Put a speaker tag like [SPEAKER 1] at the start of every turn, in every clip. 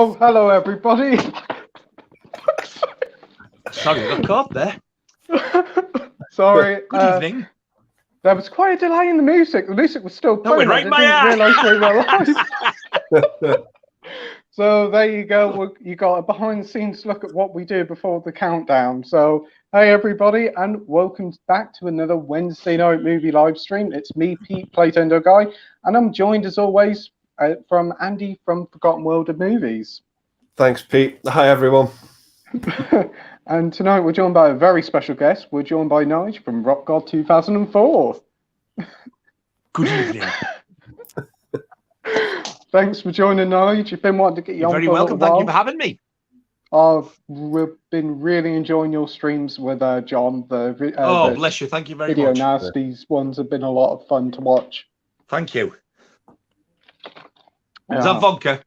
[SPEAKER 1] Oh, hello, everybody.
[SPEAKER 2] Sorry, I got caught there.
[SPEAKER 1] Sorry.
[SPEAKER 2] Good evening.
[SPEAKER 1] There was quite a delay in the music. The music was still playing.
[SPEAKER 2] Right in
[SPEAKER 1] I
[SPEAKER 2] my
[SPEAKER 1] didn't realise we were live. So there you go. You got a behind-the-scenes look at what we do before the countdown. So hey, everybody, and welcome back to another Wednesday night movie live stream. It's me, Pete, Playtendoguy, and I'm joined as always from Andy from Forgotten World of Movies.
[SPEAKER 3] Thanks, Pete. Hi, everyone.
[SPEAKER 1] And tonight we're joined by a very special guest. We're joined by Nige from Rockgod 2004.
[SPEAKER 2] Good evening.
[SPEAKER 1] Thanks for joining, Nige. You've been wanting to get you
[SPEAKER 2] You're
[SPEAKER 1] on
[SPEAKER 2] very
[SPEAKER 1] for a
[SPEAKER 2] welcome.
[SPEAKER 1] little while.
[SPEAKER 2] Thank you for having me.
[SPEAKER 1] We've been really enjoying your streams with John. The
[SPEAKER 2] bless you. Thank you very
[SPEAKER 1] Video
[SPEAKER 2] much.
[SPEAKER 1] Nasties ones have been a lot of fun to watch.
[SPEAKER 2] Thank you. Is that vodka?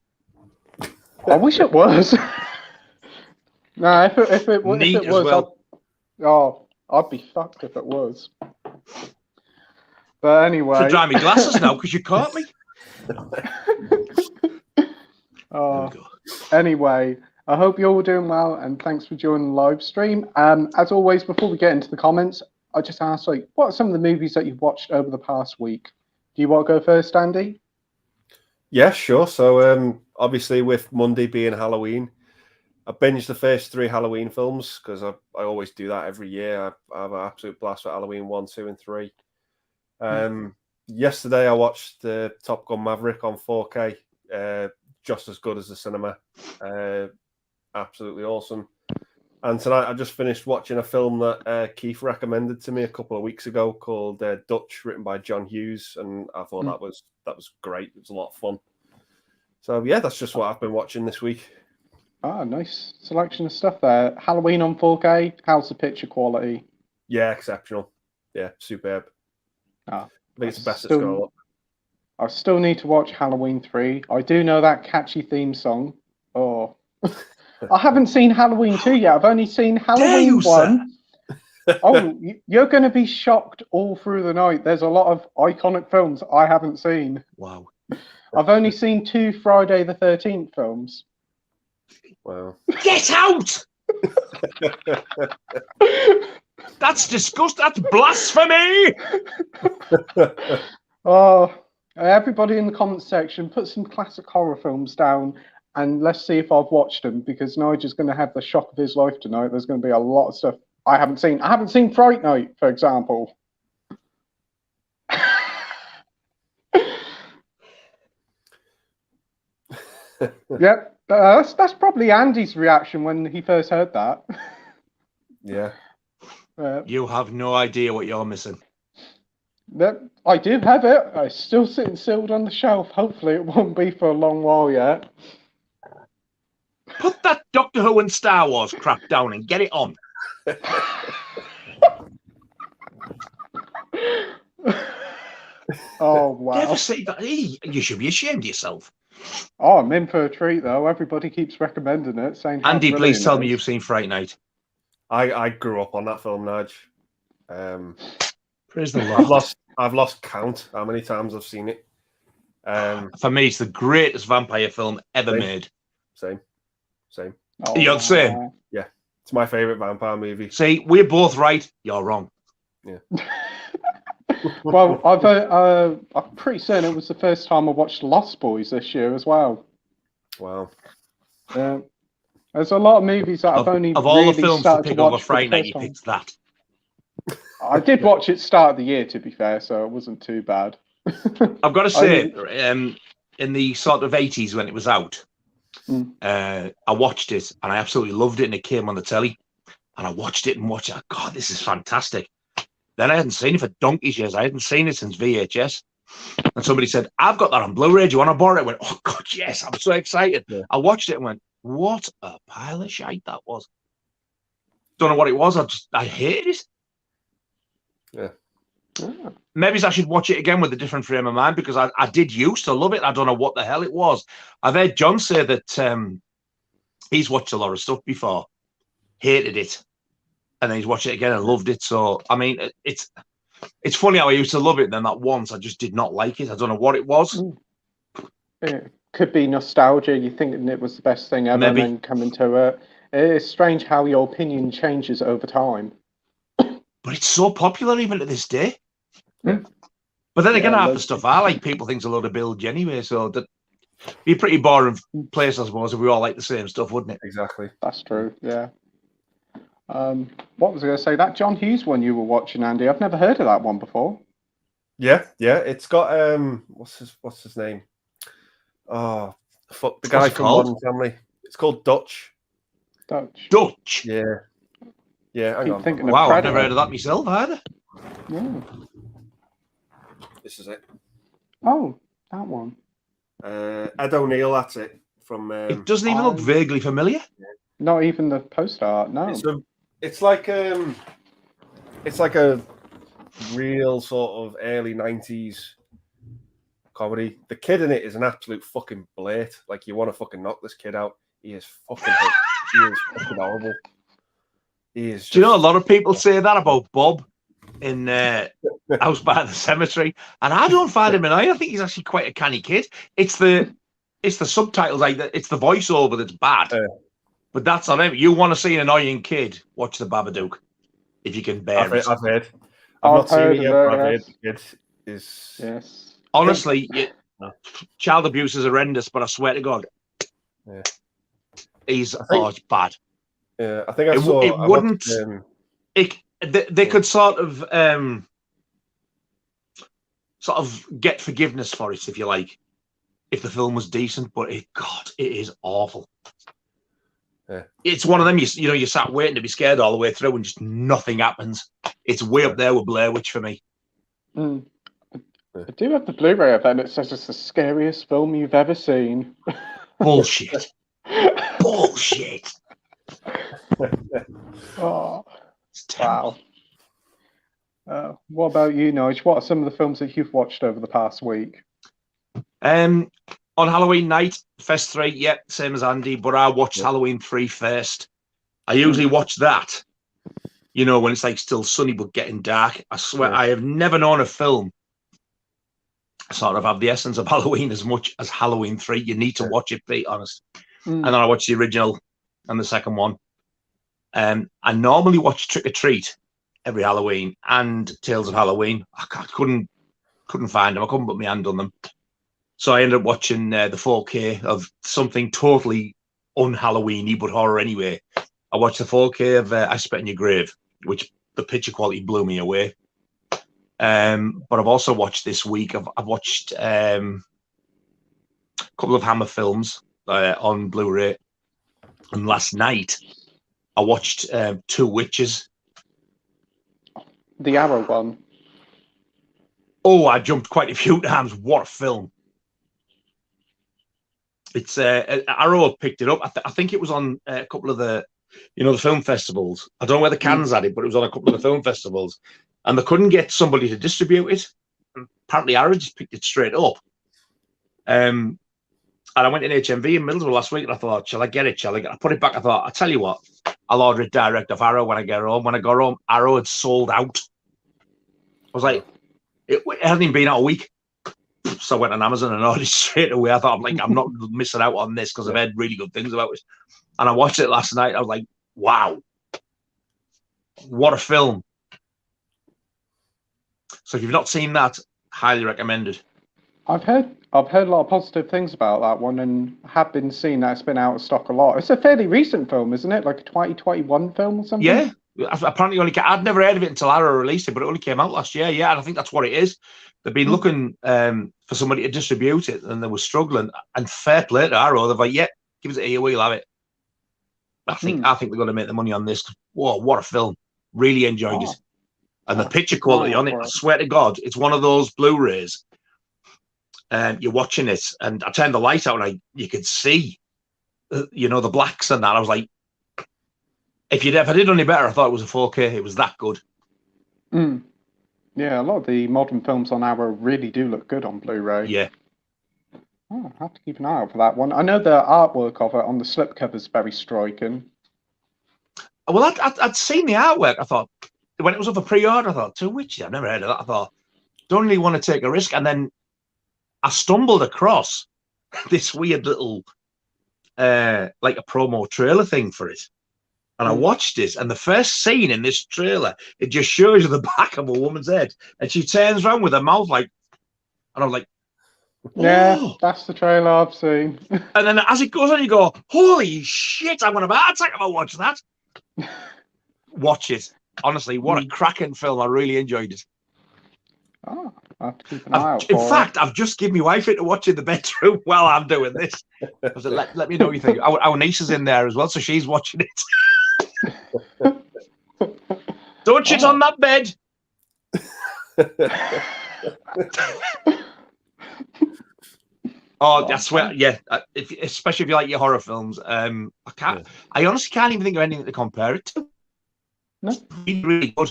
[SPEAKER 1] I wish it was. Nah, if it
[SPEAKER 2] Neat as
[SPEAKER 1] was,
[SPEAKER 2] well.
[SPEAKER 1] I'd be fucked if it was. But anyway,
[SPEAKER 2] To dry my glasses now because you caught me.
[SPEAKER 1] Anyway, I hope you're all doing well, and thanks for joining the live stream. As always, before we get into the comments, I just ask, what are some of the movies that you've watched over the past week? Do you want to go first, Andy?
[SPEAKER 3] Yeah, sure. So, obviously, with Monday being Halloween, I binged the first 3 Halloween films because I always do that every year. I have an absolute blast for Halloween 1, 2, and 3. Yesterday, I watched Top Gun Maverick on 4K. Just as good as the cinema. Absolutely awesome. And tonight, I just finished watching a film that Keith recommended to me a couple of weeks ago called Dutch, written by John Hughes, and I thought that was great. It was a lot of fun. So yeah, that's just what I've been watching this week.
[SPEAKER 1] Ah, nice selection of stuff there. Halloween on 4K. How's the picture quality?
[SPEAKER 3] Yeah, exceptional. Yeah, superb. I think it's the best it's gone up.
[SPEAKER 1] I still need to watch Halloween 3. I do know that catchy theme song. Oh, I haven't seen Halloween 2 yet. I've only seen Halloween 1. Oh, you're going to be shocked all through the night. There's a lot of iconic films I haven't seen.
[SPEAKER 2] Wow.
[SPEAKER 1] I've only seen 2 Friday the 13th films.
[SPEAKER 3] Wow.
[SPEAKER 2] Get out! That's disgusting. That's blasphemy!
[SPEAKER 1] Oh, everybody in the comments section, put some classic horror films down, and let's see if I've watched them, because Nigel's going to have the shock of his life tonight. There's going to be a lot of stuff I haven't seen. I haven't seen Fright Night, for example. Yep, that's probably Andy's reaction when he first heard that.
[SPEAKER 3] Yeah.
[SPEAKER 2] You have no idea what you're missing.
[SPEAKER 1] I do have it. It's still sitting sealed on the shelf. Hopefully it won't be for a long while yet.
[SPEAKER 2] Put that Doctor Who and Star Wars crap down and get it on.
[SPEAKER 1] Oh, wow.
[SPEAKER 2] Never say that. You should be ashamed of yourself.
[SPEAKER 1] Oh, I'm in for a treat, though. Everybody keeps recommending it, saying how
[SPEAKER 2] Andy, please tell me
[SPEAKER 1] it is.
[SPEAKER 2] you've seen Fright Night.
[SPEAKER 3] I grew up on that film, Nige.
[SPEAKER 2] Praise the Lord.
[SPEAKER 3] I've lost count how many times I've seen it.
[SPEAKER 2] For me, it's the greatest vampire film ever made.
[SPEAKER 3] Same.
[SPEAKER 1] Oh,
[SPEAKER 2] You're the same.
[SPEAKER 3] Yeah, it's my favorite vampire movie.
[SPEAKER 2] See, we're both right. You're wrong.
[SPEAKER 3] Yeah.
[SPEAKER 1] Well, I'm pretty certain it was the first time I watched Lost Boys this year as well.
[SPEAKER 3] Wow.
[SPEAKER 1] Yeah. There's a lot of movies that I've only
[SPEAKER 2] of all
[SPEAKER 1] really
[SPEAKER 2] the films to
[SPEAKER 1] started
[SPEAKER 2] pick
[SPEAKER 1] to watch
[SPEAKER 2] over
[SPEAKER 1] for
[SPEAKER 2] Friday
[SPEAKER 1] the
[SPEAKER 2] Night,
[SPEAKER 1] first
[SPEAKER 2] you
[SPEAKER 1] time.
[SPEAKER 2] picked that.
[SPEAKER 1] I did watch it start of the year, to be fair, so it wasn't too bad.
[SPEAKER 2] I've got to say, in the sort of 80s when it was out, I watched it and I absolutely loved it, and it came on the telly, and I watched it. God, this is fantastic. Then I hadn't seen it for donkey's years. I hadn't seen it since VHS. And somebody said, I've got that on Blu-ray. Do you want to borrow it? I went, oh, God, yes. I'm so excited. Yeah. I watched it and went, what a pile of shite that was. Don't know what it was. I hated it.
[SPEAKER 3] Yeah.
[SPEAKER 2] Maybe I should watch it again with a different frame of mind, because I did used to love it. I don't know what the hell it was. I've heard John say that he's watched a lot of stuff before, hated it, and then he's watched it again and loved it. So, I mean, it's funny how I used to love it, and then that once I just did not like it. I don't know what it was.
[SPEAKER 1] Yeah. could be nostalgia. You thinking it was the best thing ever,
[SPEAKER 2] Maybe.
[SPEAKER 1] and then coming to it. It's strange how your opinion changes over time.
[SPEAKER 2] But it's so popular even to this day.
[SPEAKER 3] Yeah.
[SPEAKER 2] But then again,
[SPEAKER 1] Yeah,
[SPEAKER 2] half the stuff I like, people think's a load of bilge anyway. So that'd be a pretty boring place, I suppose, if we all like the same stuff, wouldn't it?
[SPEAKER 3] Exactly.
[SPEAKER 1] That's true. Yeah. What was I going to say? That John Hughes one you were watching, Andy. I've never heard of that one before.
[SPEAKER 3] Yeah. It's got what's his name? Oh, fuck, the guy from Modern Family. It's called Dutch.
[SPEAKER 1] Dutch.
[SPEAKER 3] Yeah. Hang on.
[SPEAKER 1] Thinking
[SPEAKER 2] Wow,
[SPEAKER 1] of
[SPEAKER 2] I've never heard of that myself either.
[SPEAKER 1] Yeah.
[SPEAKER 3] This is it.
[SPEAKER 1] Oh, that one.
[SPEAKER 3] Ed O'Neill, that's it. From
[SPEAKER 2] it doesn't even look vaguely familiar.
[SPEAKER 1] Not even the poster art, no.
[SPEAKER 3] It's like a real sort of early 90s comedy. The kid in it is an absolute fucking blade. Like, you want to fucking knock this kid out. He is fucking he is fucking horrible. He is.
[SPEAKER 2] Do you know a lot of people say that about Bob in House by the Cemetery, and I don't find him annoying. I think he's actually quite a canny kid. It's the subtitles, like it's the voiceover that's bad. But that's on him. You want to see an annoying kid? Watch the Babadook, if you can bear it.
[SPEAKER 3] I've heard. I've not seen it yet, but I've heard the kid is.
[SPEAKER 1] Yes.
[SPEAKER 2] Honestly, child abuse is horrendous, but I swear to God, it's bad.
[SPEAKER 3] Yeah, I think I saw.
[SPEAKER 2] It wouldn't. They could sort of get forgiveness for it, if you like, if the film was decent. But it is awful.
[SPEAKER 3] Yeah.
[SPEAKER 2] It's one of them. You sat waiting to be scared all the way through, and just nothing happens. It's way up there with Blair Witch for me.
[SPEAKER 1] I do have the Blu-ray of that, and it says it's the scariest film you've ever seen.
[SPEAKER 2] Bullshit. Bullshit.
[SPEAKER 1] Oh, wow. What about you, Nige? What are some of the films that you've watched over the past week?
[SPEAKER 2] On Halloween night, Fest 3, same as Andy, but I watched Halloween 3 first. I usually watch that, when it's like still sunny but getting dark. I swear, I have never known a film sort of have the essence of Halloween as much as Halloween 3. You need to watch it, be honest. And then I watched the original and the second one. I normally watch Trick or Treat every Halloween and Tales of Halloween. I couldn't find them. I couldn't put my hand on them. So I ended up watching the 4K of something totally un-Halloween-y, but horror anyway. I watched the 4K of I Spit in Your Grave, which the picture quality blew me away. But I've also watched this week. I've watched a couple of Hammer films on Blu-ray, and last night I watched Two Witches.
[SPEAKER 1] The Arrow one.
[SPEAKER 2] Oh, I jumped quite a few times. What a film! It's Arrow picked it up. I think it was on a couple of the film festivals. I don't know where the Cannes had it, but it was on a couple of the film festivals. And they couldn't get somebody to distribute it. And apparently, Arrow just picked it straight up. And I went in HMV in Middlesbrough last week, and I thought, shall I get it? I put it back? I thought, I'll tell you what, I'll order it direct off Arrow when I get home. When I got home, Arrow had sold out. I was like, it hadn't even been out a week. So I went on Amazon and ordered it straight away. I thought, I'm not missing out on this because I've heard really good things about it. And I watched it last night. I was like, wow, what a film. So if you've not seen that, highly recommended.
[SPEAKER 1] I've heard a lot of positive things about that one, and have been seeing that it's been out of stock a lot. It's a fairly recent film, isn't it? Like a 2021 film or something?
[SPEAKER 2] Yeah. Apparently I'd never heard of it until Arrow released it, but it only came out last year. Yeah, and I think that's what it is. They've been looking for somebody to distribute it, and they were struggling. And fair play to Arrow. They're like, give us a here, we'll have it. I think they're going to make the money on this. Whoa, what a film. Really enjoyed it. And the picture quality on it, I swear to God, it's one of those Blu-rays. And you're watching it, and I turned the light out, and you could see, the blacks and that. I was like, if I did any better, I thought it was a 4K. It was that good.
[SPEAKER 1] Yeah, a lot of the modern films on Arrow really do look good on Blu-ray.
[SPEAKER 2] Yeah.
[SPEAKER 1] Oh, I have to keep an eye out for that one. I know the artwork of it on the slipcover is very striking.
[SPEAKER 2] Well, I'd seen the artwork. I thought, when it was up for pre-order, I thought, Two Witches, I've never heard of that. I thought, don't really want to take a risk. And then I stumbled across this weird little like a promo trailer thing for it. And I watched it, and the first scene in this trailer, it just shows you the back of a woman's head, and she turns around with her mouth like, and I'm like, oh.
[SPEAKER 1] Yeah, that's the trailer I've seen.
[SPEAKER 2] And then as it goes on, you go, holy shit, I'm going to have a heart attack if I watch that. Watch it. Honestly, what a cracking film. I really enjoyed it.
[SPEAKER 1] Oh, I have to keep an eye out
[SPEAKER 2] in fact, I've just given my wife into watch in the bedroom while I'm doing this. I said, let me know what you think. Our niece is in there as well, so she's watching it. Don't shit on that bed. Oh, I swear, yeah. Especially if you like your horror films, I honestly can't even think of anything to compare it to.
[SPEAKER 1] No,
[SPEAKER 2] it's really good.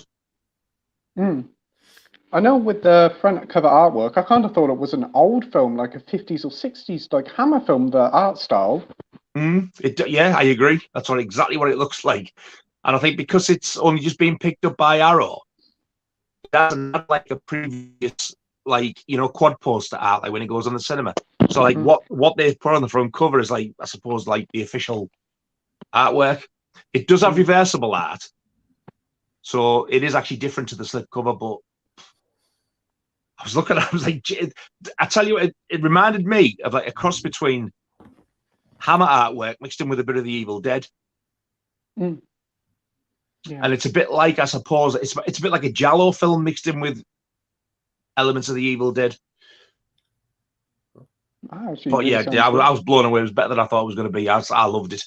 [SPEAKER 1] I know with the front cover artwork, I kind of thought it was an old film, like a 50s or 60s, like Hammer film, the art style.
[SPEAKER 2] Yeah, I agree. That's exactly what it looks like. And I think because it's only just been picked up by Arrow, it doesn't have like a previous, like, quad poster art, like when it goes on the cinema. So like what they put on the front cover is like, I suppose, like the official artwork. It does have reversible art. So it is actually different to the slipcover, but I was looking at it, I was like, I tell you, it reminded me of like a cross between Hammer artwork mixed in with a bit of the Evil Dead. Yeah. And it's a bit like, I suppose, it's a bit like a Giallo film mixed in with elements of the Evil Dead. But yeah, I was blown away. It was better than I thought it was going to be. I loved it.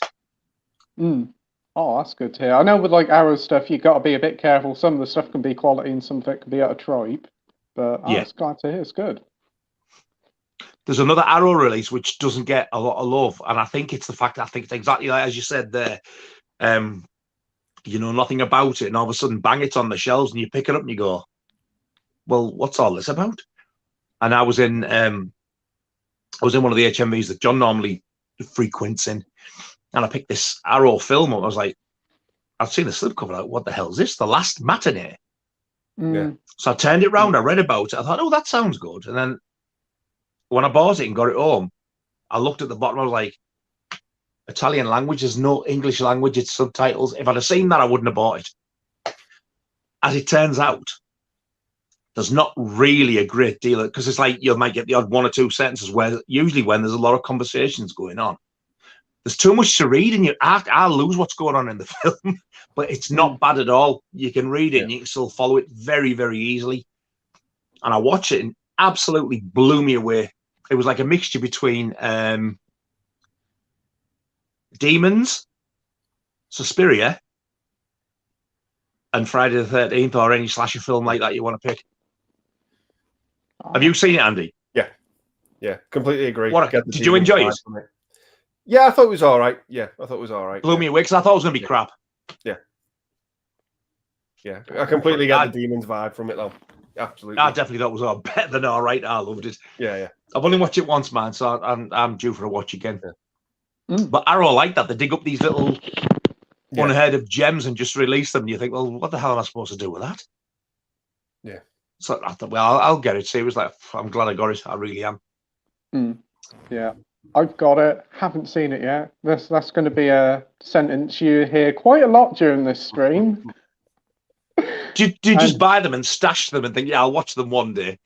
[SPEAKER 1] Oh, that's good to hear. I know with like Arrow stuff, you got to be a bit careful. Some of the stuff can be quality and some of it can be out of tripe. But it's glad to hear. It's good.
[SPEAKER 2] There's another Arrow release which doesn't get a lot of love, and I think it's the fact that I think it's exactly like as you said there. You know nothing about it, and all of a sudden, bang! It's on the shelves, and you pick it up and you go, "Well, what's all this about?" And I was in one of the HMVs that John normally frequents in, and I picked this Arrow film up. I was like, I've seen the slipcover. Like, what the hell is this? The Last Matinee. Yeah. So I turned it round. I read about it. I thought, oh, that sounds good. And then when I bought it and got it home, I looked at the bottom. I was like, Italian language. There's no English language. It's subtitles. If I'd have seen that, I wouldn't have bought it. As it turns out, there's not really a great deal because it's like you might get the odd one or two sentences where usually when there's a lot of conversations going on, there's too much to read and I'll lose what's going on in the film, but it's not bad at all. You can read it and you can still follow it very, very easily. And I watched it and absolutely blew me away. It was like a mixture between Demons, Suspiria, and Friday the 13th, or any slasher film like that you want to pick. Have you seen it, Andy?
[SPEAKER 3] Yeah, completely agree.
[SPEAKER 2] Did you enjoy it?
[SPEAKER 3] Yeah, I thought it was all right. Blew
[SPEAKER 2] me away because I thought it was going to be crap.
[SPEAKER 3] Yeah, I completely get the Demons vibe from it, though. Absolutely.
[SPEAKER 2] I definitely thought it was all better than all right. I loved it.
[SPEAKER 3] Yeah.
[SPEAKER 2] I've only watched it once, man, so I'm due for a watch again. But Arrow like that. They dig up these little unheard of gems and just release them. And you think, well, what the hell am I supposed to do with that?
[SPEAKER 3] Yeah.
[SPEAKER 2] So I thought, well, I'll get it. So it was like, I'm glad I got it. I really am.
[SPEAKER 1] Yeah, I've got it. Haven't seen it yet. That's going to be a sentence you hear quite a lot during this stream.
[SPEAKER 2] Do you just buy them and stash them and think, yeah, I'll watch them one day?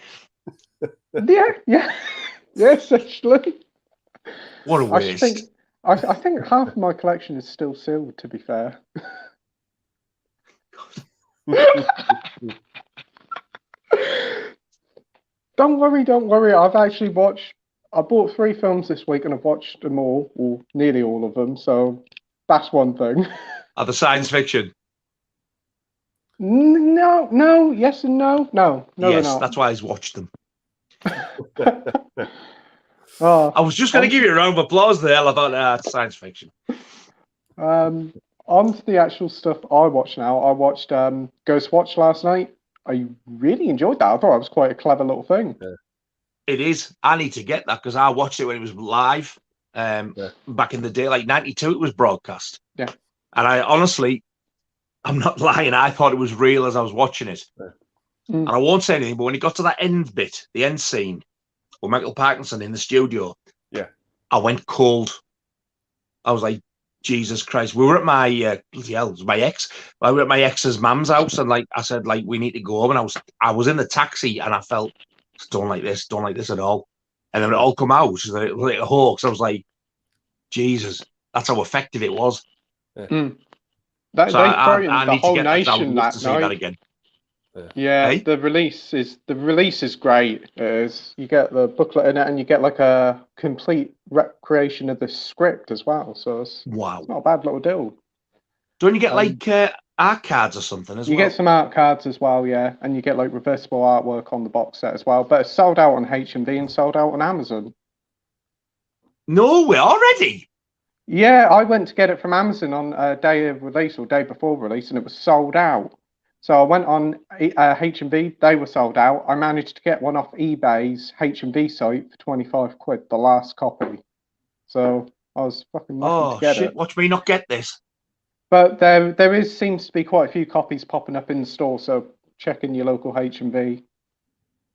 [SPEAKER 1] Yes, actually.
[SPEAKER 2] What a waste.
[SPEAKER 1] I think half of my collection is still sealed, to be fair. Don't worry. I bought 3 films this week and I've watched them all, or nearly all of them, so that's one thing.
[SPEAKER 2] Are the science fiction?
[SPEAKER 1] No, yes and no. No,
[SPEAKER 2] yes, that's why I've watched them.
[SPEAKER 1] I
[SPEAKER 2] was just going to give you a round of applause there. I thought, it's science fiction.
[SPEAKER 1] On to the actual stuff I watch now. I watched Ghost Watch last night. I really enjoyed that. I thought it was quite a clever little thing.
[SPEAKER 2] Yeah. It is. I need to get that because I watched it when it was live back in the day, like 92 it was broadcast.
[SPEAKER 1] Yeah.
[SPEAKER 2] And I honestly, I'm not lying, I thought it was real as I was watching it. Yeah. And I won't say anything, but when it got to that end bit, the end scene, with Michael Parkinson in the studio, I went cold. I was like, Jesus Christ. We were at my my ex. We were at my ex's mum's house, and like I said, like we need to go home. And I was in the taxi, and I felt don't like this at all. And then it all come out, so it was like a hoax. I was like, Jesus, that's how effective it was.
[SPEAKER 1] They
[SPEAKER 2] So
[SPEAKER 1] frightened the whole
[SPEAKER 2] I
[SPEAKER 1] nation
[SPEAKER 2] would love
[SPEAKER 1] that
[SPEAKER 2] to see
[SPEAKER 1] night.
[SPEAKER 2] that again.
[SPEAKER 1] Yeah,
[SPEAKER 2] Hey?
[SPEAKER 1] the release is great. You get the booklet in it, and you get like a complete recreation of the script as well. So it's not a bad little deal.
[SPEAKER 2] Don't you get like art cards or something as well?
[SPEAKER 1] You get some art cards as well, yeah, and you get like reversible artwork on the box set as well. But it's sold out on HMV and sold out on Amazon.
[SPEAKER 2] No way, already?
[SPEAKER 1] Yeah, I went to get it from Amazon on day of release or day before release, and it was sold out. So I went on HMV, they were sold out. I managed to get one off eBay's HMV site for 25 quid, the last copy. So I was fucking lucky to get it.
[SPEAKER 2] Watch me not get this.
[SPEAKER 1] But seems to be quite a few copies popping up in the store, so check in your local HMV.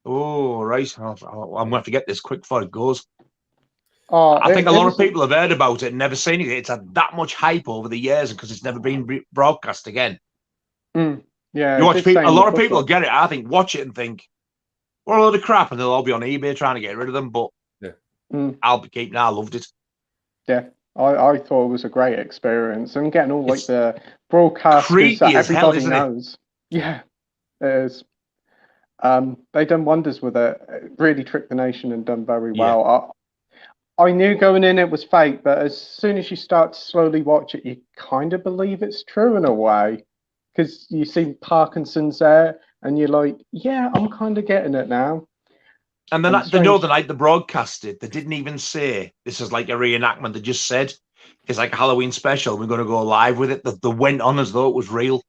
[SPEAKER 2] Oh, right. I'm going to have to get this quick before it goes.
[SPEAKER 1] I
[SPEAKER 2] think a lot of people have heard about it and never seen it. It's had that much hype over the years because it's never been broadcast again.
[SPEAKER 1] Yeah,
[SPEAKER 2] you watch people, a lot of people get it. I think watch it and think, what a load of crap, and they'll all be on eBay trying to get rid of them. But I'll be keeping. I loved it.
[SPEAKER 1] Yeah, I thought it was a great experience, and getting all like the broadcasters that everybody knows. Yeah, it is. They done wonders with it. It really tricked the nation and done very well. I knew going in it was fake, but as soon as you start to slowly watch it, you kind of believe it's true in a way, because you see Parkinson's there, and you're like, yeah, I'm kind of getting it now.
[SPEAKER 2] And then the night they broadcast it, they didn't even say this is like a reenactment. They just said it's like a Halloween special. We're going to go live with it. They went on as though it was real.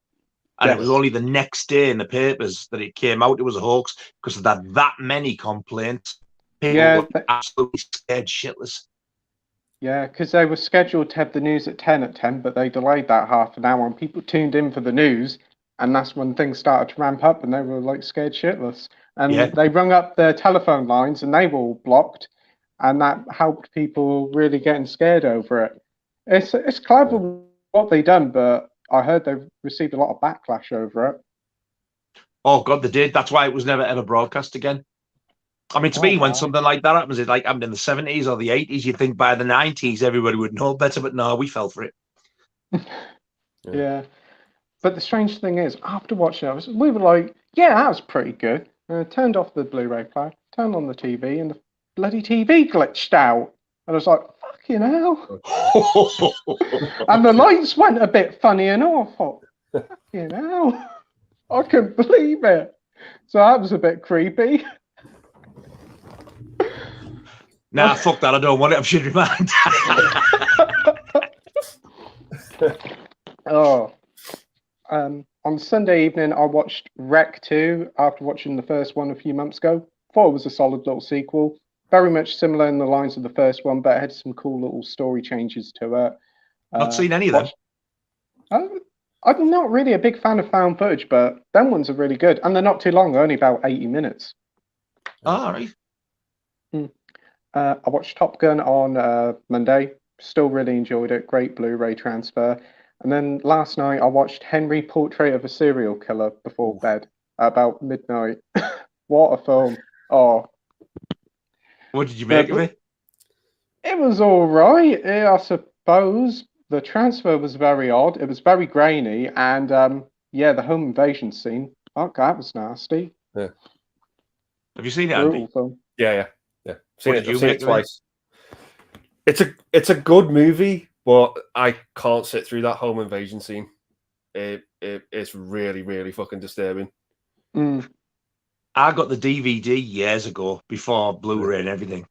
[SPEAKER 2] And it was only the next day in the papers that it came out. It was a hoax because of that many complaints. People were absolutely scared shitless.
[SPEAKER 1] Yeah, because they were scheduled to have the news at 10 at 10, but they delayed that half an hour, and people tuned in for the news, and that's when things started to ramp up, and they were like scared shitless. And they rung up their telephone lines, and they were all blocked, and that helped people really getting scared over it. It's clever what they done, but I heard they've received a lot of backlash over it.
[SPEAKER 2] Oh God, they did. That's why it was never ever broadcast again. I mean, to me, when something like that happens, it like happened in the 70s or the 80s. You'd think by the 90s everybody would know better, but no, we fell for it.
[SPEAKER 1] Yeah, but the strange thing is, after watching it, we were like, "Yeah, that was pretty good." Turned off the Blu-ray player, turned on the TV, and the bloody TV glitched out. And I was like, "Fucking hell!" And the lights went a bit funny, and I thought, "Fucking hell!" I couldn't believe it. So that was a bit creepy.
[SPEAKER 2] Nah, fuck that. I don't want it. I'm shit remind.
[SPEAKER 1] On Sunday evening, I watched Rec 2 after watching the first one a few months ago. Thought it was a solid little sequel. Very much similar in the lines of the first one, but it had some cool little story changes to it.
[SPEAKER 2] Not seen any of them.
[SPEAKER 1] I'm not really a big fan of found footage, but them ones are really good. And they're not too long, they're only about 80 minutes.
[SPEAKER 2] All right.
[SPEAKER 1] I watched Top Gun on Monday. Still really enjoyed it. Great Blu-ray transfer. And then last night I watched Henry Portrait of a Serial Killer before bed at about midnight. What a film. Oh.
[SPEAKER 2] What did you make of it?
[SPEAKER 1] It was all right, I suppose. The transfer was very odd. It was very grainy. And the home invasion scene. Oh, that was nasty.
[SPEAKER 3] Yeah.
[SPEAKER 2] Have you seen it, Andy?
[SPEAKER 1] Film.
[SPEAKER 3] Yeah. I've seen it twice. It's a good movie, but I can't sit through that home invasion scene. It's really, really fucking disturbing.
[SPEAKER 2] I got the DVD years ago before Blu-ray and everything.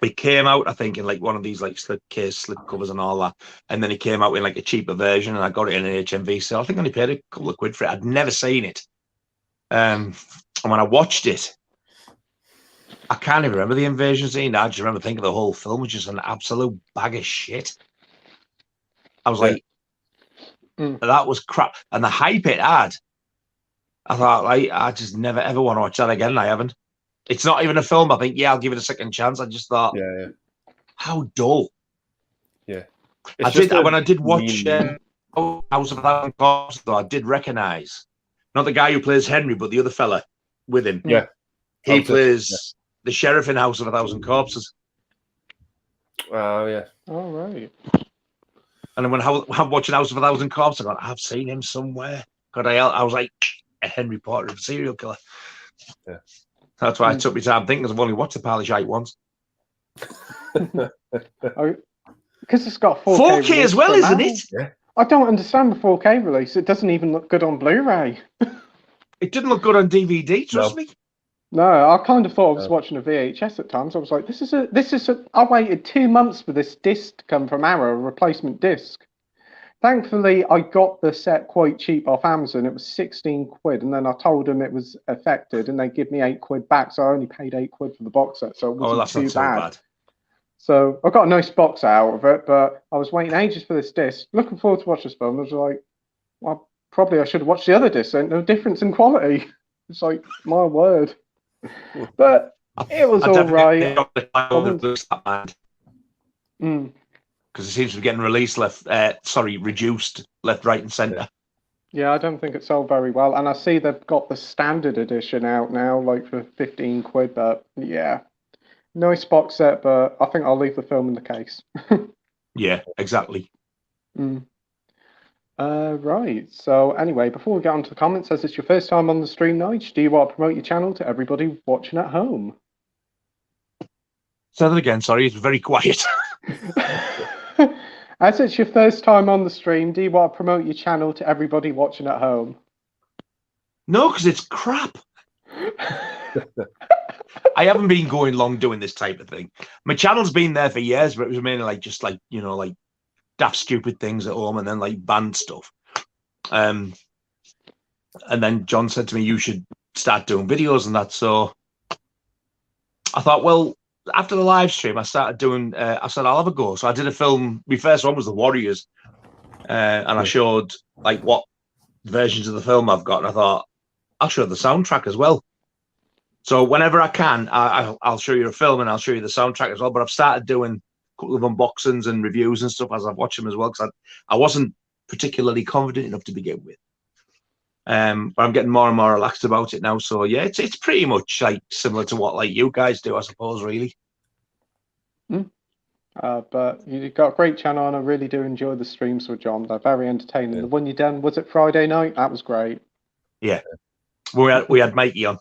[SPEAKER 2] It came out, I think, in like one of these like slip covers and all that, and then it came out in like a cheaper version, and I got it in an HMV. So I think I only paid a couple of quid for it. I'd never seen it, and when I watched it, I can't even remember the invasion scene. I just remember thinking the whole film was just an absolute bag of shit. I was like, that was crap. And the hype it had, I thought, like, I just never ever want to watch that again. And I haven't. It's not even a film. I think, I'll give it a second chance. I just thought, how dull.
[SPEAKER 3] Yeah.
[SPEAKER 2] When I did watch House of a Thousand Corpses, though, I did recognise not the guy who plays Henry, but the other fella with him.
[SPEAKER 3] Yeah.
[SPEAKER 2] He plays the sheriff in House of a Thousand Corpses.
[SPEAKER 3] Oh, yeah.
[SPEAKER 1] All right.
[SPEAKER 2] And then when I'm watching House of a Thousand Corpses, I got, I've seen him somewhere. God, I was like, a Henry Potter of a serial killer.
[SPEAKER 3] Yeah.
[SPEAKER 2] That's why I took my time thinking, because I've only watched the Pally Shite once.
[SPEAKER 1] Because it's got 4K.
[SPEAKER 2] 4K as well, isn't it?
[SPEAKER 3] Yeah.
[SPEAKER 1] I don't understand the 4K release. It doesn't even look good on Blu-ray.
[SPEAKER 2] It didn't look good on DVD, trust me.
[SPEAKER 1] No, I kind of thought I was watching a VHS at times. I was like, I waited 2 months for this disc to come from Arrow, a replacement disc. Thankfully, I got the set quite cheap off Amazon. It was 16 quid, and then I told them it was affected, and they give me 8 quid back. So I only paid 8 quid for the box set, so it wasn't too bad. So I got a nice box out of it, but I was waiting ages for this disc. Looking forward to watch this film. I was like, well, probably I should have watched the other disc. There's no difference in quality. It's like, my word. But it was all right.
[SPEAKER 2] Because it seems to be getting released reduced left, right, and centre.
[SPEAKER 1] Yeah, I don't think it sold very well. And I see they've got the standard edition out now, like for 15 quid. But yeah, nice box set. But I think I'll leave the film in the case.
[SPEAKER 2] Yeah, exactly.
[SPEAKER 1] Right. So anyway, before we get on to the comments, as it's your first time on the stream, Nige, do you want to promote your channel to everybody watching at home?
[SPEAKER 2] Say that again. Sorry, it's very quiet.
[SPEAKER 1] As it's your first time on the stream, do you want to promote your channel to everybody watching at home?
[SPEAKER 2] No, because it's crap. I haven't been going long doing this type of thing. My channel's been there for years, but it was mainly like daft stupid things at home and then like band stuff. And then John said to me, you should start doing videos and that. So I thought, well, after the live stream, I started doing, I said, I'll have a go. So I did a film. My first one was The Warriors. And I showed like what versions of the film I've got. And I thought, I'll show the soundtrack as well. So whenever I can, I'll show you a film and I'll show you the soundtrack as well. But I've started doing a couple of unboxings and reviews and stuff as I've watched them as well. Because I wasn't particularly confident enough to begin with. But I'm getting more and more relaxed about it now. So yeah, it's pretty much like similar to what like you guys do, I suppose, really.
[SPEAKER 1] But you've got a great channel, and I really do enjoy the streams with John. They're very entertaining. The one you done, was it Friday night? That was great.
[SPEAKER 2] Yeah, we had Mikey on.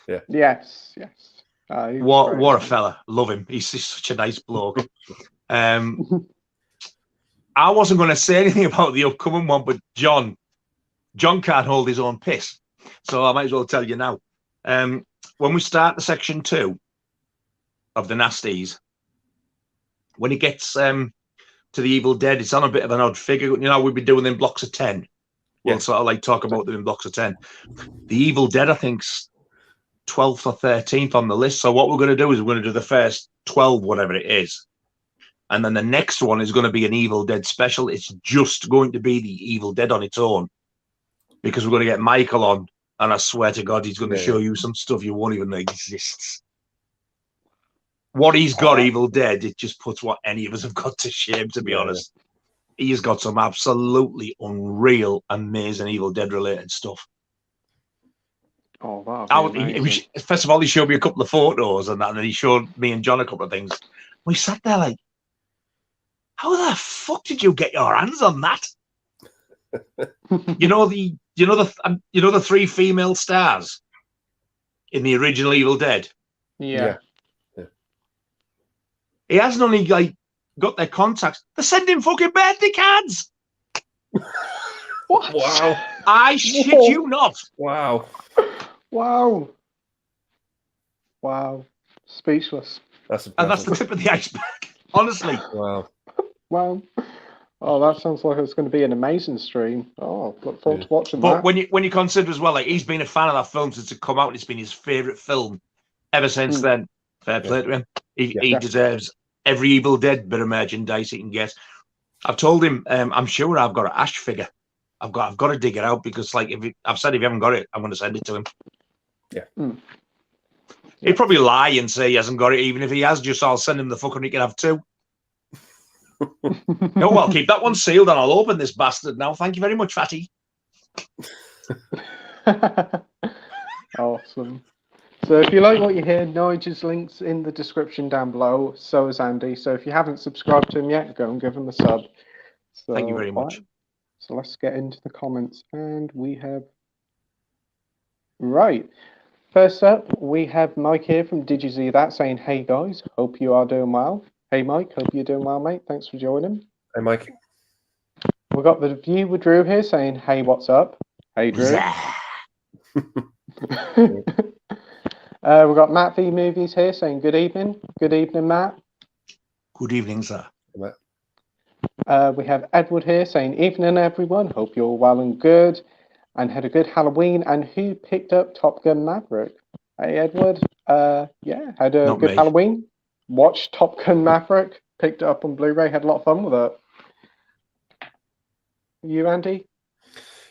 [SPEAKER 3] Yeah.
[SPEAKER 1] Yes.
[SPEAKER 2] What a fella! Love him. He's such a nice bloke. I wasn't going to say anything about the upcoming one, but John can't hold his own piss, so I might as well tell you now. When we start the section 2 of the Nasties, when it gets to the Evil Dead, it's on a bit of an odd figure. You know, we've been doing them in blocks of 10. We'll sort of like talk about them in blocks of 10. The Evil Dead, I think's 12th or 13th on the list. So what we're going to do is we're going to do the first 12, whatever it is. And then the next one is going to be an Evil Dead special. It's just going to be the Evil Dead on its own. Because we're going to get Michael on, and I swear to God, he's going to show you some stuff you won't even know exists. What he's got, Evil Dead, it just puts what any of us have got to shame, to be honest. He's got some absolutely unreal, amazing Evil Dead related stuff.
[SPEAKER 1] Oh, wow.
[SPEAKER 2] First of all, he showed me a couple of photos and that, and then he showed me and John a couple of things. We sat there like, how the fuck did you get your hands on that? You know the 3 female stars in the original Evil Dead.
[SPEAKER 1] Yeah.
[SPEAKER 2] He hasn't only like got their contacts; they're sending fucking birthday cards.
[SPEAKER 1] What?
[SPEAKER 3] Wow!
[SPEAKER 2] I shit you not.
[SPEAKER 3] Wow!
[SPEAKER 1] Speechless.
[SPEAKER 2] And that's the tip of the iceberg. Honestly.
[SPEAKER 3] Wow.
[SPEAKER 1] Oh, that sounds like it's going to be an amazing stream. Oh, look forward to watching
[SPEAKER 2] that.
[SPEAKER 1] But
[SPEAKER 2] when you consider as well, like he's been a fan of that film since it come out, and it's been his favourite film ever since then. Fair play to him. He deserves every Evil Dead bit of merchandise he can get. I've told him, I'm sure I've got an Ash figure. I've got to dig it out because, like, I've said if you haven't got it, I'm going to send it to him.
[SPEAKER 3] Yeah.
[SPEAKER 2] He'd probably lie and say he hasn't got it, even if he has. Just I'll send him the fucker and he can have 2. No, I'll keep that one sealed and I'll open this bastard now. Thank you very much, Fatty.
[SPEAKER 1] Awesome. So if you like what you hear, Nigel's link's in the description down below. So is Andy. So if you haven't subscribed to him yet, go and give him a sub. So,
[SPEAKER 2] Thank you very much.
[SPEAKER 1] So let's get into the comments. And we have... Right. First up, we have Mike here from Did You See That saying, hey guys, hope you are doing well. Hey Mike, hope you're doing well, mate. Thanks for joining.
[SPEAKER 3] Hey, Mike.
[SPEAKER 1] We've got the View with Drew here saying, hey, what's up? Hey, Drew. We've got Matt V Movies here saying, good evening. Good evening, Matt.
[SPEAKER 2] Good evening, sir.
[SPEAKER 3] Hey,
[SPEAKER 1] we have Edward here saying, evening, everyone. Hope you're well and good. And had a good Halloween. And who picked up Top Gun Maverick? Hey, Edward. Yeah, had a
[SPEAKER 2] Not
[SPEAKER 1] good
[SPEAKER 2] me.
[SPEAKER 1] Halloween. Watched Top Gun Maverick. Picked it up on Blu-ray. Had a lot of fun with it. You, Andy?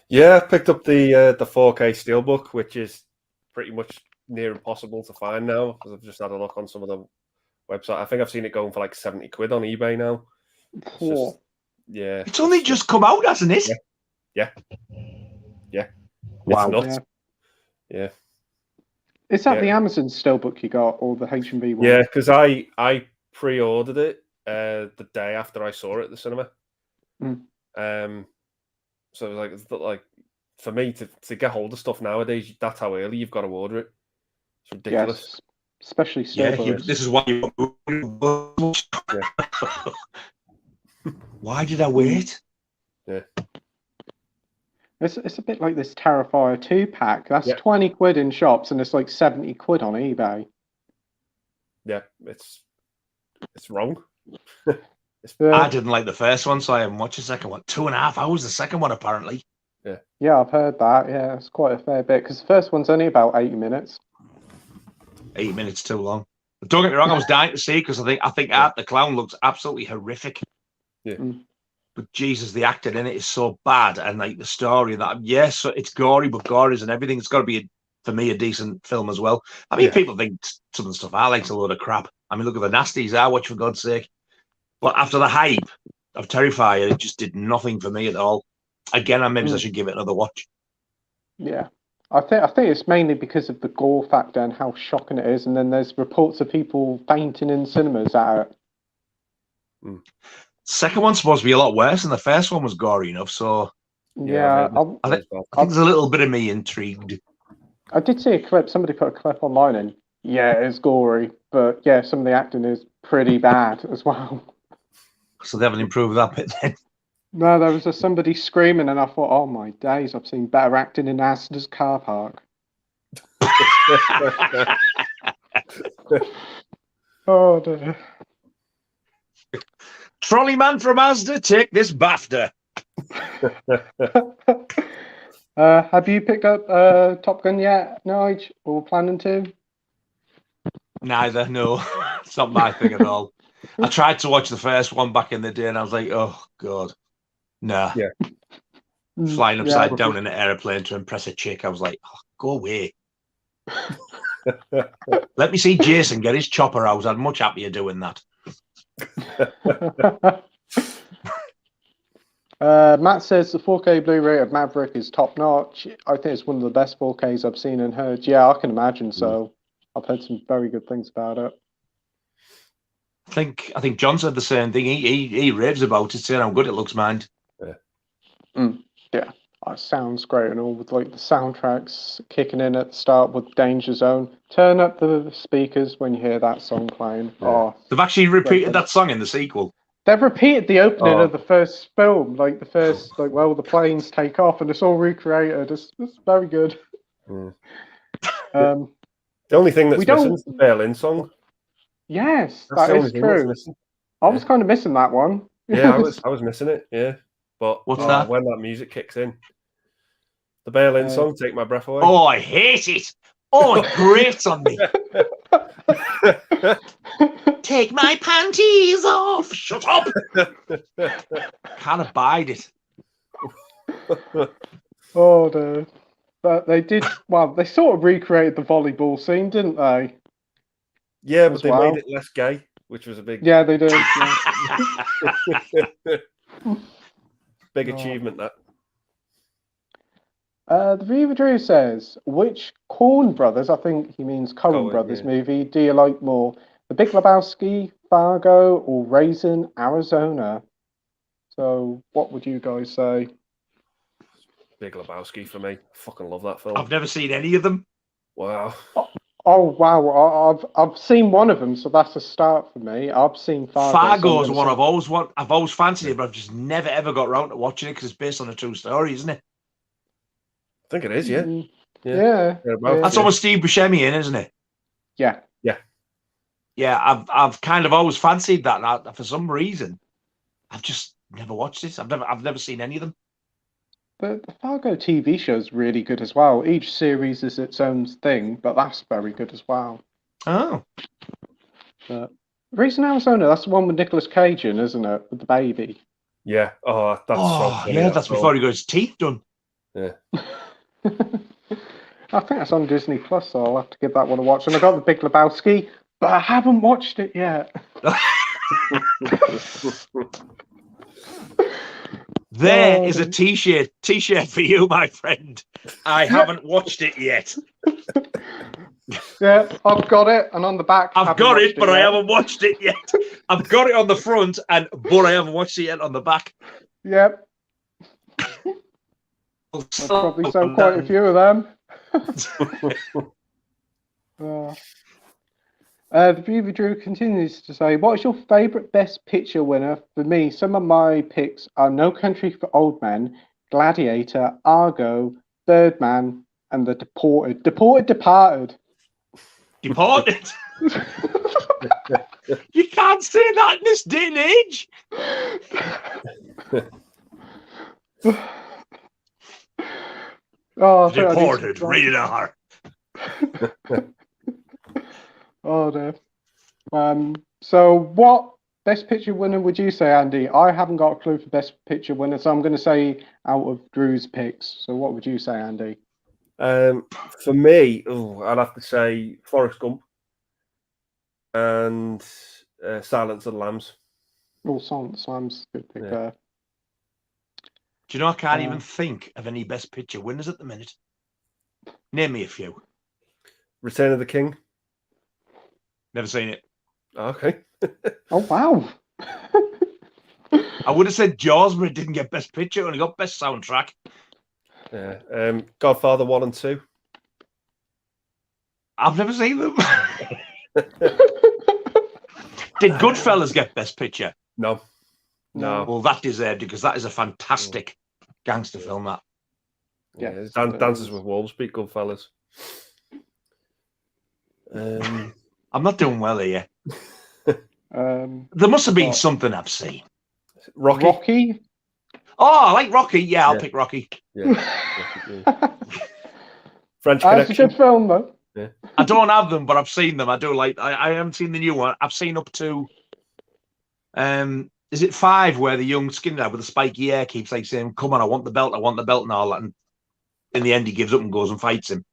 [SPEAKER 3] Yeah, I picked up the 4K Steelbook, which is pretty much near impossible to find now because I've just had a look on some of the website. I think I've seen it going for like 70 quid on eBay now. It's just, yeah.
[SPEAKER 2] It's only just come out, hasn't it?
[SPEAKER 3] Yeah.
[SPEAKER 2] Wow.
[SPEAKER 3] It's nuts. Yeah.
[SPEAKER 1] Is that the Amazon Steelbook you got or the HMV one?
[SPEAKER 3] Yeah, because I pre-ordered it the day after I saw it at the cinema. So it was like for me to get hold of stuff nowadays, that's how early you've got to order it. It's ridiculous.
[SPEAKER 1] Yes, especially Steelbooks.
[SPEAKER 2] This is why you... Why did I wait?
[SPEAKER 3] Yeah.
[SPEAKER 1] It's a bit like this Terrifier 2 pack. That's 20 quid in shops and it's like 70 quid on eBay.
[SPEAKER 3] Yeah, it's wrong.
[SPEAKER 2] I didn't like the first one, so I haven't watched the second one. 2.5 hours, the second one, apparently.
[SPEAKER 1] Yeah, I've heard that. Yeah, it's quite a fair bit because the first one's only about 80 minutes.
[SPEAKER 2] 8 minutes too long. But don't get me wrong, I was dying to see because I think Art the Clown looks absolutely horrific.
[SPEAKER 3] Yeah.
[SPEAKER 2] But Jesus, the acting in it is so bad, and like the story that yes, it's gory, but gore isn't everything. It's got to be for me a decent film as well. I mean, people think some of the stuff I like's a load of crap. I mean, look at the nasties I watch, for God's sake. But after the hype of Terrifier, it just did nothing for me at all. Again, I should give it another watch.
[SPEAKER 1] Yeah, I think it's mainly because of the gore factor and how shocking it is, and then there's reports of people fainting in cinemas at it.
[SPEAKER 2] Second one's supposed to be a lot worse, and the first one was gory enough. So
[SPEAKER 1] yeah,
[SPEAKER 2] I think there's a little bit of me intrigued.
[SPEAKER 1] I did see a clip. Somebody put a clip online, and yeah, it's gory, but yeah, some of the acting is pretty bad as well.
[SPEAKER 2] So they haven't improved that bit then.
[SPEAKER 1] No, there was just somebody screaming, and I thought, oh my days, I've seen better acting in Asda's car park. Oh dear.
[SPEAKER 2] Trolley man from Asda, take this BAFTA.
[SPEAKER 1] Have you picked up Top Gun yet, Nige, or planning to?
[SPEAKER 2] Neither, no. It's not my thing at all. I tried to watch the first one back in the day, and I was like, oh, God. Nah.
[SPEAKER 3] Yeah.
[SPEAKER 2] Flying upside down in an airplane to impress a chick. I was like, oh, go away. Let me see Jason get his chopper out. I'd much happier doing that.
[SPEAKER 1] Matt says the 4K Blu-ray of Maverick is top notch. I think it's one of the best 4Ks I've seen and heard. Yeah, I can imagine so. I've heard some very good things about it.
[SPEAKER 2] I think John said the same thing. He raves about it, saying how good it looks, mind.
[SPEAKER 1] Yeah, it sounds great and all, with like the soundtracks kicking in at the start with Danger Zone. Turn up the speakers when you hear that song playing.
[SPEAKER 3] Yeah.
[SPEAKER 1] Oh,
[SPEAKER 2] They've actually repeated that song in the sequel.
[SPEAKER 1] They've repeated the opening of the first film, like the first, the planes take off, and it's all recreated. It's very good.
[SPEAKER 3] The only thing that's missing is the Berlin song.
[SPEAKER 1] Yes, that is true. I was kind of missing that one.
[SPEAKER 3] Yeah, I was missing it. Yeah, but
[SPEAKER 2] what's that?
[SPEAKER 3] When that music kicks in, the Berlin song, "Take My Breath Away."
[SPEAKER 2] Oh, I hate it. Oh, it grates on me. Take my panties off. Shut up. Can't abide it.
[SPEAKER 1] Oh, no. But they did, well, they sort of recreated the volleyball scene, didn't they?
[SPEAKER 3] Yeah, but they made it less gay, which was a big...
[SPEAKER 1] Yeah, they did. Yeah.
[SPEAKER 3] Big achievement, that.
[SPEAKER 1] The Viva Drew says, which Coen Brothers, I think he means Coen Brothers movie, do you like more? The Big Lebowski, Fargo, or Raising Arizona? So, what would you guys say?
[SPEAKER 3] Big Lebowski for me. Fucking love that film.
[SPEAKER 2] I've never seen any of them.
[SPEAKER 3] Wow.
[SPEAKER 1] Oh wow! I've seen one of them, so that's a start for me. I've seen Fargo.
[SPEAKER 2] Fargo's one I've always fancied it, but I've just never ever got around to watching it because it's based on a true story, isn't it?
[SPEAKER 3] I think it is, yeah.
[SPEAKER 1] Yeah.
[SPEAKER 2] That's almost Steve Buscemi in, isn't it?
[SPEAKER 1] Yeah.
[SPEAKER 2] Yeah, I've kind of always fancied that. For some reason, I've just never watched it. I've never seen any of them.
[SPEAKER 1] The Fargo TV show is really good as well. Each series is its own thing, but that's very good as well.
[SPEAKER 2] Oh.
[SPEAKER 1] Raising Arizona, that's the one with Nicolas Cage in, isn't it? With the baby.
[SPEAKER 3] Yeah. Oh, that's so funny.
[SPEAKER 2] Yeah, that's before he got his teeth done.
[SPEAKER 3] Yeah.
[SPEAKER 1] I think that's on Disney Plus, so I'll have to give that one a watch. And I got the Big Lebowski, but I haven't watched it yet.
[SPEAKER 2] There is a t-shirt for you, my friend. I haven't watched it yet.
[SPEAKER 1] Yeah, I've got it, and on the back,
[SPEAKER 2] I've got it, but I haven't watched it yet. I've got it on the front, but I haven't watched it yet on the back.
[SPEAKER 1] Yep. I'll probably sell quite a few of them. The Viva Drew continues to say, what is your favourite Best Picture winner? For me, some of my picks are No Country for Old Men, Gladiator, Argo, Birdman, and The Departed. Departed.
[SPEAKER 2] You can't say that in this day and age. Departed, rated R.
[SPEAKER 1] Oh dear. So what Best Picture winner would you say, Andy? I haven't got a clue for Best Picture winner, so I'm going to say out of Drew's picks. So what would you say, Andy?
[SPEAKER 3] For me, I'd have to say Forrest Gump and Silence of the Lambs.
[SPEAKER 1] Oh, Silence of the Lambs, good pick there.
[SPEAKER 2] Do you know I can't even think of any Best Picture winners at the minute? Name me a few.
[SPEAKER 3] Return of the King.
[SPEAKER 2] Never seen it.
[SPEAKER 3] Okay.
[SPEAKER 1] Oh wow.
[SPEAKER 2] I would have said Jaws, but it didn't get Best Picture. Only got Best Soundtrack.
[SPEAKER 3] Yeah. Godfather 1 and 2.
[SPEAKER 2] I've never seen them. Did Goodfellas get Best Picture?
[SPEAKER 3] No.
[SPEAKER 2] Well, that deserved it because that is a fantastic gangster film. That.
[SPEAKER 3] Yeah. Dances with Wolves beat Goodfellas.
[SPEAKER 2] I'm not doing well here. There must have been something I've seen.
[SPEAKER 1] Rocky?
[SPEAKER 2] Oh, I like Rocky. Yeah, I'll pick Rocky.
[SPEAKER 3] Yeah. French Connection.
[SPEAKER 1] That's a good film, though.
[SPEAKER 3] Yeah.
[SPEAKER 2] I don't have them, but I've seen them. I do like. I haven't seen the new one. I've seen up to. Is it 5 where the young skinny lad with the spiky hair keeps like saying, "Come on, I want the belt, and all that," and in the end he gives up and goes and fights him.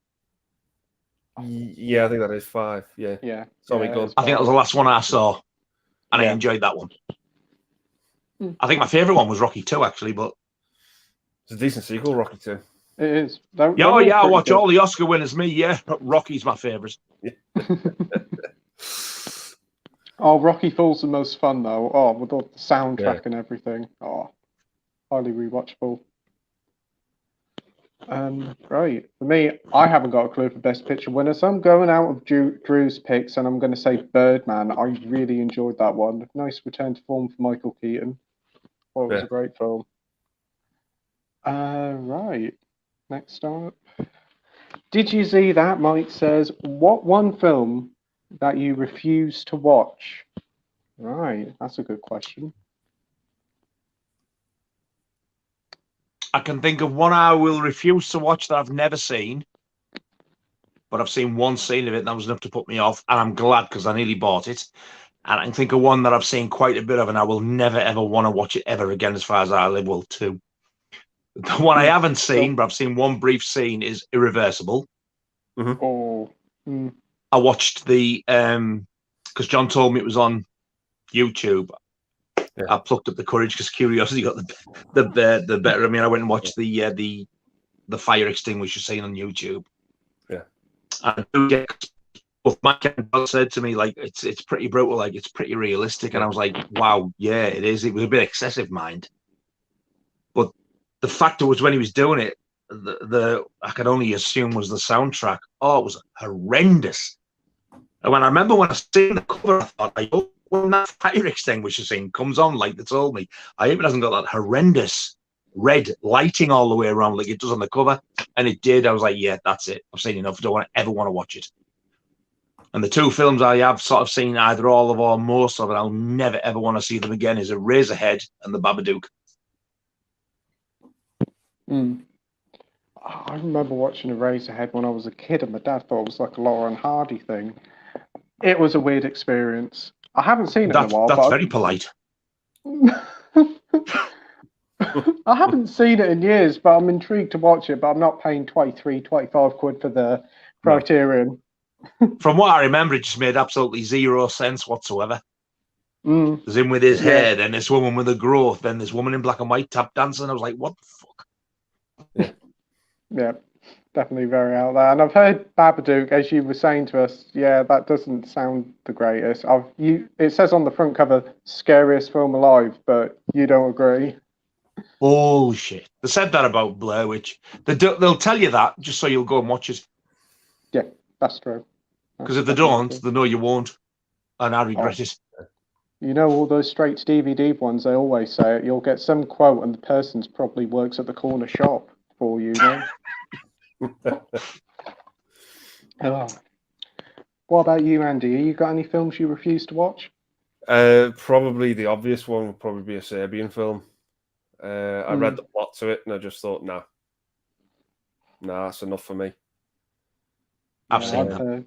[SPEAKER 3] Yeah, I think that is 5. Yeah. Sorry,
[SPEAKER 2] I think that was the last one I saw, and I enjoyed that one. I think my favourite one was Rocky 2, actually, but
[SPEAKER 3] it's a decent sequel, Rocky 2.
[SPEAKER 1] It is.
[SPEAKER 2] I watch all the Oscar winners. Me, Rocky's my favourite.
[SPEAKER 1] Oh, Rocky 4's the most fun though. Oh, with all the soundtrack and everything. Oh, highly rewatchable. Right. For me, I haven't got a clue for Best Picture winner, so I'm going out of Drew's picks, and I'm going to say Birdman. I really enjoyed that one. Nice return to form for Michael Keaton. Well, it was a great film. Right. Next up. Did you see that? Mike says, what one film that you refuse to watch? Right. That's a good question.
[SPEAKER 2] I can think of one I will refuse to watch that I've never seen, but I've seen one scene of it and that was enough to put me off, and I'm glad because I nearly bought it. And I can think of one that I've seen quite a bit of and I will never ever want to watch it ever again as far as I live. Well, 2. The one I haven't seen, but I've seen one brief scene, is Irreversible.
[SPEAKER 3] Mm-hmm.
[SPEAKER 2] I watched the because John told me it was on YouTube.
[SPEAKER 3] Yeah.
[SPEAKER 2] I plucked up the courage because curiosity got the better of me. I went and watched the fire extinguisher scene on YouTube.
[SPEAKER 3] Yeah.
[SPEAKER 2] And both Mike and Bill said to me, like, it's pretty brutal, like it's pretty realistic. And I was like, wow, yeah, it is. It was a bit excessive, mind. But the factor was when he was doing it, the I could only assume was the soundtrack. Oh, it was horrendous. And when I remember when I seen the cover, I thought, like, oh, when that fire extinguisher scene comes on, like they told me, I hope it hasn't got that horrendous red lighting all the way around like it does on the cover. And it did. I was like, yeah, that's it. I've seen enough. I don't ever want to watch it. And the two films I have sort of seen either all of or most of, and I'll never ever want to see them again, is Eraserhead and The Babadook.
[SPEAKER 1] I remember watching Eraserhead when I was a kid, and my dad thought it was like a Laurel and Hardy thing. It was a weird experience. I haven't seen it in a while.
[SPEAKER 2] That's very polite.
[SPEAKER 1] I haven't seen it in years, but I'm intrigued to watch it. But I'm not paying 23, 25 quid for the Criterion.
[SPEAKER 2] From what I remember, it just made absolutely zero sense whatsoever. There's him with his hair, then this woman with a growth, then this woman in black and white tap dancing. I was like, what the fuck?
[SPEAKER 1] Yeah, definitely very out there. And I've heard Babadook, as you were saying to us, that doesn't sound the greatest. It says on the front cover, scariest film alive, but you don't agree.
[SPEAKER 2] Bullshit. They said that about Blair Witch. They'll tell you that just so you'll go and watch it.
[SPEAKER 1] Yeah, that's true.
[SPEAKER 2] Because if they don't, they know you won't. And I regret it.
[SPEAKER 1] You know, all those straight to DVD ones, they always say it. You'll get some quote and the person's probably works at the corner shop for you, What about you, Andy? You got any films you refuse to watch?
[SPEAKER 3] Probably the obvious one would probably be a Serbian film. I read the plot to it and I just thought, nah, that's enough for me.
[SPEAKER 2] I've seen that.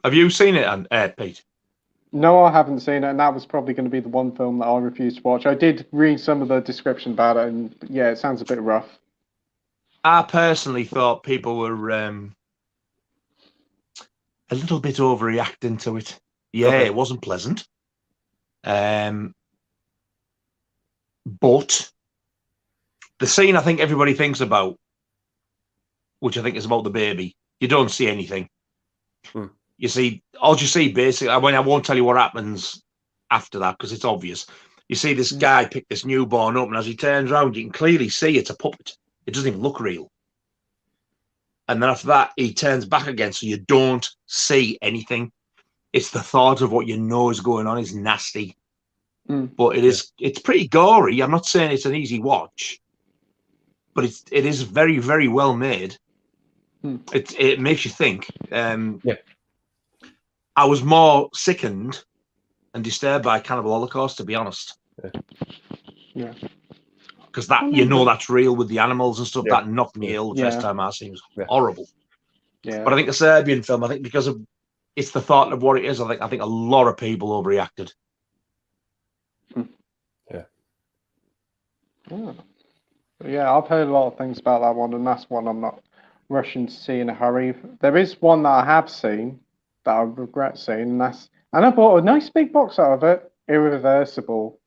[SPEAKER 2] Have you seen it, Pete?
[SPEAKER 1] No, I haven't seen it, and that was probably going to be the one film that I refused to watch. I did read some of the description about it, and it sounds a bit rough.
[SPEAKER 2] I personally thought people were a little bit overreacting to it. It wasn't pleasant. But the scene I think everybody thinks about, which I think is about the baby, you don't see anything. You see, all you see basically, I won't tell you what happens after that because it's obvious. You see this guy pick this newborn up, and as he turns around, you can clearly see it's a puppet. It doesn't even look real. And then after that, he turns back again, so you don't see anything. It's the thought of what you know is going on is nasty. But it's pretty gory. I'm not saying it's an easy watch, but it is very, very well made. It makes you think. I was more sickened and disturbed by Cannibal Holocaust, to be honest. Because that's real with the animals and stuff. That knocked me ill the first time I seen it. It was horrible. But I think the Serbian film, because of it's the thought of what it is, I think a lot of people overreacted.
[SPEAKER 1] I've heard a lot of things about that one, and that's one I'm not rushing to see in a hurry. There is one that I have seen that I regret seeing, and I bought a nice big box out of it. Irreversible.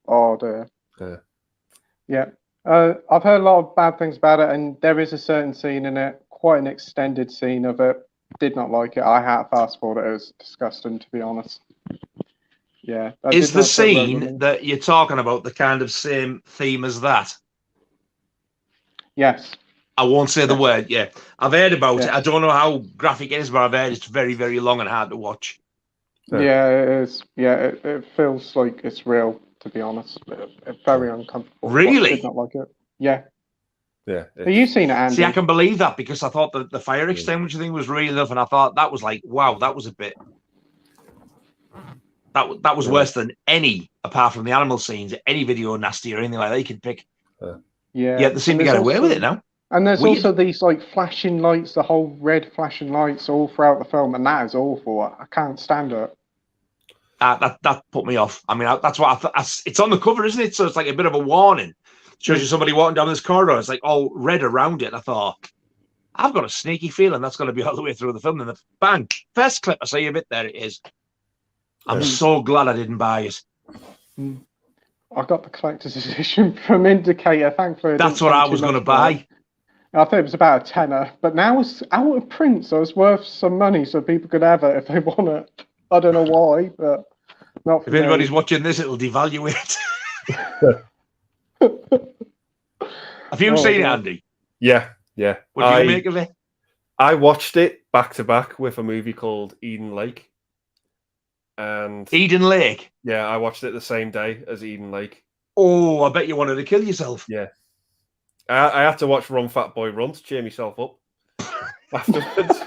[SPEAKER 1] Oh dear. I've heard a lot of bad things about it, and there is a certain scene in it, quite an extended scene of it. Did not like it. I had to fast forward it. It was disgusting, to be honest.
[SPEAKER 2] Is the scene that you're talking about the kind of same theme as that?
[SPEAKER 1] Yes.
[SPEAKER 2] I won't say the word. I've heard about it. I don't know how graphic it is, but I've heard it's very, very long and hard to watch.
[SPEAKER 1] It is. It feels like it's real, to be honest. It's very uncomfortable.
[SPEAKER 2] Really?
[SPEAKER 1] I did not like it. Yeah. Have you seen it, Andy?
[SPEAKER 2] See, I can believe that because I thought that the fire extinguisher thing was real enough, and I thought that was like, wow, that was a bit. That was worse than any, apart from the animal scenes, any video nasty or anything like that you could pick. They seem to get away with it now.
[SPEAKER 1] And there's also these like flashing lights, the whole red flashing lights all throughout the film, and that is awful. I can't stand it.
[SPEAKER 2] That put me off. I mean, that's what I thought. It's on the cover, isn't it? So it's like a bit of a warning. It shows you somebody walking down this corridor. It's like all red around it. I thought, I've got a sneaky feeling that's going to be all the way through the film. And the bang, first clip I see of it, there it is. I'm so glad I didn't buy it.
[SPEAKER 1] I got the collector's edition from Indicator. Thankfully,
[SPEAKER 2] that's what I was going to buy.
[SPEAKER 1] I think it was about a tenner, but now it's out of print, so it's worth some money, so people could have it if they want it. I don't know why, but not for
[SPEAKER 2] If anybody's watching this, it'll devalue it. Have you seen it, Andy?
[SPEAKER 3] Yeah.
[SPEAKER 2] What do you make of it?
[SPEAKER 3] I watched it back to back with a movie called Eden Lake. And
[SPEAKER 2] Eden Lake?
[SPEAKER 3] Yeah, I watched it the same day as Eden Lake.
[SPEAKER 2] Oh, I bet you wanted to kill yourself.
[SPEAKER 3] Yeah. I had to watch Run Fat Boy Run to cheer myself up afterwards.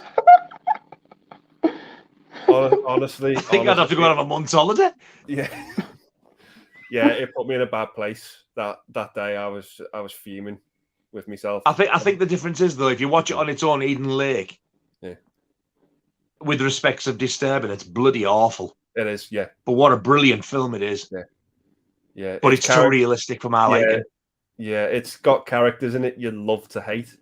[SPEAKER 3] Honestly.
[SPEAKER 2] I think I'd have to go on a month's holiday.
[SPEAKER 3] Yeah. Yeah, it put me in a bad place that day. I was fuming with myself.
[SPEAKER 2] I think the difference is, though, if you watch it on its own, Eden Lake, with respects of disturbing, it's bloody awful.
[SPEAKER 3] It is, yeah.
[SPEAKER 2] But what a brilliant film it is.
[SPEAKER 3] Yeah.
[SPEAKER 2] But it's too realistic for my liking.
[SPEAKER 3] Yeah, it's got characters in it you love to hate.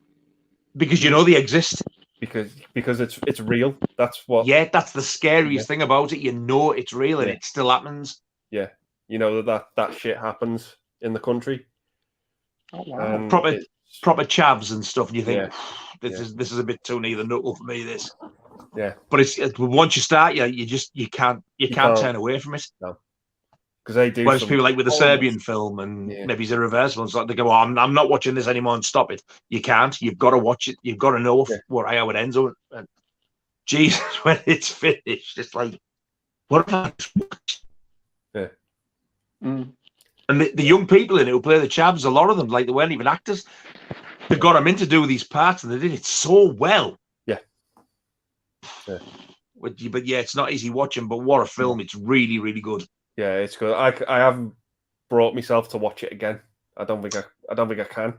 [SPEAKER 2] Because you know they exist.
[SPEAKER 3] Because it's real. That's what.
[SPEAKER 2] Yeah, that's the scariest thing about it. You know it's real and it still happens.
[SPEAKER 3] Yeah, you know that shit happens in the country.
[SPEAKER 1] Oh wow!
[SPEAKER 2] Proper chavs and stuff, and you think this is a bit too neither knuckle for me. This.
[SPEAKER 3] Yeah.
[SPEAKER 2] But it's once you start, you can't turn away from it.
[SPEAKER 3] No. Because they do.
[SPEAKER 2] Whereas people like with the Serbian film and maybe it's a reversal, and they go, "Oh, I'm not watching this anymore," and stop it. You can't. You've got to watch it. You've got to know how it ends. And Jesus, when it's finished, it's like, what have I just watched?
[SPEAKER 3] Yeah.
[SPEAKER 1] Mm.
[SPEAKER 2] And the young people in it who play the chavs, a lot of them, like they weren't even actors. They got them in to do these parts, and they did it so well.
[SPEAKER 3] Yeah. Yeah.
[SPEAKER 2] But yeah, it's not easy watching. But what a film! It's really, really good.
[SPEAKER 3] Yeah, it's good. I haven't brought myself to watch it again. I don't think I can.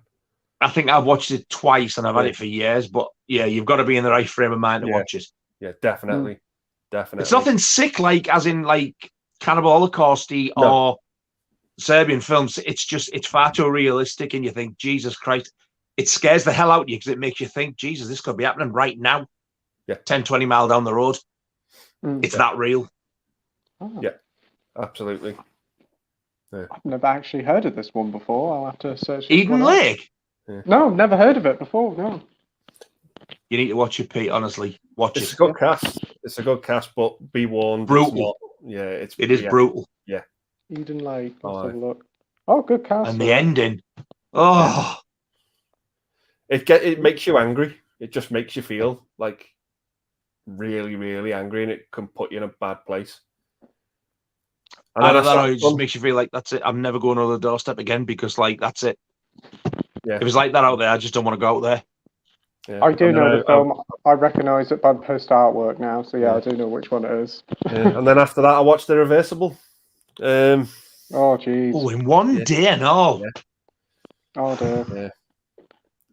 [SPEAKER 2] I think I've watched it twice and I've had it for years. But yeah, you've got to be in the right frame of mind to watch it.
[SPEAKER 3] Yeah, definitely, definitely.
[SPEAKER 2] It's nothing sick as in Cannibal Holocaust or Serbian films. It's far too realistic, and you think, Jesus Christ, it scares the hell out of you because it makes you think, Jesus, this could be happening right now.
[SPEAKER 3] Yeah,
[SPEAKER 2] 10, 20 miles down the road. It's that real.
[SPEAKER 1] Oh.
[SPEAKER 3] Yeah. Absolutely. Yeah.
[SPEAKER 1] I've never actually heard of this one before. I'll have to search.
[SPEAKER 2] Eden Lake?
[SPEAKER 1] No, never heard of it before. No.
[SPEAKER 2] You need to watch it, Pete. Honestly, watch it.
[SPEAKER 3] It's a good cast. It's a good cast, but be warned.
[SPEAKER 2] Brutal.
[SPEAKER 3] It
[SPEAKER 2] is brutal.
[SPEAKER 3] Yeah.
[SPEAKER 1] Eden Lake. Let's have a look. Oh, good cast.
[SPEAKER 2] And the ending. Oh.
[SPEAKER 3] It makes you angry. It just makes you feel like really, really angry, and it can put you in a bad place.
[SPEAKER 2] And it just makes you feel like that's it. I'm never going over the doorstep again because that's it.
[SPEAKER 3] Yeah.
[SPEAKER 2] If it's like that out there, I just don't want to go out there.
[SPEAKER 1] Yeah. I do know the film. I recognise it by the post artwork now, so I do know which one it is.
[SPEAKER 3] And then after that, I watched The Reversible.
[SPEAKER 1] Oh jeez.
[SPEAKER 2] Oh, in one day, no.
[SPEAKER 3] Yeah.
[SPEAKER 1] Oh dear.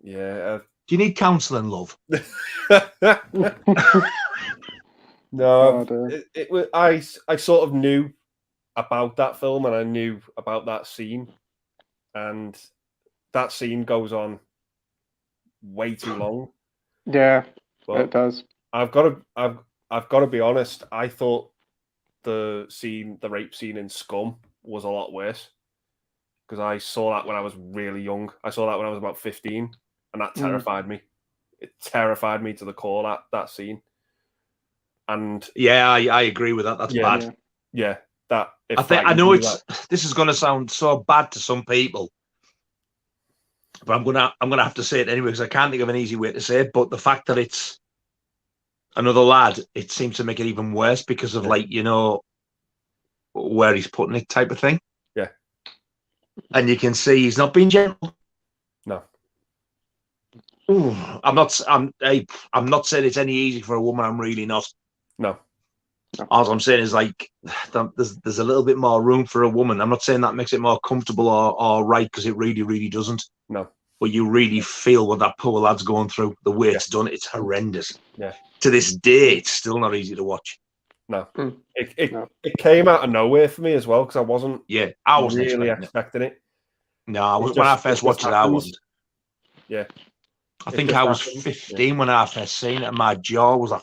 [SPEAKER 3] Yeah.
[SPEAKER 2] Do you need counselling, love?
[SPEAKER 3] No. It was. I sort of knew about that film, and I knew about that scene, and that scene goes on way too long.
[SPEAKER 1] Yeah, but it does.
[SPEAKER 3] I've got to be honest. I thought the rape scene in Scum was a lot worse because I saw that when I was really young. I saw that when I was about 15, and that terrified me. It terrified me to the core, that scene. And
[SPEAKER 2] yeah, I agree with that. That's bad.
[SPEAKER 3] Yeah. That
[SPEAKER 2] I know this is going to sound so bad to some people, but I'm gonna have to say it anyway because I can't think of an easy way to say it. But the fact that it's another lad, it seems to make it even worse because of where he's putting it type of thing.
[SPEAKER 3] Yeah,
[SPEAKER 2] and you can see he's not being gentle.
[SPEAKER 3] No,
[SPEAKER 2] I'm not saying it's any easy for a woman. I'm really not.
[SPEAKER 3] No.
[SPEAKER 2] All I'm saying is there's a little bit more room for a woman. I'm not saying that makes it more comfortable or right because it really, really doesn't.
[SPEAKER 3] No.
[SPEAKER 2] But you really feel what that poor lad's going through. The way it's done, it's horrendous.
[SPEAKER 3] Yeah.
[SPEAKER 2] To this day, it's still not easy to watch.
[SPEAKER 3] No. It came out of nowhere for me as well because I wasn't.
[SPEAKER 2] Yeah, I wasn't
[SPEAKER 3] really expecting it.
[SPEAKER 2] No, when I first watched it, I wasn't.
[SPEAKER 3] Yeah.
[SPEAKER 2] I think I was 15 when I first seen it, and my jaw was like,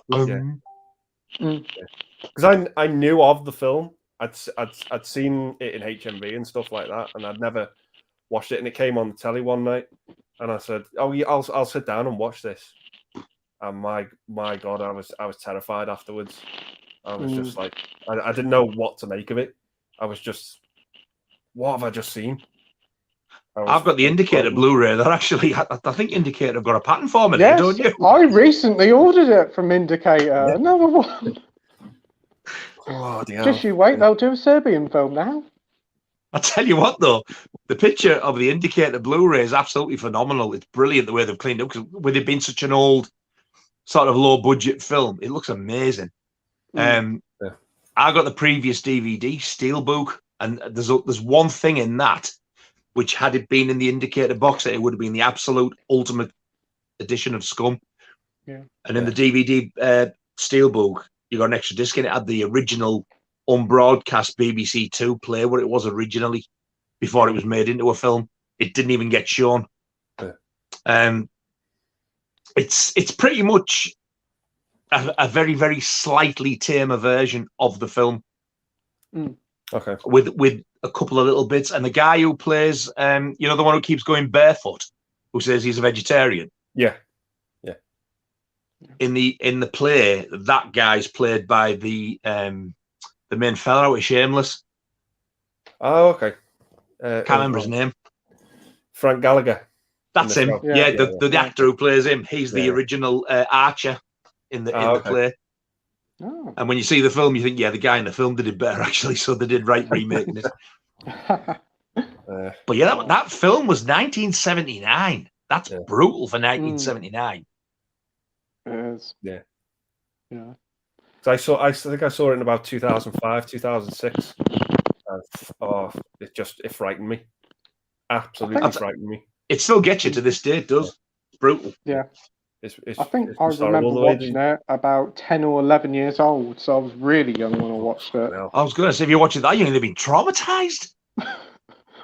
[SPEAKER 3] because I knew of the film. I'd seen it in HMV and stuff like that, and I'd never watched it. And it came on the telly one night, and I said, "Oh, yeah, I'll sit down and watch this." And my God, I was terrified afterwards. I was just like, I didn't know what to make of it. I was just, what have I just seen?
[SPEAKER 2] I've got the Indicator Blu-ray. That actually, I think Indicator have got a patent for me, yes, don't you?
[SPEAKER 1] I recently ordered it from Indicator. Yeah. Another one.
[SPEAKER 3] Oh,
[SPEAKER 1] just you wait, they'll do a Serbian film now.
[SPEAKER 2] I tell you what, though, the picture of the Indicator Blu-ray is absolutely phenomenal. It's brilliant the way they've cleaned it up, because with it being such an old, sort of low-budget film, it looks amazing. I got the previous DVD, Steelbook, and there's one thing in that which, had it been in the Indicator box set, it would have been the absolute ultimate edition of Scum.
[SPEAKER 1] Yeah.
[SPEAKER 2] And in the DVD Steelbook, you got an extra disc in it. Had the original unbroadcast BBC Two play, what it was originally, before it was made into a film. It didn't even get shown. Yeah. It's pretty much a very, very slightly tamer version of the film.
[SPEAKER 3] Okay.
[SPEAKER 2] With a couple of little bits, and the guy who plays, the one who keeps going barefoot, who says he's a vegetarian.
[SPEAKER 3] Yeah.
[SPEAKER 2] In the play, that guy's played by the main fella out of Shameless.
[SPEAKER 3] Oh, okay.
[SPEAKER 2] Can't remember his name.
[SPEAKER 3] Frank Gallagher.
[SPEAKER 2] That's him. Yeah, the actor who plays him. He's the original Archer in the play.
[SPEAKER 1] Oh.
[SPEAKER 2] And when you see the film, you think, the guy in the film did it better, actually. So they did right remaking it. But yeah, that film was 1979. That's brutal for 1979.
[SPEAKER 1] It is.
[SPEAKER 3] Yeah.
[SPEAKER 1] Yeah.
[SPEAKER 3] So I think I saw it in about 2005, 2006. It frightened me. Absolutely frightened me.
[SPEAKER 2] It still gets you to this day. It does. It's brutal.
[SPEAKER 1] Yeah. I think I remember watching it about 10 or 11 years old, so I was really young when I watched it.
[SPEAKER 2] I was going to say, if you're watching that, you'd have been traumatized.
[SPEAKER 1] I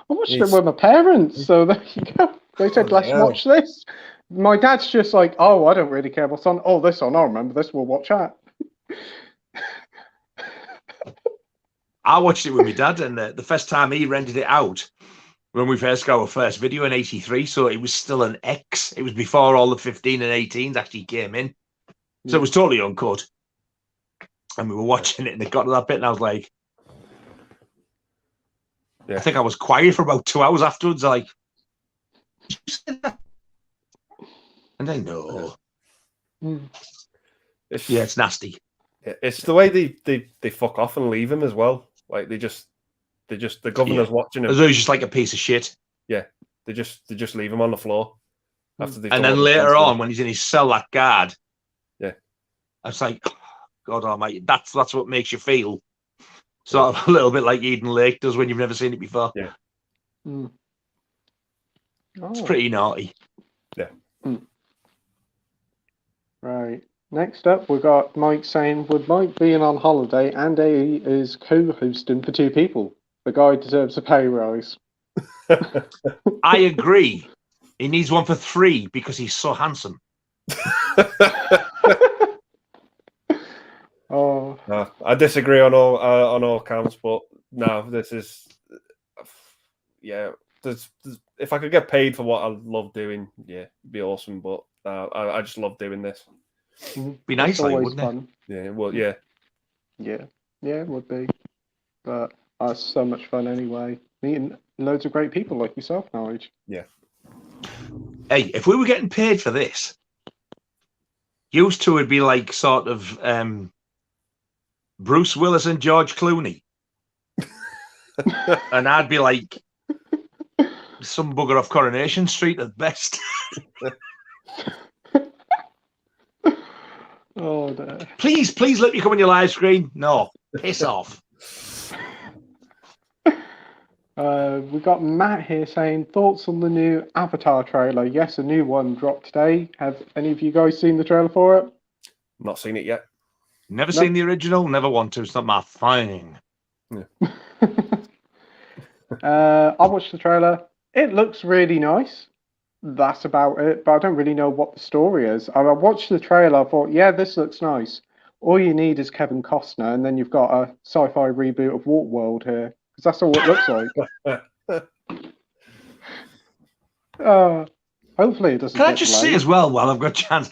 [SPEAKER 1] watched it with my parents, so there you go. They said, let's watch this. My dad's just like, oh, I don't really care what's on. Oh, this on. I remember this. We'll watch that.
[SPEAKER 2] I watched it with my dad, and the first time he rented it out, when we first got our first video in '83, so it was still an X. It was before all the 15 and 18s actually came in. So it was totally uncut. And we were watching it, and it got to that bit, and I was like, I think I was quiet for about 2 hours afterwards, like, did you say that? And then, no. It's nasty.
[SPEAKER 3] It's the way they fuck off and leave him as well. Like, the governor's watching him.
[SPEAKER 2] As though he's just like a piece of shit.
[SPEAKER 3] Yeah, they just leave him on the floor after they.
[SPEAKER 2] And then later on, when he's in his cell, that guard.
[SPEAKER 3] Yeah,
[SPEAKER 2] I was like, God Almighty, that's what makes you feel sort of a little bit like Eden Lake does when you've never seen it before.
[SPEAKER 3] Yeah,
[SPEAKER 2] it's pretty naughty.
[SPEAKER 3] Yeah.
[SPEAKER 1] Right. Next up, we got Mike saying, with Mike being on holiday and he is co-hosting for 2 people, the guy deserves a pay rise.
[SPEAKER 2] I agree. He needs one for 3 because he's so handsome.
[SPEAKER 3] I disagree on all counts, but no, this is if I could get paid for what I love doing, it'd be awesome. But I just love doing this.
[SPEAKER 2] Be nice, wouldn't
[SPEAKER 1] fun.
[SPEAKER 3] It? Yeah, well, yeah,
[SPEAKER 1] it would be. But it's so much fun anyway. Meeting loads of great people like yourself, Norwich.
[SPEAKER 3] Yeah.
[SPEAKER 2] Hey, if we were getting paid for this, used to it'd be like sort of Bruce Willis and George Clooney, and I'd be like some bugger off Coronation Street at best.
[SPEAKER 1] Oh, no.
[SPEAKER 2] Please let me come on your live screen. No, piss off.
[SPEAKER 1] We got Matt here saying, thoughts on the new Avatar trailer? Yes, a new one dropped today. Have any of you guys seen the trailer for it?
[SPEAKER 3] Not seen it yet.
[SPEAKER 2] Never seen the original. Never want to. It's not my thing.
[SPEAKER 3] Yeah.
[SPEAKER 1] I watched the trailer. It looks really nice. that's about it. But I don't really know what the story is. I watched the trailer. I thought, yeah, this looks nice. All you need is Kevin Costner, and then you've got a sci-fi reboot of Waterworld here, because that's all it looks like. Hopefully it doesn't.
[SPEAKER 2] Can I just say as well, while I've got a chance,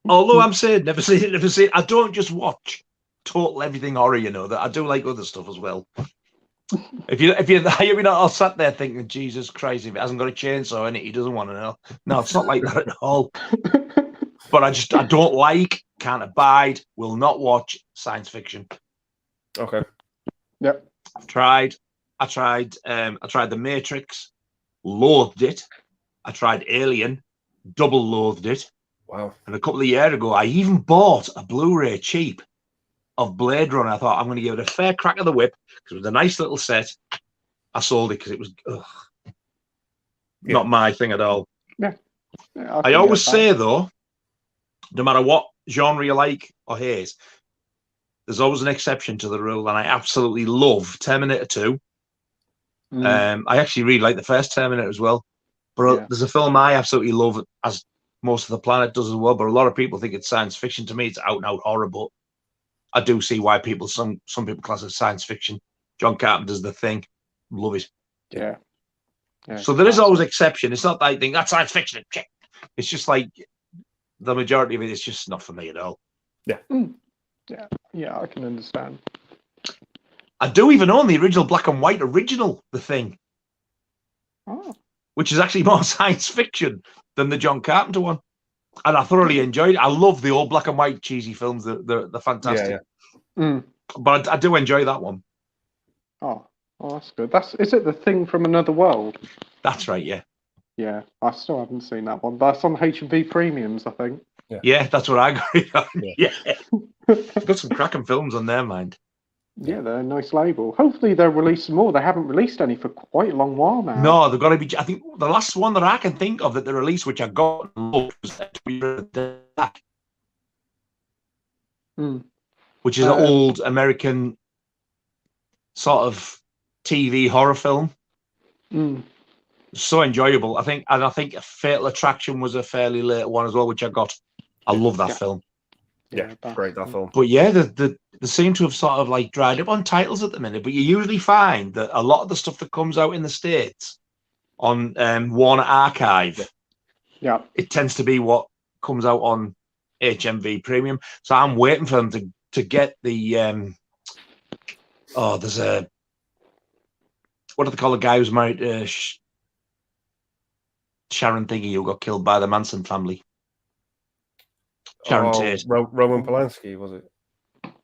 [SPEAKER 2] although I'm saying never seen it, I don't just watch total everything horror, you know, that I do like other stuff as well. If you hear me not all sat there thinking, Jesus Christ, if it hasn't got a chainsaw in it, he doesn't want to know. No, it's not like that at all. But I don't like, can't abide, will not watch science fiction.
[SPEAKER 3] Okay.
[SPEAKER 1] Yep.
[SPEAKER 2] I tried The Matrix, loathed it. I tried Alien, double loathed it.
[SPEAKER 3] Wow.
[SPEAKER 2] And a couple of years ago, I even bought a Blu-ray cheap of Blade Runner. I thought I'm going to give it a fair crack of the whip because it was a nice little set. I sold it because it was not my thing at all.
[SPEAKER 1] Yeah.
[SPEAKER 2] I always say, though, no matter what genre you like or hate, there's always an exception to the rule, and I absolutely love Terminator 2. I actually really like the first Terminator as well. But there's a film I absolutely love, as most of the planet does as well. But a lot of people think it's science fiction. To me, it's out and out horror. But I do see why some people class it science fiction. John Carpenter's The Thing. Love it.
[SPEAKER 1] Yeah.
[SPEAKER 2] So there is always exception. It's not that I think that's science fiction. It's just like the majority of it is just not for me at all.
[SPEAKER 3] Yeah.
[SPEAKER 1] Yeah, I can understand.
[SPEAKER 2] I do even own the original black and white original, The Thing.
[SPEAKER 1] Oh.
[SPEAKER 2] Which is actually more science fiction than the John Carpenter one. And I thoroughly enjoyed it. I love the old black and white cheesy films. They're fantastic.
[SPEAKER 1] Yeah.
[SPEAKER 2] But I do enjoy that one.
[SPEAKER 1] Oh, that's good. Is it The Thing from Another World?
[SPEAKER 2] That's right, yeah.
[SPEAKER 1] Yeah, I still haven't seen that one. But that's on H&V Premiums, I think.
[SPEAKER 2] Yeah, that's what I got. Yeah. Got some cracking films on their mind.
[SPEAKER 1] Yeah, they're a nice label. Hopefully they'll release some more. They haven't released any for quite a long while now.
[SPEAKER 2] No, they've got to be. I think the last one that I can think of that they released, which I got, was which is an old American sort of TV horror film. So enjoyable. I think Fatal Attraction was a fairly late one as well, which I got. I love that film.
[SPEAKER 3] Yeah, great, that film.
[SPEAKER 2] But yeah, they seem to have sort of like dried up on titles at the minute. But you usually find that a lot of the stuff that comes out in the States on Warner Archive, it tends to be what comes out on HMV Premium. So I'm waiting for them to get the there's a, what do they call the guy who's married to Sharon Thingy, who got killed by the Manson family? Sharon Tate.
[SPEAKER 3] Roman Polanski, was it?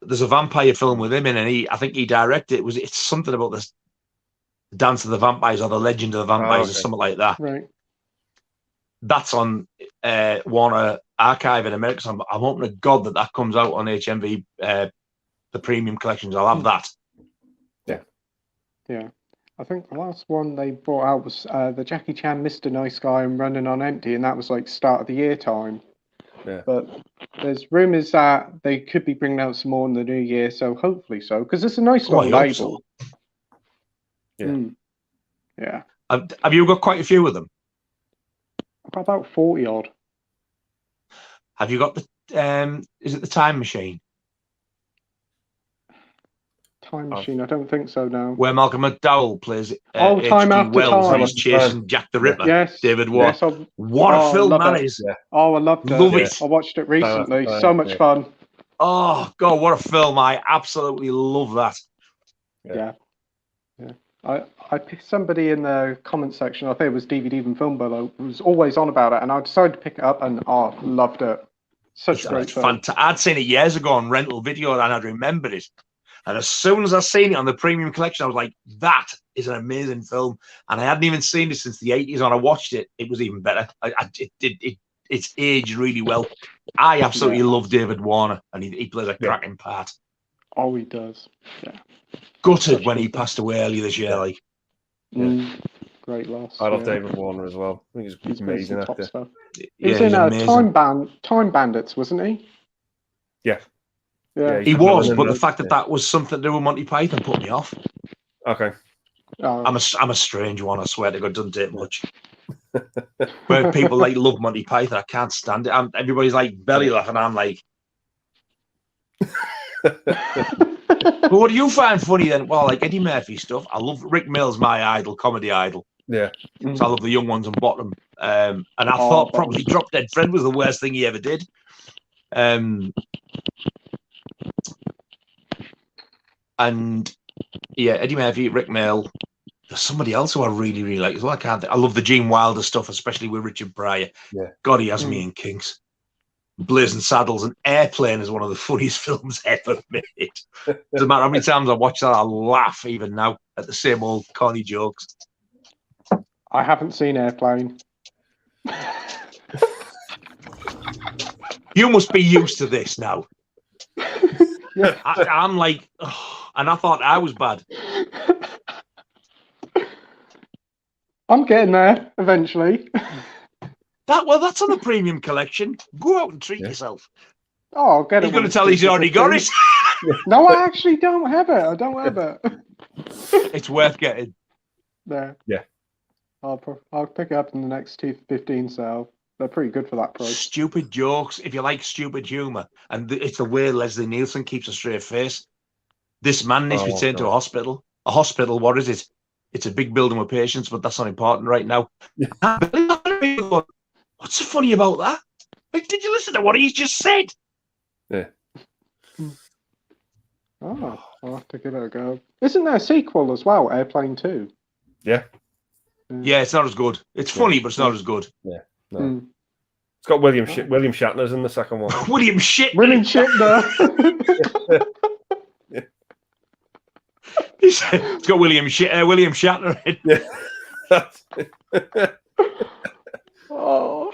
[SPEAKER 2] There's a vampire film with him in, and I think he directed it. It's something about the Dance of the Vampires or the Legend of the Vampires or something like that.
[SPEAKER 1] Right.
[SPEAKER 2] That's on Warner Archive in America. So I'm hoping to God that comes out on HMV, the premium collections. I'll have that.
[SPEAKER 1] Yeah. I think the last one they brought out was the Jackie Chan Mr. Nice Guy and Running on Empty, and that was like start of the year time.
[SPEAKER 3] Yeah.
[SPEAKER 1] But there's rumours that they could be bringing out some more in the new year, so hopefully so, because it's a nice little label.
[SPEAKER 2] So.
[SPEAKER 3] Yeah.
[SPEAKER 1] Yeah.
[SPEAKER 2] Have you got quite a few of them?
[SPEAKER 1] I've got about 40 odd.
[SPEAKER 2] Have you got the is it the Time Machine?
[SPEAKER 1] Time Machine? I don't think so, no.
[SPEAKER 2] Where Malcolm McDowell plays
[SPEAKER 1] Time After
[SPEAKER 2] Wells,
[SPEAKER 1] Time.
[SPEAKER 2] He's chasing Jack the Ripper.
[SPEAKER 1] Yes.
[SPEAKER 2] David Warren.
[SPEAKER 1] Yes,
[SPEAKER 2] what a film that is.
[SPEAKER 3] Yeah.
[SPEAKER 1] Oh, I loved it.
[SPEAKER 2] Love it.
[SPEAKER 1] I watched it recently. So much fun.
[SPEAKER 2] Oh, God, what a film. I absolutely love that.
[SPEAKER 1] Yeah. I picked somebody in the comment section, I think it was DVD and Film Below, was always on about it, and I decided to pick it up and loved it. Such a great film.
[SPEAKER 2] I'd seen it years ago on rental video and I'd remembered it. And as soon as I seen it on the premium collection, I was like, that is an amazing film. And I hadn't even seen it since the 80s. When I watched it, it was even better. It's aged really well. I absolutely love David Warner, and he plays a cracking part.
[SPEAKER 1] Oh, he does. Yeah.
[SPEAKER 2] Gutted when he passed away earlier this year. Like,
[SPEAKER 1] great loss.
[SPEAKER 3] I love David Warner as well. I think he's amazing actor.
[SPEAKER 1] He was in Time Bandits, wasn't he?
[SPEAKER 3] Yeah.
[SPEAKER 1] Yeah,
[SPEAKER 2] he was, but the fact that was something to do with Monty Python put me off.
[SPEAKER 3] Okay.
[SPEAKER 2] I'm a strange one, I swear to God, doesn't take much. Where people like love Monty Python, I can't stand it. Everybody's like belly laughing. I'm like, but what do you find funny then? Well, like Eddie Murphy stuff. I love Rick Mills, my idol, comedy idol.
[SPEAKER 3] Yeah.
[SPEAKER 2] So I love the young ones and bottom. And I thought probably Drop Dead Fred was the worst thing he ever did. And yeah, Eddie Murphy, Rick Mill. There's somebody else who I really, really like as well. I love the Gene Wilder stuff, especially with Richard Pryor.
[SPEAKER 3] Yeah.
[SPEAKER 2] God, he has me in kinks. Blazing Saddles and Airplane is one of the funniest films ever made. Doesn't matter how many times I watch that, I laugh even now at the same old corny jokes.
[SPEAKER 1] I haven't seen Airplane.
[SPEAKER 2] You must be used to this now.
[SPEAKER 1] Yeah.
[SPEAKER 2] I'm like, oh, and I thought I was bad.
[SPEAKER 1] I'm getting there eventually.
[SPEAKER 2] That's on the premium collection. Go out and treat yourself.
[SPEAKER 1] Oh, I'll get it.
[SPEAKER 2] He's going to tell he's already got it.
[SPEAKER 1] No, I actually don't have it. I don't have it.
[SPEAKER 2] It's worth getting.
[SPEAKER 1] There.
[SPEAKER 3] Yeah.
[SPEAKER 1] I'll pick it up in the next 2.15 sale. They're pretty good for that price.
[SPEAKER 2] Stupid jokes. If you like stupid humour, and it's the way Leslie Nielsen keeps a straight face. This man needs to be taken to a hospital. A hospital, what is it? It's a big building with patients, but that's not important right now. What's so funny about that? Like, did you listen to what he's just said?
[SPEAKER 3] Yeah.
[SPEAKER 1] Oh, I'll have to give it a go. Isn't there a sequel as well, Airplane 2?
[SPEAKER 3] Yeah.
[SPEAKER 2] Yeah, it's not as good. It's funny, but it's not as good.
[SPEAKER 3] Yeah. No. It's got William Shatner's in the second one.
[SPEAKER 2] William Shatner.
[SPEAKER 1] William Shatner.
[SPEAKER 2] It's got William Shatner in.
[SPEAKER 3] Yeah.
[SPEAKER 1] Oh.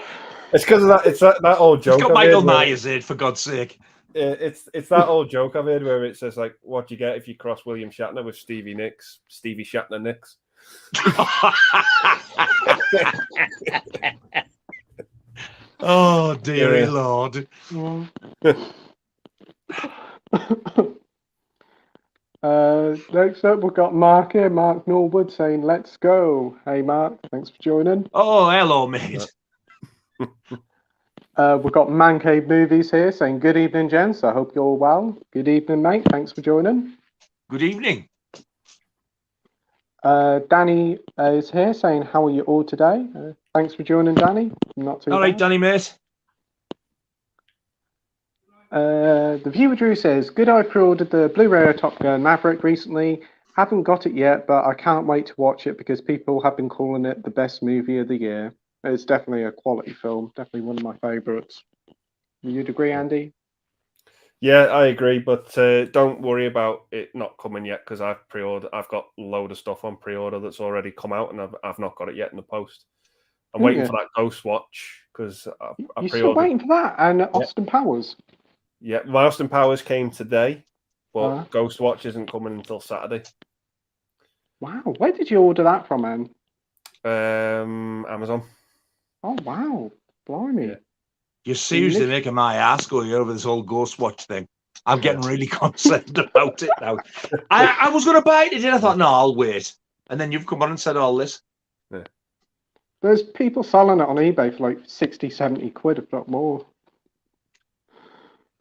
[SPEAKER 3] It's because of that. It's that old joke.
[SPEAKER 2] It's got Michael Myers in, for God's sake.
[SPEAKER 3] It's that old joke I've heard where it says like, "What do you get if you cross William Shatner with Stevie Shatner Nicks?"
[SPEAKER 2] Oh dearie Lord.
[SPEAKER 1] Next up, we've got Mark here, Mark Norwood, saying, "Let's go." Hey, Mark, thanks for joining.
[SPEAKER 2] Oh, hello, mate.
[SPEAKER 1] We've got Man Cave Movies here, saying, "Good evening, gents. I hope you're all well." Good evening, mate. Thanks for joining.
[SPEAKER 2] Good evening.
[SPEAKER 1] Danny is here, saying, "How are you all today?" Thanks for joining, Danny. Not too
[SPEAKER 2] all right,
[SPEAKER 1] bad.
[SPEAKER 2] Danny, mate.
[SPEAKER 1] The viewer Drew says, "Good, I pre-ordered the Blu-ray of Top Gun Maverick recently. Haven't got it yet, but I can't wait to watch it because people have been calling it the best movie of the year." It's definitely a quality film. Definitely one of my favourites. You'd agree, Andy?
[SPEAKER 3] Yeah, I agree, but don't worry about it not coming yet because I've pre-ordered. I've got a load of stuff on pre-order that's already come out, and I've not got it yet in the post. I'm waiting for that Ghost Watch because I
[SPEAKER 1] You're still waiting for that, and Austin Powers.
[SPEAKER 3] Yeah, my Austin Powers came today, but Ghost Watch isn't coming until Saturday.
[SPEAKER 1] Wow, where did you order that from, man?
[SPEAKER 3] Amazon.
[SPEAKER 1] Oh wow, blimey!
[SPEAKER 3] Yeah.
[SPEAKER 2] You're seriously making my ass go over this whole Ghost Watch thing. I'm getting really concerned about it now. I was going to buy it today. I thought, no, I'll wait. And then you've come on and said all this.
[SPEAKER 3] Yeah.
[SPEAKER 1] There's people selling it on eBay for like 60, 70 quid, if not more.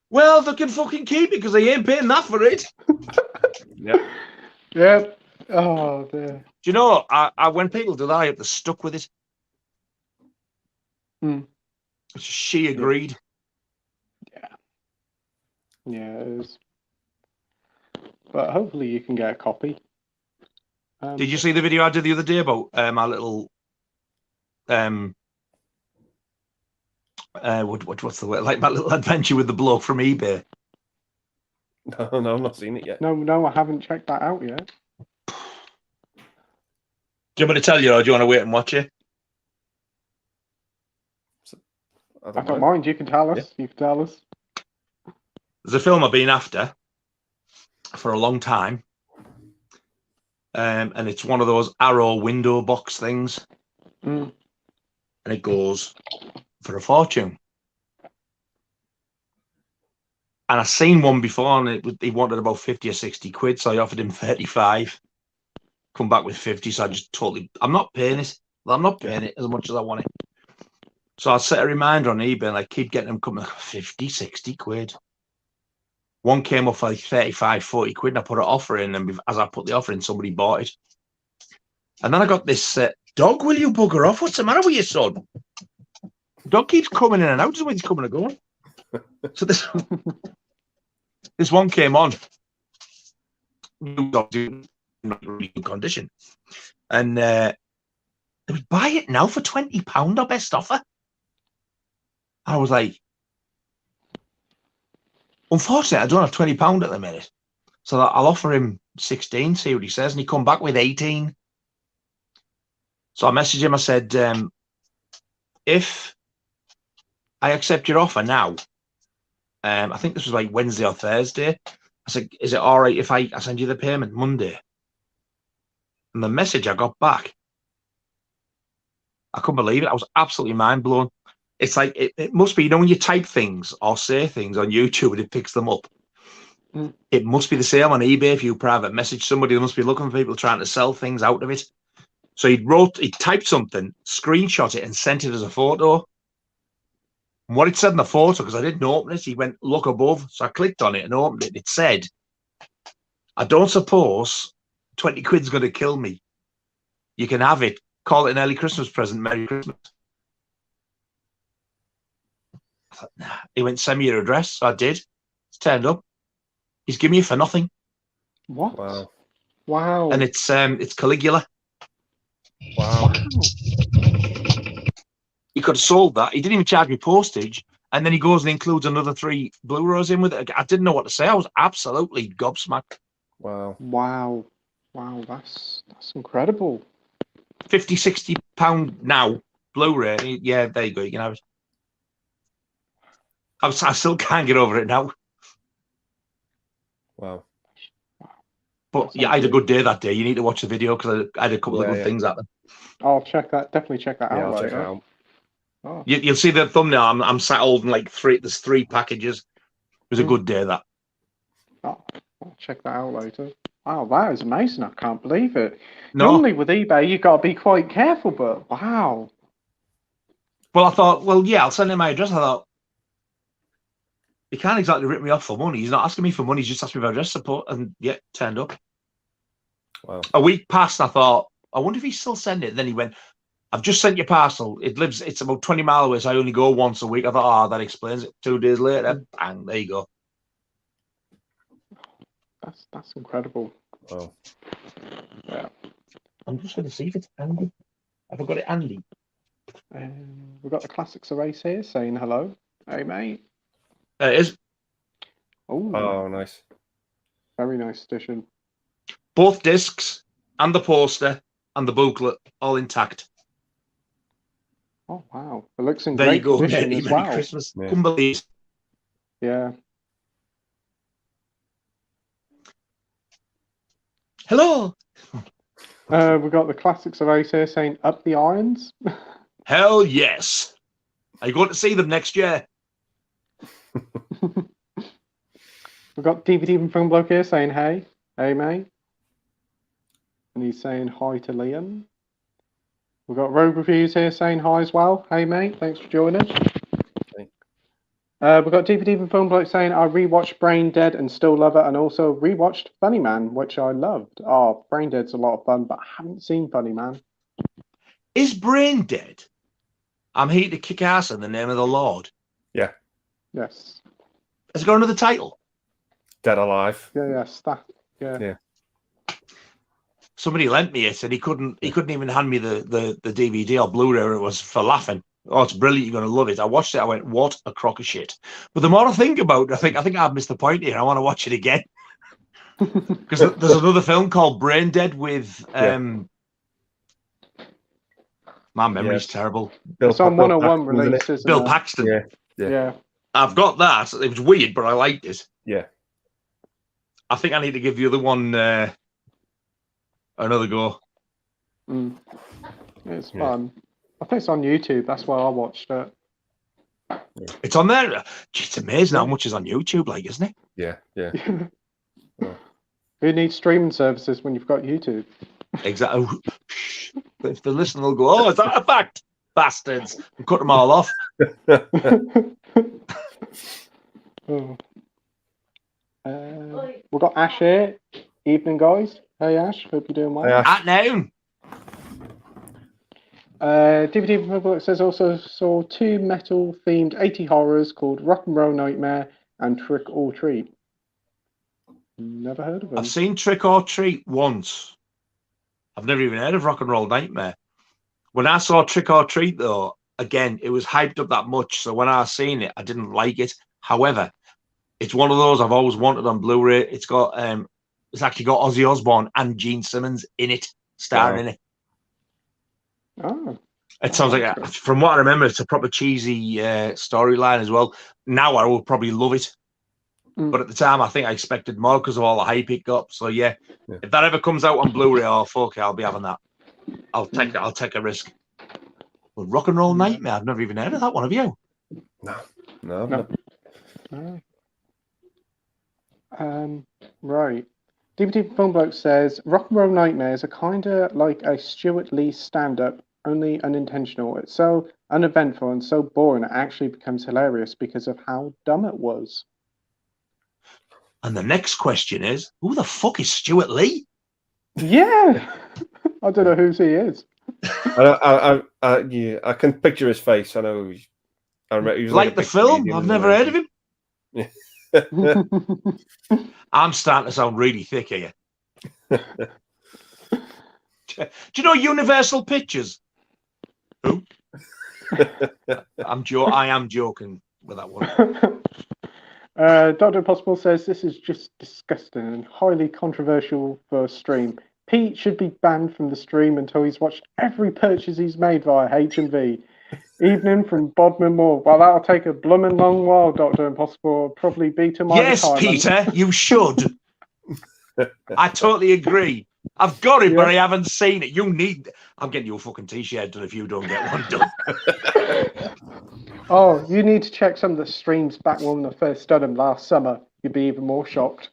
[SPEAKER 2] Well, they can fucking keep it because they ain't paying that for it.
[SPEAKER 1] Yeah. Oh, dear.
[SPEAKER 2] Do you know, when people do that, I have to stuck with it. She agreed.
[SPEAKER 1] Yeah, it is. But hopefully you can get a copy.
[SPEAKER 2] Did you see the video I did the other day about my little what's the word? Like my little adventure with the bloke from eBay?
[SPEAKER 3] No, I've not seen it yet.
[SPEAKER 1] No, I haven't checked that out yet.
[SPEAKER 2] Do you want me to tell you, or do you want to wait and watch it?
[SPEAKER 1] I don't mind. You can tell us. Yeah. You can tell us.
[SPEAKER 2] There's a film I've been after for a long time. And it's one of those Arrow window box things. And it goes for a fortune. And I seen one before, and he wanted about 50 or 60 quid, so I offered him 35. Come back with 50, so I just I'm not paying it. I'm not paying it as much as I want it. So I set a reminder on eBay and I keep getting them coming like 50, 60 quid. One came up for like 35, 40 quid, and I put an offer in, and as I put the offer in, somebody bought it. And then I got this dog, will you bugger off? What's the matter with your son? Dog keeps coming in and out, doesn't know he's coming and going. So this one came on. New dog, not really good condition. And they would buy it now for £20, our best offer. I was like, unfortunately, I don't have £20 at the minute. So I'll offer him 16, see what he says. And he come back with 18. So I messaged him. I said, if I accept your offer now, I think this was like Wednesday or Thursday. I said, is it all right if I send you the payment Monday? And the message I got back, I couldn't believe it. I was absolutely mind blown. It's like, it must be, when you type things or say things on YouTube and it picks them up. It must be the same on eBay. If you private message somebody, they must be looking for people trying to sell things out of it. So he typed something, screenshot it and sent it as a photo. And what it said in the photo, because I didn't open it, he went, look above. So I clicked on it and opened it. It said, I don't suppose 20 quid's going to kill me. You can have it. Call it an early Christmas present. Merry Christmas. I thought, nah. He went, send me your address. So I did. It's turned up. He's giving me it for nothing.
[SPEAKER 1] What?
[SPEAKER 3] Wow.
[SPEAKER 1] Wow.
[SPEAKER 2] And it's Caligula.
[SPEAKER 3] Wow.
[SPEAKER 2] He could have sold that. He didn't even charge me postage. And then he goes and includes another 3 Blu-rays in with it. I didn't know what to say. I was absolutely gobsmacked.
[SPEAKER 3] Wow.
[SPEAKER 1] Wow. Wow, that's incredible.
[SPEAKER 2] 50, 60 pound now, Blu-ray. Yeah, there you go. You can have it. I still can't get over it now.
[SPEAKER 3] Wow.
[SPEAKER 2] But yeah, I had a good day that day. You need to watch the video because I had a couple of good things happen.
[SPEAKER 1] I'll check that. Definitely check that out.
[SPEAKER 3] I'll
[SPEAKER 1] later.
[SPEAKER 3] check it out.
[SPEAKER 1] Oh.
[SPEAKER 2] You'll see the thumbnail. I'm sat holding like 3. There's 3 packages. It was a good day, that.
[SPEAKER 1] Oh, I'll check that out later. Wow, that is amazing. I can't believe it.
[SPEAKER 2] No.
[SPEAKER 1] Normally with eBay, you've got to be quite careful, but wow.
[SPEAKER 2] Well, I thought, well, yeah, I'll send him my address. I thought, he can't exactly rip me off for money. He's not asking me for money. He's just asking me for address support. And yeah, turned up.
[SPEAKER 3] Wow.
[SPEAKER 2] A week passed. I thought, I wonder if he's still sending it. And then he went, I've just sent your parcel. It's about 20 miles away, so I only go once a week. I thought, that explains it. 2 days later, bang, there you go.
[SPEAKER 1] That's incredible.
[SPEAKER 3] Wow.
[SPEAKER 1] Yeah.
[SPEAKER 2] I'm just going to see if it's Andy. Have I got it, Andy?
[SPEAKER 1] We've got the Classics Erase here saying hello. Hey, mate.
[SPEAKER 2] There it is.
[SPEAKER 3] Oh, nice.
[SPEAKER 1] Very nice edition.
[SPEAKER 2] Both discs and the poster and the booklet all intact.
[SPEAKER 1] Oh, wow. It looks in
[SPEAKER 2] There
[SPEAKER 1] great
[SPEAKER 2] you go.
[SPEAKER 1] condition as well.
[SPEAKER 2] Merry Christmas.
[SPEAKER 3] Yeah.
[SPEAKER 2] Couldn't believe it.
[SPEAKER 1] Yeah.
[SPEAKER 2] Hello.
[SPEAKER 1] We've got the Classics Erase here saying up the irons.
[SPEAKER 2] Hell yes. Are you going to see them next year?
[SPEAKER 1] We've got DVD and Film Bloke here saying hey. Hey, mate. And he's saying hi to Liam. We've got Rogue Reviews here saying hi as well. Hey, mate. Thanks for joining.
[SPEAKER 3] Okay.
[SPEAKER 1] We've got DVD and Film Bloke saying I rewatched Brain Dead and still love it, and also rewatched Funny Man, which I loved. Oh, Brain Dead's a lot of fun, but I haven't seen Funny Man.
[SPEAKER 2] Is Brain Dead? I'm here to kick ass in the name of the Lord.
[SPEAKER 3] Yeah.
[SPEAKER 1] Yes.
[SPEAKER 2] Has it got another title?
[SPEAKER 3] Dead Alive.
[SPEAKER 1] Yeah, yes. Yeah.
[SPEAKER 2] Somebody lent me it, and he couldn't even hand me the DVD or Blu-ray. It was for laughing. Oh, it's brilliant! You're going to love it. I watched it. I went, what a crock of shit. But the more I think about it, I think I've missed the point here. I want to watch it again because there's another film called Brain Dead with my memory's terrible.
[SPEAKER 1] It's on 101 release, isn't
[SPEAKER 2] Bill
[SPEAKER 1] it?
[SPEAKER 2] Paxton.
[SPEAKER 1] Yeah.
[SPEAKER 2] I've got that. It was weird, but I liked it.
[SPEAKER 3] Yeah.
[SPEAKER 2] I think I need to give the other one another go.
[SPEAKER 1] It's fun. I think it's on YouTube. That's why I watched it.
[SPEAKER 2] It's on there. Gee, it's amazing how much is on YouTube, like, isn't it?
[SPEAKER 3] Yeah.
[SPEAKER 1] Who needs streaming services when you've got YouTube?
[SPEAKER 2] Exactly. If they listen, they'll go, "Oh, is that a fact, bastards?" And cut them all off.
[SPEAKER 1] Oh. We've got Ash here. Evening, guys. Hey, Ash. Hope you're doing well.
[SPEAKER 3] Hey, Ash.
[SPEAKER 2] At noon.
[SPEAKER 1] DVD Republic says also saw 2 metal-themed 80 horrors called Rock and Roll Nightmare and Trick or Treat. Never heard of them.
[SPEAKER 2] I've seen Trick or Treat once. I've never even heard of Rock and Roll Nightmare. When I saw Trick or Treat, though, again, it was hyped up that much. So when I seen it, I didn't like it. However, it's one of those I've always wanted on Blu-ray. It's got it's actually got Ozzy Osbourne and Gene Simmons in it, starring in it.
[SPEAKER 1] Oh.
[SPEAKER 2] It sounds like, from what I remember, it's a proper cheesy storyline as well. Now I would probably love it. But at the time, I think I expected more because of all the hype it got. So yeah, if that ever comes out on Blu-ray or 4K, I'll be having that. I'll take a risk. But Rock and Roll Nightmare, I've never even heard of that one. Have you?
[SPEAKER 3] No.
[SPEAKER 1] Right. DVD Film Bloke says Rock and Roll Nightmares are kind of like a Stuart Lee stand-up, only unintentional. It's so uneventful and so boring it actually becomes hilarious because of how dumb it was.
[SPEAKER 2] And the next question is, who the fuck is Stuart Lee?
[SPEAKER 1] Yeah, I don't know who he is.
[SPEAKER 3] I can picture his face. I know. I remember he was
[SPEAKER 2] like the film. I've never heard of him. I'm starting to sound really thick here. Do you know Universal Pictures? Who? I am joking with that one.
[SPEAKER 1] Dr. Impossible says this is just disgusting and highly controversial for a stream. Pete should be banned from the stream until he's watched every purchase he's made via HMV. Evening from Bodmin Moor. Well, that'll take a blooming long while, Dr. Impossible. It'll probably be to my retirement.
[SPEAKER 2] Peter, you should. I totally agree. I've got it, but I haven't seen it. I'm getting you a fucking t-shirt done if you don't get one done.
[SPEAKER 1] Oh, you need to check some of the streams back when I first done them last summer. You'd be even more shocked.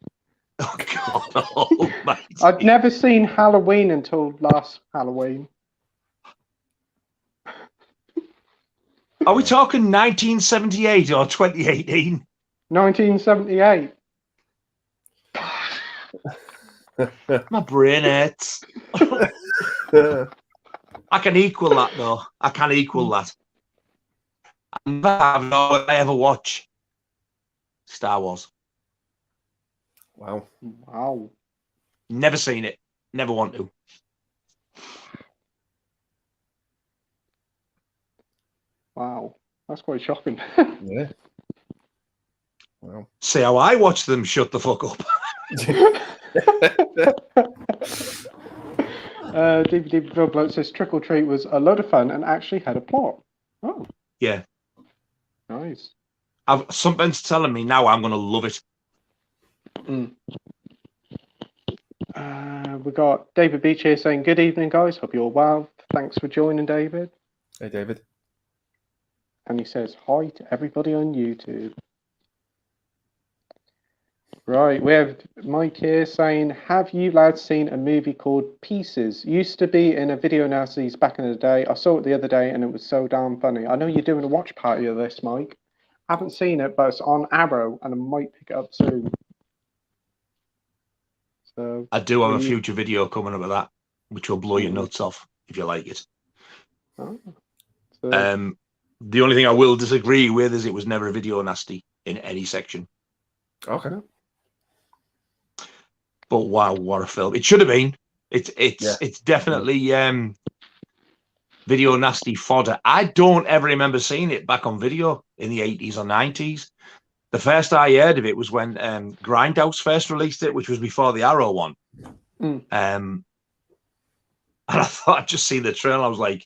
[SPEAKER 2] Oh, God. Oh,
[SPEAKER 1] I'd never seen Halloween until last Halloween.
[SPEAKER 2] Are we talking 1978 or 2018?
[SPEAKER 1] 1978.
[SPEAKER 2] My brain hurts. I can equal that, though. I can equal that. I ever watch Star Wars.
[SPEAKER 3] Wow.
[SPEAKER 2] Never seen it. Never want to.
[SPEAKER 1] Wow. That's quite shocking.
[SPEAKER 3] Yeah. Wow.
[SPEAKER 2] See how I watch them shut the fuck up.
[SPEAKER 1] DVD Bloke says Trick or Treat was a lot of fun and actually had a plot. Oh.
[SPEAKER 2] Yeah.
[SPEAKER 1] Nice.
[SPEAKER 2] Something's telling me now I'm going to love it.
[SPEAKER 1] We got David Beach here saying, good evening, guys. Hope you're all well. Thanks for joining, David.
[SPEAKER 3] Hey, David.
[SPEAKER 1] And he says, hi to everybody on YouTube. Right, we have Mike here saying, have you lads seen a movie called Pieces? Used to be in a video analysis back in the day. I saw it the other day and it was so damn funny. I know you're doing a watch party of this, Mike. Haven't seen it, but it's on Arrow and I might pick it up soon. So
[SPEAKER 2] I do have a future video coming up with that, which will blow your nuts off if you like it.
[SPEAKER 1] Oh,
[SPEAKER 2] the only thing I will disagree with is it was never a video nasty in any section.
[SPEAKER 3] Okay.
[SPEAKER 2] But wow, what a film! It should have been. It's definitely video nasty fodder. I don't ever remember seeing it back on video in the 80s or 90s. The first I heard of it was when Grindhouse first released it, which was before the Arrow one. And I thought I'd just seen the trailer. I was like,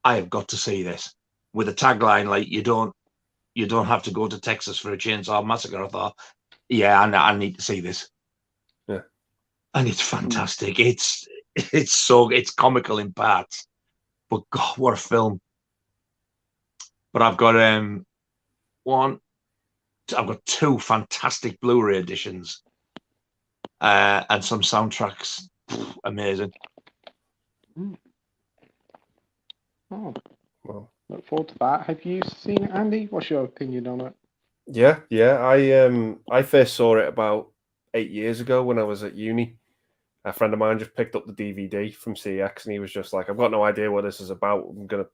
[SPEAKER 2] I have got to see this, with a tagline like you don't have to go to Texas for a chainsaw massacre. I thought, yeah, I need to see this.
[SPEAKER 3] Yeah,
[SPEAKER 2] and it's fantastic. It's comical in parts, but God, what a film! But I've got I've got 2 fantastic Blu-ray editions and some soundtracks amazing.
[SPEAKER 1] Oh,
[SPEAKER 3] Well,
[SPEAKER 1] look forward to that. Have you seen it, Andy? What's your opinion on it?
[SPEAKER 3] yeah. I first saw it about 8 years ago when I was at uni. A friend of mine just picked up the DVD from CX, and he was just like, "I've got no idea what this is about. I'm gonna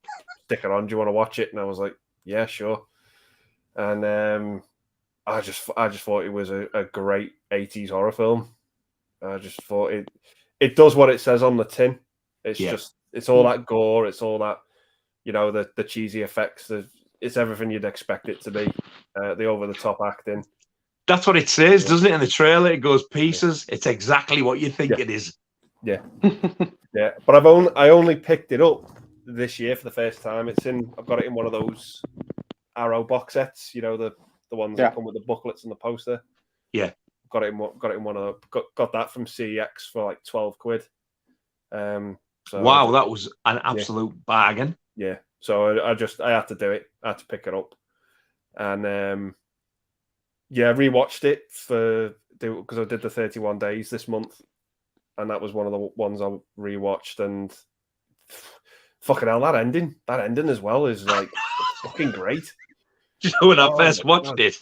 [SPEAKER 3] stick it on. Do you want to watch it?" And I was like, "Yeah, sure." And I just thought it was a great 80s horror film. I just thought it does what it says on the tin. It's all that gore. It's all that, the cheesy effects. It's everything you'd expect it to be. The over the top acting.
[SPEAKER 2] That's what it says, doesn't it? In the trailer, it goes pieces. It's exactly what you think it is.
[SPEAKER 3] Yeah, yeah. But I only picked it up this year for the first time. I've got it in one of those Arrow box sets. The ones that come with the booklets and the poster.
[SPEAKER 2] Yeah,
[SPEAKER 3] got it in one of the, got that from CEX for like 12 quid.
[SPEAKER 2] Wow, that was an absolute bargain.
[SPEAKER 3] Yeah, so I had to do it. I had to pick it up, and rewatched it because I did the 31 days this month, and that was one of the ones I rewatched. And fucking hell, that ending as well is like fucking great.
[SPEAKER 2] When I first watched it,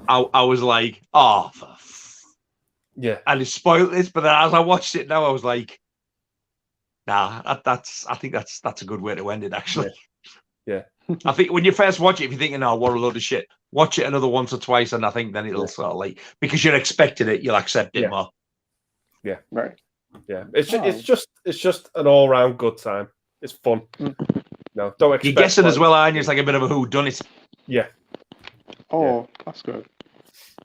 [SPEAKER 2] I was like, oh, and it spoiled this. But then as I watched it now, I was like, nah, I think that's a good way to end it, actually.
[SPEAKER 3] Yeah.
[SPEAKER 2] I think when you first watch it, if you're thinking, oh, what a load of shit, watch it another once or twice, and I think then it'll sort of like, because you're expecting it, you'll accept it more.
[SPEAKER 3] Yeah.
[SPEAKER 1] Right.
[SPEAKER 3] Yeah. It's just an all round good time. It's fun. No, don't expect.
[SPEAKER 2] You're guessing as well, aren't you? It's like a bit of a whodunit.
[SPEAKER 3] Yeah.
[SPEAKER 1] Oh, that's good.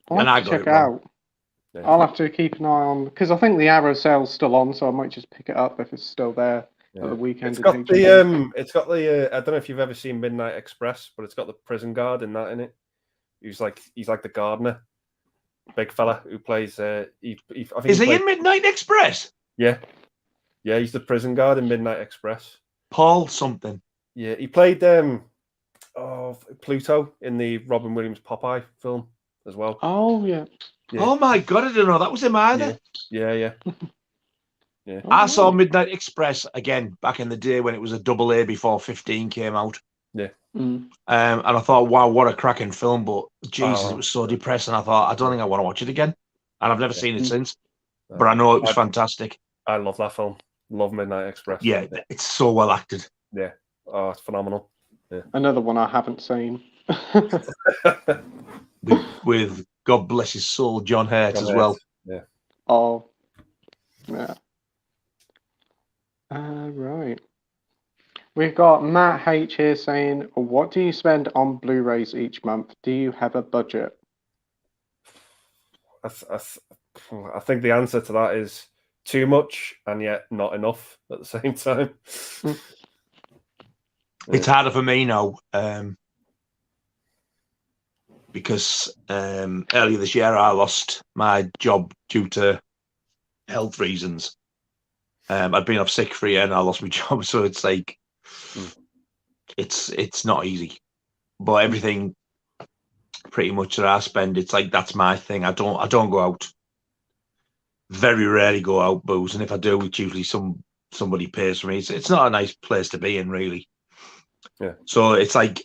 [SPEAKER 1] I'll have to check it out. Yeah. I'll have to keep an eye on, because I think the Arrow sale's still on, so I might just pick it up if it's still there at the weekend.
[SPEAKER 3] It's got the I don't know if you've ever seen Midnight Express, but it's got the prison guard in it. He's like the gardener, big fella who plays. I think
[SPEAKER 2] is he in Midnight Express?
[SPEAKER 3] Yeah, he's the prison guard in Midnight Express.
[SPEAKER 2] Paul something. Yeah,
[SPEAKER 3] he played Pluto in the Robin Williams Popeye film as well.
[SPEAKER 1] Oh yeah.
[SPEAKER 2] Oh my god, I didn't know that was him either.
[SPEAKER 3] Yeah.
[SPEAKER 2] I saw Midnight Express again back in the day when it was a double A before 15 came out.
[SPEAKER 3] Yeah.
[SPEAKER 2] And I thought, wow, what a cracking film, but Jesus, it was so depressing. I thought, I don't think I want to watch it again. And I've never seen it since. But I know it was fantastic.
[SPEAKER 3] I love that film. Love Midnight Express.
[SPEAKER 2] Yeah, it's so well acted.
[SPEAKER 3] Yeah. Oh, it's phenomenal. Yeah.
[SPEAKER 1] Another one I haven't seen.
[SPEAKER 2] with God bless his soul, John Hurt as well.
[SPEAKER 3] Yeah.
[SPEAKER 1] Oh, yeah. Right. We've got Matt H here saying, what do you spend on Blu-rays each month? Do you have a budget?
[SPEAKER 3] I think the answer to that is too much and yet not enough at the same time.
[SPEAKER 2] It's harder for me now. Because earlier this year I lost my job due to health reasons. I'd been off sick for a year and I lost my job, so it's like it's not easy. But everything pretty much that I spend, it's like that's my thing. I don't go out. Very rarely go out booze, and if I do, it's usually somebody pays for me. It's not a nice place to be in, really.
[SPEAKER 3] Yeah.
[SPEAKER 2] So it's like,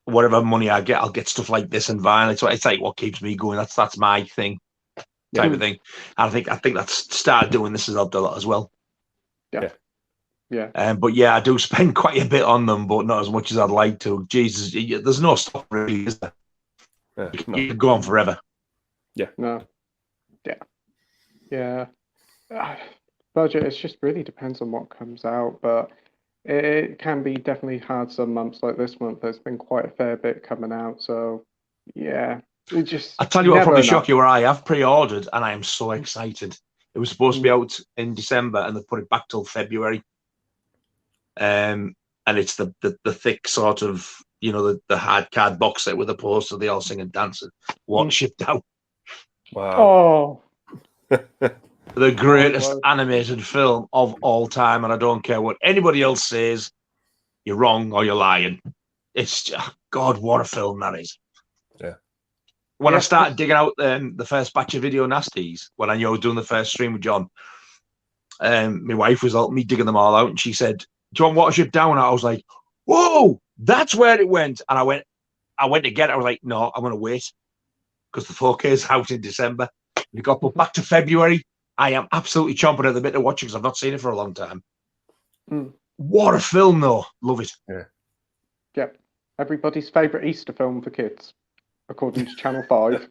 [SPEAKER 2] whatever money I get, I'll get stuff like this and vinyl. It's like what keeps me going. That's my thing, type of thing. And I think that's started doing this has helped a lot as well.
[SPEAKER 1] Yeah.
[SPEAKER 2] But yeah, I do spend quite a bit on them, but not as much as I'd like to. Jesus, there's no stop really, is there? You could go on forever.
[SPEAKER 3] Yeah.
[SPEAKER 1] No. Yeah. Budget. It just really depends on what comes out, but. It can be definitely hard some months, like this month. There's been quite a fair bit coming out, so yeah.
[SPEAKER 2] I tell you what, probably shock you, where I have pre-ordered, and I am so excited. It was supposed to be out in December, and they put it back till February. And it's the thick sort of, the hard card box set with a poster, they all sing and dancing. What shipped out?
[SPEAKER 3] Wow!
[SPEAKER 1] Oh.
[SPEAKER 2] The greatest animated film of all time, and I don't care what anybody else says, you're wrong or you're lying. It's just, God, what a film that is.
[SPEAKER 3] Yeah.
[SPEAKER 2] When I started digging out the first batch of video nasties, when I was doing the first stream with John, my wife was helping me digging them all out, and she said, "Do you want Watership Down?" I was like, "Whoa, that's where it went!" And I went to get it. I was like, "No, I'm going to wait because the 4K is out in December." We got put back to February. I am absolutely chomping at the bit to watch it because I've not seen it for a long time. What a film, though! Love it.
[SPEAKER 1] Yep. Everybody's favourite Easter film for kids, according to Channel 5.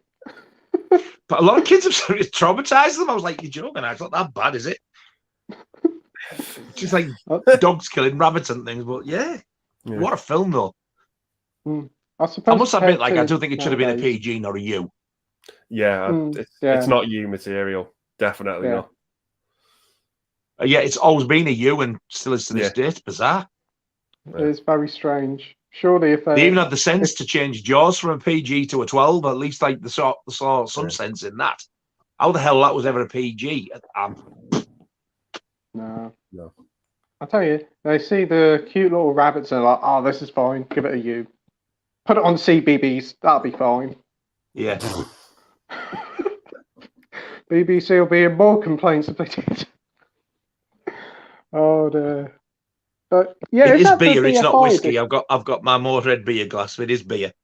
[SPEAKER 2] But a lot of kids have traumatized them. I was like, "You're joking? It's not that bad, is it?" Just like dogs killing rabbits and things. But yeah. What a film, though. I must admit, like, I do think it should have been a PG, not a U.
[SPEAKER 3] Yeah, it's not U material. Definitely not.
[SPEAKER 2] Yeah, it's always been a U and still is to this day. It's bizarre.
[SPEAKER 1] It is very strange. Surely, if
[SPEAKER 2] they even had the sense to change Jaws from a PG to a 12, at least like they saw some sense in that. How the hell that was ever a PG?
[SPEAKER 1] No. I tell you, they see the cute little rabbits and they're like, "Oh, this is fine. Give it a U. Put it on CBBS. That'll be fine."
[SPEAKER 2] Yeah.
[SPEAKER 1] BBC will be in more complaints if they did. Oh dear. But yeah,
[SPEAKER 2] it is beer. It's not whiskey. I've got my Motorhead beer glass. It is beer.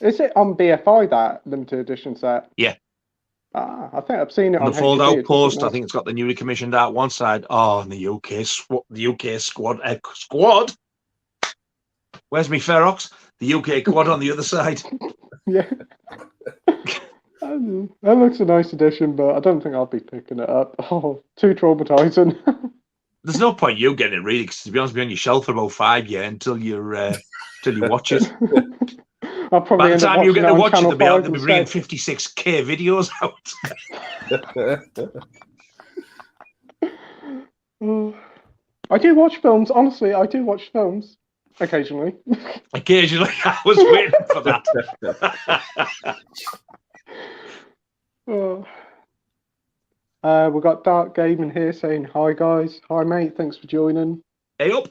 [SPEAKER 1] Is it on BFI, that limited edition set?
[SPEAKER 2] Yeah.
[SPEAKER 1] I think I've seen it on
[SPEAKER 2] the fold-out post. I think it's got the newly commissioned art one side. Oh, and the UK squad. Where's me Ferox? The UK quad on the other side.
[SPEAKER 1] Yeah. That looks a nice edition, but I don't think I'll be picking it up. Oh, too traumatizing.
[SPEAKER 2] There's no point you getting it, really, because to be honest, be on your shelf for about 5 years until you watch it.
[SPEAKER 1] I'll probably
[SPEAKER 2] By the time you get to watch it, they'll be bringing 56K videos out.
[SPEAKER 1] I do watch films. Honestly, I do watch films occasionally.
[SPEAKER 2] Occasionally, I was waiting for that.
[SPEAKER 1] We've got Dark Gaming here saying, "Hi guys, hi mate, thanks for joining."
[SPEAKER 2] Hey up.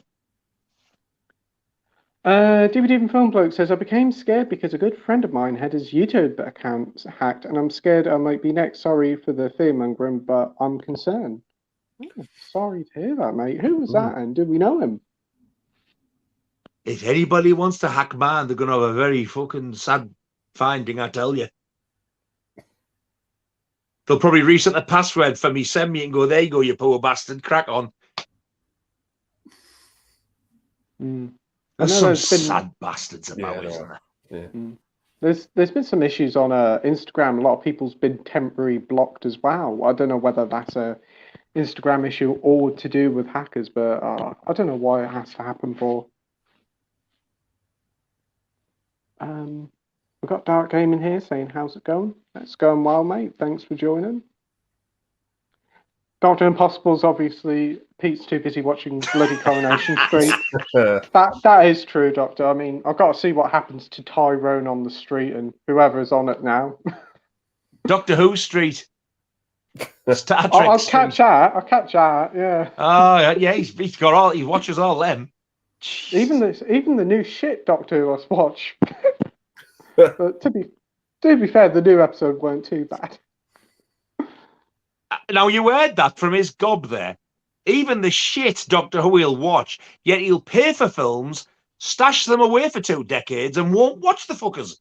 [SPEAKER 1] DVD and Film Bloke says, "I became scared because a good friend of mine had his YouTube account hacked, and I'm scared I might be next. Sorry for the fear-mongering, but I'm concerned." Sorry to hear that, mate. Who was that, and do we know him?
[SPEAKER 2] If anybody wants to hack man, they're going to have a very fucking sad finding, I tell you. They'll probably reset the password for me, send me, and go, "There you go, you poor bastard, crack on." There's some sad bastards about, isn't there?
[SPEAKER 1] Yeah. There's been some issues on Instagram. A lot of people's been temporarily blocked as well. I don't know whether that's a Instagram issue or to do with hackers, but I don't know why it has to happen for. We've got Dark Gaming here saying, "How's it going?" It's going well, mate. Thanks for joining. Dr. Impossible's obviously, Pete's too busy watching bloody Coronation Street. That is true, Doctor. I mean, I've got to see what happens to Tyrone on the street and whoever is on it now.
[SPEAKER 2] Doctor Who Street. Star Trek
[SPEAKER 1] I'll catch that, yeah.
[SPEAKER 2] Oh, yeah, he's got all, he watches all them.
[SPEAKER 1] Even the new shit Doctor Who I watch. But to be fair, the new episode weren't too bad.
[SPEAKER 2] Now, you heard that from his gob there. Even the shit Doctor Who he'll watch, yet he'll pay for films, stash them away for 2 decades, and won't watch the fuckers.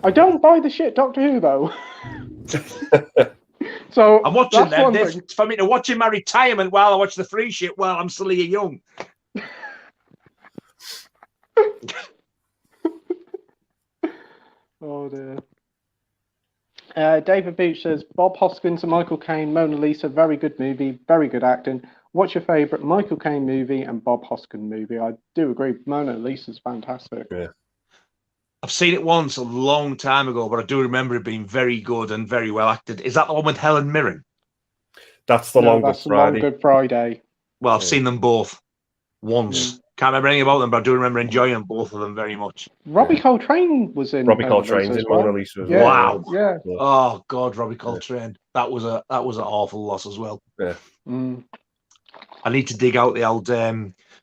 [SPEAKER 1] I don't buy the shit Doctor Who, though. So
[SPEAKER 2] I'm watching them. It's for me to watch in my retirement while I watch the free shit while I'm still here young.
[SPEAKER 1] Oh dear. David Beach says, "Bob Hoskins and Michael Caine, Mona Lisa, very good movie, very good acting. What's your favourite Michael Caine movie and Bob Hoskins movie?" I do agree, Mona Lisa's fantastic.
[SPEAKER 3] Yeah.
[SPEAKER 2] I've seen it once a long time ago, but I do remember it being very good and very well acted. Is that the one with Helen Mirren?
[SPEAKER 3] That's the Long Good Friday.
[SPEAKER 1] Long Good Friday.
[SPEAKER 2] Well, I've seen them both once. Can't remember anything about them, but I do remember enjoying both of them very much.
[SPEAKER 1] Robbie Coltrane was in.
[SPEAKER 3] Robbie Coltrane's in Mona Lisa as well.
[SPEAKER 2] Wow.
[SPEAKER 1] Yeah.
[SPEAKER 2] Oh God, Robbie Coltrane. That was an awful loss as well.
[SPEAKER 3] Yeah.
[SPEAKER 2] I need to dig out the old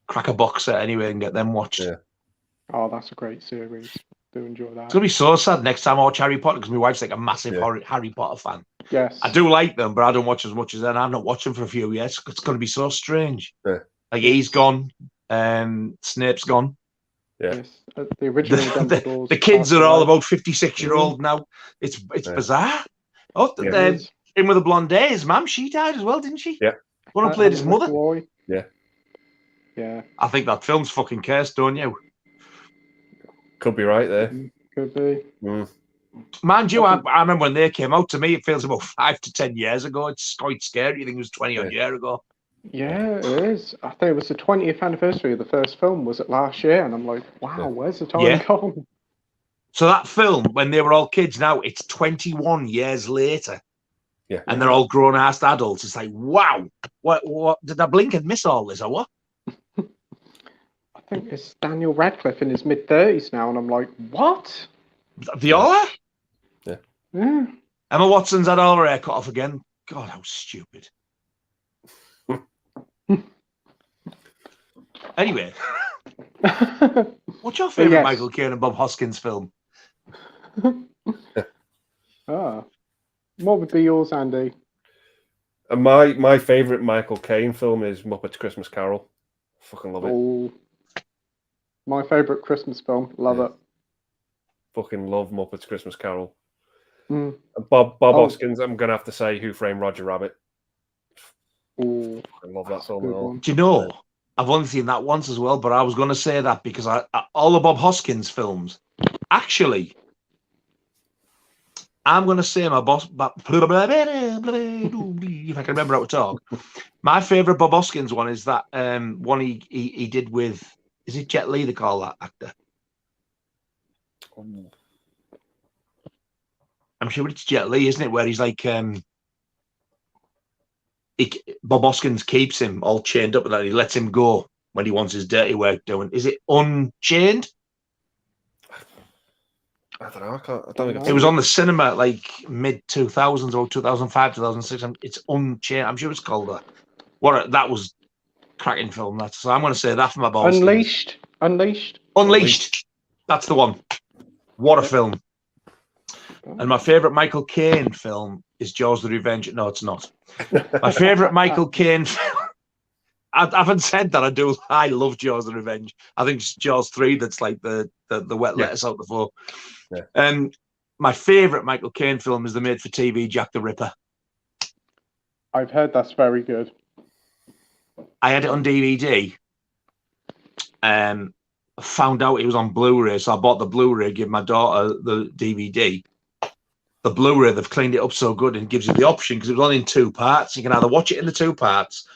[SPEAKER 2] Cracker box set anyway and get them watched.
[SPEAKER 3] Yeah.
[SPEAKER 1] Oh, that's a great series. Do enjoy that.
[SPEAKER 2] It's gonna be so sad next time I watch Harry Potter because my wife's like a massive Harry Potter fan.
[SPEAKER 1] Yes.
[SPEAKER 2] I do like them, but I don't watch as much as them. I've not watched them for a few years. It's going to be so strange.
[SPEAKER 3] Yeah.
[SPEAKER 2] Like he's gone, Snape's gone.
[SPEAKER 3] Yeah.
[SPEAKER 1] Yes. The original Dumbledores.
[SPEAKER 2] The kids are all about 56-year-old
[SPEAKER 1] Mm.
[SPEAKER 2] now. It's
[SPEAKER 3] Yeah.
[SPEAKER 2] bizarre. Oh,
[SPEAKER 3] Yeah.
[SPEAKER 2] in with the blonde hair, his mum, she died as well, didn't she?
[SPEAKER 3] Yeah.
[SPEAKER 2] One who played his mother.
[SPEAKER 1] McAvoy.
[SPEAKER 3] Yeah.
[SPEAKER 1] Yeah.
[SPEAKER 2] I think that film's fucking cursed, don't you?
[SPEAKER 3] Could be right there.
[SPEAKER 1] Could be.
[SPEAKER 3] Mm.
[SPEAKER 2] Mind you, I remember when they came out. To me, it feels about 5 to 10 years ago. It's quite scary. I think it was 20 odd years ago.
[SPEAKER 1] Yeah, it is. I think it was the 20th anniversary of the first film. Was it last year? And I'm like, wow, where's the time gone?
[SPEAKER 2] So that film, when they were all kids, now it's 21 years later.
[SPEAKER 3] Yeah.
[SPEAKER 2] And they're all grown-ass adults. It's like, wow, what did I blink and miss all this, or what?
[SPEAKER 1] I think it's Daniel Radcliffe in his mid-30s now, and I'm like, what?
[SPEAKER 2] Viola?
[SPEAKER 1] Yeah.
[SPEAKER 2] Emma Watson's had all her hair cut off again. God, how stupid. Anyway, what's your favourite Michael Caine and Bob Hoskins film?
[SPEAKER 1] What would be yours, Andy?
[SPEAKER 3] And my favourite Michael Caine film is Muppets Christmas Carol. Fucking love it.
[SPEAKER 1] Oh, my favourite Christmas film. Love it.
[SPEAKER 3] Fucking love Muppets Christmas Carol.
[SPEAKER 1] Mm.
[SPEAKER 3] Bob Hoskins, I'm gonna have to say Who Framed Roger Rabbit.
[SPEAKER 1] Oh,
[SPEAKER 3] I love that film.
[SPEAKER 2] Do you know? I've only seen that once as well, but I was going to say that because all the Bob Hoskins films, actually, I'm going to say my boss. If I can remember how to talk, my favourite Bob Hoskins one is that one he did with, is it Jet Li? They call that actor. I'm sure it's Jet Li, isn't it? Where he's like, Bob Hoskins keeps him all chained up and then he lets him go when he wants his dirty work doing. Is it Unchained?
[SPEAKER 3] I don't know. I don't think
[SPEAKER 2] it was on the cinema like mid 2000s or 2005, 2006. It's Unchained. I'm sure it's called that. That was cracking film. So I'm going to say that for my balls.
[SPEAKER 1] Unleashed.
[SPEAKER 2] That's the one. What a film. And my favourite Michael Caine film is Jaws: The Revenge. No, it's not. My favourite Michael Caine film. I haven't said that. I love Jaws: The Revenge. I think it's Jaws 3 that's like the wet lettuce out the floor.
[SPEAKER 3] Yeah.
[SPEAKER 2] My favourite Michael Caine film is the made-for-TV Jack the Ripper.
[SPEAKER 1] I've heard that's very good.
[SPEAKER 2] I had it on DVD. Found out it was on Blu-ray, so I bought the Blu-ray, give my daughter the DVD. The Blu-ray, they've cleaned it up so good and gives you the option, because it was only in 2 parts. You can either watch it in the 2 parts,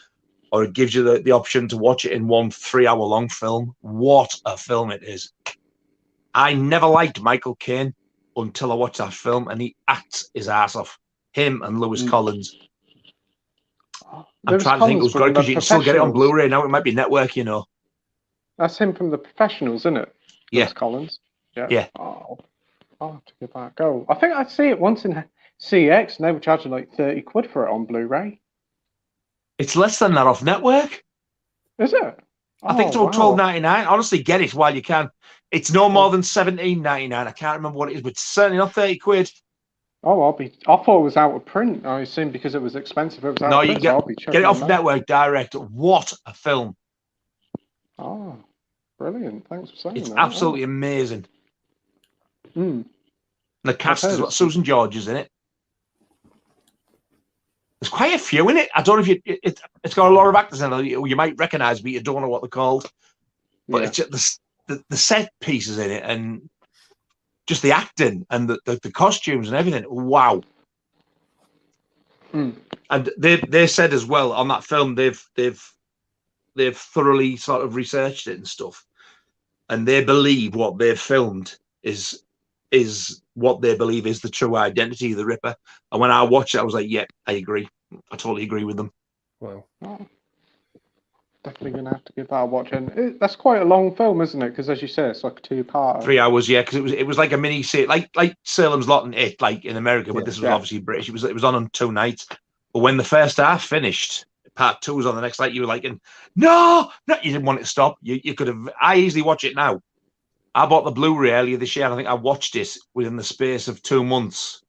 [SPEAKER 2] or it gives you the option to watch it in one 3-hour-long film. What a film it is. I never liked Michael Caine until I watched that film, and he acts his ass off. Him and Lewis Collins. I'm trying to think it was great, because you can still get it on Blu-ray now. It might be network, you know.
[SPEAKER 1] That's him from The Professionals, isn't it?
[SPEAKER 2] Yeah.
[SPEAKER 1] Lewis Collins.
[SPEAKER 2] Yeah.
[SPEAKER 1] Oh, I'll have to give that a go. I think I see it once in CX, and they were charging like 30 quid for it on Blu-ray.
[SPEAKER 2] It's less than that off network.
[SPEAKER 1] Is it?
[SPEAKER 2] I think it's about $12.99. Honestly, get it while you can. It's no more than $17.99. I can't remember what it is, but it's certainly not 30 quid.
[SPEAKER 1] Oh, I thought it was out of print. I assume because it was expensive. It was out of print,
[SPEAKER 2] get it off network direct. What a film!
[SPEAKER 1] Oh, brilliant! Thanks for saying that.
[SPEAKER 2] It's absolutely amazing.
[SPEAKER 1] Mm.
[SPEAKER 2] The cast has got Susan George is in it. There's quite a few in it. I don't know if it's got a lot of actors in it you might recognise, but you don't know what they're called. But it's just the set pieces in it and just the acting and the costumes and everything. Wow.
[SPEAKER 1] Mm.
[SPEAKER 2] And they said as well on that film they've thoroughly sort of researched it and stuff, and they believe what they've filmed is what they believe is the true identity of the Ripper. And when I watched it, I was like, yeah, I agree. I totally agree with them.
[SPEAKER 3] Wow.
[SPEAKER 1] Oh, definitely going to have to give that a watch. And that's quite a long film, isn't it? Because as you say, it's like a 2-part.
[SPEAKER 2] 3 hours, yeah, because it was like a mini series, like Salem's Lot and It, like in America, but this was obviously British. It was on 2 nights. But when the first half finished, part 2 was on the next night, you were like, no, you didn't want it to stop. You could have, I easily watch it now. I bought the Blu-ray earlier this year, and I think I watched it within the space of 2 months.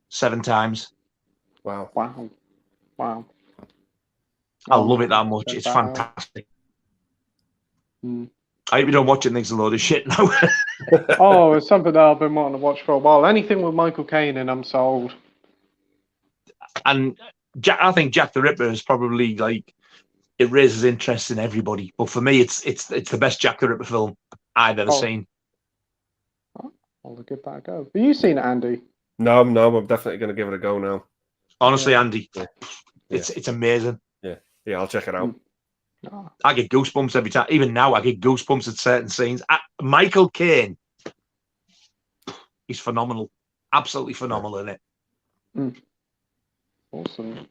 [SPEAKER 2] 7 times.
[SPEAKER 3] Wow.
[SPEAKER 2] I love it that much. It's fantastic. I hope you don't watch it and think it's a load of shit now.
[SPEAKER 1] Oh, it's something that I've been wanting to watch for a while. Anything with Michael Caine and I'm sold.
[SPEAKER 2] And I think Jack the Ripper is probably like, it raises interest in everybody. But for me, it's the best Jack the Ripper film I've ever seen.
[SPEAKER 1] I'll give that a go. Have you seen it, Andy?
[SPEAKER 3] No, I'm definitely going to give it a go now.
[SPEAKER 2] Honestly, Andy, it's amazing.
[SPEAKER 3] Yeah, I'll check it out.
[SPEAKER 2] I get goosebumps every time. Even now, I get goosebumps at certain scenes. Michael Caine, he's phenomenal. Absolutely phenomenal in it.
[SPEAKER 1] Awesome.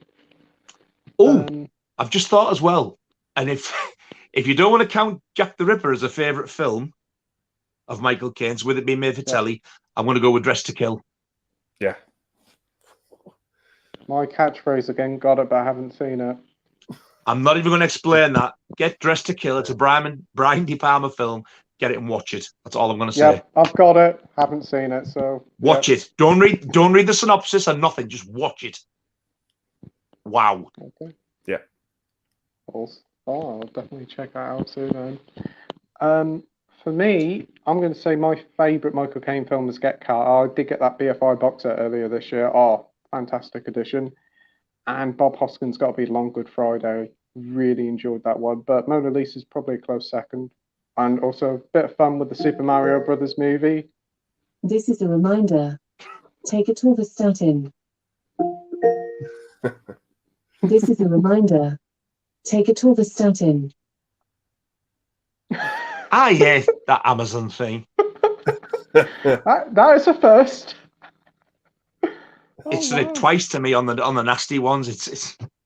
[SPEAKER 2] Oh, I've just thought as well. And if you don't want to count Jack the Ripper as a favourite film of Michael Caine's, with it being made for telly, I'm going to go with Dress to Kill.
[SPEAKER 3] Yeah.
[SPEAKER 1] My catchphrase again, got it, but I haven't seen it.
[SPEAKER 2] I'm not even going to explain that. Get Dressed to Kill. It's a Brian De Palma film. Get it and watch it. That's all I'm going to say.
[SPEAKER 1] Yeah, I've got it. Haven't seen it, so
[SPEAKER 2] watch it. Don't read the synopsis or nothing. Just watch it. Wow.
[SPEAKER 1] Okay.
[SPEAKER 3] Yeah.
[SPEAKER 1] I'll definitely check that out soon. Then. For me, I'm going to say my favourite Michael Caine film is Get Cut. I did get that BFI box set earlier this year. Fantastic edition. And Bob Hoskins' Got to Be Long Good Friday. Really enjoyed that one. But Mona Lisa's probably a close second. And also a bit of fun with the Super Mario Brothers movie.
[SPEAKER 4] This is a reminder. Take a torvastatin. This is a reminder. Take a torvastatin.
[SPEAKER 2] I hate that Amazon thing.
[SPEAKER 1] that is a first.
[SPEAKER 2] It's done it twice to me on the nasty ones.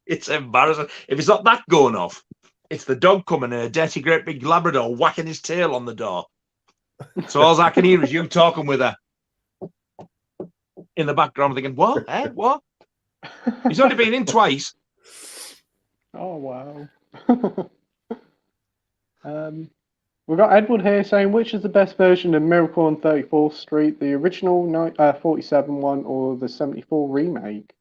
[SPEAKER 2] It's embarrassing. If it's not that going off, it's the dog coming in, a dirty great big Labrador whacking his tail on the door. So all I can hear is you talking with her in the background, thinking, "What? What?" He's only been in twice.
[SPEAKER 1] Oh wow. We've got Edward here saying, which is the best version of Miracle on 34th Street, the original 47 one or the 74 remake?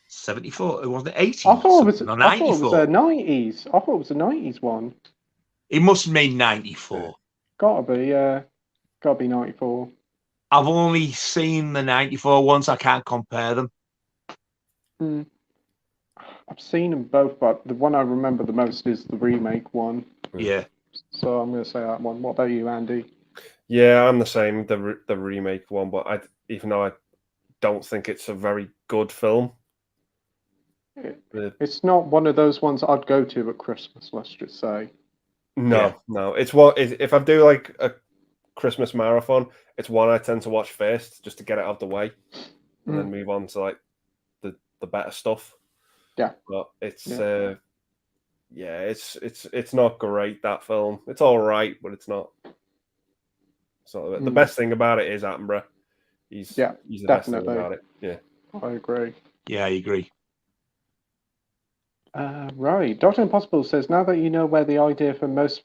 [SPEAKER 2] 74? It wasn't the 80s.
[SPEAKER 1] I thought it was
[SPEAKER 2] 94.
[SPEAKER 1] I thought it was a 90s. I thought it was a 90s one.
[SPEAKER 2] It must mean 94.
[SPEAKER 1] Gotta be 94.
[SPEAKER 2] I've only seen the 94 ones. I can't compare them.
[SPEAKER 1] I've seen them both, but the one I remember the most is the remake one.
[SPEAKER 2] Yeah.
[SPEAKER 1] So I'm going to say that one. What about you, Andy?
[SPEAKER 3] Yeah, I'm the same. The remake one, but even though I don't think it's a very good film,
[SPEAKER 1] it's not one of those ones I'd go to at Christmas. Let's just say.
[SPEAKER 3] No. It's what if I do like a Christmas marathon, it's one I tend to watch first just to get it out of the way, and then move on to like the better stuff.
[SPEAKER 1] Yeah,
[SPEAKER 3] but it's it's not great, that film. It's all right, but it's not. So the best thing about it is Attenborough. He's the best thing about it. Yeah,
[SPEAKER 1] I agree.
[SPEAKER 2] Yeah, I agree.
[SPEAKER 1] Right, Dr. Impossible says, now that you know where the idea for Most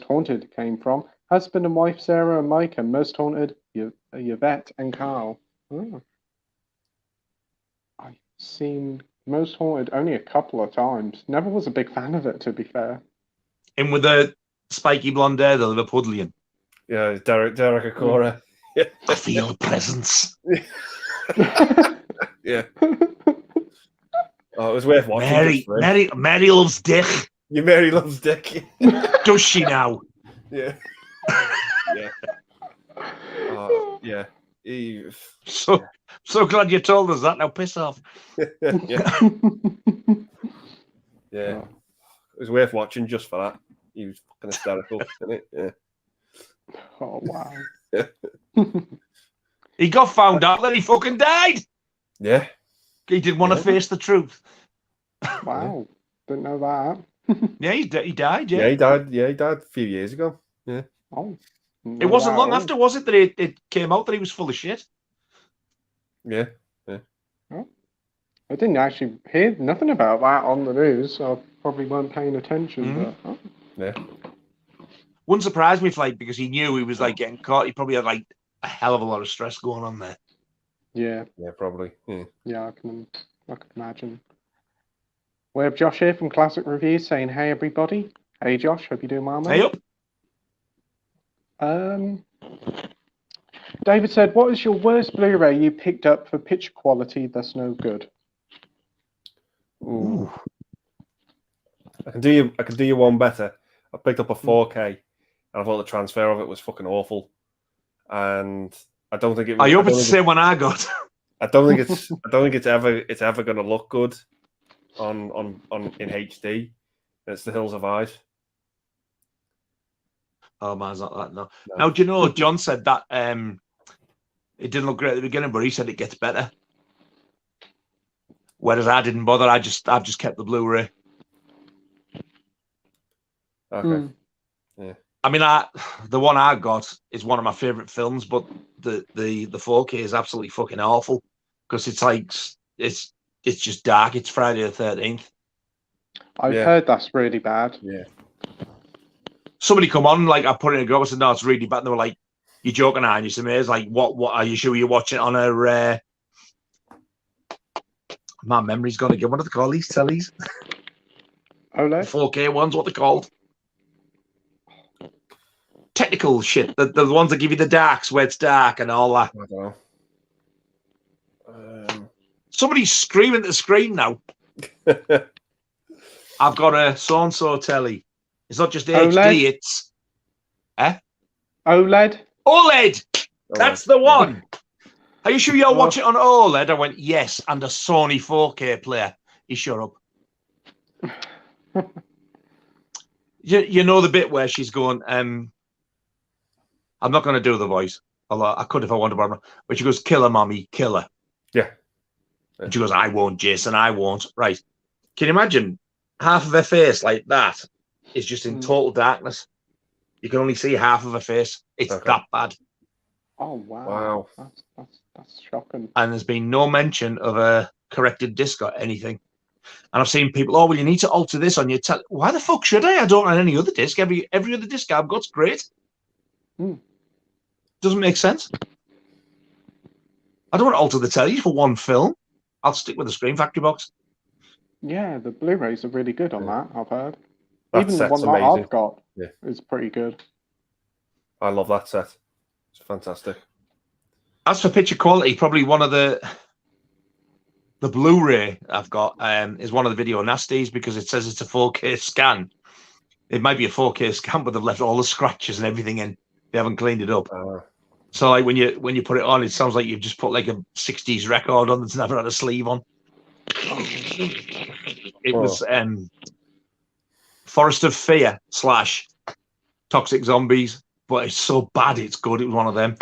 [SPEAKER 1] Haunted came from, husband and wife Sarah and Mike, and Most Haunted Yvette and Carl. I've seen Most Haunted only a couple of times. Never was a big fan of it, to be fair.
[SPEAKER 2] In with the spiky blonde hair, the Liverpudlian.
[SPEAKER 3] Yeah, Derek Acora.
[SPEAKER 2] I feel the presence.
[SPEAKER 3] Yeah. Oh, it was worth watching.
[SPEAKER 2] Mary loves Dick.
[SPEAKER 3] Your Mary loves Dick.
[SPEAKER 2] Does she now?
[SPEAKER 3] Yeah. Yeah. Yeah.
[SPEAKER 2] So glad you told us that. Now piss off.
[SPEAKER 3] Yeah. Yeah. It was worth watching just for that. He was fucking hysterical, isn't it? Yeah.
[SPEAKER 1] Oh wow.
[SPEAKER 2] He got found out that he fucking died.
[SPEAKER 3] Yeah.
[SPEAKER 2] He didn't want to face the truth.
[SPEAKER 1] Wow. Didn't know that.
[SPEAKER 2] Yeah, he died.
[SPEAKER 3] Yeah, he died. Yeah, he died a few years ago. Yeah.
[SPEAKER 1] Oh.
[SPEAKER 2] It wasn't long after, was it, that it came out that he was full of shit?
[SPEAKER 3] Yeah. Yeah.
[SPEAKER 1] Oh. I didn't actually hear nothing about that on the news, so I probably weren't paying attention. But,
[SPEAKER 3] Yeah.
[SPEAKER 2] Wouldn't surprise me if, like, because he knew he was like getting caught, he probably had like a hell of a lot of stress going on there.
[SPEAKER 1] Yeah.
[SPEAKER 3] Yeah, probably.
[SPEAKER 1] Yeah, I can imagine. We have Josh here from Classic Reviews saying, "Hey everybody, hey Josh, hope you're doing well, mate."
[SPEAKER 2] Hey up.
[SPEAKER 1] David said, "What is your worst Blu-ray you picked up for picture quality that's no good?"
[SPEAKER 3] Ooh. I can do you one better. I picked up a 4K, and I thought the transfer of it was fucking awful. And I don't think it was.
[SPEAKER 2] I hope it's the same one I got.
[SPEAKER 3] I don't think it's ever going to look good on in HD. It's The Hills of Eyes.
[SPEAKER 2] Oh man, it's not that no. Now do you know John said that it didn't look great at the beginning, but he said it gets better. Whereas I didn't bother. I've just kept the Blu-ray.
[SPEAKER 3] Okay. Yeah.
[SPEAKER 2] I mean, the one I got is one of my favorite films, but the 4K is absolutely fucking awful because it's like it's just dark. It's Friday the 13th.
[SPEAKER 1] I've heard that's really bad.
[SPEAKER 3] Yeah.
[SPEAKER 2] Somebody come on, like I put it in a group. I said, "No, it's really bad." And they were like, "You're joking, aren't you?" So it's like, "What? Are you sure you're watching it on a?" My memory's gone again. What do they call these tellies?
[SPEAKER 1] OLED?
[SPEAKER 2] 4K ones. What they called? Technical shit. The ones that give you the darks where it's dark and all that.
[SPEAKER 3] I don't know.
[SPEAKER 2] Somebody's screaming at the screen now. I've got a so-and-so telly. It's not just HD,
[SPEAKER 1] OLED?
[SPEAKER 2] it's...
[SPEAKER 1] OLED?
[SPEAKER 2] OLED! That's the one! Are you sure you'll watch it on OLED? I went, yes, and a Sony 4K player. He shut up. You know the bit where she's going, I'm not going to do the voice. Although I could if I wanted, but she goes, "Kill her, mommy, kill her."
[SPEAKER 3] Yeah.
[SPEAKER 2] And she goes, "I won't, Jason, I won't." Right. Can you imagine half of her face like that is just in total darkness? You can only see half of her face. It's that bad.
[SPEAKER 1] Oh, wow. That's shocking.
[SPEAKER 2] And there's been no mention of a corrected disc or anything. And I've seen people, "Oh, well, you need to alter this on your tele." Why the fuck should I? I don't on any other disc. Every other disc I've got's great. Doesn't make sense. I don't want to alter the telly for one film. I'll stick with the Screen Factory box.
[SPEAKER 1] Yeah, the Blu-rays are really good on that, I've heard.
[SPEAKER 3] That
[SPEAKER 1] Even the
[SPEAKER 3] set's
[SPEAKER 1] one that
[SPEAKER 3] amazing.
[SPEAKER 1] I've got is pretty good.
[SPEAKER 3] I love that set. It's fantastic.
[SPEAKER 2] As for picture quality, probably one of the Blu-ray I've got is one of the Video Nasties because it says it's a 4K scan. It might be a 4K scan, but they've left all the scratches and everything in. They haven't cleaned it up. So like when you put it on, it sounds like you've just put like a 60s record on that's never had a sleeve on. It was Forest of Fear / Toxic Zombies, but it's so bad it's good. It was one of them.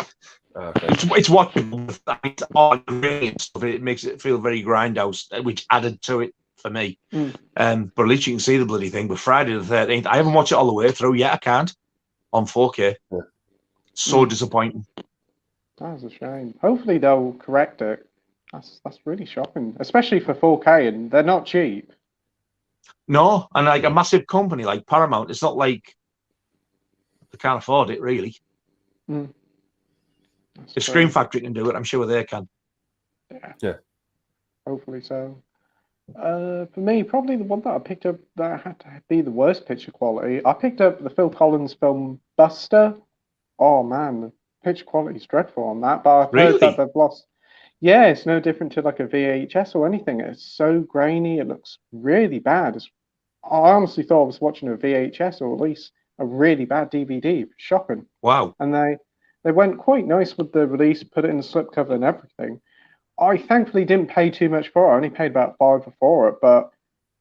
[SPEAKER 2] It's watchable. It's all great stuff. It makes it feel very grindhouse, which added to it for me. But at least you can see the bloody thing. But Friday the 13th, I haven't watched it all the way through yet. I can't on 4K. So disappointing.
[SPEAKER 1] That's a shame. Hopefully they'll correct it. That's really shocking, especially for 4K, and they're not cheap.
[SPEAKER 2] No, and like a massive company like Paramount, it's not like they can't afford it really. If Screen Factory can do it, I'm sure they can.
[SPEAKER 3] Yeah.
[SPEAKER 1] Hopefully so. For me, probably the one that I picked up that had to be the worst picture quality. I picked up the Phil Collins film Buster. Oh man, the picture quality is dreadful on that. But I've heard that they've lost. Yeah, it's no different to like a VHS or anything. It's so grainy. It looks really bad. I honestly thought I was watching a VHS or at least a really bad DVD. Shocking.
[SPEAKER 2] Wow.
[SPEAKER 1] And they went quite nice with the release, put it in the slipcover and everything. I thankfully didn't pay too much for it. I only paid about $5 for it, but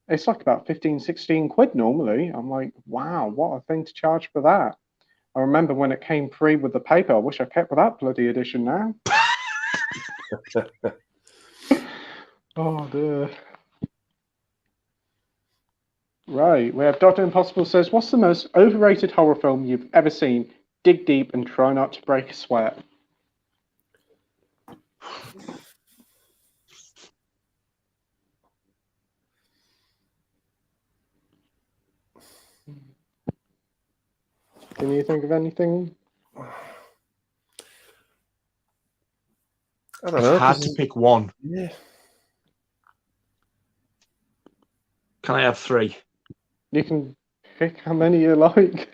[SPEAKER 1] it's like about 15, 16 quid normally. I'm like, wow, what a thing to charge for that. I remember when it came free with the paper. I wish I kept with that bloody edition now. Oh, dear. Right, we have Dr. Impossible says, "What's the most overrated horror film you've ever seen? Dig deep and try not to break a sweat." Can you think of anything?
[SPEAKER 3] I don't know.
[SPEAKER 2] It's hard to pick one.
[SPEAKER 3] Yeah.
[SPEAKER 2] Can I have three?
[SPEAKER 1] You can pick how many you like.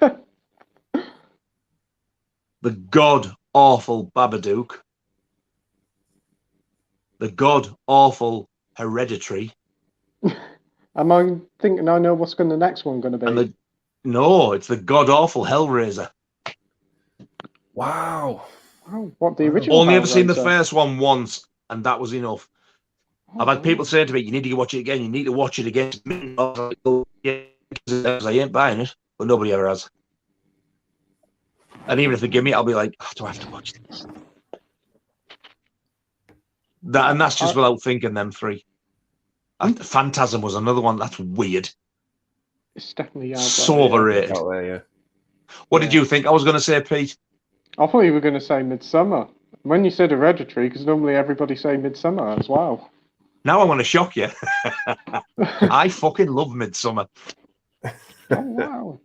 [SPEAKER 2] The god-awful Babadook. The god-awful Hereditary.
[SPEAKER 1] Am I thinking I know what's the next one going to be?
[SPEAKER 2] And no, it's the god-awful Hellraiser.
[SPEAKER 3] Wow.
[SPEAKER 1] Oh, what, the original
[SPEAKER 2] Only ever seen the
[SPEAKER 1] Hellraiser?
[SPEAKER 2] first one once, and that was enough.
[SPEAKER 1] Oh,
[SPEAKER 2] I've had people say to me, you need to watch it again, you need to watch it again. I was like, "Oh, yeah, I ain't buying it," but nobody ever has. And even if they give me it, I'll be like, oh, do I have to watch this? And that's just without thinking them three. Phantasm was another one that's weird.
[SPEAKER 1] It's definitely out
[SPEAKER 2] So
[SPEAKER 1] there.
[SPEAKER 2] overrated.
[SPEAKER 3] Out there, yeah.
[SPEAKER 2] What did you think I was going to say, Pete?
[SPEAKER 1] I thought you were going to say Midsummer. When you said Hereditary, because normally everybody say Midsummer as well.
[SPEAKER 2] Now I want to shock you. I fucking love Midsummer.
[SPEAKER 1] Oh, wow.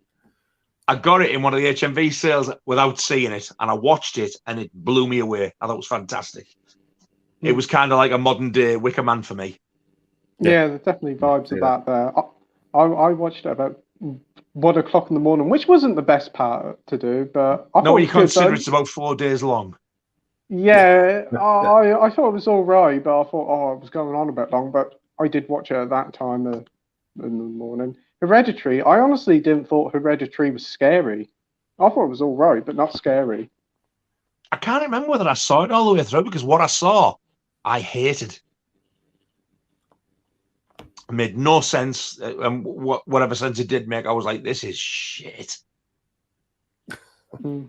[SPEAKER 2] I got it in one of the HMV sales without seeing it, and I watched it, and it blew me away. I thought it was fantastic. It was kind of like a modern day Wicker Man for me.
[SPEAKER 1] Yeah, there's definitely vibes of that there. I watched it about 1 o'clock in the morning, which wasn't the best part to do, but I
[SPEAKER 2] No,
[SPEAKER 1] thought
[SPEAKER 2] when
[SPEAKER 1] it
[SPEAKER 2] you
[SPEAKER 1] was good,
[SPEAKER 2] consider
[SPEAKER 1] though.
[SPEAKER 2] it's about 4 days long.
[SPEAKER 1] Yeah, I thought it was all right, but I thought, oh, it was going on a bit long, but I did watch it at that time in the morning. Hereditary, I honestly didn't thought Hereditary was scary. I thought it was all right, but not scary.
[SPEAKER 2] I can't remember whether I saw it all the way through, because what I saw, I hated. It made no sense. And whatever sense it did make, I was like, this is shit.
[SPEAKER 1] The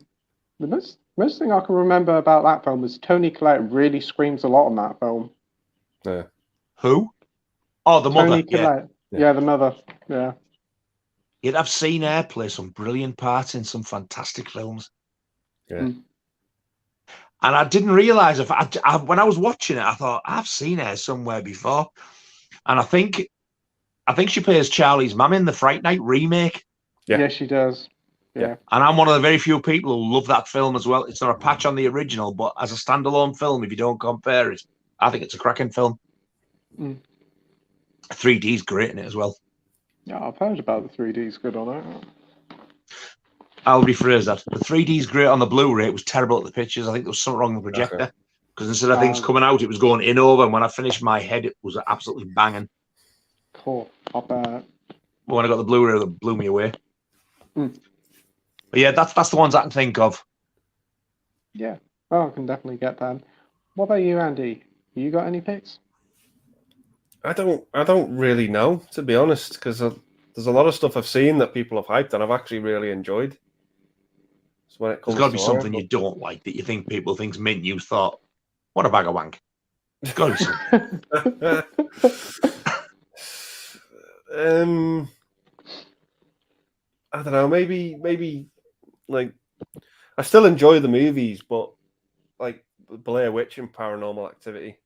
[SPEAKER 1] most thing I can remember about that film is Toni Collette really screams a lot in that film.
[SPEAKER 3] Yeah.
[SPEAKER 2] Who? Oh, the mother.
[SPEAKER 1] Toni Collette. Yeah, the mother. Yeah.
[SPEAKER 2] Yet I've seen her play some brilliant parts in some fantastic films.
[SPEAKER 3] Yeah.
[SPEAKER 2] And I didn't realize when I was watching it, I thought I've seen her somewhere before. And I think she plays Charlie's mum in the Fright Night remake.
[SPEAKER 1] Yeah, she does. Yeah.
[SPEAKER 2] And I'm one of the very few people who love that film as well. It's not a patch on the original, but as a standalone film, if you don't compare it, I think it's a cracking film. 3D's great in it as well.
[SPEAKER 1] Yeah, I've heard about the 3D's good on it.
[SPEAKER 2] I'll rephrase that. The 3D's great on the Blu-ray. It was terrible at the pictures. I think there was something wrong with the projector. Because instead of things coming out, it was going in over. And when I finished my head, it was absolutely banging.
[SPEAKER 1] Cool. I'll bet.
[SPEAKER 2] But when I got the Blu-ray, it blew me away. But yeah, that's the ones I can think of.
[SPEAKER 1] Yeah. Oh, I can definitely get that. What about you, Andy? You got any picks?
[SPEAKER 3] I don't really know, to be honest, because there's a lot of stuff I've seen that people have hyped and I've actually really enjoyed. So when it comes,
[SPEAKER 2] there's got to be something you don't like that you think people think's mint. You thought, what a bag of wank. There's got to be something.
[SPEAKER 3] I don't know. Maybe like I still enjoy the movies, but like Blair Witch and Paranormal Activity,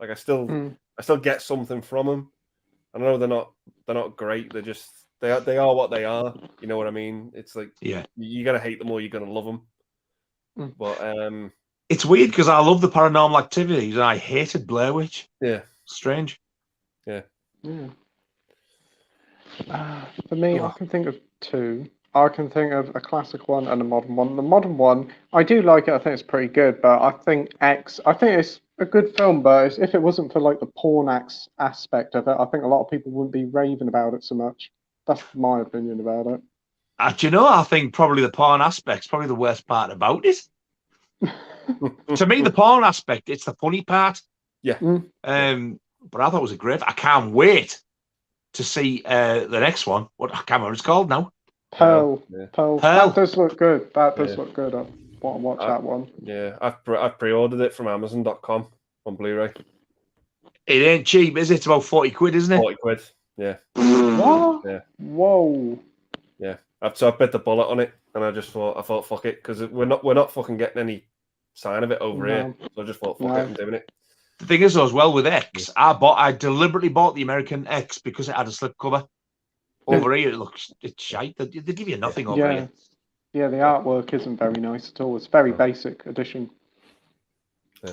[SPEAKER 3] like I still get something from them. I know they're not great. They're just they are what they are. You know what I mean? It's like you're gonna hate them or you're gonna love them. But
[SPEAKER 2] it's weird because I love the Paranormal Activities and I hated Blair Witch.
[SPEAKER 3] Yeah,
[SPEAKER 2] strange.
[SPEAKER 3] Yeah.
[SPEAKER 1] For me, I can think of two. I can think of a classic one and a modern one. The modern one, I do like it. I think it's pretty good, but I think it's a good film, but if it wasn't for like the porn aspect of it, I think a lot of people wouldn't be raving about it so much. That's my opinion about it.
[SPEAKER 2] Do you know, I think probably the porn aspect's probably the worst part about it. To me, the porn aspect, it's the funny part.
[SPEAKER 3] Yeah.
[SPEAKER 2] But I thought it was I can't wait to see the next one. What I can't remember what it's called now.
[SPEAKER 1] Pearl. That does look good. That does look good. I want to watch that one.
[SPEAKER 3] Yeah, I've pre-ordered it from Amazon.com on Blu-ray.
[SPEAKER 2] It ain't cheap, is it? It's about 40 quid, isn't it?
[SPEAKER 3] 40 quid. Yeah.
[SPEAKER 1] What?
[SPEAKER 3] Yeah.
[SPEAKER 1] Whoa.
[SPEAKER 3] Yeah. So I bit the bullet on it, and I thought fuck it, because we're not fucking getting any sign of it over here. So I just thought fuck it, I'm doing it.
[SPEAKER 2] The thing is, though, as well with X, I deliberately bought the American X because it had a slipcover. Over here, it's shite. They give you nothing over here.
[SPEAKER 1] Yeah, the artwork isn't very nice at all. It's very basic edition.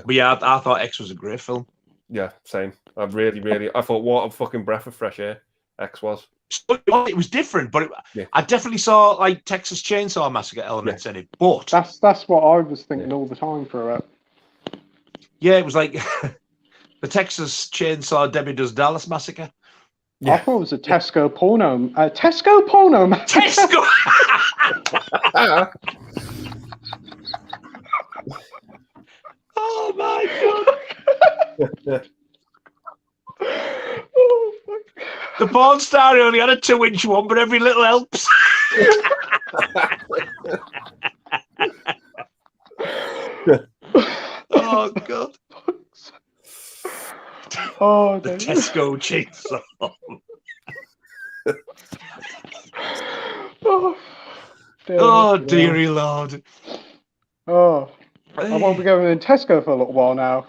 [SPEAKER 2] But yeah, I thought X was a great film.
[SPEAKER 3] Yeah, same. I thought, what a fucking breath of fresh air X was.
[SPEAKER 2] It was different, but I definitely saw like Texas Chainsaw Massacre elements in it. But
[SPEAKER 1] that's what I was thinking all the time through it.
[SPEAKER 2] Yeah, it was like the Texas Chainsaw Debbie Does Dallas Massacre.
[SPEAKER 1] I thought it was a Tesco porno. Tesco porno massacre.
[SPEAKER 2] Tesco. Oh my god.
[SPEAKER 1] Oh, fuck.
[SPEAKER 2] The porn star only had a 2-inch one, but every little helps. Oh god.
[SPEAKER 1] Oh,
[SPEAKER 2] the Tesco chainsaw. Oh, dearie Lord.
[SPEAKER 1] Oh, I won't be going in Tesco for a little while now.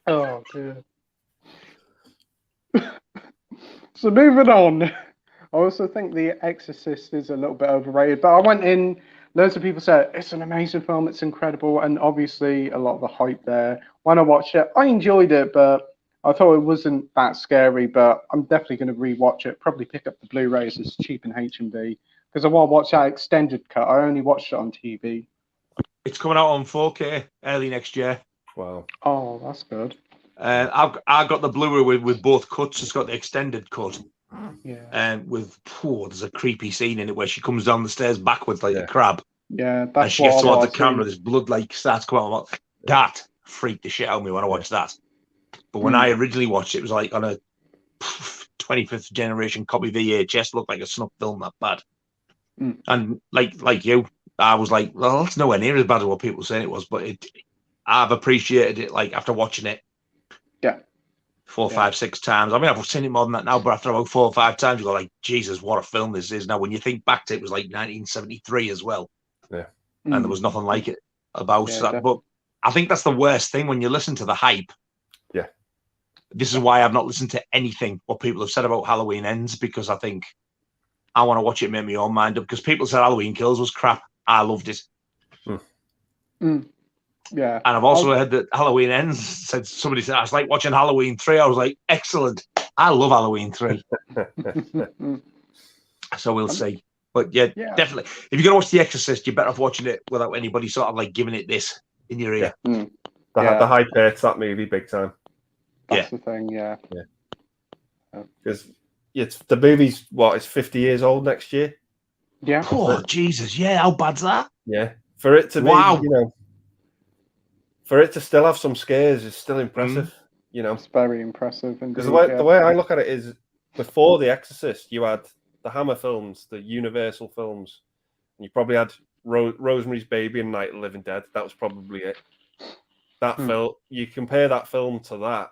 [SPEAKER 1] Oh, dear. So moving on. I also think The Exorcist is a little bit overrated, but I went in, loads of people said it's an amazing film, it's incredible, and obviously a lot of the hype there. When I watched it, I enjoyed it, but I thought it wasn't that scary, but I'm definitely going to rewatch it, probably pick up the Blu-rays, it's cheap in H&B, because I want to watch that extended cut. I only watched it on TV.
[SPEAKER 2] It's coming out on 4K early next year.
[SPEAKER 3] Wow.
[SPEAKER 1] Oh, that's good.
[SPEAKER 2] I've got the Blu-ray with both cuts. It's got the extended cut.
[SPEAKER 1] Yeah.
[SPEAKER 2] And there's a creepy scene in it where she comes down the stairs backwards like a crab.
[SPEAKER 1] Yeah, that's
[SPEAKER 2] and she gets towards the camera. This blood like starts coming out. That freaked the shit out of me when I watched that. But when I originally watched it, it was like on a 25th generation copy VHS. Looked like a snuff film that bad. And like you, I was like, well, it's nowhere near as bad as what people saying it was. But I've appreciated it like after watching it.
[SPEAKER 1] Yeah.
[SPEAKER 2] 4, 5, 6 times. I mean, I've seen it more than that now, but after about 4 or 5 times, you go like, Jesus, what a film this is. Now, when you think back to it, it was like 1973 as well.
[SPEAKER 3] Yeah.
[SPEAKER 2] And there was nothing like it about that.
[SPEAKER 1] Definitely.
[SPEAKER 2] But I think that's the worst thing when you listen to the hype.
[SPEAKER 3] Yeah.
[SPEAKER 2] This is why I've not listened to anything what people have said about Halloween Ends, because I think I want to watch it and make my own mind up. Because people said Halloween Kills was crap. I loved it.
[SPEAKER 1] Yeah.
[SPEAKER 2] And I've also heard that Halloween Ends somebody said, I was like watching Halloween 3. I was like, excellent. I love Halloween 3. So we'll see. But yeah, definitely. If you're going to watch The Exorcist, you're better off watching it without anybody sort of like giving it this in your ear.
[SPEAKER 3] Yeah. The hype hurts that movie big time.
[SPEAKER 1] That's the thing, yeah.
[SPEAKER 3] Because it's the movie's it's 50 years old next year.
[SPEAKER 1] Yeah.
[SPEAKER 2] Oh Jesus, yeah. How bad's that?
[SPEAKER 3] Yeah. For it to be, for it to still have some scares is still impressive.
[SPEAKER 1] It's very impressive.
[SPEAKER 3] Because the way I look at it is, before The Exorcist, you had the Hammer films, the Universal films, and you probably had Rosemary's Baby and Night of the Living Dead. That was probably it. That film, you compare that film to that,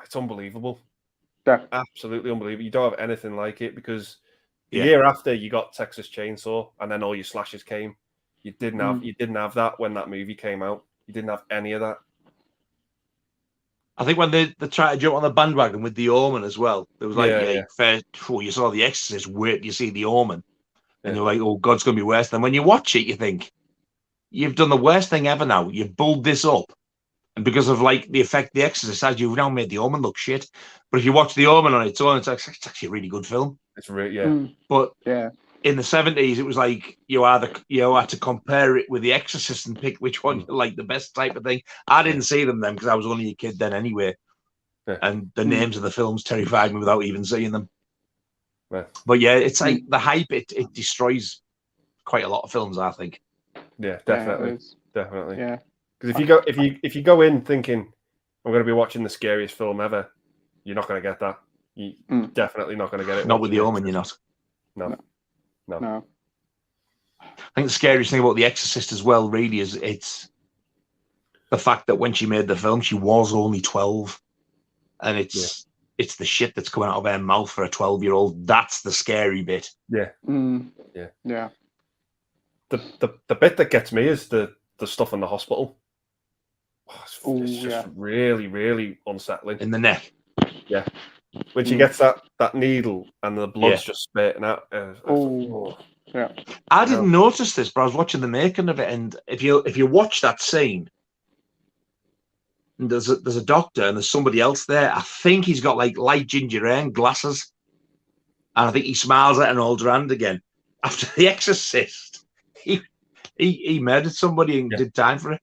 [SPEAKER 3] it's unbelievable.
[SPEAKER 1] Yeah.
[SPEAKER 3] Absolutely unbelievable. You don't have anything like it, because the year after you got Texas Chainsaw, and then all your slashes came. You didn't have that when that movie came out. You didn't have any of that.
[SPEAKER 2] I think when they tried to jump on the bandwagon with The Omen as well, there was like, you saw The Exorcist, wait, you see The Omen. And you're like, oh, God's going to be worse. Then when you watch it, you think, you've done the worst thing ever now. You've bulled this up. And because of like the effect The Exorcist has, you've now made The Omen look shit. But if you watch The Omen on its own, it's actually a really good film.
[SPEAKER 3] It's really,
[SPEAKER 2] But in the 70s, it was like you had to compare it with The Exorcist and pick which one you like the best type of thing. I didn't see them then because I was only a kid then anyway. And the names of the films terrified me without even seeing them. But yeah, it's like the hype, it destroys quite a lot of films, I think.
[SPEAKER 3] Yeah, definitely. Definitely.
[SPEAKER 1] Yeah.
[SPEAKER 3] Because if you go in thinking I'm going to be watching the scariest film ever, you're not going to get that. You're definitely not going to get it.
[SPEAKER 2] Not with The Omen, you're not.
[SPEAKER 3] No.
[SPEAKER 2] I think the scariest thing about The Exorcist as well, really, is it's the fact that when she made the film, she was only 12, and it's the shit that's coming out of her mouth for a 12-year-old. That's the scary bit.
[SPEAKER 3] Yeah.
[SPEAKER 1] Yeah.
[SPEAKER 3] The bit that gets me is the stuff in the hospital. It's just really, really unsettling.
[SPEAKER 2] In the neck.
[SPEAKER 3] Yeah. When she gets that needle and the blood's just spurting out.
[SPEAKER 1] Yeah.
[SPEAKER 2] I didn't notice this, but I was watching the making of it, and if you watch that scene, and there's a doctor and there's somebody else there. I think he's got like light ginger hair and glasses, and I think he smiles at an older hand again. After The Exorcist, he murdered somebody and did time for it.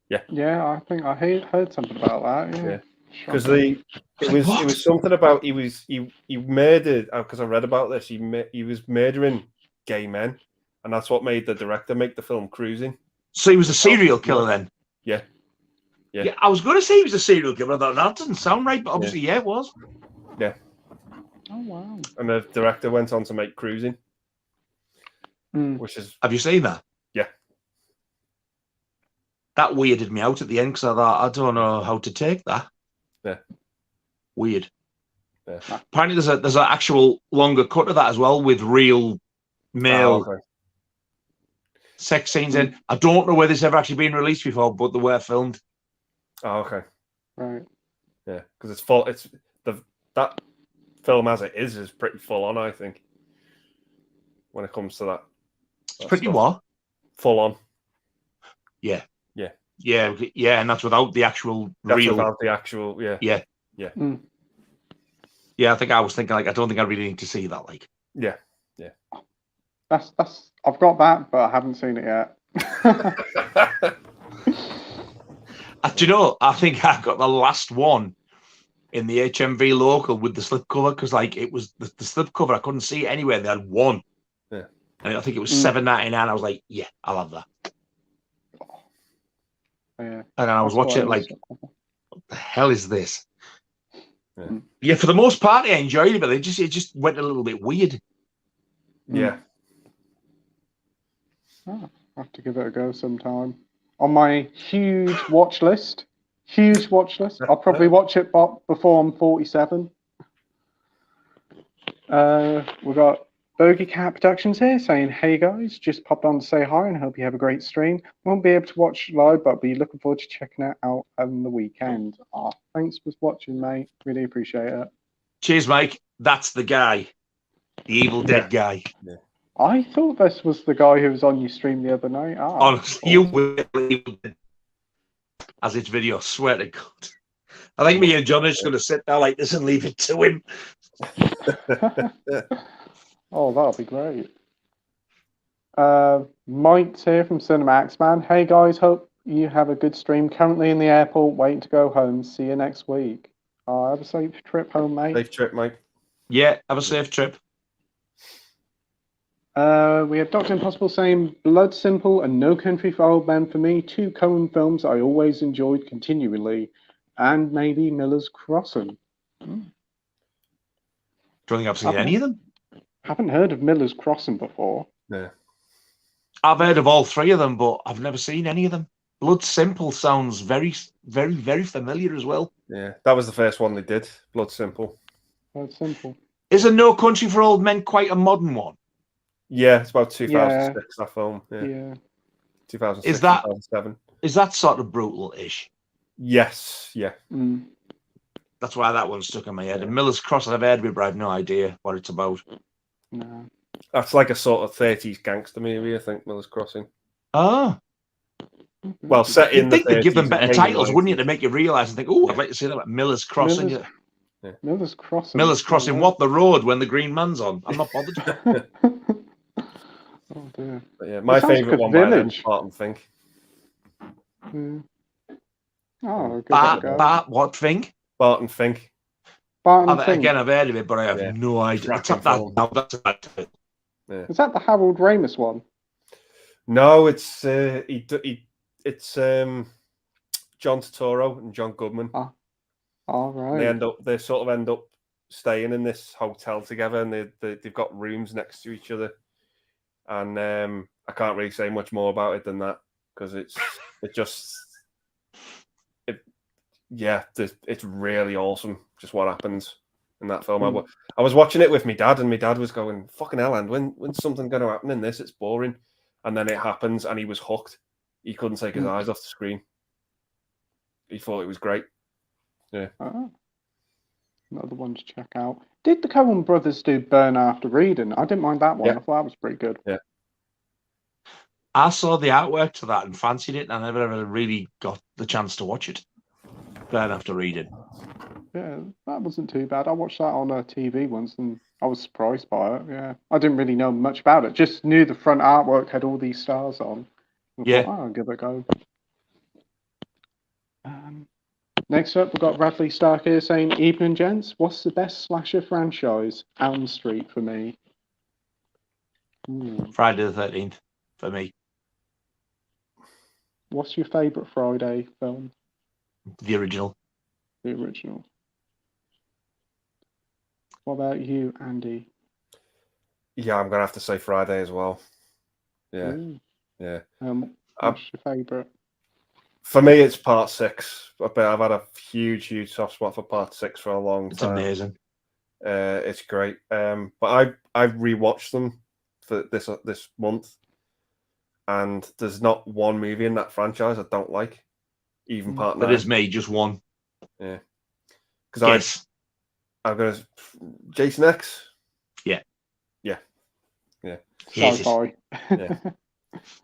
[SPEAKER 1] Yeah, I think I heard something about that. Yeah.
[SPEAKER 3] Because it was something about he murdered, because I read about this. He was murdering gay men, and that's what made the director make the film Cruising.
[SPEAKER 2] So he was a serial killer then.
[SPEAKER 3] Yeah.
[SPEAKER 2] I was going to say he was a serial killer. I thought that doesn't sound right, but obviously, it was.
[SPEAKER 3] Yeah.
[SPEAKER 1] Oh wow.
[SPEAKER 3] And the director went on to make Cruising, which is.
[SPEAKER 2] Have you seen that?
[SPEAKER 3] Yeah.
[SPEAKER 2] That weirded me out at the end because I thought I don't know how to take that.
[SPEAKER 3] Yeah.
[SPEAKER 2] Weird.
[SPEAKER 3] Yeah.
[SPEAKER 2] Apparently, there's an actual longer cut of that as well with real male sex scenes in. I don't know whether it's ever actually been released before, but they were filmed.
[SPEAKER 3] Oh, okay.
[SPEAKER 1] Right.
[SPEAKER 3] Yeah, because it's full. That film as it is pretty full on. I think when it comes to that,
[SPEAKER 2] it's pretty
[SPEAKER 3] stuff.
[SPEAKER 2] what?
[SPEAKER 3] Full on.
[SPEAKER 2] Yeah. And that's without the actual real.
[SPEAKER 3] Without the actual. Yeah.
[SPEAKER 2] Yeah, I think I was thinking like I don't think I really need to see that. Like.
[SPEAKER 3] Yeah.
[SPEAKER 1] That's. I've got that, but I haven't seen it yet.
[SPEAKER 2] Do you know? I think I got the last one in the HMV local with the slipcover because, like, it was the slipcover. I couldn't see it anywhere. They had one, and I think it was $7.99. I was like, "Yeah, I'll have that."
[SPEAKER 1] Yeah.
[SPEAKER 2] And I was watching it like, "What the hell is this?" Yeah, for the most part, I enjoyed it, but it just went a little bit weird.
[SPEAKER 3] Yeah.
[SPEAKER 1] Oh, I'll have to give it a go sometime. On my huge watch list. I'll probably watch it before I'm 47. We've got Bogey Cat Productions here saying, "Hey guys, just popped on to say hi and hope you have a great stream. Won't be able to watch live, but be looking forward to checking it out on the weekend." Oh, thanks for watching, mate. Really appreciate it.
[SPEAKER 2] Cheers, Mike. That's the guy, the Evil Dead guy.
[SPEAKER 3] Yeah.
[SPEAKER 1] I thought this was the guy who was on your stream the other night.
[SPEAKER 2] Honestly, you will as its video. Swear to God. I think me and John are just going to sit there like this and leave it to him.
[SPEAKER 1] Oh, that'll be great. Mike's here from Cinemax Man. "Hey guys, hope you have a good stream. Currently in the airport, waiting to go home. See you next week." Have a safe trip home, mate.
[SPEAKER 3] Safe trip, Mike.
[SPEAKER 2] Yeah, have a safe trip.
[SPEAKER 1] We have Dr. Impossible saying, "Blood Simple and No Country for Old Men for me. Two Coen films I always enjoyed continually. And maybe Miller's Crossing."
[SPEAKER 2] Don't think I've seen any of them.
[SPEAKER 1] Haven't heard of Miller's Crossing before.
[SPEAKER 3] Yeah.
[SPEAKER 2] I've heard of all three of them, but I've never seen any of them. Blood Simple sounds very, very, very familiar as well.
[SPEAKER 3] Yeah, that was the first one they did. Blood Simple.
[SPEAKER 1] Blood Simple.
[SPEAKER 2] Is a No Country for Old Men quite a modern one?
[SPEAKER 3] Yeah, it's about 2006, that film.
[SPEAKER 1] Yeah.
[SPEAKER 3] 2006, 2007.
[SPEAKER 2] Is that sort of brutal-ish?
[SPEAKER 3] Yes, yeah.
[SPEAKER 2] That's why that one stuck in my head. And Miller's Crossing I've heard of it, but I have no idea what it's about.
[SPEAKER 1] No.
[SPEAKER 3] That's like a sort of 30s gangster movie, I think, Miller's Crossing.
[SPEAKER 2] Oh.
[SPEAKER 3] Well, set in the 30s.
[SPEAKER 2] You'd think they'd give them better titles, wouldn't you, to make you realise and think, "Oh, I'd like to see that. Miller's Crossing."
[SPEAKER 1] Miller's Crossing.
[SPEAKER 2] Miller's Crossing, what? The road when the green man's on? I'm not bothered.
[SPEAKER 1] Oh, dear.
[SPEAKER 3] But yeah, my favourite one by them, Barton Fink.
[SPEAKER 1] Oh, good.
[SPEAKER 2] What thing?
[SPEAKER 3] Barton Fink.
[SPEAKER 2] Again, I've heard of it, but I have no idea. That's a bad title.
[SPEAKER 1] Is that the Harold Ramis one?
[SPEAKER 3] No, it's John Turturro and John Goodman.
[SPEAKER 1] All right.
[SPEAKER 3] They sort of end up staying in this hotel together, and they've got rooms next to each other. And I can't really say much more about it than that because it's really awesome. Just what happens in that film. I was watching it with my dad, and my dad was going, "Fucking hell, and when's something going to happen in this? It's boring." And then it happens, and he was hooked. He couldn't take his eyes off the screen. He thought it was great. Yeah.
[SPEAKER 1] Another one to check out. Did the Coen brothers do Burn After Reading? I didn't mind that one. I thought that was pretty good.
[SPEAKER 3] Yeah.
[SPEAKER 2] I saw the artwork to that and fancied it, and I never ever really got the chance to watch it. But I'd have to read it.
[SPEAKER 1] Yeah, that wasn't too bad. I watched that on TV once, and I was surprised by it. Yeah, I didn't really know much about it. Just knew the front artwork had all these stars on. I thought, I'll give it a go. Next up, we've got Bradley Stark here saying, "Evening, gents. What's the best slasher franchise? Elm Street for me."
[SPEAKER 2] Friday the 13th for me.
[SPEAKER 1] What's your favourite Friday film?
[SPEAKER 2] The original.
[SPEAKER 1] The original. What about you, Andy?
[SPEAKER 3] Yeah, I'm gonna have to say Friday as well. Yeah, yeah.
[SPEAKER 1] What's your favourite?
[SPEAKER 3] For me, it's part 6. But I've had a huge soft spot for part 6 for a long time.
[SPEAKER 2] It's amazing.
[SPEAKER 3] It's great. But I've rewatched them for this month, and there's not one movie in that franchise I don't like, even part 9.
[SPEAKER 2] That is me, just one.
[SPEAKER 3] Yeah, because I'm gonna Jason X.
[SPEAKER 2] Yeah.
[SPEAKER 1] Sci-fi.
[SPEAKER 3] Yeah.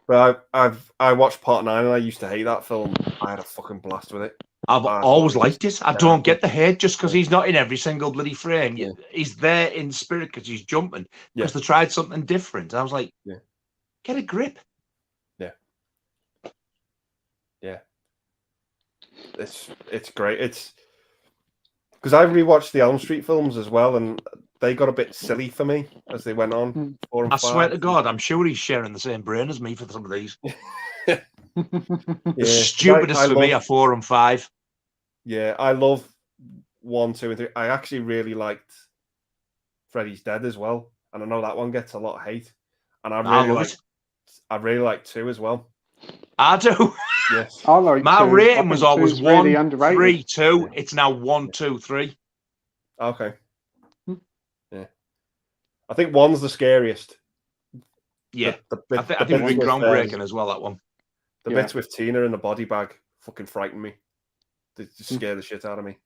[SPEAKER 3] But I watched part 9 and I used to hate that film. I had a fucking blast with it.
[SPEAKER 2] I've always liked it. I don't get the hate just because he's not in every single bloody frame. Yeah. He's there in spirit because he's jumping. Because they tried something different. I was like, get a grip.
[SPEAKER 3] Yeah. It's great. It's because I rewatched the Elm Street films as well, and they got a bit silly for me as they went on. 4 and 5.
[SPEAKER 2] I swear to God, I'm sure he's sharing the same brain as me for some of these. The stupidest for me are 4 and 5.
[SPEAKER 3] Yeah, I love 1, 2, and 3. I actually really liked Freddy's Dead as well, and I know that one gets a lot of hate. And I really like 2 as well.
[SPEAKER 2] I do.
[SPEAKER 3] Yes.
[SPEAKER 1] I like
[SPEAKER 2] my
[SPEAKER 1] 2.
[SPEAKER 2] rating was always 1,
[SPEAKER 1] really
[SPEAKER 2] 3, 2. It's now 1, 2, 3.
[SPEAKER 3] Okay. Yeah. I think 1's the scariest.
[SPEAKER 2] Yeah. I think it'd be groundbreaking as well, that one.
[SPEAKER 3] The bits with Tina in the body bag fucking frightened me. They just scare the shit out of me.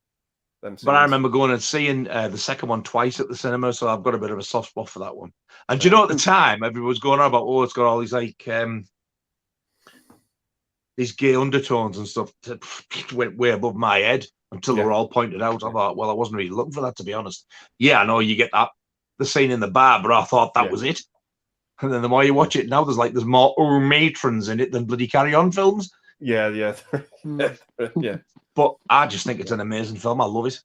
[SPEAKER 2] But I remember going and seeing the second one twice at the cinema, so I've got a bit of a soft spot for that one. And do you know, at the time, everyone was going on about, it's got all these like these gay undertones and stuff that went way above my head until they were all pointed out. I thought, well, I wasn't really looking for that, to be honest. Yeah, I know you get the scene in the bar, but I thought that was it. And then the more you watch it now, there's more matrons in it than bloody Carry On films.
[SPEAKER 3] Yeah. Yeah.
[SPEAKER 2] But I just think it's an amazing film. I love it.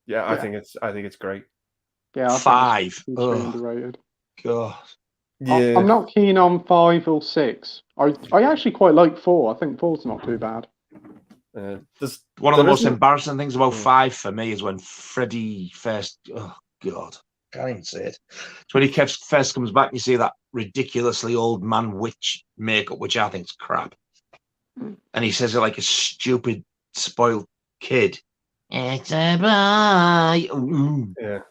[SPEAKER 3] Yeah, I think it's great.
[SPEAKER 1] Yeah,
[SPEAKER 2] 5.
[SPEAKER 1] It's underrated.
[SPEAKER 2] God.
[SPEAKER 3] Yeah.
[SPEAKER 1] I'm not keen on 5 or 6. I actually quite like 4. I think 4's not too bad.
[SPEAKER 2] One of the most embarrassing things about 5 for me is when Freddy first. Oh God, can't even say it. It's when he first comes back and you see that ridiculously old man witch makeup, which I think is crap, and he says it like a stupid, spoiled kid. It's a boy.
[SPEAKER 3] Yeah.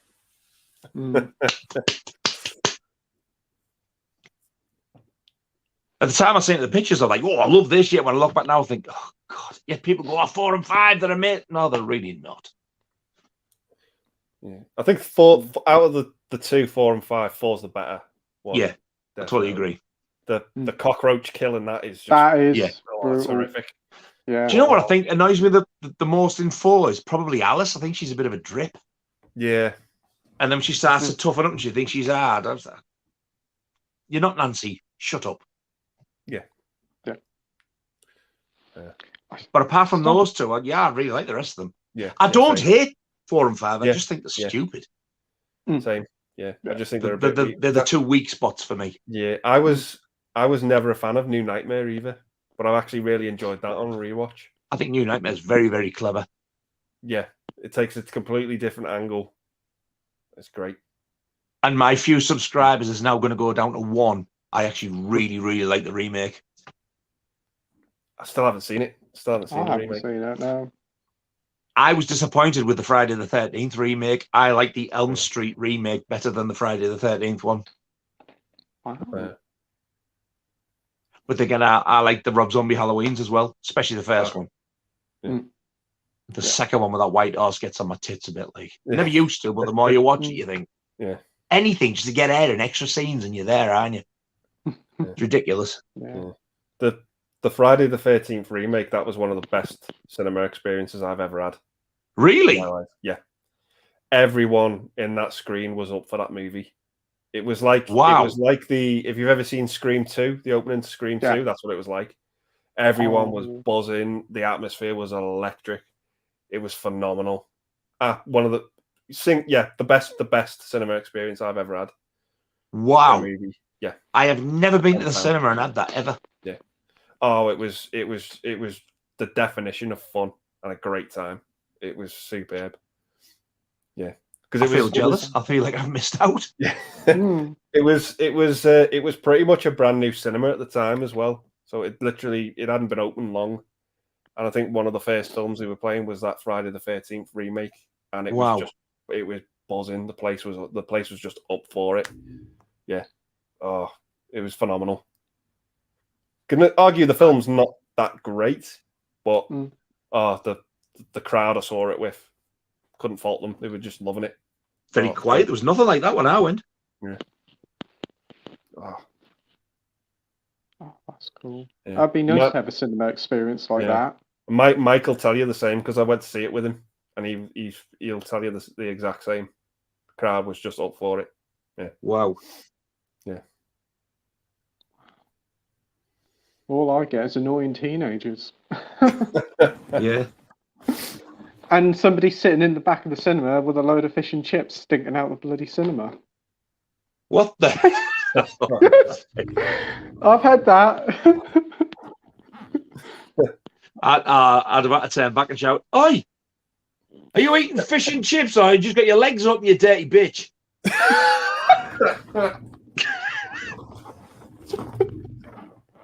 [SPEAKER 2] At the time I seen the pictures, I'm like, I love this. Yet when I look back now, I think, oh God. Yet people go, 4 and 5, they're amazing. No, they're really not.
[SPEAKER 3] Yeah, I think 4 out of the 2, 4 and 5, 4's the better one.
[SPEAKER 2] Yeah, I totally agree.
[SPEAKER 3] The cockroach killing that is
[SPEAKER 1] horrific. Yeah.
[SPEAKER 2] Do you know what I think annoys me the most in 4 is probably Alice. I think she's a bit of a drip.
[SPEAKER 3] Yeah.
[SPEAKER 2] And then she starts to toughen up and she thinks she's hard. I was like, you're not Nancy. Shut up. But apart from those 2, I really like the rest of them.
[SPEAKER 3] Yeah.
[SPEAKER 2] I don't hate 4 and 5. I just think they're stupid.
[SPEAKER 3] Same. Yeah. I just think they're
[SPEAKER 2] the 2 weak spots for me.
[SPEAKER 3] Yeah. I was never a fan of New Nightmare either, but I've actually really enjoyed that on rewatch.
[SPEAKER 2] I think New Nightmare is very, very clever.
[SPEAKER 3] Yeah. It takes a completely different angle. It's great.
[SPEAKER 2] And my few subscribers is now going to go down to 1. I actually really, really like the remake.
[SPEAKER 3] I still haven't seen it.
[SPEAKER 1] I haven't seen it, no.
[SPEAKER 2] I was disappointed with the Friday the 13th remake. I like the Elm Street remake better than the Friday the 13th one.
[SPEAKER 1] Wow.
[SPEAKER 2] But again, I like the Rob Zombie Halloweens as well, especially the first one.
[SPEAKER 3] Yeah.
[SPEAKER 2] The second one with that white horse gets on my tits a bit. Like never used to, but the more you watch it, you think anything just to get ahead and extra scenes, and you're there, aren't you? It's ridiculous.
[SPEAKER 1] Yeah.
[SPEAKER 3] The Friday the 13th remake, that was one of the best cinema experiences I've ever had.
[SPEAKER 2] Really?
[SPEAKER 3] In my life. Yeah. Everyone in that screen was up for that movie. It was like
[SPEAKER 2] Wow.
[SPEAKER 3] It was like if you've ever seen Scream 2, the opening to Scream 2, that's what it was like. Everyone was buzzing. The atmosphere was electric. It was phenomenal. One of the best cinema experience I've ever had.
[SPEAKER 2] Wow.
[SPEAKER 3] Movie. Yeah.
[SPEAKER 2] I have never been to the cinema and had that ever.
[SPEAKER 3] Yeah. Oh, it was the definition of fun and a great time. It was superb. Yeah.
[SPEAKER 2] Because I feel jealous. I feel like I've missed out.
[SPEAKER 3] Yeah. It was pretty much a brand new cinema at the time as well. So it hadn't been open long. And I think one of the first films we were playing was that Friday the 13th remake. And it was buzzing. The place was just up for it. Yeah. Oh, it was phenomenal. Can argue the film's not that great, but the crowd I saw it with, couldn't fault them. They were just loving it.
[SPEAKER 2] Very quiet. There was nothing like that when I went.
[SPEAKER 3] Yeah.
[SPEAKER 1] That's cool.
[SPEAKER 3] Yeah.
[SPEAKER 1] That'd be nice to have a cinema experience like that.
[SPEAKER 3] Mike will tell you the same because I went to see it with him, and he'll tell you the exact same. The crowd was just up for it. Yeah.
[SPEAKER 2] Wow.
[SPEAKER 3] Yeah.
[SPEAKER 1] All I get is annoying teenagers.
[SPEAKER 2] Yeah.
[SPEAKER 1] And somebody sitting in the back of the cinema with a load of fish and chips stinking out the bloody cinema.
[SPEAKER 2] What the?
[SPEAKER 1] I've had that.
[SPEAKER 2] I'd about to turn back and shout, "Oi! Are you eating fish and chips, or you just got your legs up, you dirty bitch?"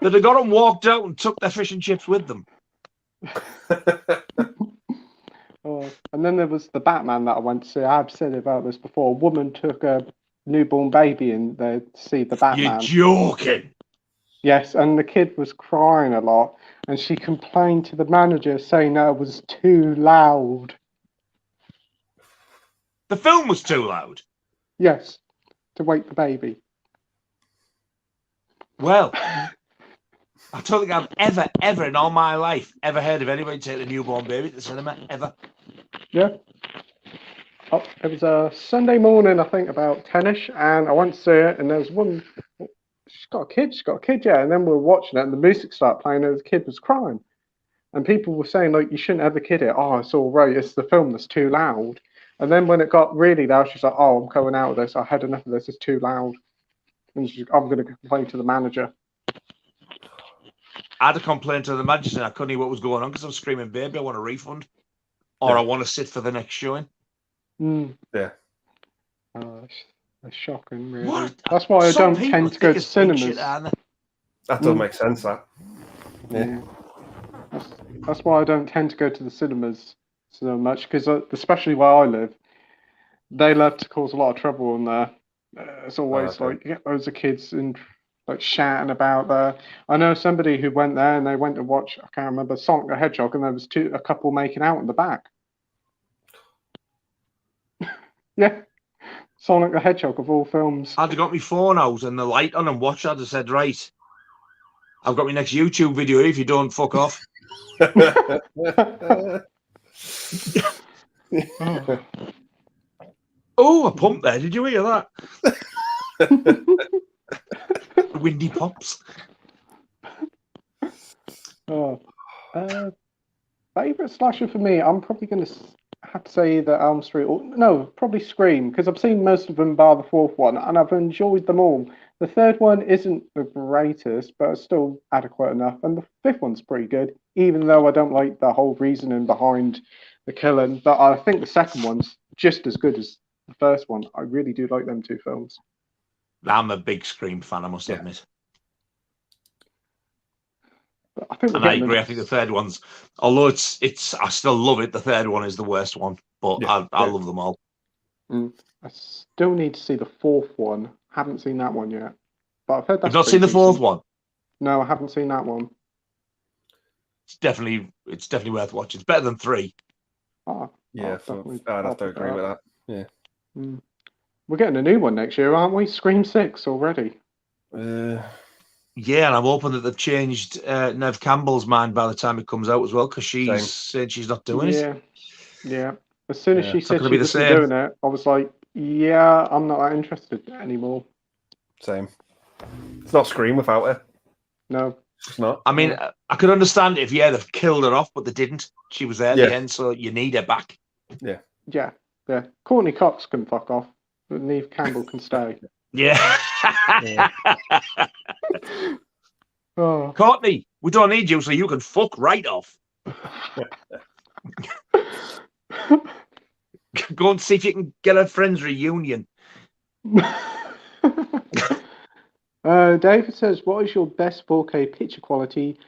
[SPEAKER 2] They'd have got them, walked out, and took their fish and chips with them.
[SPEAKER 1] And then there was the Batman that I went to see. I've said about this before. A woman took a newborn baby in there to see the Batman.
[SPEAKER 2] You're joking.
[SPEAKER 1] Yes, and the kid was crying a lot, and she complained to the manager saying that it was too loud.
[SPEAKER 2] The film was too loud?
[SPEAKER 1] Yes, to wake the baby.
[SPEAKER 2] Well, I don't think I've ever in all my life ever heard of anybody take the newborn baby to the cinema, ever.
[SPEAKER 1] Yeah. Oh, it was a Sunday morning, I think, about 10ish, and I went to see it, and there was one. She's got a kid, yeah. And then we were watching it, and the music started playing, and the kid was crying. And people were saying, like, you shouldn't have the kid here. Oh, it's all right. It's the film that's too loud. And then when it got really loud, she's like, oh, I'm going out of this. I had enough of this. It's too loud. And I'm going to complain to the manager.
[SPEAKER 2] I had to complain to the manager saying I couldn't hear what was going on because I was screaming, baby, I want a refund. Or I want to sit for the next showing.
[SPEAKER 3] Yeah.
[SPEAKER 1] That's shocking, really.
[SPEAKER 2] What?
[SPEAKER 1] That's why I don't tend to go to cinemas.
[SPEAKER 3] That doesn't make sense, that. Yeah.
[SPEAKER 1] That's why I don't tend to go to the cinemas so much, because especially where I live, they love to cause a lot of trouble in there. It's always like you get loads of kids and like shouting about there. I know somebody who went there and they went to watch, I can't remember, Sonic the Hedgehog, and there was a couple making out in the back. Yeah. Sonic the Hedgehog of all films.
[SPEAKER 2] I'd have got my phone out and the light on and watched. I'd have said, right, I've got my next YouTube video if you don't fuck off. Oh, a pump there. Did you hear that? Windy pops.
[SPEAKER 1] Favorite slasher for me, I'm probably going to have to say either Elm Street or no, probably Scream, because I've seen most of them bar the fourth one, and I've enjoyed them all. The third one isn't the greatest, but it's still adequate enough, and the fifth one's pretty good, even though I don't like the whole reasoning behind the killing. But I think the second one's just as good as the first one. I really do like them two films.
[SPEAKER 2] I'm a big Scream fan, I must admit.
[SPEAKER 1] I think
[SPEAKER 2] and I agree. I think the third one's, although it's, I still love it. The third one is the worst one, but I love them all.
[SPEAKER 1] I still need to see the fourth one. Haven't seen that one yet, but I've heard that's.
[SPEAKER 2] You've not seen the fourth one?
[SPEAKER 1] No, I haven't seen that one.
[SPEAKER 2] It's definitely worth watching. It's better than 3.
[SPEAKER 1] Oh,
[SPEAKER 3] yeah, I'd have to agree with that. Yeah.
[SPEAKER 1] We're getting a new one next year, aren't we? Scream 6 already.
[SPEAKER 2] Yeah, and I'm hoping that they've changed Nev Campbell's mind by the time it comes out as well, because she's said she's not doing it.
[SPEAKER 1] Yeah. As soon as she
[SPEAKER 2] It's not
[SPEAKER 1] said
[SPEAKER 2] gonna
[SPEAKER 1] she
[SPEAKER 2] be the
[SPEAKER 1] wasn't
[SPEAKER 2] same.
[SPEAKER 1] doing it, I was like, yeah, I'm not that interested anymore.
[SPEAKER 3] Same. It's not Scream without her.
[SPEAKER 1] No.
[SPEAKER 3] It's not.
[SPEAKER 2] I mean, I could understand if, they've killed her off, but they didn't. She was there at the end, so you need her back.
[SPEAKER 3] Yeah.
[SPEAKER 1] Yeah. Courtney Cox can fuck off, but Neve Campbell can stay.
[SPEAKER 2] Yeah.
[SPEAKER 1] Oh.
[SPEAKER 2] Courtney, we don't need you, so you can fuck right off. Go and see if you can get a friends reunion.
[SPEAKER 1] David says, what is your best 4K picture quality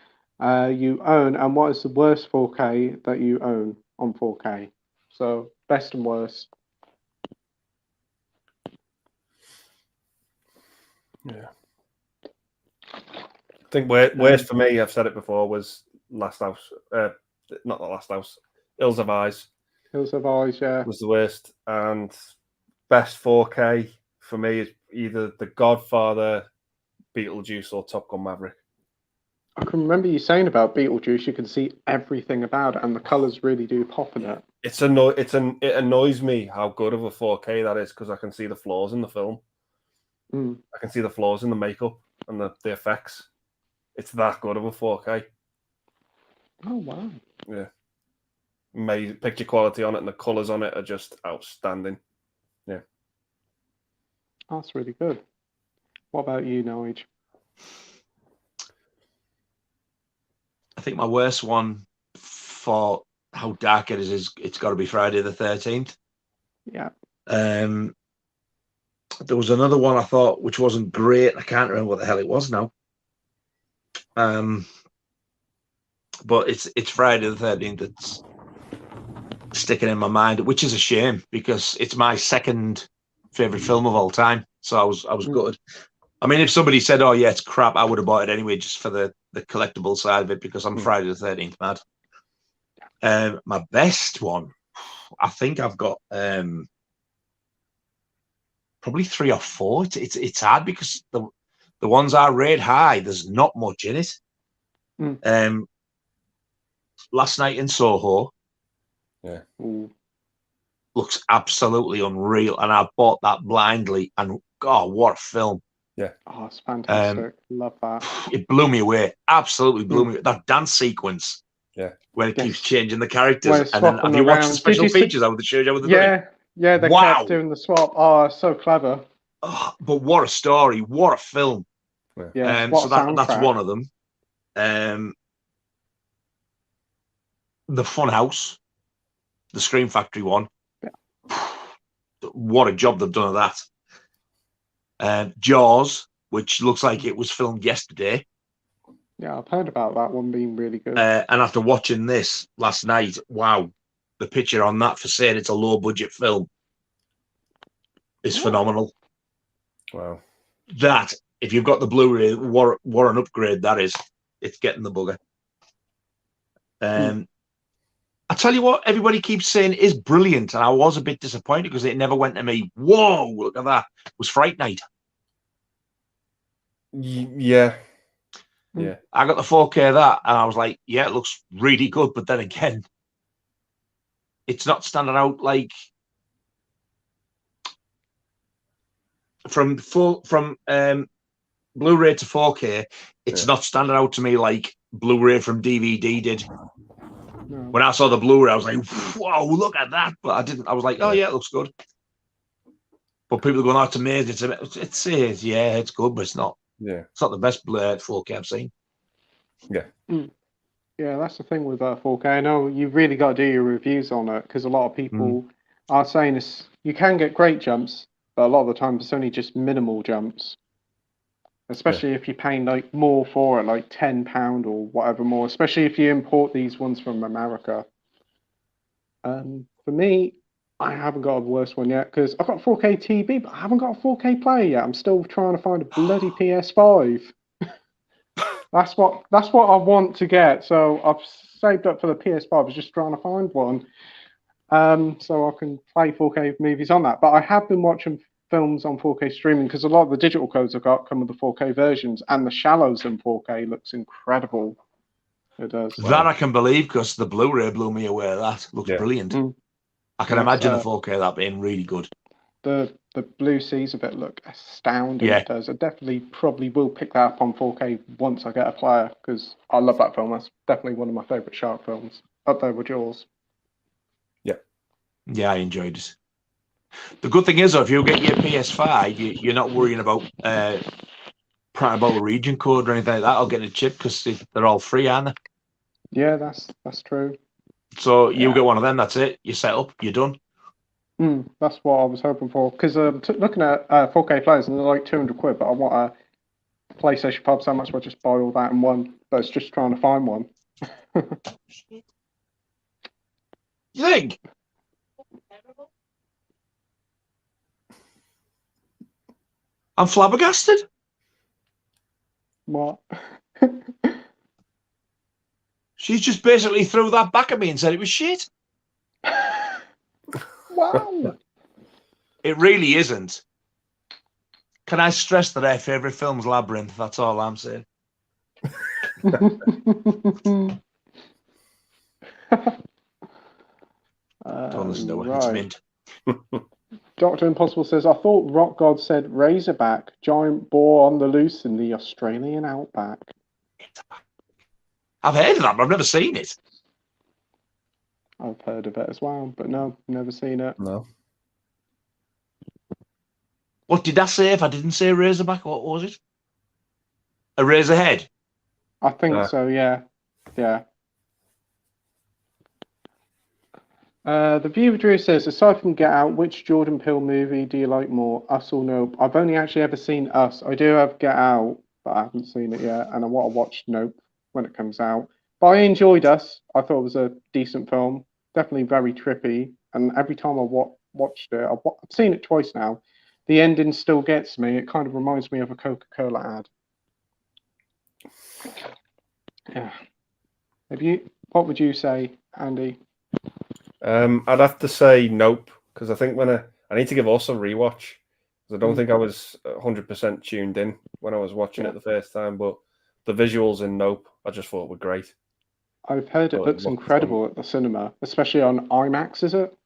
[SPEAKER 1] you own, and what is the worst 4K that you own on 4K? So, best and worst.
[SPEAKER 3] Yeah. I think worst for me, I've said it before, was Last House. Not The Last House. Hills of Eyes.
[SPEAKER 1] Hills of Eyes, yeah.
[SPEAKER 3] Was the worst. And best 4K for me is either The Godfather, Beetlejuice, or Top Gun Maverick.
[SPEAKER 1] I can remember you saying about Beetlejuice, you can see everything about it, and the colours really do pop in it.
[SPEAKER 3] It annoys me how good of a 4K that is, because I can see the flaws in the film. I can see the flaws in the makeup and the effects. It's that good of a 4K.
[SPEAKER 1] Oh, wow.
[SPEAKER 3] Yeah. Amazing. Picture quality on it and the colours on it are just outstanding. Yeah.
[SPEAKER 1] That's really good. What about you, Nige?
[SPEAKER 2] I think my worst one for how dark it is it's got to be Friday the 13th.
[SPEAKER 1] Yeah.
[SPEAKER 2] There was another one I thought which wasn't great. I can't remember what the hell it was now. But it's Friday the 13th that's sticking in my mind, which is a shame because it's my second favorite film of all time. So I was gutted. I mean, if somebody said, "Oh yeah, it's crap," I would have bought it anyway, just for the collectible side of it, because I'm Friday the 13th mad. My best one, I think I've got probably 3 or 4. It's hard because the ones I rate high, there's not much in it. Last Night in Soho, looks absolutely unreal, and I bought that blindly, and God, what a film!
[SPEAKER 3] Yeah,
[SPEAKER 1] oh, it's fantastic. Love that.
[SPEAKER 2] It blew me away. Absolutely blew me away. That dance sequence, where it keeps changing the characters, and then have you watched the special features over the show?
[SPEAKER 1] Yeah, they kept doing the swap. Oh, so clever.
[SPEAKER 2] Oh, but what a story! What a film!
[SPEAKER 1] Yeah,
[SPEAKER 2] so that's one of them. The Funhouse, the Scream Factory one. What a job they've done of that. Jaws, which looks like it was filmed yesterday.
[SPEAKER 1] Yeah, I've heard about that one being really good.
[SPEAKER 2] And after watching this last night, wow, the picture on that for saying it's a low budget film is phenomenal.
[SPEAKER 3] Wow.
[SPEAKER 2] That, if you've got the Blu-ray, what an upgrade that is. It's getting the bugger. I tell you what, everybody keeps saying is brilliant, and I was a bit disappointed because it never went to me. Whoa, look at that! It was Fright Night.
[SPEAKER 3] Yeah.
[SPEAKER 2] I got the 4K of that, and I was like, yeah, it looks really good. But then again, it's not standing out like from Blu-ray to 4K. It's not standing out to me like Blu-ray from DVD did. No. When I saw the Blu-ray, I was like, whoa, look at that. But I didn't. I was like, oh, yeah, it looks good. But people are going, oh, it's amazing. It's good, but it's not.
[SPEAKER 3] Yeah.
[SPEAKER 2] It's not the best 4K I've seen.
[SPEAKER 3] Yeah.
[SPEAKER 1] Yeah, that's the thing with 4K. I know you've really got to do your reviews on it, because a lot of people are saying this. You can get great jumps, but a lot of the time it's only just minimal jumps. Especially if you're paying like more for it, like £10 or whatever more. Especially if you import these ones from America. For me, I haven't got a worse one yet because I've got 4K TV, but I haven't got a 4K player yet. I'm still trying to find a bloody PS5. That's what I want to get. So I've saved up for the PS5. I was just trying to find one, so I can play 4K movies on that. But I have been watching films on 4K streaming because a lot of the digital codes I've got come with the 4K versions, and the shallows in 4K looks incredible. It does.
[SPEAKER 2] That I can believe because the Blu-ray blew me away. That looks brilliant. I can imagine the 4K that being really good.
[SPEAKER 1] The blue seas of it look astounding.
[SPEAKER 2] Yeah.
[SPEAKER 1] It does. I definitely probably will pick that up on 4K once I get a player because I love that film. That's definitely one of my favourite shark films. Up there with Jaws.
[SPEAKER 2] Yeah, I enjoyed it. The good thing is, though, if you get your PS5, you're not worrying about printing about a region code or anything like that, or getting a chip because they're all free, aren't they?
[SPEAKER 1] Yeah, that's true.
[SPEAKER 2] So you get one of them, that's it. You set up, you're done.
[SPEAKER 1] That's what I was hoping for. Because looking at 4K players, and they're like 200 quid, but I want a PlayStation Pub so much, I just buy all that in one. But it's just trying to find one.
[SPEAKER 2] You think? I'm flabbergasted.
[SPEAKER 1] What?
[SPEAKER 2] She's just basically threw that back at me and said it was shit.
[SPEAKER 1] Wow.
[SPEAKER 2] It really isn't. Can I stress that our favourite film's Labyrinth? That's all I'm saying. Don't listen to her. It's mint.
[SPEAKER 1] Dr. Impossible says, I thought Rockgod said Razorback, giant boar on the loose in the Australian outback.
[SPEAKER 2] I've heard of that, but I've never seen it.
[SPEAKER 1] I've heard of it as well, but no, never seen it.
[SPEAKER 3] No.
[SPEAKER 2] What did I say if I didn't say Razorback? What was it? A Razorhead?
[SPEAKER 1] I think so, yeah. Yeah. The Viewer Drew says, aside from Get Out, which Jordan Peele movie do you like more, Us or Nope? I've only actually ever seen Us. I do have Get Out, but I haven't seen it yet, and I want to watch Nope when it comes out. But I enjoyed Us. I thought it was a decent film. Definitely very trippy, and every time I watched it, I've seen it twice now, the ending still gets me. It kind of reminds me of a Coca-Cola ad. Yeah. What would you say, Andy?
[SPEAKER 3] I'd have to say Nope, because I think when I need to give us a rewatch, because I don't think I was 100% tuned in when I was watching it the first time, but the visuals in Nope, I just thought were great.
[SPEAKER 1] I've heard it looks incredible at the cinema, especially on IMAX, is it?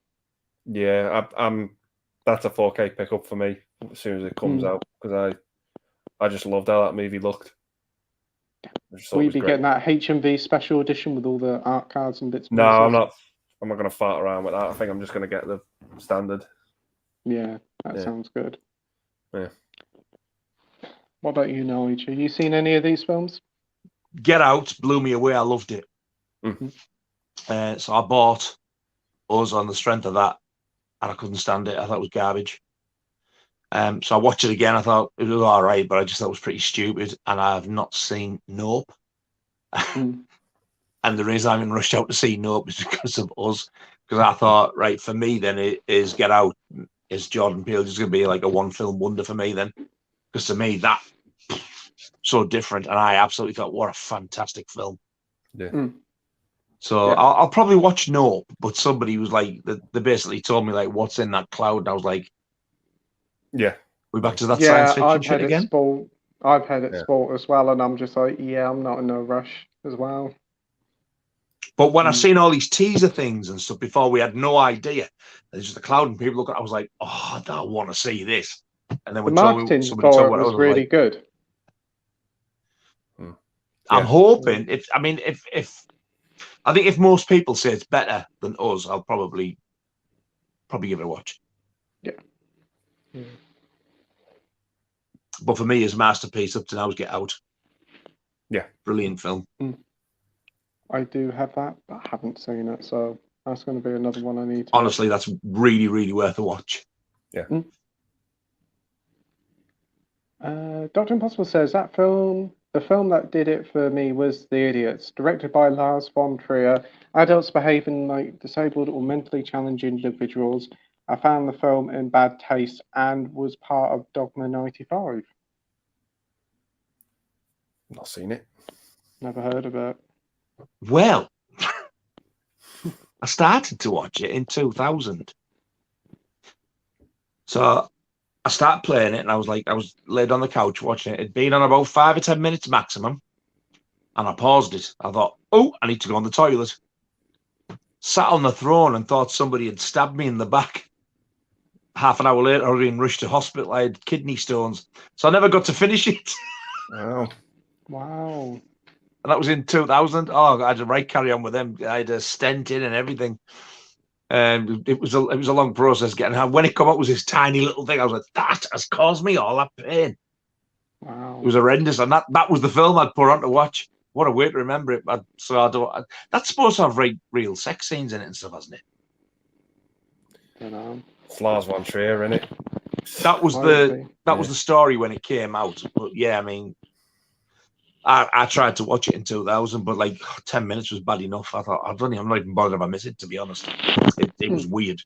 [SPEAKER 3] Yeah, that's a 4K pickup for me as soon as it comes out, because I just loved how that movie looked.
[SPEAKER 1] Will you be getting that HMV special edition with all the art cards and bits?
[SPEAKER 3] No, I'm not going to fart around with that. I think I'm just going to get the standard.
[SPEAKER 1] Yeah, that sounds good.
[SPEAKER 3] Yeah.
[SPEAKER 1] What about you, Noel? Have you seen any of these films?
[SPEAKER 2] Get Out blew me away. I loved it. So I bought Us on the strength of that, and I couldn't stand it. I thought it was garbage. So I watched it again. I thought it was all right, but I just thought it was pretty stupid. And I have not seen Nope. And the reason I haven't rushed out to see Nope is because of Us. Because I thought, right, for me then it is Get Out. Is Jordan Peele just going to be like a one-film wonder for me then? Because to me, that so different. And I absolutely thought, what a fantastic film.
[SPEAKER 3] Yeah.
[SPEAKER 2] So I'll probably watch Nope, but somebody was like, they basically told me, like, what's in that cloud? And I was like,
[SPEAKER 3] yeah.
[SPEAKER 2] We're back to that science fiction
[SPEAKER 1] I've
[SPEAKER 2] shit
[SPEAKER 1] had
[SPEAKER 2] again?
[SPEAKER 1] I've had it spoiled as well, and I'm just like, I'm not in no rush as well.
[SPEAKER 2] But when I seen all these teaser things and stuff before, we had no idea. There's just a cloud and people look at it, I was like, oh, I don't want to see this. And then
[SPEAKER 1] the marketing for it was really good.
[SPEAKER 2] I'm hoping I think if most people say it's better than Us, I'll probably give it a watch.
[SPEAKER 1] Yeah.
[SPEAKER 2] But for me, his masterpiece up to now is Get Out.
[SPEAKER 3] Yeah.
[SPEAKER 2] Brilliant film.
[SPEAKER 1] I do have that, but I haven't seen it, so that's going to be another one I need to
[SPEAKER 2] honestly watch. That's really, really worth a watch.
[SPEAKER 3] Yeah.
[SPEAKER 1] Dr. Impossible says the film that did it for me was The Idiots, directed by Lars von Trier. Adults behaving like disabled or mentally challenged individuals. I found the film in bad taste and was part of Dogma 95.
[SPEAKER 3] Not seen it.
[SPEAKER 1] Never heard of it.
[SPEAKER 2] Well, I started to watch it in 2000. So I started playing it, and I was laid on the couch watching it. It'd been on about 5 or 10 minutes maximum, and I paused it. I thought, oh, I need to go on the toilet. Sat on the throne and thought somebody had stabbed me in the back. Half an hour later, I'd been rushed to hospital. I had kidney stones, so I never got to finish it.
[SPEAKER 3] Wow.
[SPEAKER 1] Wow.
[SPEAKER 2] And that was in 2000. Oh, I had to carry on with them. I had a stent in and everything. It was a long process getting out. When it come up, was this tiny little thing. I was like, that has caused me all that pain.
[SPEAKER 1] Wow.
[SPEAKER 2] It was horrendous, and that was the film I'd put on to watch. What a way to remember it. That's supposed to have real sex scenes in it and stuff, hasn't it?
[SPEAKER 1] You know.
[SPEAKER 3] Lars von Trier, innit?
[SPEAKER 2] That was the story when it came out. But yeah, I mean, I tried to watch it in 2000, but like 10 minutes was bad enough. I thought, I'm not even bothered if I miss it, to be honest. It was weird.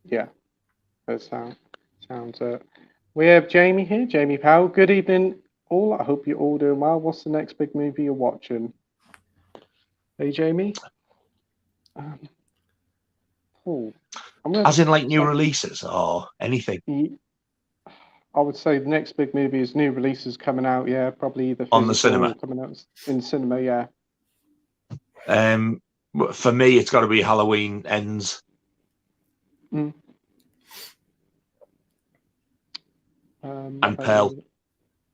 [SPEAKER 1] Yeah, that sounds we have Jamie here, Jamie Powell. Good evening, all. I hope you're all doing well. What's the next big movie you're watching? Hey, Jamie.
[SPEAKER 2] As in, like, new releases or anything?
[SPEAKER 1] I would say the next big movie is new releases coming out. Yeah, probably either
[SPEAKER 2] on the cinema.
[SPEAKER 1] Coming out in cinema. Yeah.
[SPEAKER 2] For me, it's got to be Halloween Ends.
[SPEAKER 1] And
[SPEAKER 2] Pearl.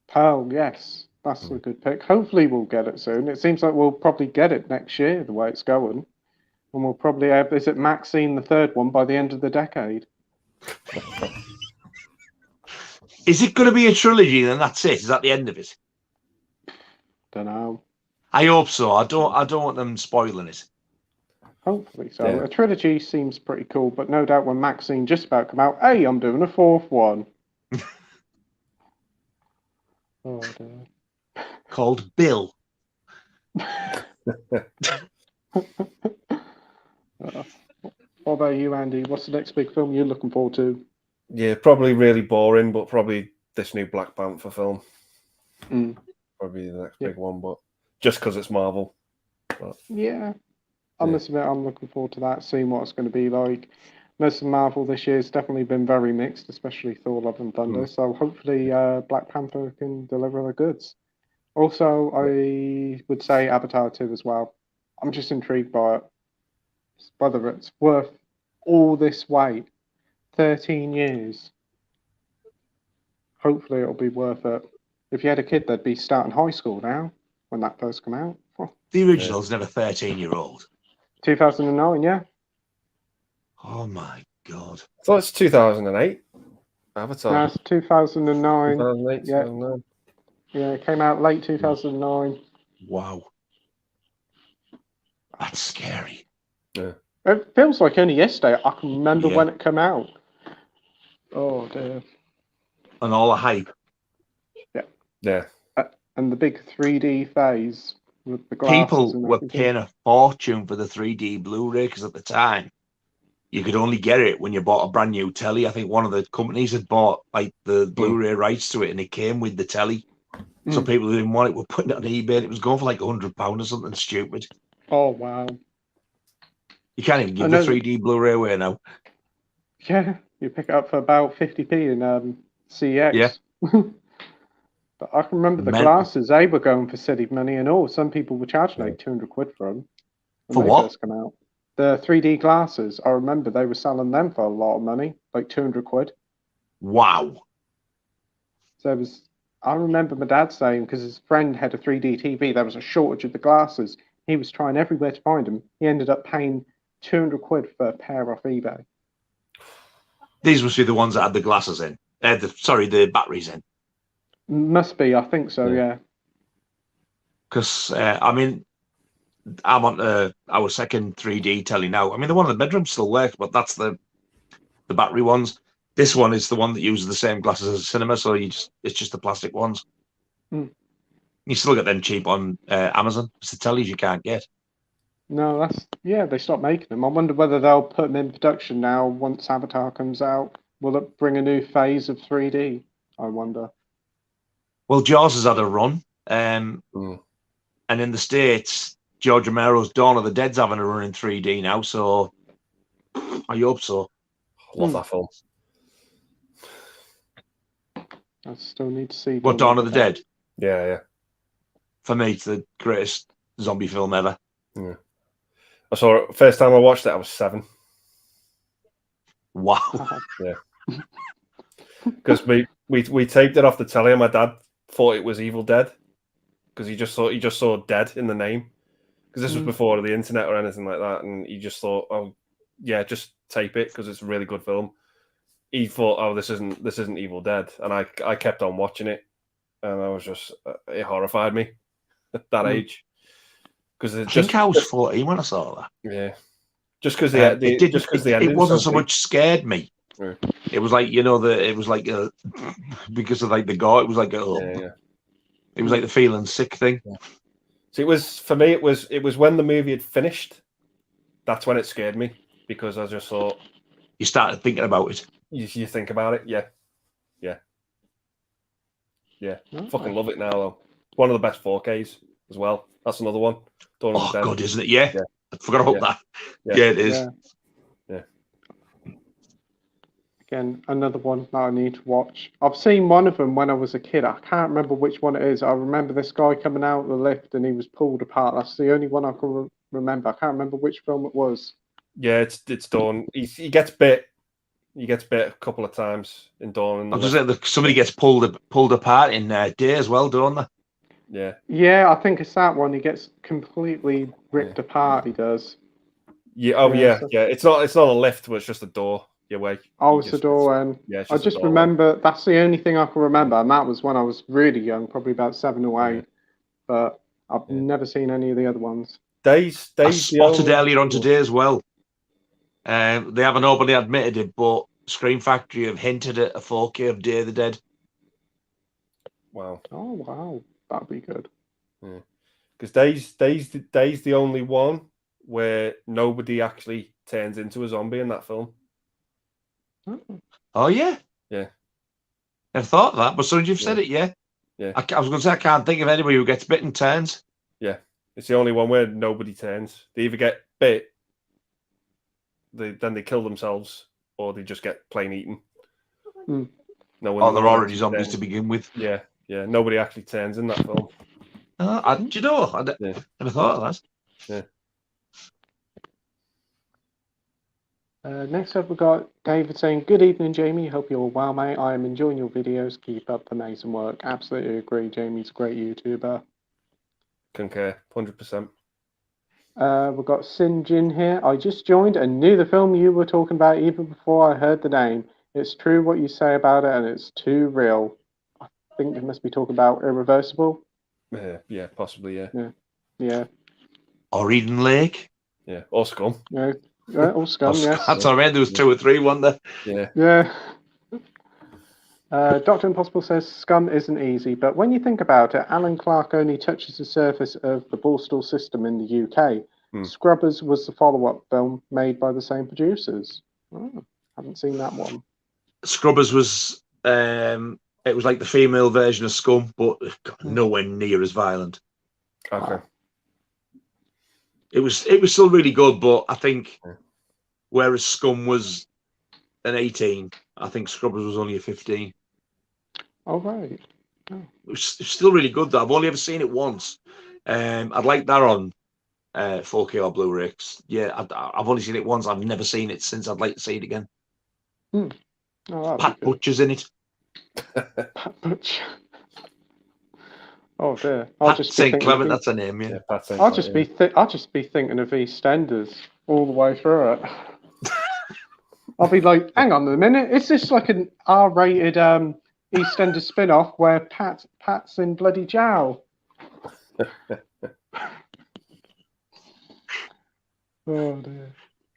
[SPEAKER 1] Pearl, yes, that's a good pick. Hopefully, we'll get it soon. It seems like we'll probably get it next year, the way it's going, and we'll probably have. Is it Maxine, the third one, by the end of the decade?
[SPEAKER 2] Is it going to be a trilogy? Then that's it. Is that the end of it?
[SPEAKER 1] Don't know.
[SPEAKER 2] I hope so. I don't want them spoiling it.
[SPEAKER 1] Hopefully so. Yeah. A trilogy seems pretty cool, but no doubt when Maxine just about come out, hey, I'm doing a fourth one. Oh dear.
[SPEAKER 2] Called Bill.
[SPEAKER 1] What about you, Andy? What's the next big film you're looking forward to?
[SPEAKER 3] Yeah, probably really boring, but probably this new Black Panther film. Probably the next big one, but just because it's Marvel. But,
[SPEAKER 1] yeah. I must admit, I'm looking forward to that, seeing what it's going to be like. Most of Marvel this year has definitely been very mixed, especially Thor: Love and Thunder. So hopefully Black Panther can deliver the goods. Also, I would say Avatar 2 as well. I'm just intrigued by it. Whether it's worth all this wait, 13 years. Hopefully it'll be worth it. If you had a kid, they'd be starting high school now when that first came out.
[SPEAKER 2] The original's never 13-year-old.
[SPEAKER 1] 2009, yeah.
[SPEAKER 2] Oh my God.
[SPEAKER 3] I thought it's 2008. Avatar.
[SPEAKER 1] No, it's 2009.
[SPEAKER 3] 2008,
[SPEAKER 1] yeah.
[SPEAKER 3] 2009.
[SPEAKER 1] Yeah, it came out late 2009.
[SPEAKER 2] Wow. That's scary.
[SPEAKER 3] Yeah.
[SPEAKER 1] It feels like only yesterday. I can remember when it came out. Oh dear.
[SPEAKER 2] And all the hype.
[SPEAKER 1] Yeah.
[SPEAKER 3] Yeah.
[SPEAKER 1] And the big 3D phase with the glasses.
[SPEAKER 2] People were paying a fortune for the 3D Blu-ray because at the time you could only get it when you bought a brand new telly. I think one of the companies had bought like the Blu-ray rights to it, and it came with the telly. So people who didn't want it were putting it on eBay, and it was going for like £100 or something stupid.
[SPEAKER 1] Oh wow!
[SPEAKER 2] You can't even give the 3D Blu-ray away now.
[SPEAKER 1] Yeah, you pick it up for about 50p in CX.
[SPEAKER 2] Yeah.
[SPEAKER 1] But I can remember the glasses, they were going for silly money and all. Some people were charging like 200 quid for them.
[SPEAKER 2] For what?
[SPEAKER 1] First come out. The 3D glasses, I remember they were selling them for a lot of money, like 200 quid.
[SPEAKER 2] Wow.
[SPEAKER 1] So it was, I remember my dad saying, because his friend had a 3D TV, there was a shortage of the glasses. He was trying everywhere to find them. He ended up paying 200 quid for a pair off eBay.
[SPEAKER 2] These must be the ones that had the glasses in. The batteries in.
[SPEAKER 1] Must be, I think so, yeah.
[SPEAKER 2] Because, I mean, I'm on our second 3D telly now. I mean, the one in the bedroom still works, but that's the battery ones. This one is the one that uses the same glasses as a cinema, so it's just the plastic ones. You still get them cheap on Amazon. It's the tellies you can't get.
[SPEAKER 1] No, they stopped making them. I wonder whether they'll put them in production now once Avatar comes out. Will it bring a new phase of 3D? I wonder.
[SPEAKER 2] Well, Jaws has had a run. And in the States, George Romero's Dawn of the Dead's having a run in 3D now, so I hope so.
[SPEAKER 3] Love that film.
[SPEAKER 1] I still need to see.
[SPEAKER 2] What, Dawn of the Dead?
[SPEAKER 3] Yeah, yeah.
[SPEAKER 2] For me, it's the greatest zombie film ever.
[SPEAKER 3] Yeah. I saw it first time I watched it. I was 7.
[SPEAKER 2] Wow.
[SPEAKER 3] Yeah. Because we taped it off the telly, and my dad thought it was Evil Dead because he just saw dead in the name. Because this was before the internet or anything like that, and he just thought, oh yeah, just tape it because it's a really good film. He thought, oh, this isn't Evil Dead, and I kept on watching it, and I was just it horrified me at that age. Because
[SPEAKER 2] I think I was 14 when I saw that.
[SPEAKER 3] Yeah, just because
[SPEAKER 2] it wasn't so much scared me.
[SPEAKER 3] Yeah.
[SPEAKER 2] It was like, it was like because of like the gore. It was like it was like the feeling sick thing.
[SPEAKER 3] Yeah. So it was for me. It was when the movie had finished. That's when it scared me because I just thought
[SPEAKER 2] you started thinking about it.
[SPEAKER 3] You think about it, yeah. Fucking love it now though. One of the best 4Ks as well. That's another one.
[SPEAKER 2] Oh God, isn't it? Yeah. I forgot about that. Yeah, it is.
[SPEAKER 3] Yeah.
[SPEAKER 1] Again, another one that I need to watch. I've seen one of them when I was a kid. I can't remember which one it is. I remember this guy coming out of the lift and he was pulled apart. That's the only one I can remember. I can't remember which film it was.
[SPEAKER 3] Yeah, it's Dawn. He gets bit. He gets bit a couple of times in Dawn.
[SPEAKER 2] I was just saying, somebody gets pulled apart in Day as well, don't they?
[SPEAKER 3] Yeah.
[SPEAKER 1] Yeah, I think it's that one. He gets completely ripped apart. He does.
[SPEAKER 3] Yeah. Oh yeah. It's not a lift, but it's just a door. Your way.
[SPEAKER 1] Oh, it's a door, and I just remember that's the only thing I can remember, and that was when I was really young, probably about 7 or 8. But I've never seen any of the other ones.
[SPEAKER 2] I spotted earlier on today as well. They haven't openly admitted it, but Scream Factory have hinted at a 4K of Day of the Dead.
[SPEAKER 3] Wow.
[SPEAKER 1] Oh wow, that'd be good.
[SPEAKER 3] Yeah. Because Day's the only one where nobody actually turns into a zombie in that film.
[SPEAKER 2] Oh yeah,
[SPEAKER 3] yeah.
[SPEAKER 2] I've thought of that, but as soon as you've said it, yeah. I was going to say I can't think of anybody who gets bitten turns.
[SPEAKER 3] Yeah, it's the only one where nobody turns. They either get bit, then they kill themselves, or they just get plain eaten.
[SPEAKER 2] No, they're already zombies to begin with.
[SPEAKER 3] Yeah. Nobody actually turns in that film.
[SPEAKER 2] Do you know? I never thought of that.
[SPEAKER 3] Yeah.
[SPEAKER 1] Next up, we've got David saying, "Good evening, Jamie. Hope you're well, mate. I am enjoying your videos. Keep up the amazing work." Absolutely agree. Jamie's a great YouTuber.
[SPEAKER 3] Concur, 100%.
[SPEAKER 1] We've got Sin Jin here. "I just joined and knew the film you were talking about even before I heard the name. It's true what you say about it, and it's too real." I think they must be talking about Irreversible.
[SPEAKER 3] Yeah, possibly.
[SPEAKER 1] Yeah.
[SPEAKER 2] Or Eden Lake.
[SPEAKER 3] Yeah, or Scum.
[SPEAKER 1] Yeah. Or Scum, yes.
[SPEAKER 2] That's what I mean. There was 2 or 3, wasn't
[SPEAKER 3] there?
[SPEAKER 1] Yeah. Dr. Impossible says Scum isn't easy, but when you think about it, Alan Clark only touches the surface of the Borstal system in the UK. Scrubbers was the follow-up film made by the same producers. Haven't seen that one.
[SPEAKER 2] Scrubbers was it was like the female version of Scum, but nowhere near as violent.
[SPEAKER 3] Okay.
[SPEAKER 2] It was still really good, but I think whereas Scum was an 18, I think Scrubbers was only a 15.
[SPEAKER 1] Oh, right.
[SPEAKER 2] It was still really good, though. I've only ever seen it once. I'd like that on 4K or Blu-ray. Yeah, I've only seen it once. I've never seen it since. I'd like to see it again.
[SPEAKER 1] Oh,
[SPEAKER 2] Pat Butcher's in it.
[SPEAKER 1] Pat Butcher. Oh dear.
[SPEAKER 2] Pat St. Clement, that's her name, yeah.
[SPEAKER 3] Pat St.
[SPEAKER 1] I'll just be thinking of EastEnders all the way through it. I'll be like, hang on a minute, is this like an R-rated EastEnders spin-off where Pat's in bloody jail? Oh dear.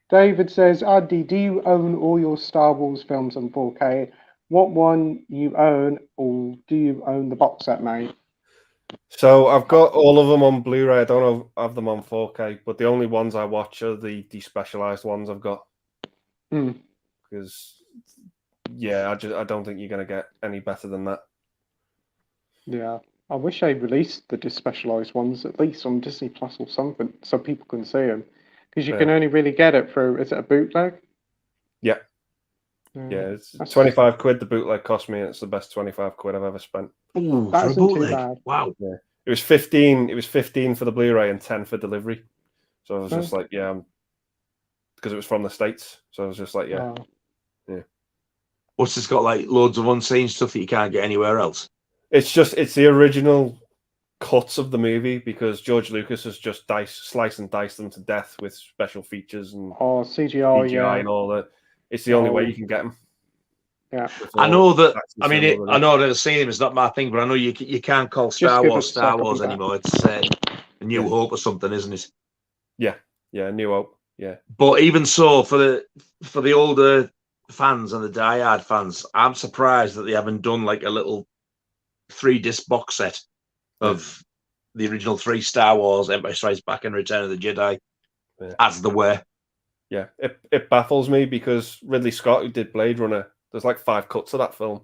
[SPEAKER 1] David says, "Andy, do you own all your Star Wars films on 4K? What one you own, or do you own the box set, mate?"
[SPEAKER 3] So I've got all of them on Blu-ray. I don't have them on 4K, but the only ones I watch are the despecialized ones I've got. Because, I don't think you're going to get any better than that.
[SPEAKER 1] Yeah, I wish they released the despecialized ones at least on Disney Plus or something, so people can see them. Because you can only really get it through. Is it a bootleg?
[SPEAKER 3] Yeah. Yeah, it's 25 quid the bootleg cost me, and it's the best 25 quid I've ever spent.
[SPEAKER 2] Ooh,
[SPEAKER 1] That
[SPEAKER 2] for a
[SPEAKER 1] isn't too
[SPEAKER 2] bootleg.
[SPEAKER 1] bad.
[SPEAKER 2] Wow.
[SPEAKER 3] Yeah. It was 15 for the Blu-ray and 10 for delivery. So I was just like, yeah, because it was from the States. So I was just like, yeah. Yeah.
[SPEAKER 2] What's this got, like loads of unseen stuff that you can't get anywhere else?
[SPEAKER 3] It's the original cuts of the movie, because George Lucas has just sliced and diced them to death with special features and
[SPEAKER 1] CGI,
[SPEAKER 3] and all that. It's the only way you can get them.
[SPEAKER 1] Yeah,
[SPEAKER 2] I know that. I mean, I know that seeing him is not my thing, but I know you can't call Star Wars anymore. It's A New Hope or something, isn't it?
[SPEAKER 3] Yeah, New Hope. Yeah,
[SPEAKER 2] but even so, for the older fans and the diehard fans, I'm surprised that they haven't done like a little 3-disc box set of the original 3 Star Wars, Empire Strikes Back and Return of the Jedi, as the were.
[SPEAKER 3] Yeah, it baffles me, because Ridley Scott, who did Blade Runner, there's like 5 cuts of that film,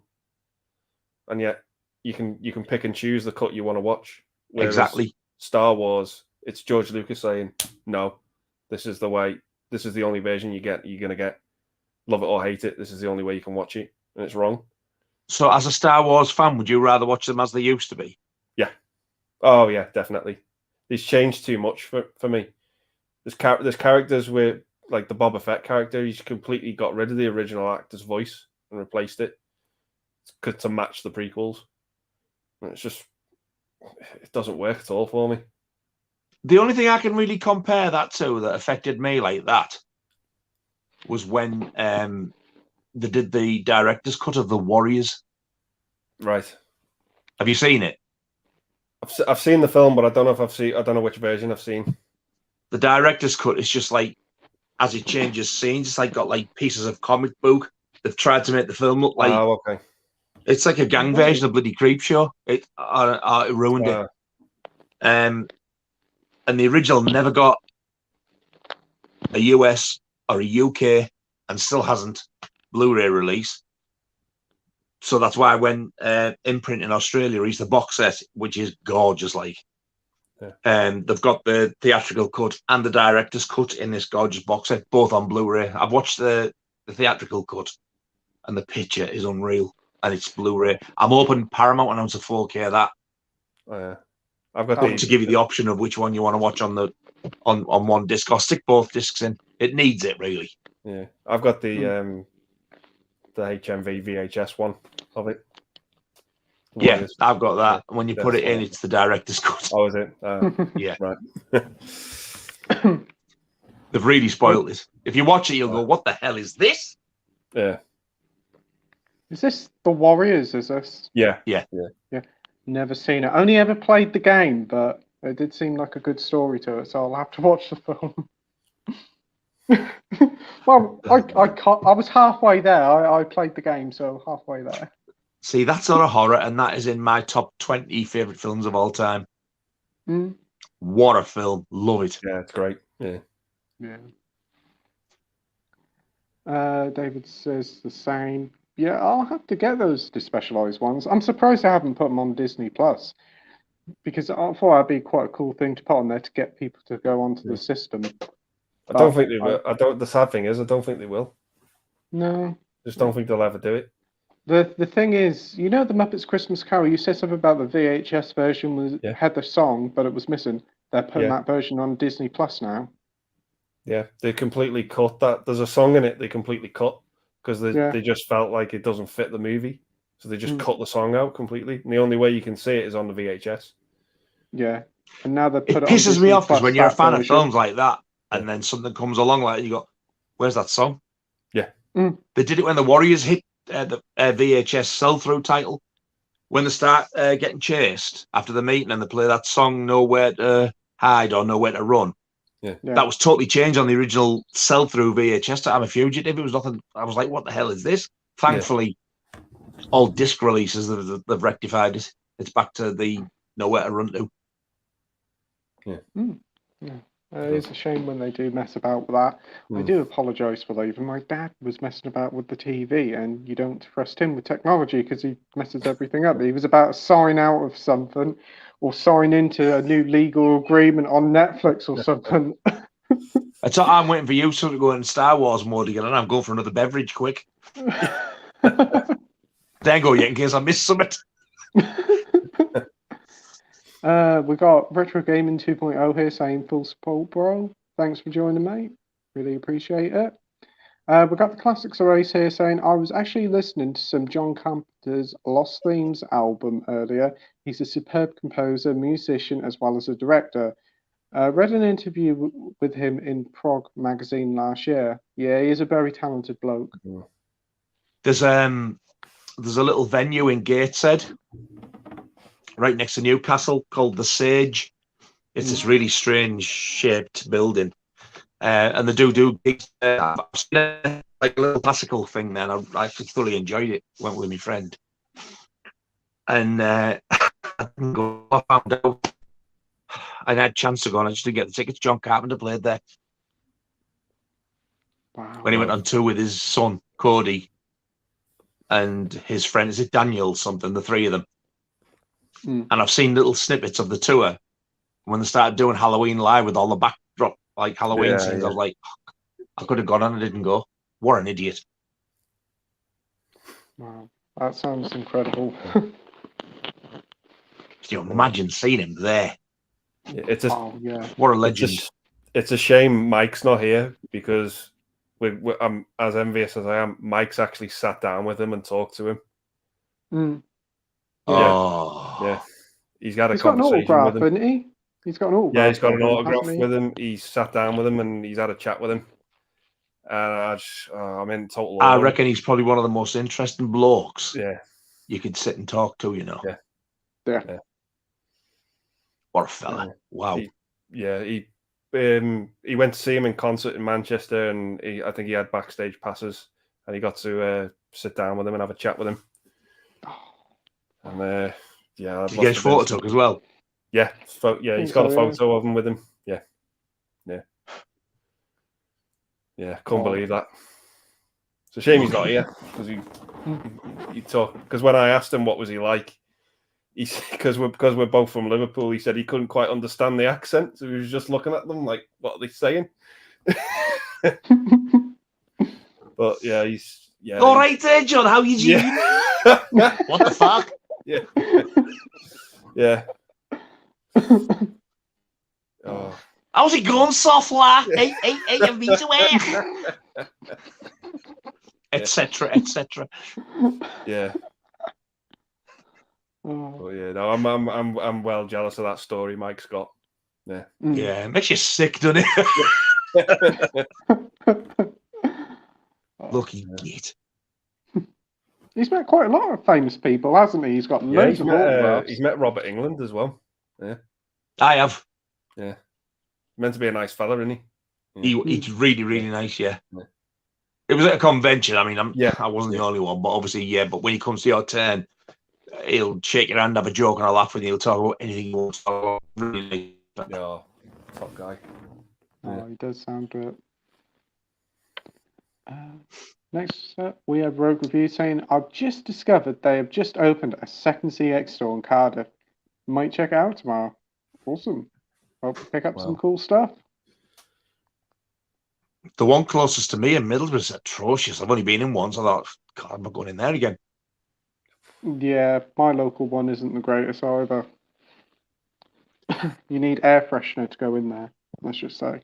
[SPEAKER 3] and yet you can pick and choose the cut you want to watch. Whereas
[SPEAKER 2] exactly.
[SPEAKER 3] Star Wars, it's George Lucas saying, no, this is the way. This is the only version you're gonna get. Love it or hate it, this is the only way you can watch it, and it's wrong.
[SPEAKER 2] So, as a Star Wars fan, would you rather watch them as they used to be?
[SPEAKER 3] Yeah. Oh yeah, definitely. It's changed too much for me. There's characters where, like the Boba Fett character, he's completely got rid of the original actor's voice and replaced it to match the prequels. And it doesn't work at all for me.
[SPEAKER 2] The only thing I can really compare that to that affected me like that was when they did the director's cut of The Warriors.
[SPEAKER 3] Right.
[SPEAKER 2] Have you seen it?
[SPEAKER 3] I've seen the film, but I don't know which version I've seen.
[SPEAKER 2] The director's cut is just like, as it changes scenes, it's like got like pieces of comic book. They've tried to make the film look like,
[SPEAKER 3] okay.
[SPEAKER 2] It's like a gang version of bloody Creepshow. It ruined it. And the original never got a US or a UK, and still hasn't, Blu-ray release. So that's why when Imprint in Australia released the box set, which is gorgeous, like, they've got the theatrical cut and the director's cut in this gorgeous box set, both on Blu-ray. I've watched the theatrical cut, and the picture is unreal, and it's Blu-ray. I'm hoping Paramount announce a 4K of that.
[SPEAKER 3] I've got
[SPEAKER 2] to give you the option of which one you want to watch on one disc, or stick both discs in. It needs it, really.
[SPEAKER 3] Yeah, I've got the HMV VHS one of it.
[SPEAKER 2] Yeah, I've got that. When you put it in, it's the director's cut.
[SPEAKER 3] Oh, is it?
[SPEAKER 2] Yeah.
[SPEAKER 3] Right.
[SPEAKER 2] They've really spoiled it. If you watch it, you'll go, what the hell is this?
[SPEAKER 3] Yeah.
[SPEAKER 1] Is this The Warriors? Is this?
[SPEAKER 3] Yeah.
[SPEAKER 1] Never seen it. Only ever played the game, but it did seem like a good story to it, so I'll have to watch the film. Well, I was halfway there. I played the game, so halfway there.
[SPEAKER 2] See, that's not a horror, and that is in my top 20 favourite films of all time. What a film. Love it.
[SPEAKER 3] Yeah, it's great. Yeah.
[SPEAKER 1] David says the same. Yeah, I'll have to get those Despecialized ones. I'm surprised I haven't put them on Disney Plus, because I thought that'd be quite a cool thing to put on there to get people to go onto the system.
[SPEAKER 3] I don't think they will. The sad thing is, I don't think they will.
[SPEAKER 1] No.
[SPEAKER 3] Just don't think they'll ever do it.
[SPEAKER 1] The thing is, you know, the Muppets Christmas Carol, you said something about the VHS version had the song, but it was missing. They're putting that version on Disney Plus now.
[SPEAKER 3] Yeah, they completely cut that. There's a song in it they completely cut, because they just felt like it doesn't fit the movie. So they just cut the song out completely. And the only way you can see it is on the VHS.
[SPEAKER 1] Yeah. And now they put it
[SPEAKER 2] pisses me off, because when you're a fan
[SPEAKER 1] version
[SPEAKER 2] of films like that, and then something comes along like that, you go, where's that song?
[SPEAKER 3] Yeah.
[SPEAKER 2] They did it when the Warriors hit the VHS sell-through title. When they start getting chased after the meeting, and they play that song, Nowhere to Hide or Nowhere to Run.
[SPEAKER 3] Yeah.
[SPEAKER 2] That was totally changed on the original sell-through VHS to I'm a Fugitive. It was nothing. I was like, what the hell is this? Thankfully, all disc releases, they've rectified it. It's back to the Nowhere to Run to.
[SPEAKER 1] Yeah. It's a shame when they do mess about with that. I do apologise for that. Even my dad was messing about with the TV, and you don't trust him with technology because he messes everything up. He was about to sign out of something, or sign into a new legal agreement on Netflix or something.
[SPEAKER 2] I'm waiting for you to go in Star Wars mode again, and I'm going for another beverage quick. There go, yeah, in case I missed something.
[SPEAKER 1] We got Retro Gaming 2.0 here saying full support, bro. Thanks for joining, mate. Really appreciate it. We got the Classics Erase here saying, I was actually listening to some John Carpenter's Lost Themes album earlier. He's a superb composer, musician, as well as a director. Read an interview with him in Prog magazine last year. Yeah, he is a very talented bloke.
[SPEAKER 2] There's a little venue in Gateshead, right next to Newcastle, called the Sage. It's this really strange shaped building, and they do gigs. I've seen like a little classical thing there. And I thoroughly enjoyed it. Went with my friend, and I didn't go. I found out I had a chance to go, and I just didn't get the tickets. John Carpenter played there.
[SPEAKER 1] Wow.
[SPEAKER 2] When he went on tour with his son Cody and his friend, is it Daniel something? The three of them. And I've seen little snippets of the tour when they started doing Halloween Live with all the backdrop like Halloween scenes. I was like, I could have gone and I didn't go. What an idiot!
[SPEAKER 1] Wow, that sounds incredible.
[SPEAKER 2] Can you imagine seeing him there?
[SPEAKER 3] It's
[SPEAKER 2] what a legend.
[SPEAKER 3] It's a shame Mike's not here because I'm as envious as I am. Mike's actually sat down with him and talked to him.
[SPEAKER 2] Yeah.
[SPEAKER 3] He's got
[SPEAKER 1] an autograph, hasn't he? He's got an autograph.
[SPEAKER 3] Yeah, he's got an autograph with him. He's sat down with him and he's had a chat with him. And I'm in total.
[SPEAKER 2] I reckon he's probably one of the most interesting blokes.
[SPEAKER 3] Yeah,
[SPEAKER 2] you could sit and talk to. You know.
[SPEAKER 1] Yeah.
[SPEAKER 2] What a fella! Wow.
[SPEAKER 3] He went to see him in concert in Manchester, and I think he had backstage passes, and he got to sit down with him and have a chat with him. And
[SPEAKER 2] did you get his photo took as well?
[SPEAKER 3] Yeah, he's got a photo of him with him. Yeah, couldn't believe that. It's a shame he's not here because he talked. Because when I asked him what was he like, because we're both from Liverpool, he said he couldn't quite understand the accent, so he was just looking at them like, what are they saying? But he's
[SPEAKER 2] all right there, John. How you doing? What the fuck?
[SPEAKER 3] Yeah.
[SPEAKER 2] How's it going, soft lad? Hey, a meter away. Etc.
[SPEAKER 3] Yeah. Oh yeah, no, I'm well jealous of that story Mike's got. Yeah.
[SPEAKER 2] Yeah, it makes you sick, doesn't it? Lucky git.
[SPEAKER 1] He's met quite a lot of famous people, hasn't he? He's got loads of autographs.
[SPEAKER 3] He's met Robert England as well. Yeah.
[SPEAKER 2] I have.
[SPEAKER 3] Yeah. Meant to be a nice fella, isn't he?
[SPEAKER 2] He's really, really nice, yeah. It was at a convention. I mean, I wasn't the only one, but obviously, but when he comes to your turn, he'll shake your hand, have a joke, and a laugh, and he'll talk about anything he wants to talk about. Really.
[SPEAKER 3] Yeah, top guy.
[SPEAKER 1] Oh, he does sound good. Next up, we have Rogue Review saying, I've just discovered they have just opened a second CX store in Cardiff. Might check it out tomorrow. Awesome. Hope to pick up some cool stuff.
[SPEAKER 2] The one closest to me in Middlesbrough is atrocious. I've only been in once. I thought, God, I'm not going in there again.
[SPEAKER 1] Yeah, my local one isn't the greatest either. You need air freshener to go in there, let's just say.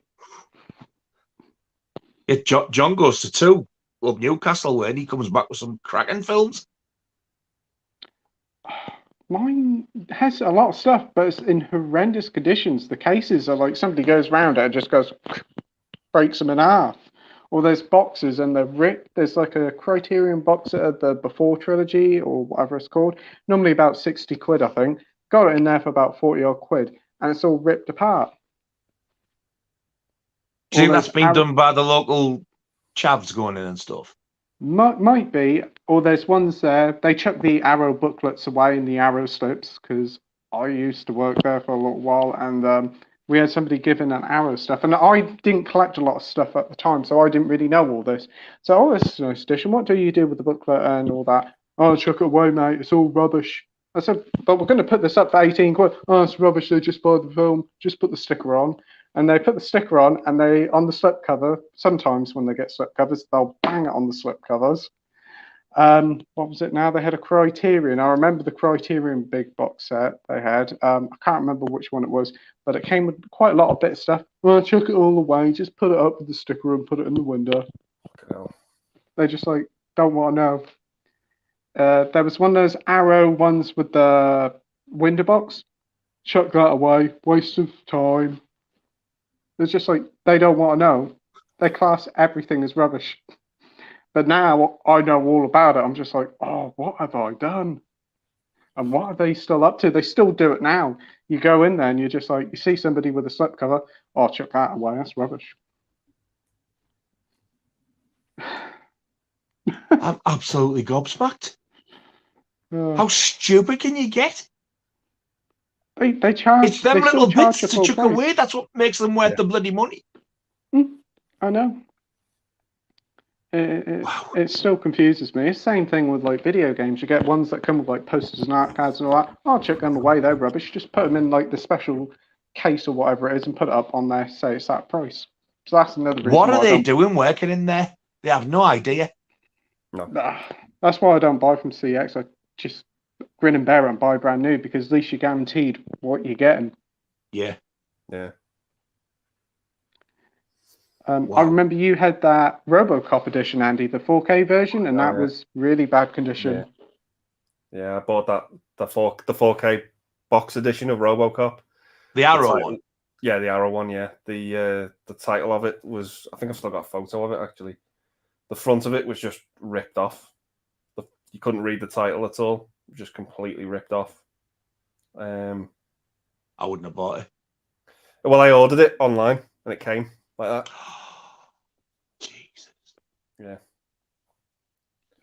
[SPEAKER 2] Yeah, John goes to 2 up Newcastle when he comes back with some cracking films.
[SPEAKER 1] Mine has a lot of stuff, but it's in horrendous conditions. The cases are like somebody goes round it and just goes, breaks them in half. Or there's boxes and they're ripped. There's like a Criterion box set of the Before trilogy or whatever it's called. Normally about 60 quid, I think. Got it in there for about 40 odd quid. And it's all ripped apart.
[SPEAKER 2] Do you think that's been done by the local chavs going in and stuff?
[SPEAKER 1] Might be. Or there's ones there. They chuck the Arrow booklets away in the Arrow slips because I used to work there for a little while and we had somebody giving an Arrow stuff. And I didn't collect a lot of stuff at the time, so I didn't really know all this. So, this is a nice edition. What do you do with the booklet and all that? Oh, chuck it away, mate. It's all rubbish. I said, but we're going to put this up for 18 quid. Oh, it's rubbish. They just buy the film. Just put the sticker on. And they put the sticker on, and they on the slip cover. Sometimes when they get slip covers, they'll bang it on the slip covers, What was it now? They had a Criterion. I remember the Criterion big box set they had. I can't remember which one it was, but it came with quite a lot of bit of stuff. Well, chuck it all away. Just put it up with the sticker and put it in the window. They just like don't want to know. There was one of those Arrow ones with the window box. Chuck that away. Waste of time. It's just like they don't want to know. They class everything as rubbish. But now I know all about it. I'm just like, oh, what have I done? And what are they still up to? They still do it now. You go in there and you're just like, you see somebody with a slipcover. Oh, chuck that away. That's rubbish.
[SPEAKER 2] I'm absolutely gobsmacked. How stupid can you get?
[SPEAKER 1] They charge.
[SPEAKER 2] It's them
[SPEAKER 1] they
[SPEAKER 2] little
[SPEAKER 1] still charge
[SPEAKER 2] bits
[SPEAKER 1] the
[SPEAKER 2] to
[SPEAKER 1] full
[SPEAKER 2] chuck
[SPEAKER 1] price.
[SPEAKER 2] away. That's what makes them worth the bloody money.
[SPEAKER 1] I know.
[SPEAKER 2] Wow.
[SPEAKER 1] It still confuses me. It's the same thing with like video games. You get ones that come with like posters and art cards and all that. I'll chuck them away. They're rubbish. Just put them in like the special case or whatever it is and put it up on there. Say it's that price. So that's another reason.
[SPEAKER 2] What are they doing working in there? They have no idea.
[SPEAKER 3] No.
[SPEAKER 1] That's why I don't buy from CX. I just grin and bear it and buy brand new because at least you're guaranteed what you're getting.
[SPEAKER 2] Yeah.
[SPEAKER 3] Yeah.
[SPEAKER 2] Wow.
[SPEAKER 1] I remember you had that RoboCop edition, Andy, the 4K version, and that was really bad condition.
[SPEAKER 3] Yeah, I bought that the 4K box edition of RoboCop.
[SPEAKER 2] The Arrow one.
[SPEAKER 3] Yeah, the Arrow one. Yeah, the title of it was. I think I've still got a photo of it actually. The front of it was just ripped off. You couldn't read the title at all. It was just completely ripped off.
[SPEAKER 2] I wouldn't have bought it.
[SPEAKER 3] Well, I ordered it online and it came like that.
[SPEAKER 2] Jesus.
[SPEAKER 3] Yeah.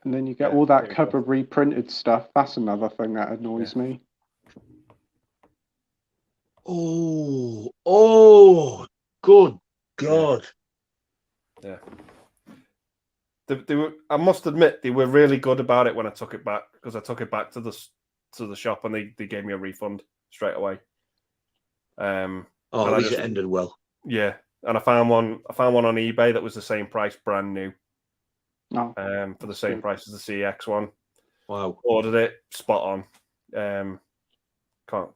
[SPEAKER 1] And then you get all that cover reprinted stuff. That's another thing that annoys me.
[SPEAKER 2] Oh, good God.
[SPEAKER 3] Yeah. They were, I must admit, they were really good about it when I took it back because I took it back to the shop and they gave me a refund straight away.
[SPEAKER 2] At least it ended well.
[SPEAKER 3] Yeah, and I found one on eBay that was the same price, brand new.
[SPEAKER 1] Oh,
[SPEAKER 3] for the same price as the CX one.
[SPEAKER 2] Wow.
[SPEAKER 3] Ordered it, spot on.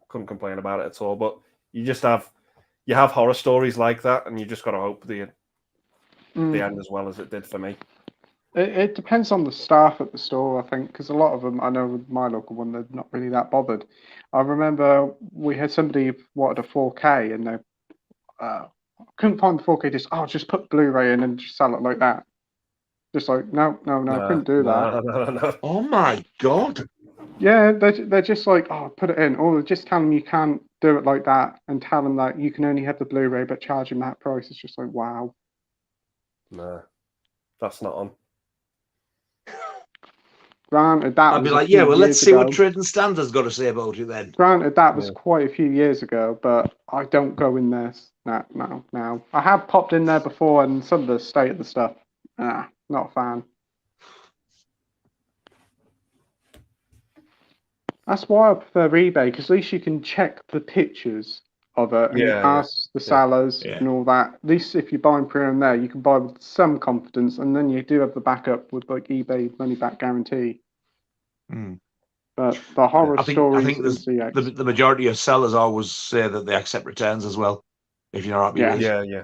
[SPEAKER 3] Couldn't complain about it at all. But you have horror stories like that, and you just got to hope the end as well as it did for me.
[SPEAKER 1] It depends on the staff at the store, I think, because a lot of them, I know with my local one, they're not really that bothered. I remember we had somebody who wanted a 4K and they couldn't find the 4K disc. Oh, just put Blu-ray in and just sell it like that. Just like, no, couldn't do that.
[SPEAKER 3] No.
[SPEAKER 2] Oh my God.
[SPEAKER 1] Yeah, they're just like, oh, put it in. Or just tell them you can't do it like that and tell them that you can only have the Blu-ray but charge them that price. It's just like, wow.
[SPEAKER 3] No, that's not on.
[SPEAKER 1] Granted, that
[SPEAKER 2] I'd be
[SPEAKER 1] was
[SPEAKER 2] like, yeah, well, let's see what Trading Standards got to say about it then.
[SPEAKER 1] Granted, that was quite a few years ago, but I don't go in there now. I have popped in there before, and some of the state of the stuff, not a fan. That's why I prefer eBay, because at least you can check the pictures of it and ask the sellers and all that. At least if you're buying pre-owned there, you can buy with some confidence, and then you do have the backup with like eBay money back guarantee. But the horror stories,
[SPEAKER 2] I think the majority of sellers always say that they accept returns as well. If you're not happy with it.
[SPEAKER 3] Yeah.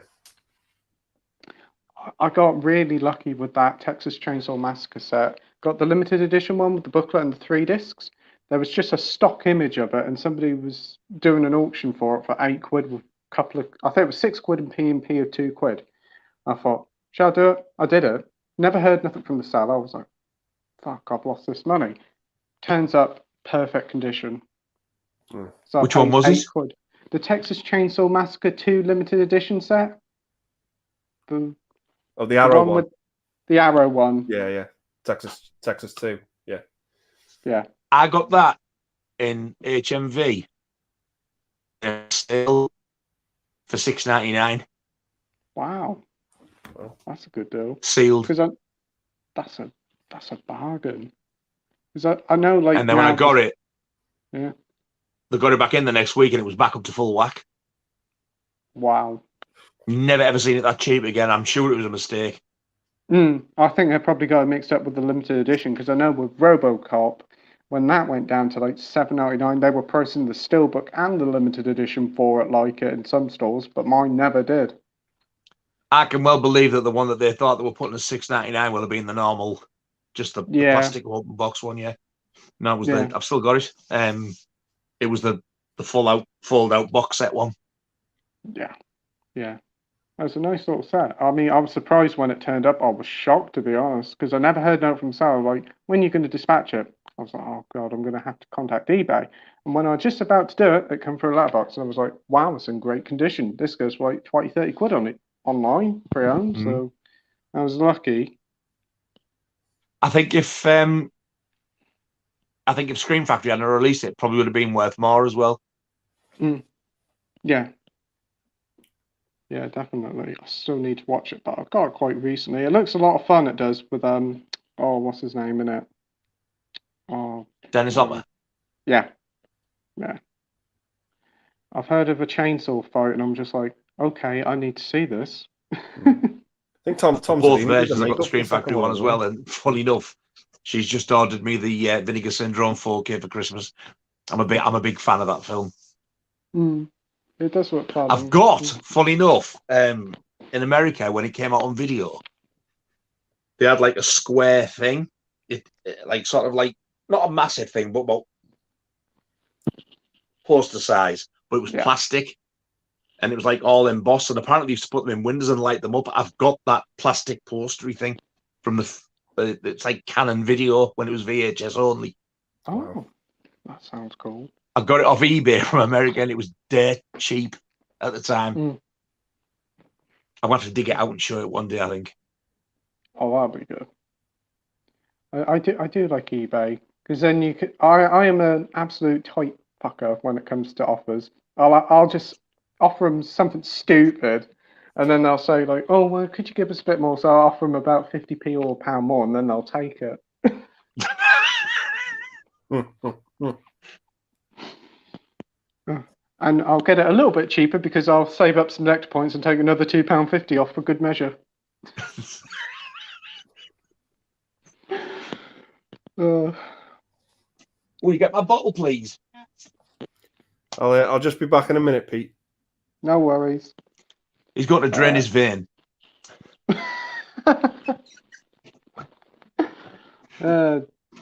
[SPEAKER 1] I got really lucky with that Texas Chainsaw Massacre set. Got the limited edition one with the booklet and the 3 discs. There was just a stock image of it, and somebody was doing an auction for it for £8 with a couple of, I think it was £6 and P&P of £2. I thought, shall I do it? I did it. Never heard nothing from the seller. I was like, fuck, I've lost this money. Turns up perfect condition. So
[SPEAKER 2] which one was it?
[SPEAKER 1] £8. The Texas Chainsaw Massacre 2 limited edition set.
[SPEAKER 3] The Arrow one.
[SPEAKER 1] The Arrow one.
[SPEAKER 3] Yeah. Texas 2.
[SPEAKER 1] Yeah.
[SPEAKER 2] I got that in HMV still for $6.99.
[SPEAKER 1] Wow. That's a good deal.
[SPEAKER 2] Sealed.
[SPEAKER 1] Because that's a bargain. Because I know, like,
[SPEAKER 2] and then when I got it,
[SPEAKER 1] they
[SPEAKER 2] got it back in the next week, and it was back up to full whack.
[SPEAKER 1] Wow.
[SPEAKER 2] Never ever seen it that cheap again. I'm sure it was a mistake.
[SPEAKER 1] I think they probably got it mixed up with the limited edition, because I know with RoboCop, when that went down to like $7.99, they were pricing the steelbook and the limited edition for it, like it in some stores, but mine never did.
[SPEAKER 2] I can well believe that the one that they thought they were putting at $6.99 will have been the normal, just the plastic open box one. Yeah, no, it was the. I've still got it. It was the fold out box set one.
[SPEAKER 1] Yeah. It was a nice little set. I mean, I was surprised when it turned up. I was shocked, to be honest, because I never heard note from Sarah. Like, when you're going to dispatch it? I was like, oh God, I'm going to have to contact eBay. And when I was just about to do it, it came through a letterbox, and I was like, wow, it's in great condition. This goes for like 20, 30 quid on it online, pre-owned. So I was lucky.
[SPEAKER 2] I think if Scream Factory hadn't released it, probably would have been worth more as well.
[SPEAKER 1] Yeah. Yeah, definitely. I still need to watch it, but I've got it quite recently. It looks a lot of fun. It does with what's his name in it? Oh,
[SPEAKER 2] Dennis Hopper.
[SPEAKER 1] Yeah. I've heard of a chainsaw fight, and I'm just like, okay, I need to see this.
[SPEAKER 3] I think Tom's
[SPEAKER 2] both versions. I got the Scream Factory one as well, and funny enough, she's just ordered me the Vinegar Syndrome 4K for Christmas. I'm a big fan of that film.
[SPEAKER 1] It does look fun.
[SPEAKER 2] I've got, funny enough, in America when it came out on video, they had like a square thing, it like sort of like not a massive thing, but about poster size, but it was plastic, and it was like all embossed. And apparently, you used to put them in windows and light them up. I've got that plastic postery thing from it's like Canon Video when it was VHS only.
[SPEAKER 1] Oh, that sounds cool.
[SPEAKER 2] I got it off eBay from America, and it was dirt cheap at the time. I'm going to have to dig it out and show it one day, I think.
[SPEAKER 1] Oh, that'll be good. I do like eBay, because then you could. I am an absolute tight fucker when it comes to offers. I'll just offer them something stupid, and then they'll say like, "Oh, well, could you give us a bit more?" So I'll offer them about 50p or £1 more, and then they'll take it. And I'll get it a little bit cheaper because I'll save up some next points and take another £2.50 off for good measure.
[SPEAKER 2] Will you get my bottle, please?
[SPEAKER 3] I'll just be back in a minute, Pete.
[SPEAKER 1] No worries.
[SPEAKER 2] He's got to drain his vein.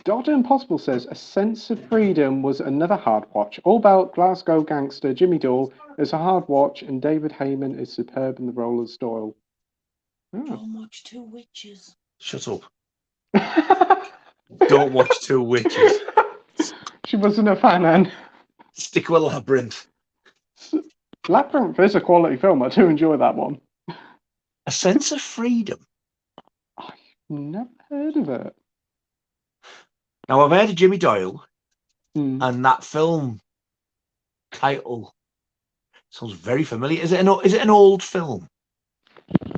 [SPEAKER 1] Dr. Impossible says, A Sense of Freedom was another hard watch. All about Glasgow gangster Jimmy Dore is a hard watch, and David Heyman is superb in the role as Doyle.
[SPEAKER 5] Don't watch Two Witches.
[SPEAKER 2] Shut up. Don't watch Two Witches.
[SPEAKER 1] She wasn't a fan, Anne.
[SPEAKER 2] Stick with Labyrinth.
[SPEAKER 1] Labyrinth is a quality film. I do enjoy that one.
[SPEAKER 2] A Sense of Freedom.
[SPEAKER 1] I've never heard of it.
[SPEAKER 2] Now, I've heard of Jimmy Doyle, and that film title sounds very familiar. Is it an old film?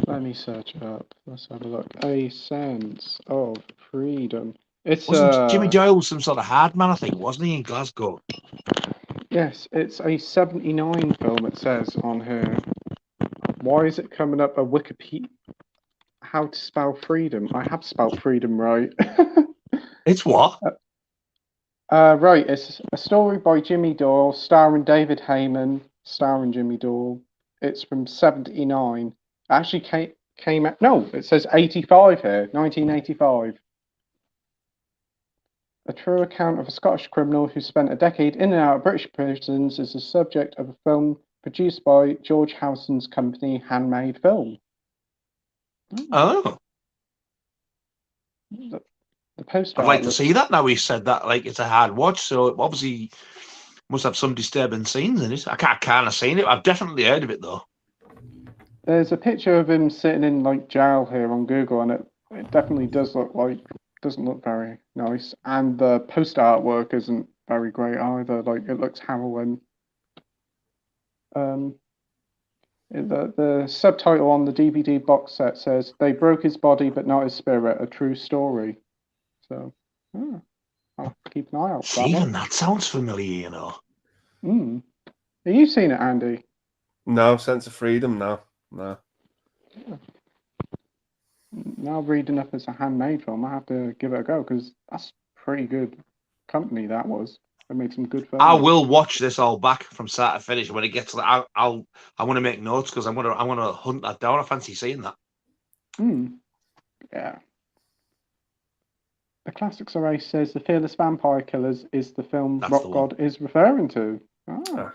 [SPEAKER 1] Let me search it up. Let's have a look. A Sense of Freedom.
[SPEAKER 2] Wasn't Jimmy Doyle some sort of hard man, I think, wasn't he, in Glasgow?
[SPEAKER 1] Yes, it's a 79 film, it says on here. Why is it coming up a Wikipedia? How to spell freedom? I have spelled freedom right.
[SPEAKER 2] It's what?
[SPEAKER 1] Right, it's a story by Jimmy Dore, starring David Heyman, starring Jimmy Dore. It's from 79. Actually came out. No, it says 85 here, 1985. A true account of a Scottish criminal who spent a decade in and out of British prisons is the subject of a film produced by George Howson's company, Handmade Film.
[SPEAKER 2] Oh.
[SPEAKER 1] The poster.
[SPEAKER 2] I'd like to see that now. He said that like it's a hard watch, so obviously must have some disturbing scenes in it. I can't have seen it. I've definitely heard of it though.
[SPEAKER 1] There's a picture of him sitting in like jail here on Google, and it definitely doesn't look very nice. And the poster artwork isn't very great either. Like, it looks harrowing. The subtitle on the DVD box set says, "They broke his body but not his spirit, a true story." So, I'll keep an eye out for that
[SPEAKER 2] Even
[SPEAKER 1] one.
[SPEAKER 2] that sounds familiar, you know.
[SPEAKER 1] Have you seen it, Andy?
[SPEAKER 3] No, Sense of Freedom, no.
[SPEAKER 1] now reading up as a handmade film, I have to give it a go because that's pretty good company. That was. They made some good films.
[SPEAKER 2] I will watch this all back from start to finish. When it gets to that, I want to make notes because I want to hunt that down. I fancy seeing that.
[SPEAKER 1] Yeah. The Classics Array says the Fearless Vampire Killers is the film Rockgod is referring to. Ah.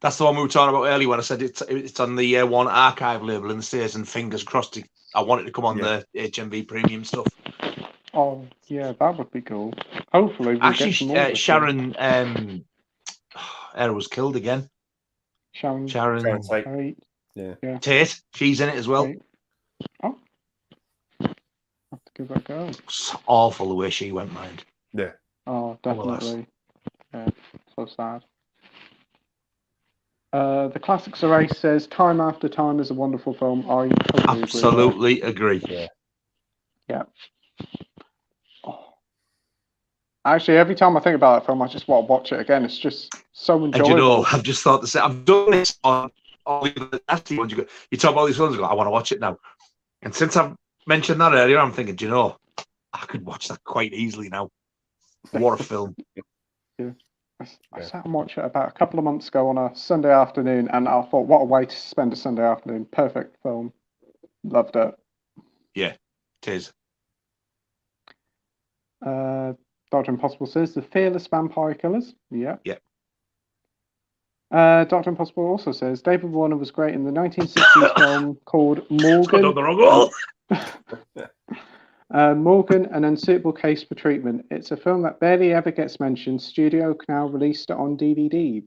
[SPEAKER 2] That's the one we were talking about earlier when I said it's on the one archive label in the States, and fingers crossed I want it to come on the HMV premium stuff.
[SPEAKER 1] Oh, yeah, that would be cool. Hopefully, we'll
[SPEAKER 2] actually,
[SPEAKER 1] get some more
[SPEAKER 2] Sharon Era was killed again.
[SPEAKER 1] Sharon
[SPEAKER 3] Tate.
[SPEAKER 1] Yeah.
[SPEAKER 2] Tate, she's in it as well.
[SPEAKER 1] Tate. Oh. Have to give it a go.
[SPEAKER 2] It's awful the way she went, mind.
[SPEAKER 3] Yeah.
[SPEAKER 1] Oh, definitely. Yeah, so sad. The Classics Array says Time After Time is a wonderful film. I totally
[SPEAKER 2] absolutely agree.
[SPEAKER 1] Yeah. Oh. Actually, every time I think about that film, I just want to watch it again. It's just so enjoyable.
[SPEAKER 2] And you know, I've just thought the same. I've done this on all the nasty ones. You talk about all these films, I want to watch it now. And since I've mentioned that earlier, I'm thinking, do you know, I could watch that quite easily now. What a film.
[SPEAKER 1] Yeah. I sat and watched it about a couple of months ago on a Sunday afternoon, and I thought, what a way to spend a Sunday afternoon. Perfect film. Loved it.
[SPEAKER 2] Yeah, it is.
[SPEAKER 1] Dr. Impossible says The Fearless Vampire Killers. Yeah.
[SPEAKER 2] Yeah.
[SPEAKER 1] Dr. Impossible also says David Warner was great in the 1960s film called Morgan.
[SPEAKER 2] On the wrong wall.
[SPEAKER 1] Morgan, An Unsuitable Case for Treatment. It's a film that barely ever gets mentioned. Studio Canal released it on DVD.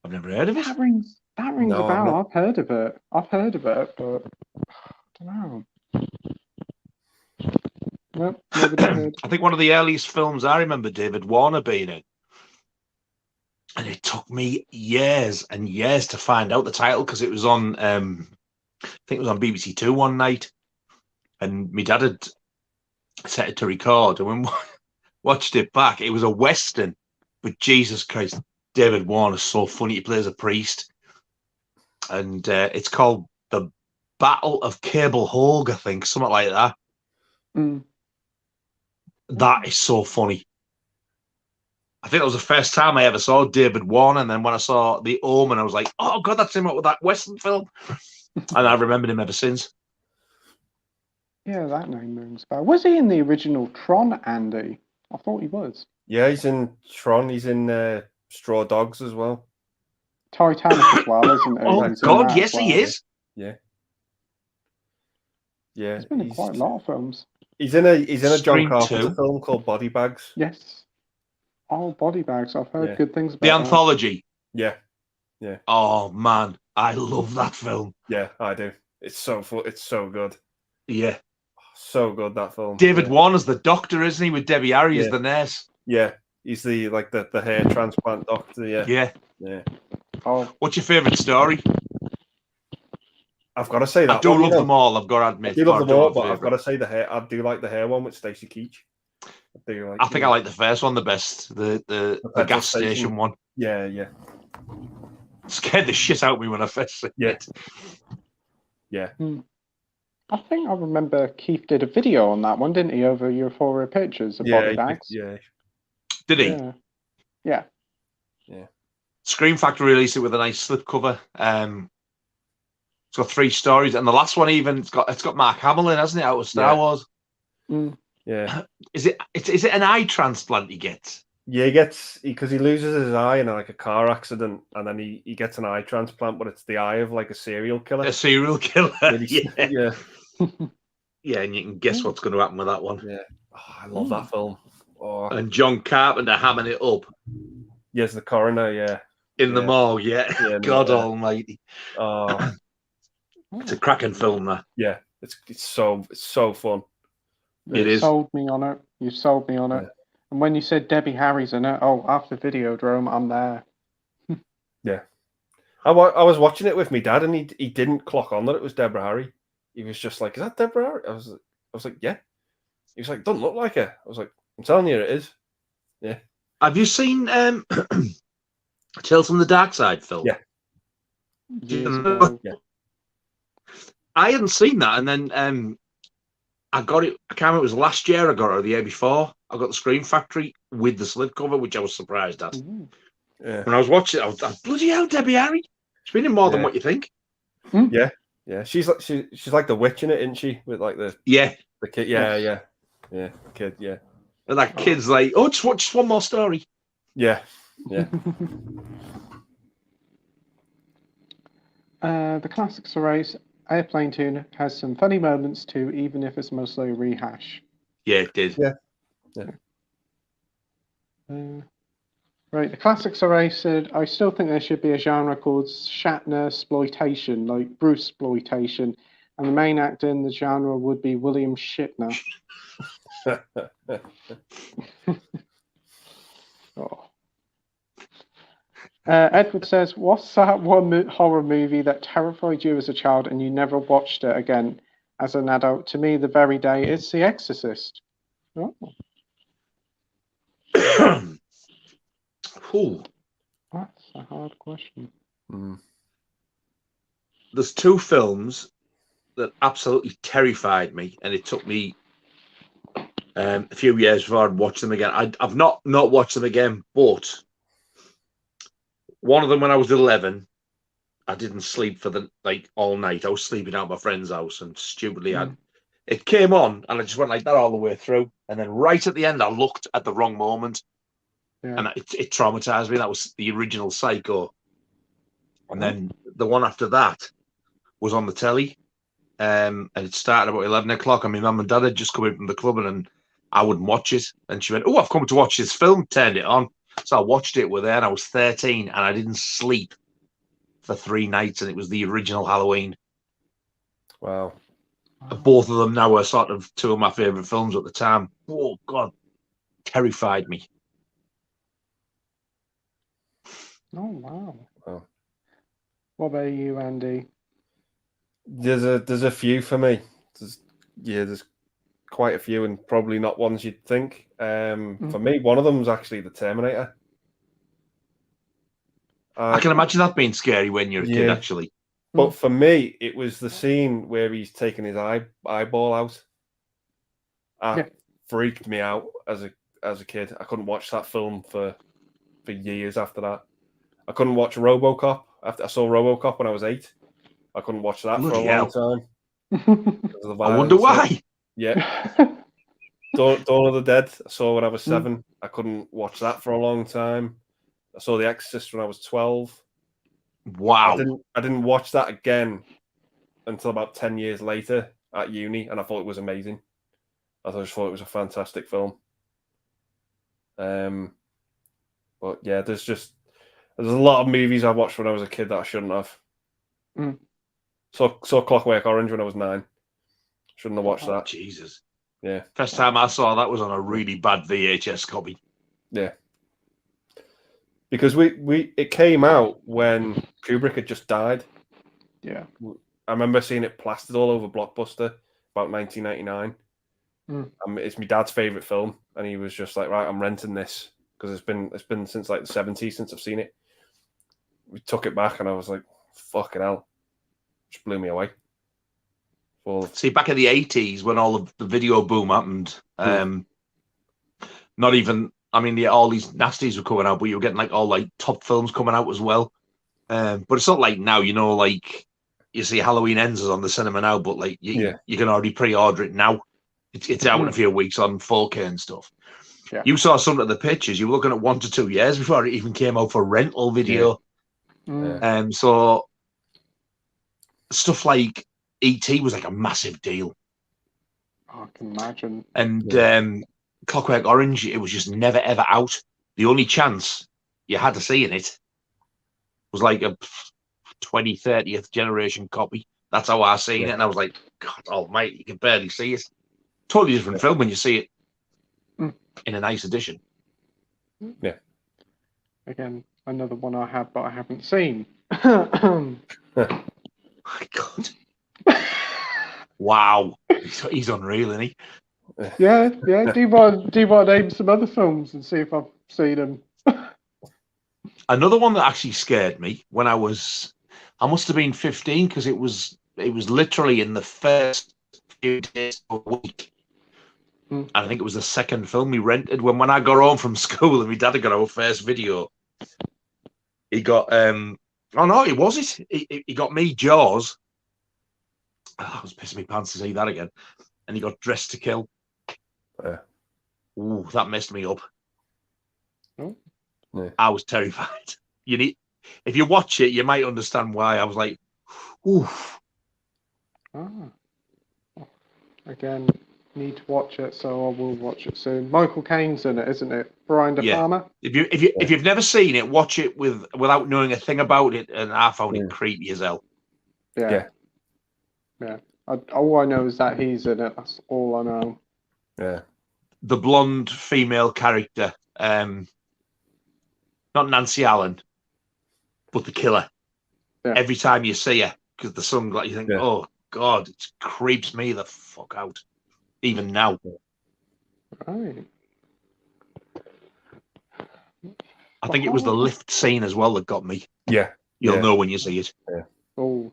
[SPEAKER 2] I've never heard of it.
[SPEAKER 1] That rings a bell. I've heard of it, but I don't know. Nope, never heard.
[SPEAKER 2] I think one of the earliest films I remember David Warner being in. And it took me years and years to find out the title because it was on, I think it was on BBC Two one night. And my dad had set it to record. And when we watched it back, it was a Western. But Jesus Christ, David Warner's so funny. He plays a priest. And it's called The Battle of Cable Hogue, I think, something like that. That is so funny. I think that was the first time I ever saw David Warner, and then when I saw The Omen, I was like, "Oh God, that's him with that Western film," and I've remembered him ever since.
[SPEAKER 1] Yeah, that name rings a bell. Was he in the original Tron, Andy? I thought he was.
[SPEAKER 3] Yeah, he's in Tron. He's in Straw Dogs as well.
[SPEAKER 1] Titanic as well, isn't he?
[SPEAKER 2] Oh God, yes, he is.
[SPEAKER 3] Yeah.
[SPEAKER 1] He's been in quite a lot of films.
[SPEAKER 3] He's in a John
[SPEAKER 2] Scream
[SPEAKER 3] Carpenter
[SPEAKER 2] 2.
[SPEAKER 3] film called Body Bags.
[SPEAKER 1] Yes. Oh, Body Bags. I've heard good things about
[SPEAKER 2] the anthology.
[SPEAKER 3] Yeah.
[SPEAKER 2] Oh man, I love that film.
[SPEAKER 3] Yeah, I do. It's so good.
[SPEAKER 2] Yeah.
[SPEAKER 3] So good, that film.
[SPEAKER 2] David Warner's the doctor, isn't he? With Debbie Harry as the nurse.
[SPEAKER 3] Yeah. He's the hair transplant doctor,
[SPEAKER 2] Yeah.
[SPEAKER 1] Oh.
[SPEAKER 2] What's your favourite story?
[SPEAKER 3] I've got to say that
[SPEAKER 2] I do love them all, I've got to admit.
[SPEAKER 3] I do love them all, but I've got to say the hair. I do like the hair one with Stacey Keach.
[SPEAKER 2] I think I like the first one the best. The gas station one.
[SPEAKER 3] Yeah.
[SPEAKER 2] Scared the shit out of me when I first seen it.
[SPEAKER 3] Yeah.
[SPEAKER 1] I think I remember Keith did a video on that one, didn't he? Over Euphoria Pictures of Body Bags.
[SPEAKER 3] Yeah.
[SPEAKER 2] Did he?
[SPEAKER 1] Yeah.
[SPEAKER 2] Scream Factory released it with a nice slipcover. It's got 3 stories, and the last one even it's got Mark Hamill in, hasn't it? Out of Star Wars.
[SPEAKER 3] Yeah.
[SPEAKER 2] Is it an eye transplant he gets?
[SPEAKER 3] Yeah, he gets because he loses his eye in like a car accident, and then he gets an eye transplant, but it's the eye of like a serial killer.
[SPEAKER 2] A serial killer.
[SPEAKER 3] Yeah.
[SPEAKER 2] Yeah, and you can guess what's going to happen with that one.
[SPEAKER 3] Yeah. Oh, I love that film. Oh.
[SPEAKER 2] And John Carpenter hamming it up.
[SPEAKER 3] Yes, the coroner. Yeah.
[SPEAKER 2] In the mall. Yeah. God Almighty.
[SPEAKER 3] Oh.
[SPEAKER 2] It's a cracking film, that.
[SPEAKER 3] Yeah, it's so fun.
[SPEAKER 2] It is.
[SPEAKER 1] Sold me on it. You sold me on it. And when you said Debbie Harry's in it, after Videodrome, I'm there.
[SPEAKER 3] Yeah. I was watching it with my dad, and he didn't clock on that it was Deborah Harry. He was just like, "Is that Deborah Harry?" I was like, "Yeah." He was like, "Doesn't look like her." I was like, "I'm telling you, it is." Yeah.
[SPEAKER 2] Have you seen Tales from the Dark Side film?
[SPEAKER 3] Yeah.
[SPEAKER 1] Yeah.
[SPEAKER 2] I hadn't seen that, and then I got it. I can't remember. It was last year. I got it, or the year before. I got the Scream Factory with the slipcover, which I was surprised at.
[SPEAKER 3] Yeah.
[SPEAKER 2] When I was watching it, I was bloody hell, Debbie Harry. She's been in more than what you think.
[SPEAKER 3] Yeah, yeah. She's like the witch in it, isn't she? With like the kid. Yeah, the kid. Yeah.
[SPEAKER 2] And that kid's like, oh, just one more story.
[SPEAKER 3] Yeah, yeah.
[SPEAKER 1] The classics race Airplane Tune has some funny moments too, even if it's mostly a rehash.
[SPEAKER 2] Yeah, it did.
[SPEAKER 3] Yeah.
[SPEAKER 1] Right, the classics race said, I still think there should be a genre called Shatner exploitation, like Bruce exploitation, and the main actor in the genre would be William Shatner. Edward says, what's that one horror movie that terrified you as a child and you never watched it again as an adult? To me, the very day is The Exorcist. Oh.
[SPEAKER 2] Ooh.
[SPEAKER 1] That's a hard question.
[SPEAKER 2] There's two films that absolutely terrified me, and it took me a few years before I'd watch them again. I've not watched them again, but one of them when I was 11, I didn't sleep for all night. I was sleeping out at my friend's house, and stupidly, it came on, and I just went like that all the way through. And then right at the end, I looked at the wrong moment, and it traumatized me. That was the original Psycho. And then the one after that was on the telly, and it started about 11 o'clock, and my mum and dad had just come in from the club, and I wouldn't watch it. And she went, oh, I've come to watch this film, turned it on. So I watched it with her, and I was 13, and I didn't sleep for 3 nights, and it was the original Halloween.
[SPEAKER 3] Wow.
[SPEAKER 2] Both of them now are sort of two of my favourite films at the time. Oh, God. Terrified me.
[SPEAKER 1] Oh, wow.
[SPEAKER 3] Wow.
[SPEAKER 1] What about you, Andy?
[SPEAKER 3] There's a few for me. There's quite a few, and probably not ones you'd think. For me, one of them was actually The Terminator.
[SPEAKER 2] I can imagine that being scary when you're a kid, actually.
[SPEAKER 3] But for me, it was the scene where he's taking his eyeball out. That freaked me out as a kid. I couldn't watch that film for years after that. I couldn't watch RoboCop. After I saw RoboCop when I was 8, I couldn't watch that for a long time.
[SPEAKER 2] I wonder why.
[SPEAKER 3] Yeah. Dawn of the Dead, I saw when I was 7. I couldn't watch that for a long time. I saw The Exorcist when I was 12.
[SPEAKER 2] Wow.
[SPEAKER 3] I didn't watch that again until about 10 years later at uni, and I thought it was amazing. I just thought it was a fantastic film. But yeah, there's a lot of movies I watched when I was a kid that I shouldn't have. Saw Clockwork Orange when I was 9. Shouldn't have watched that.
[SPEAKER 2] Jesus.
[SPEAKER 3] Yeah.
[SPEAKER 2] First time I saw that was on a really bad VHS copy.
[SPEAKER 3] Yeah. Because it came out when Kubrick had just died.
[SPEAKER 1] Yeah.
[SPEAKER 3] I remember seeing it plastered all over Blockbuster about 1999. It's my dad's favourite film, and he was just like, right, I'm renting this because it's been since like the 70s since I've seen it. We took it back, and I was like, fucking hell. Just blew me away.
[SPEAKER 2] See, back in the 80s when all of the video boom happened, not even, I mean, all these nasties were coming out, but you were getting like all like top films coming out as well. But it's not like now, like you see Halloween Ends is on the cinema now, but like you can already pre-order it now. It's out in a few weeks on 4K and stuff. Yeah. You saw some of the pictures. You were looking at 1 to 2 years before it even came out for rental video. So stuff like E.T. was like a massive deal.
[SPEAKER 1] I can imagine.
[SPEAKER 2] And Clockwork Orange, it was just never ever out. The only chance you had to see in it was like a 30th generation copy. That's how I seen it, and I was like, God almighty, you can barely see it. Totally different film when you see it in a nice edition.
[SPEAKER 3] Yeah.
[SPEAKER 1] Again, another one I have, but I haven't seen.
[SPEAKER 2] My God. Wow. He's unreal, isn't he?
[SPEAKER 1] Yeah. Do you want to name some other films and see if I've seen them?
[SPEAKER 2] Another one that actually scared me when I must have been 15, because it was literally in the first few days a week.
[SPEAKER 1] Mm.
[SPEAKER 2] And I think it was the second film we rented when I got home from school and my dad had got our first video. He got oh no, it was it. He got me Jaws. Oh, I was pissing my pants to see that again. And he got Dressed to Kill. Ooh, that messed me up.
[SPEAKER 1] Oh.
[SPEAKER 3] Yeah.
[SPEAKER 2] I was terrified. If you watch it, you might understand why. I was like, ooh.
[SPEAKER 1] Again, need to watch it, so I will watch it soon. Michael Caine's in it, isn't it? Brian De Palma.
[SPEAKER 2] If you've never seen it, watch it without knowing a thing about it, and I found it creepy as hell.
[SPEAKER 1] Yeah. All I know is that he's in it. That's all I know.
[SPEAKER 3] Yeah.
[SPEAKER 2] The blonde female character, not Nancy Allen, but the killer.
[SPEAKER 1] Yeah.
[SPEAKER 2] Every time you see her, because the sunglasses, you think, oh God, it creeps me the fuck out. Even now.
[SPEAKER 1] Right.
[SPEAKER 2] I think it was the lift scene as well that got me.
[SPEAKER 3] Yeah.
[SPEAKER 2] You'll know when you see it.
[SPEAKER 3] Yeah.
[SPEAKER 1] Oh,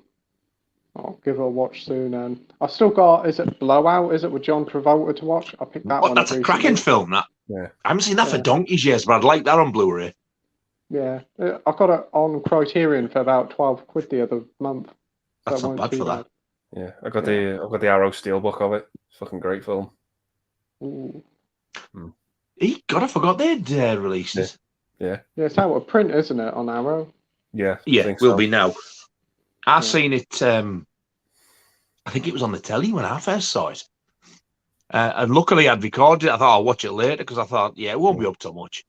[SPEAKER 1] I'll give it a watch soon. And I've still got, is it Blowout? Is it with John Travolta to watch? I picked that one
[SPEAKER 2] That's
[SPEAKER 1] up
[SPEAKER 2] a
[SPEAKER 1] recently.
[SPEAKER 2] cracking film, that.
[SPEAKER 3] Yeah.
[SPEAKER 2] I haven't seen that for donkey's years, but I'd like that on Blu-ray.
[SPEAKER 1] Yeah. I got it on Criterion for about £12 the other month.
[SPEAKER 2] That's not bad for that.
[SPEAKER 3] Yeah, I've got the Arrow Steelbook of it. It's a fucking great film.
[SPEAKER 1] Ooh.
[SPEAKER 2] God, I forgot they'd released it.
[SPEAKER 3] Yeah.
[SPEAKER 1] Yeah, it's out of print, isn't it, on Arrow?
[SPEAKER 3] Yeah.
[SPEAKER 2] Yeah, will be now. I seen it, I think it was on the telly when I first saw it. And luckily I'd recorded it. I thought I'll watch it later because I thought, it won't be up to much.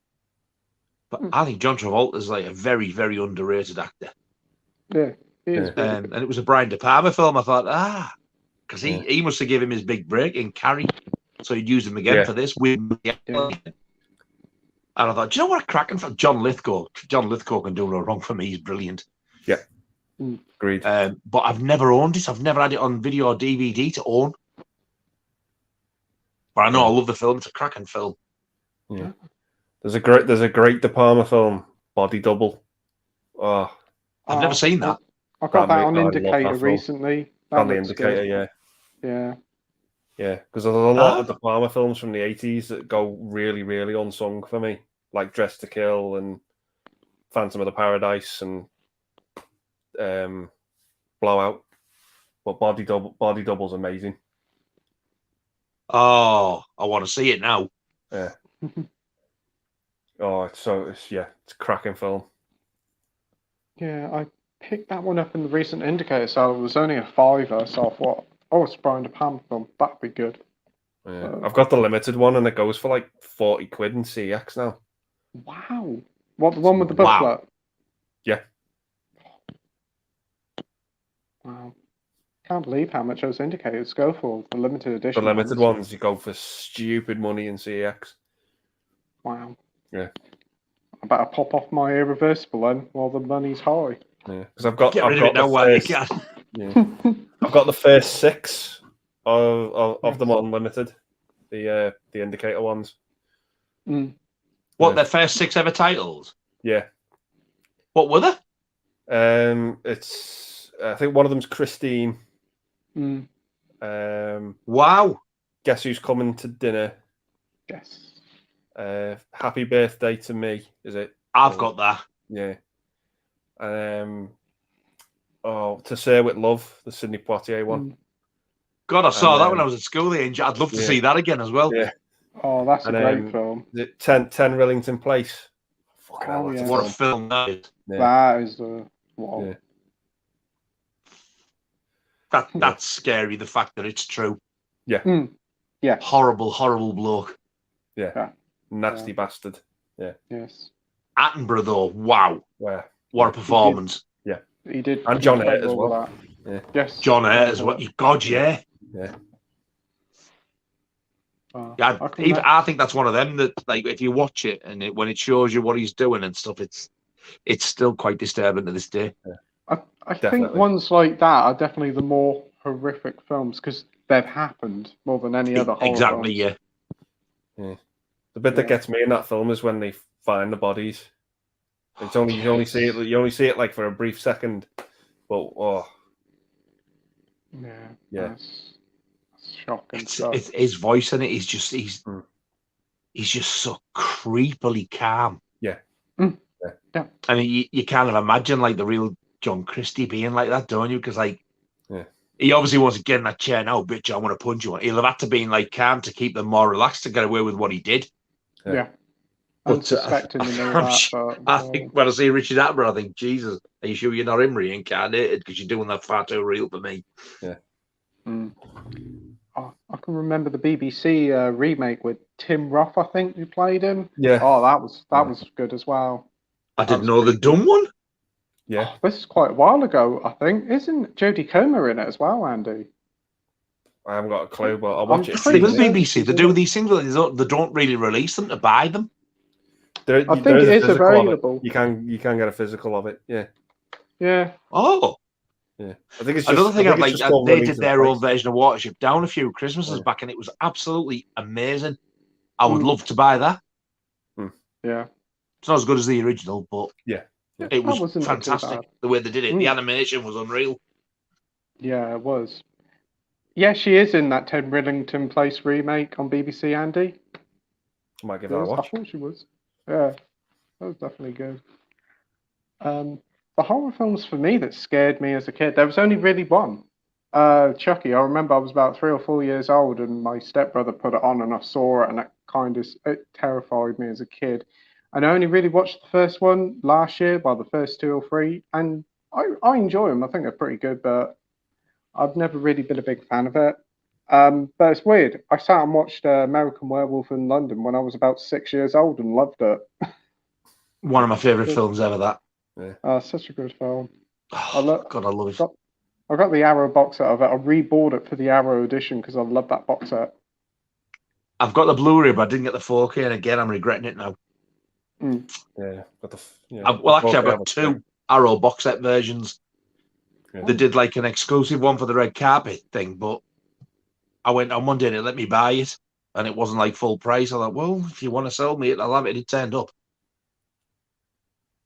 [SPEAKER 2] But I think John Travolta's like a very, very underrated actor.
[SPEAKER 1] Yeah, he is.
[SPEAKER 2] And it was a Brian De Palma film. I thought, because he must have given him his big break in Carrie. So he'd use him again for this. And I thought, do you know what a cracking for John Lithgow? John Lithgow can do no wrong for me. He's brilliant.
[SPEAKER 3] Yeah. Agreed.
[SPEAKER 2] But I've never owned it. I've never had it on video or DVD to own. But I know I love the film. It's a cracking film.
[SPEAKER 3] Yeah. There's a great De Palma film, Body Double. Oh,
[SPEAKER 2] I've never seen that.
[SPEAKER 1] I got that on Indicator recently.
[SPEAKER 3] On the Indicator, yeah.
[SPEAKER 1] Yeah.
[SPEAKER 3] Yeah, because there's a lot of De Palma films from the 80s that go really, really unsung for me, like Dressed to Kill and Phantom of the Paradise and Blowout. But Body Double's amazing.
[SPEAKER 2] Oh, I want to see it now.
[SPEAKER 3] Yeah. It's a cracking film.
[SPEAKER 1] Yeah, I picked that one up in the recent Indicator, so it was only a £5, so I thought, it's Brian De Palma film, that'd be good.
[SPEAKER 3] Yeah. I've got the limited one and it goes for like £40 in CX now.
[SPEAKER 1] Wow. What, the one with the booklet?
[SPEAKER 3] Yeah.
[SPEAKER 1] Wow. Can't believe how much those Indicators go for, the limited edition.
[SPEAKER 3] The limited ones, you go for stupid money in CX.
[SPEAKER 1] Wow.
[SPEAKER 3] Yeah.
[SPEAKER 1] I better pop off my irreversible then while the money's high.
[SPEAKER 3] Yeah, because I've got the first 6 of them on limited, the Indicator ones.
[SPEAKER 2] What, their first 6 ever titles?
[SPEAKER 3] Yeah.
[SPEAKER 2] What were they?
[SPEAKER 3] It's I think one of them's Christine.
[SPEAKER 2] Wow.
[SPEAKER 3] Guess Who's Coming to Dinner?
[SPEAKER 1] Yes.
[SPEAKER 3] Happy Birthday to Me, is it?
[SPEAKER 2] I've got that.
[SPEAKER 3] Yeah. To Say With Love, the Sidney Poitier one.
[SPEAKER 2] God, I saw that when I was at school. I'd love to see that again as well.
[SPEAKER 3] Yeah.
[SPEAKER 1] Oh, that's a great film.
[SPEAKER 3] Is it 10 Rillington Place?
[SPEAKER 2] What a film that is.
[SPEAKER 1] Yeah. That is wow.
[SPEAKER 3] Yeah.
[SPEAKER 2] That's scary, the fact that it's true.
[SPEAKER 3] Yeah.
[SPEAKER 1] Yeah.
[SPEAKER 2] Horrible, horrible bloke.
[SPEAKER 3] Yeah. Nasty bastard. Yeah.
[SPEAKER 1] Yes.
[SPEAKER 2] Attenborough, though, wow.
[SPEAKER 3] Yeah.
[SPEAKER 2] What a performance.
[SPEAKER 1] He did.
[SPEAKER 3] And John Hurt as well.
[SPEAKER 1] Yeah. Yes.
[SPEAKER 2] John Hurt as well. God, yeah.
[SPEAKER 3] Yeah.
[SPEAKER 2] I think that's one of them that, like, if you watch it and when it shows you what he's doing and stuff, it's still quite disturbing to this day.
[SPEAKER 3] Yeah.
[SPEAKER 1] I think ones like that are definitely the more horrific films because they've happened more than any other horror
[SPEAKER 2] Exactly,
[SPEAKER 1] films.
[SPEAKER 3] Yeah. The bit that gets me in that film is when they find the bodies. It's only you only see it like for a brief second, but
[SPEAKER 1] yeah, that's Shocking
[SPEAKER 2] It's
[SPEAKER 1] stuff.
[SPEAKER 2] his voice in it. He's just so creepily calm.
[SPEAKER 3] Yeah.
[SPEAKER 1] Yeah.
[SPEAKER 2] I mean, you kind of imagine like the real John Christie being like that, don't you? Because like, he obviously wasn't getting that chair now, bitch. I want to punch you. He'll have had to be like calm to keep them more relaxed to get away with what he did.
[SPEAKER 1] Yeah.
[SPEAKER 2] But
[SPEAKER 1] Unsuspecting and all that.
[SPEAKER 2] I think when I see Richard Attenborough, I think, Jesus, are you sure you're not him reincarnated? Because you're doing that far too real for me.
[SPEAKER 3] Yeah.
[SPEAKER 1] Oh, I can remember the BBC remake with Tim Roth, I think, who played him.
[SPEAKER 3] Yeah.
[SPEAKER 1] Oh, that was good as well.
[SPEAKER 2] I didn't know the dumb one.
[SPEAKER 3] Yeah.
[SPEAKER 1] Oh, this is quite a while ago, I think. Isn't Jodie Comer in it as well, Andy?
[SPEAKER 3] I haven't got a clue, but I'll watch it.
[SPEAKER 2] The BBC, they do these things, but they don't really release them to buy them.
[SPEAKER 3] I
[SPEAKER 1] think it is available.
[SPEAKER 3] You can get a physical of it. Yeah.
[SPEAKER 1] Yeah.
[SPEAKER 2] Oh.
[SPEAKER 3] Yeah. I think it's just,
[SPEAKER 2] another thing. They did their own
[SPEAKER 3] place.
[SPEAKER 2] version of Watership Down a few Christmases back, and it was absolutely amazing. I would love to buy that.
[SPEAKER 1] Yeah.
[SPEAKER 2] It's not as good as the original, but it was fantastic. The way they did it, the animation was unreal.
[SPEAKER 1] Yeah, it was. Yeah, she is in that Ted Rillington Place remake on BBC, Andy.
[SPEAKER 3] I might give that a watch.
[SPEAKER 1] I thought she was. Yeah, that was definitely good. The horror films for me that scared me as a kid, there was only really one. Chucky. I remember I was about 3 or 4 years old, and my stepbrother put it on, and I saw it, and it terrified me as a kid. And I only really watched the first one last year, the first 2 or 3, and I enjoy them. I think they're pretty good, but I've never really been a big fan of it. But it's weird. I sat and watched American Werewolf in London when I was about 6 years old and loved it.
[SPEAKER 2] One of my favourite films ever, that.
[SPEAKER 3] Yeah.
[SPEAKER 1] Such a good film.
[SPEAKER 2] God, I love it.
[SPEAKER 1] I got the Arrow box set of it. I rebought it for the Arrow edition because I love that box set.
[SPEAKER 2] I've got the Blu-ray, but I didn't get the 4K, and again, I'm regretting it now.
[SPEAKER 3] Yeah.
[SPEAKER 2] Well, actually, I've got 2 Arrow box set versions. Yeah. They did like an exclusive one for the red carpet thing, but I went on Monday and it let me buy it, and it wasn't like full price. I thought, well, if you want to sell me it, I'll have it. It turned up.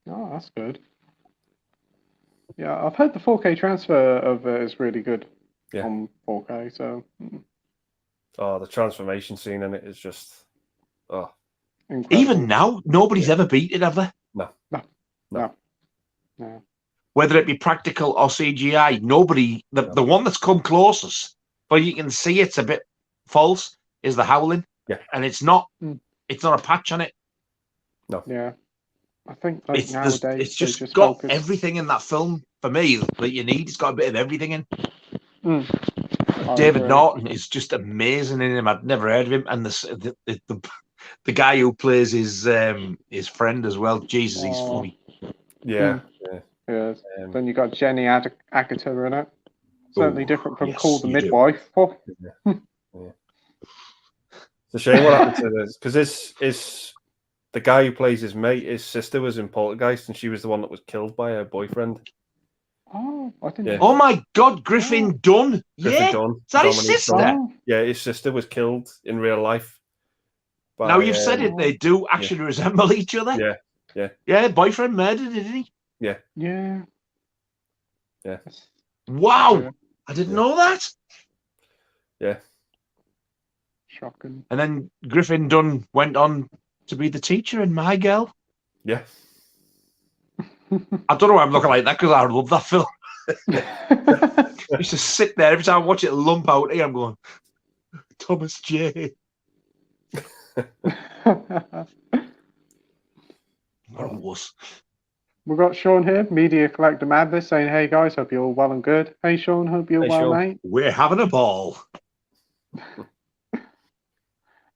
[SPEAKER 1] Oh, that's good. Yeah, I've heard the 4K transfer of it is really good on 4K. So,
[SPEAKER 3] the transformation scene in it is just
[SPEAKER 1] incredible.
[SPEAKER 2] Even now, nobody's ever beat it, have they?
[SPEAKER 1] No.
[SPEAKER 2] Whether it be practical or CGI, nobody. The one that's come closest, but you can see it's a bit false, is the Howling.
[SPEAKER 3] Yeah,
[SPEAKER 2] and it's not. It's not a patch on it.
[SPEAKER 3] No.
[SPEAKER 1] Yeah. I think nowadays
[SPEAKER 2] it's just got everything in that film for me that you need. It's got a bit of everything in. David Norton is just amazing in him. I'd never heard of him, and the guy who plays his friend as well. Jesus, he's funny.
[SPEAKER 3] Yeah.
[SPEAKER 1] Yes. Then you got Jenny Agutter in it. Certainly different from Call the Midwife.
[SPEAKER 3] It's a shame what happened to this, because this is. The guy who plays his mate, his sister was in Poltergeist, and she was the one that was killed by her boyfriend.
[SPEAKER 1] Oh, I didn't.
[SPEAKER 2] Yeah. Oh my God, Griffin Dunn.
[SPEAKER 3] Griffin Dunn.
[SPEAKER 2] Is that his sister?
[SPEAKER 3] Dunn. Yeah, his sister was killed in real life.
[SPEAKER 2] Now you've said it, they do actually resemble each other. Yeah, boyfriend murdered, didn't he?
[SPEAKER 1] Yeah.
[SPEAKER 2] Wow, I didn't know that.
[SPEAKER 3] Yeah.
[SPEAKER 1] Shocking.
[SPEAKER 2] And then Griffin Dunn went on to be the teacher in My Girl.
[SPEAKER 3] Yeah.
[SPEAKER 2] I don't know why I'm looking like that, because I love that film. I used to sit there every time I watch it, lump out here. I'm going, Thomas J. What a wuss.
[SPEAKER 1] We've got Sean here, Media Collector Madness, saying, hey guys, hope you're all well and good. Hey Sean, hope you're well,
[SPEAKER 3] Sean.
[SPEAKER 1] mate.
[SPEAKER 2] We're having a ball.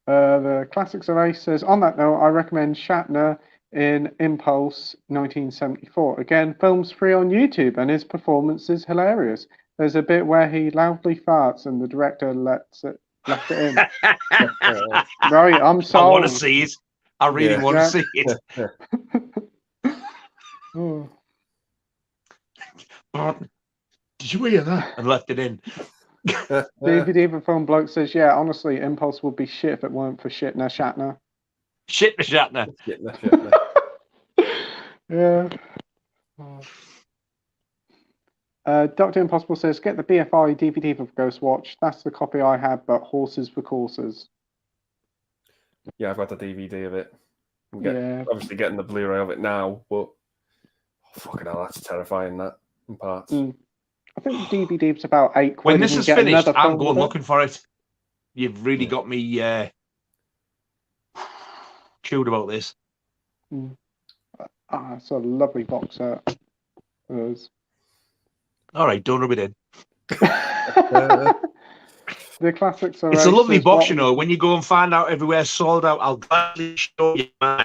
[SPEAKER 1] The Classics of Ace says, on that note, I recommend Shatner in Impulse 1974. Again, film's free on YouTube and his performance is hilarious. There's a bit where he loudly farts and the director left it in. Right, I'm sold.
[SPEAKER 2] I want to see it. I really want to see it. Did you hear that? And left it in.
[SPEAKER 1] David Even Film Bloke says, yeah, honestly, Impulse would be shit if it weren't for Shatner.
[SPEAKER 2] Shatner.
[SPEAKER 1] Yeah. Dr. Impossible says, get the BFI DVD for Ghostwatch. That's the copy I had, but horses for courses.
[SPEAKER 3] Yeah, I've got the DVD of it.
[SPEAKER 1] Yeah.
[SPEAKER 3] Obviously getting the Blu-ray of it now, but fucking hell, that's terrifying, that, in parts.
[SPEAKER 1] I think the DVD was about £8.
[SPEAKER 2] When this is finished, I'm going looking for it. You've really got me chewed about this.
[SPEAKER 1] It's a lovely box set. It is.
[SPEAKER 2] All right, don't rub it in.
[SPEAKER 1] The classics are.
[SPEAKER 2] It's a lovely box, you know. When you go and find out everywhere sold out, I'll gladly show you mine.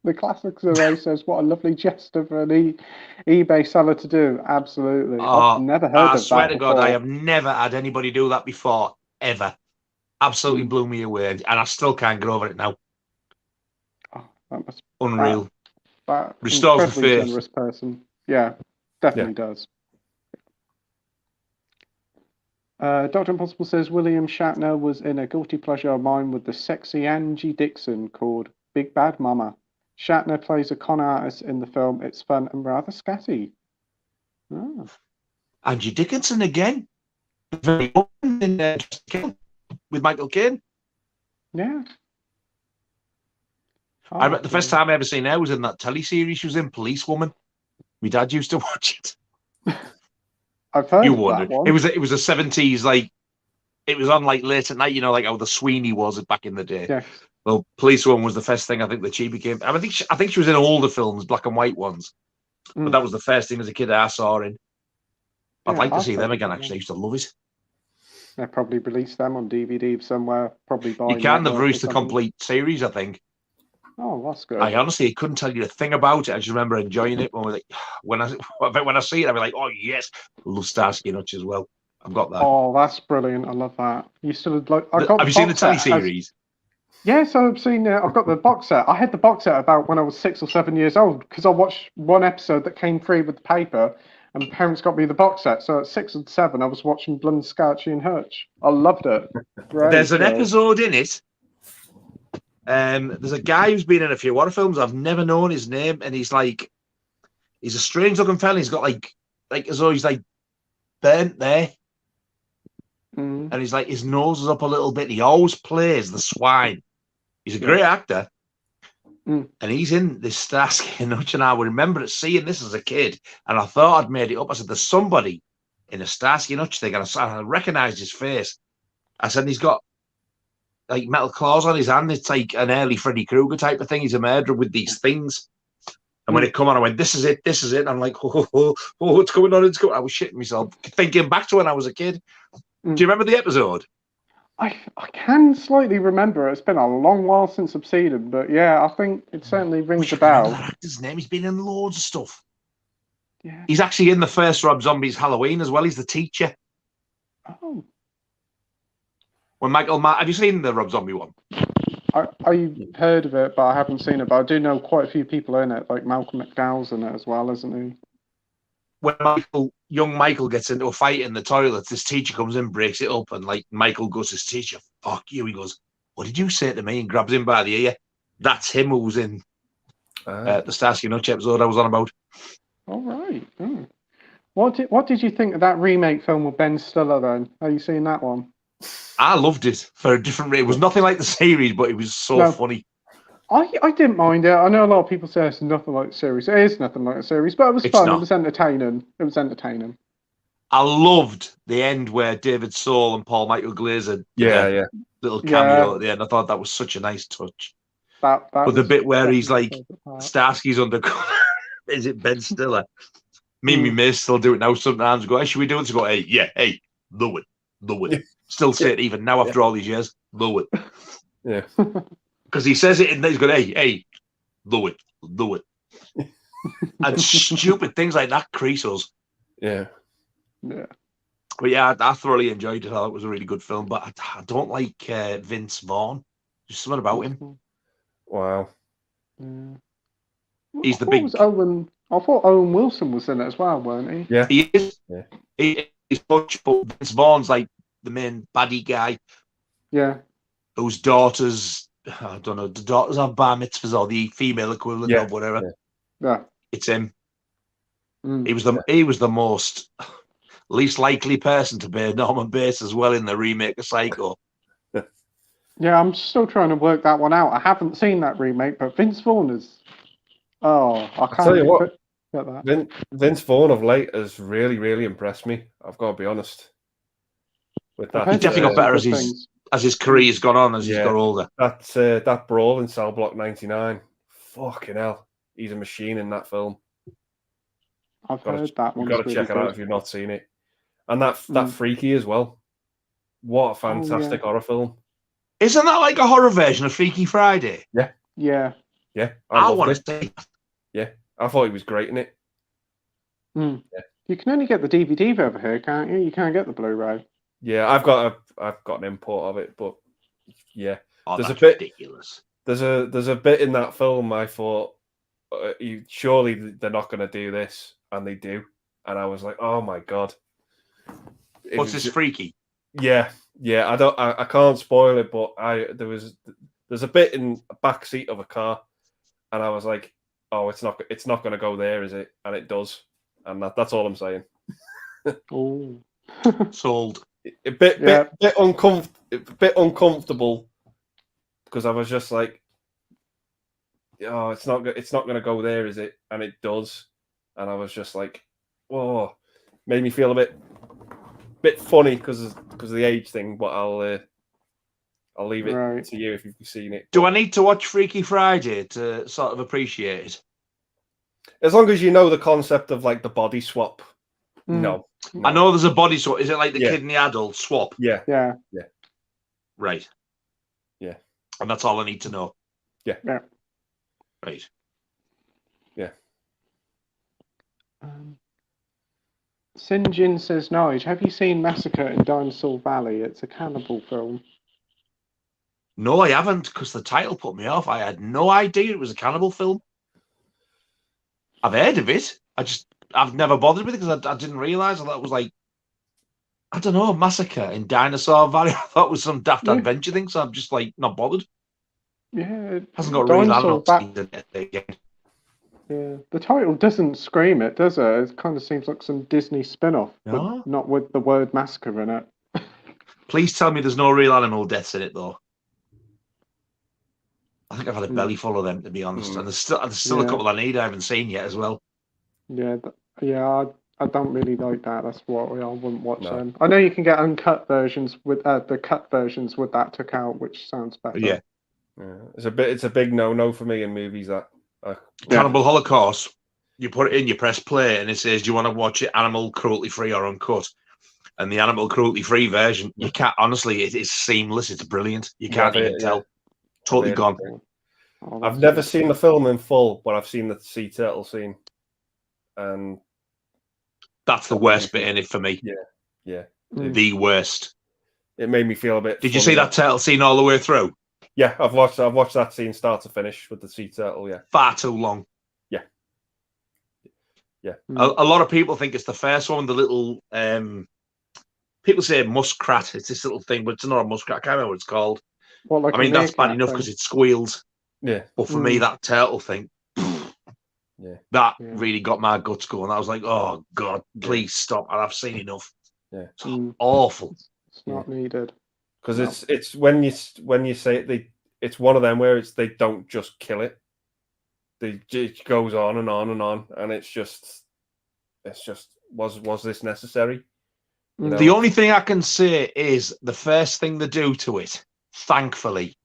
[SPEAKER 1] The classics array says, what a lovely gesture for an eBay seller to do. Absolutely. I've never heard of that. I
[SPEAKER 2] swear to God,
[SPEAKER 1] before.
[SPEAKER 2] I have never had anybody do that before, ever. Absolutely blew me away, and I still can't get over it now.
[SPEAKER 1] That must,
[SPEAKER 2] unreal.
[SPEAKER 1] That
[SPEAKER 2] Restores the faith.
[SPEAKER 1] Generous person. Yeah, definitely does. Dr. Impossible says William Shatner was in a guilty pleasure of mine with the sexy Angie Dixon called Big Bad Mama. Shatner plays a con artist in the film. It's fun and rather scatty. Oh.
[SPEAKER 2] Angie Dickinson again. Very in with Michael Caine.
[SPEAKER 1] Yeah.
[SPEAKER 2] I the first time I ever seen her was in that telly series she was in, Policewoman. My dad used to watch it.
[SPEAKER 1] I've heard
[SPEAKER 2] you
[SPEAKER 1] of
[SPEAKER 2] wondered.
[SPEAKER 1] that one.
[SPEAKER 2] It was a 70s, like it was on like late at night, you know, like how the Sweeney was back in the day.
[SPEAKER 1] Yeah.
[SPEAKER 2] Well, Policewoman was the first thing I think that she became. I think she was in older films, black and white ones, but that was the first thing as a kid I saw in. I'd like to see them again. Actually, I used to love it.
[SPEAKER 1] They probably released them on DVD somewhere. Probably by.
[SPEAKER 2] You can. They've released the complete series, I think.
[SPEAKER 1] Oh, that's good.
[SPEAKER 2] I honestly couldn't tell you a thing about it. I just remember enjoying it when when I see it, I'll be like, oh yes, I love Starsky and Hutch as well. I've got that.
[SPEAKER 1] Oh, that's brilliant! I love that. You sort of like.
[SPEAKER 2] Have you seen the telly series?
[SPEAKER 1] Yes, I've seen it. I've got the box set. I had the box set about when I was 6 or 7 years old because I watched one episode that came free with the paper, and parents got me the box set. So at 6 and 7, I was watching Blund, Scouchy and Hutch. I loved it. Great
[SPEAKER 2] There's an
[SPEAKER 1] show.
[SPEAKER 2] episode in it. There's a guy who's been in a few horror films. I've never known his name, and he's a strange looking fella. He's got like as though he's like burnt there, and he's like his nose is up a little bit. He always plays the swine. He's a great actor, and he's in this Starsky and Hutch. And I would remember seeing this as a kid, and I thought I'd made it up. I said, "There's somebody in a Starsky and Hutch thing," and I recognised his face. I said, "He's got like metal claws on his hand. It's like an early Freddy Krueger type of thing. He's a murderer with these things." And when it come on, I went, "This is it. This is it." And I'm like, "Oh, what's going on?" It's going. I was shitting myself thinking back to when I was a kid. Do you remember the episode?
[SPEAKER 1] I can slightly remember. It's been a long while since I've seen him, but yeah, I think it certainly rings a bell.
[SPEAKER 2] That actor's name. He's been in loads of stuff.
[SPEAKER 1] Yeah.
[SPEAKER 2] He's actually in the first Rob Zombie's Halloween as well. He's the teacher.
[SPEAKER 1] Oh.
[SPEAKER 2] When have you seen the Rob Zombie one?
[SPEAKER 1] I heard of it, but I haven't seen it. But I do know quite a few people in it, like Malcolm McDowell's in it as well, isn't he?
[SPEAKER 2] When young Michael gets into a fight in the toilet, this teacher comes in, breaks it up, and like Michael goes to his teacher, "Fuck you." He goes, "What did you say to me?" and grabs him by the ear. That's him who was in the Starsky and Hutch episode I was on about.
[SPEAKER 1] All right. Oh. What did you think of that remake film with Ben Stiller then? Have you seen that one?
[SPEAKER 2] I loved it for a different reason. It was nothing like the series, but it was so funny.
[SPEAKER 1] I didn't mind it. I know a lot of people say it's nothing like the series. It is nothing like the series, but it was fun. It was entertaining. I
[SPEAKER 2] loved the end where David Soul and Paul Michael Glaser little cameo at the end. I thought that was such a nice touch.
[SPEAKER 1] But
[SPEAKER 2] the bit where he's like, Starsky's undercover, is it Ben Stiller? Me and me mate still do it now sometimes. Go, "Hey, should we do it?" To go, "Hey, yeah, hey, love it. Still say it even now after all these years. Love it."
[SPEAKER 3] Yeah.
[SPEAKER 2] Because he says it and he's going, "Hey, love it. And stupid things like that crease us.
[SPEAKER 3] Yeah.
[SPEAKER 1] Yeah.
[SPEAKER 2] But yeah, I thoroughly enjoyed it. I thought it was a really good film, but I don't like Vince Vaughn. There's something about him.
[SPEAKER 3] Wow.
[SPEAKER 1] Yeah.
[SPEAKER 2] He's the big...
[SPEAKER 1] I thought Owen Wilson was in it as well, weren't he?
[SPEAKER 3] Yeah.
[SPEAKER 2] He is. Yeah. He's much, but Vince Vaughn's like the main baddie guy.
[SPEAKER 1] Yeah.
[SPEAKER 2] Whose daughter's I don't know, the daughters have bar mitzvahs or the female equivalent of whatever.
[SPEAKER 1] Yeah.
[SPEAKER 2] It's him.
[SPEAKER 1] Mm.
[SPEAKER 2] He was the most least likely person to be Norman Bates as well in the remake of Psycho.
[SPEAKER 1] Yeah, I'm still trying to work that one out. I haven't seen that remake, but Vince Vaughn is. Oh, I can't
[SPEAKER 3] tell you what,
[SPEAKER 1] get that.
[SPEAKER 3] Vince Vaughn of late has really, really impressed me. I've got to be honest. With that,
[SPEAKER 2] He's definitely got better as his career's gone on, as he's got older.
[SPEAKER 3] That brawl in Cell Block 99, fucking hell, he's a machine in that film.
[SPEAKER 1] I've heard that one.
[SPEAKER 3] You've got to check it out if you've not seen it. And that Freaky as well. What a fantastic horror film!
[SPEAKER 2] Isn't that like a horror version of Freaky Friday?
[SPEAKER 3] Yeah.
[SPEAKER 1] Yeah.
[SPEAKER 3] Yeah.
[SPEAKER 2] I want to see.
[SPEAKER 3] Yeah, I thought he was great in it.
[SPEAKER 1] Mm. Yeah. You can only get the DVD over here, can't you? You can't get the Blu-ray.
[SPEAKER 3] Yeah, I've got an import of it, but yeah,
[SPEAKER 2] there's a bit ridiculous.
[SPEAKER 3] There's a bit in that film I thought, surely they're not going to do this, and they do, and I was like, oh my god.
[SPEAKER 2] What's this Freaky?
[SPEAKER 3] Yeah. I can't spoil it, but there's a bit in a back seat of a car, and I was like, oh, it's not going to go there, is it? And it does, and that's all I'm saying.
[SPEAKER 1] Oh,
[SPEAKER 2] sold.
[SPEAKER 3] A bit uncomfortable because I was just like, oh, it's not going to go there, is it? And it does, and I was just like, whoa, made me feel a bit funny because of the age thing. But I'll leave it to you if you've seen it.
[SPEAKER 2] Do I need to watch Freaky Friday to sort of appreciate it?
[SPEAKER 3] As long as you know the concept of like the body swap. No.
[SPEAKER 2] I know there's a body swap. Is it like the kid and the adult swap?
[SPEAKER 3] Yeah.
[SPEAKER 2] Right.
[SPEAKER 3] Yeah.
[SPEAKER 2] And that's all I need to know.
[SPEAKER 3] Yeah.
[SPEAKER 2] Right.
[SPEAKER 3] Yeah.
[SPEAKER 1] Sinjin says, Nige, have you seen Massacre in Dinosaur Valley? It's a cannibal film.
[SPEAKER 2] No, I haven't, because the title put me off. I had no idea it was a cannibal film. I've heard of it. I've never bothered with it because I didn't realise. I thought it was like, I don't know, Massacre in Dinosaur Valley. I thought it was some daft adventure thing, so I'm just like not bothered.
[SPEAKER 1] Yeah. It
[SPEAKER 2] hasn't got real adult scenes in it again.
[SPEAKER 1] Yeah, the title doesn't scream it, does it? It kind of seems like some Disney spin-off, but not with the word massacre in it.
[SPEAKER 2] Please tell me there's no real animal deaths in it, though. I think I've had a belly full of them, to be honest. And there's still a couple I need I haven't seen yet as well.
[SPEAKER 1] Yeah, I don't really like that. That's what I wouldn't watch them. I know you can get uncut versions with the cut versions with that took out, which sounds better.
[SPEAKER 3] Yeah. It's a big no-no for me in movies that.
[SPEAKER 2] Cannibal Holocaust, you put it in, you press play, and it says, do you want to watch it animal cruelty-free or uncut? And the animal cruelty-free version, you can't, honestly, it is seamless. It's brilliant. You can't even tell. Totally gone.
[SPEAKER 3] I've never seen the film in full, but I've seen the sea turtle scene. And
[SPEAKER 2] that's the worst bit in it for me.
[SPEAKER 3] Yeah.
[SPEAKER 2] The worst.
[SPEAKER 3] It made me feel a bit.
[SPEAKER 2] Did you see that turtle scene all the way through?
[SPEAKER 3] Yeah, I've watched that scene start to finish with the sea turtle. Yeah,
[SPEAKER 2] far too long.
[SPEAKER 3] Yeah.
[SPEAKER 2] A lot of people think it's the first one. The little people say muskrat. It's this little thing, but it's not a muskrat. I can't remember what it's called.
[SPEAKER 1] Well, like
[SPEAKER 2] I mean, that's bad enough because it squeals.
[SPEAKER 3] Yeah.
[SPEAKER 2] But for me, that turtle thing, that really got my guts going. I was like, oh god, please stop! I've seen enough.
[SPEAKER 3] Yeah,
[SPEAKER 2] it's awful.
[SPEAKER 1] It's not needed.
[SPEAKER 3] Because it's when you say it, it's one of them where they don't just kill it. It goes on and on and on, and it's just was this necessary? You know?
[SPEAKER 2] The only thing I can say is the first thing they do to it, thankfully,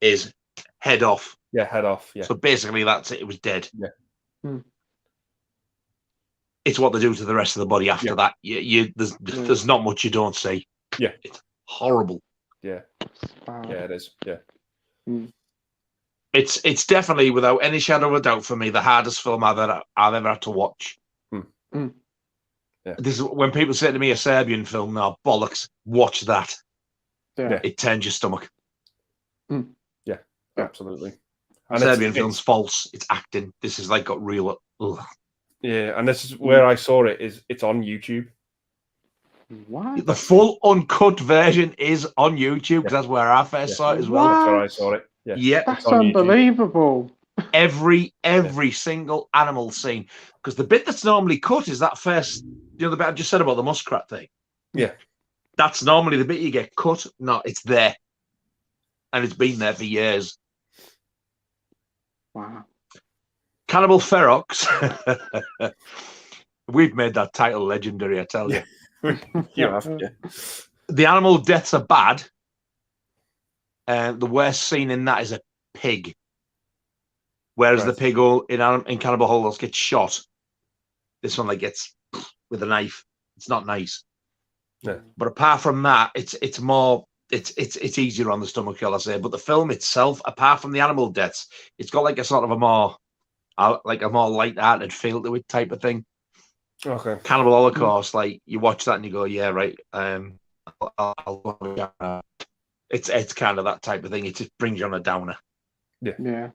[SPEAKER 2] is head off.
[SPEAKER 3] Yeah, head off. Yeah.
[SPEAKER 2] So basically, that's it. It was dead.
[SPEAKER 3] Yeah.
[SPEAKER 2] It's what they do to the rest of the body after that. There's not much you don't see.
[SPEAKER 3] Yeah.
[SPEAKER 2] It's horrible.
[SPEAKER 3] Yeah. Yeah, it is. Yeah.
[SPEAKER 2] It's definitely, without any shadow of a doubt, for me, the hardest film I've ever had to watch.
[SPEAKER 3] Yeah.
[SPEAKER 2] This is when people say to me a Serbian film, no bollocks, watch that.
[SPEAKER 1] Yeah.
[SPEAKER 2] It turns your stomach.
[SPEAKER 3] Yeah, absolutely. And
[SPEAKER 2] Serbian film's false. It's acting. This is like got real.
[SPEAKER 3] Yeah, and this is where I saw it. It's on YouTube.
[SPEAKER 1] What?
[SPEAKER 2] The full uncut version is on YouTube because that's where I first saw it as well.
[SPEAKER 3] That's where I saw it. Yeah,
[SPEAKER 2] Yep.
[SPEAKER 1] That's unbelievable.
[SPEAKER 2] Every single animal scene, because the bit that's normally cut is that first, the bit I just said about the muskrat thing.
[SPEAKER 3] Yeah,
[SPEAKER 2] that's normally the bit you get cut. No, it's there, and it's been there for years.
[SPEAKER 1] Wow.
[SPEAKER 2] Cannibal Ferox. We've made that title legendary, I tell you.
[SPEAKER 3] You have, yeah.
[SPEAKER 2] The animal deaths are bad. The worst scene in that is a pig. Whereas the pig in Cannibal Holocaust gets shot. This one gets with a knife. It's not nice.
[SPEAKER 3] Yeah.
[SPEAKER 2] But apart from that, it's more it's easier on the stomach, shall I say. But the film itself, apart from the animal deaths, it's got a sort of a more light-hearted feel to it type of thing.
[SPEAKER 3] Okay.
[SPEAKER 2] Cannibal Holocaust, you watch that and you go, yeah, right. It's kind of that type of thing. It just brings you on a downer.
[SPEAKER 1] Yeah.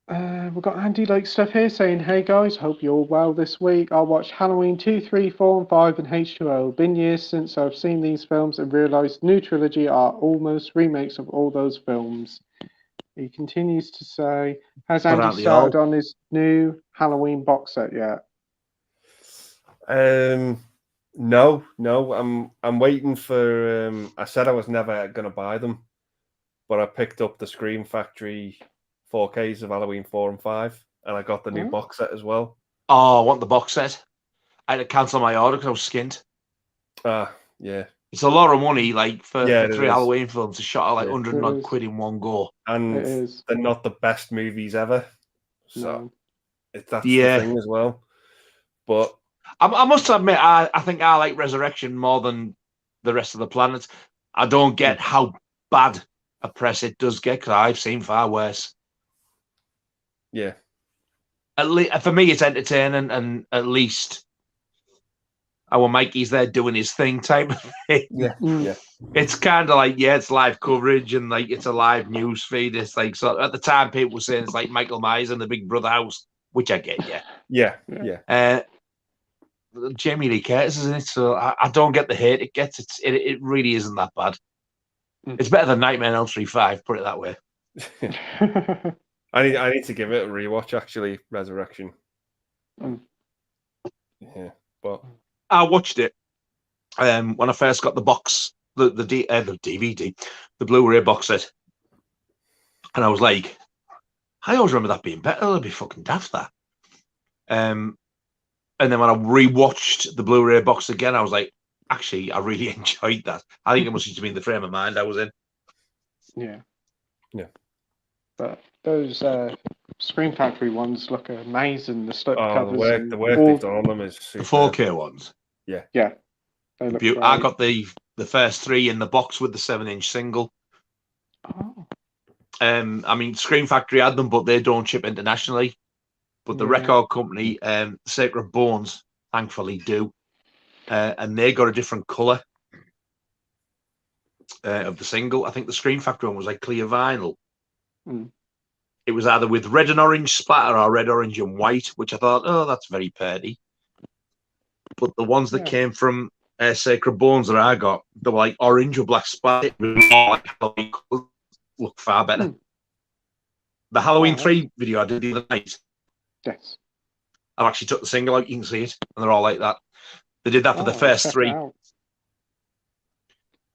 [SPEAKER 1] We've got Andy Lake stuff here saying, hey guys, hope you're all well this week. I watched Halloween 2, 3, 4 and 5 and H2O. Been years since I've seen these films and realised new trilogy are almost remakes of all those films. He continues to say, has Andy started on his new Halloween box set yet?
[SPEAKER 3] No. I'm waiting for I said I was never gonna buy them, but I picked up the Scream Factory 4Ks of Halloween 4 and 5, and I got the new box set as well.
[SPEAKER 2] Oh, I want the box set. I had to cancel my order because I was skint.
[SPEAKER 3] Yeah.
[SPEAKER 2] It's a lot of money, for 3
[SPEAKER 3] is.
[SPEAKER 2] Halloween films. It's shot at 100 odd quid in one go.
[SPEAKER 3] And they're not the best movies ever. So that's the thing as well. But
[SPEAKER 2] I must admit, I think I like Resurrection more than the rest of the planets. I don't get how bad a press it does get, because I've seen far worse.
[SPEAKER 3] Yeah.
[SPEAKER 2] At least for me, it's entertaining, and at least our Mikey's there doing his thing type of thing.
[SPEAKER 3] Yeah.
[SPEAKER 2] It's kind of it's live coverage and it's a live news feed. It's so at the time people were saying it's like Michael Myers in the Big Brother house, which I get,
[SPEAKER 3] Yeah.
[SPEAKER 2] Jamie Lee Curtis is in it, so I don't get the hate it gets. It really isn't that bad. It's better than Nightmare on Elm Street 5, put it that way.
[SPEAKER 3] I need to give it a rewatch, actually, Resurrection. Yeah, but
[SPEAKER 2] I watched it when I first got the box, the DVD, the Blu-ray box set, and I was like, I always remember that being better. It'd be fucking daft, that. And then when I rewatched the Blu-ray box again, I was like, actually, I really enjoyed that. I think it must have been the frame of mind I was in.
[SPEAKER 1] Yeah.
[SPEAKER 3] Yeah.
[SPEAKER 1] But those Scream Factory ones look amazing. The slip covers.
[SPEAKER 3] The work they've done on them is super.
[SPEAKER 2] The 4K ones.
[SPEAKER 3] Yeah.
[SPEAKER 1] They look great.
[SPEAKER 2] I got the first 3 in the box with the 7-inch single.
[SPEAKER 1] Oh.
[SPEAKER 2] I mean, Scream Factory had them, but they don't ship internationally. But the record company, Sacred Bones, thankfully do. And they got a different colour of the single. I think the Scream Factory one was clear vinyl. It was either with red and orange splatter or red, orange and white, which I thought, oh, that's very pretty. But the ones that came from Sacred Bones that I got, they were orange or black splatter. Look far better. The Halloween 3 video I did the other night.
[SPEAKER 1] Yes.
[SPEAKER 2] I actually took the single out. You can see it, and they're all like that. They did that for the first 3.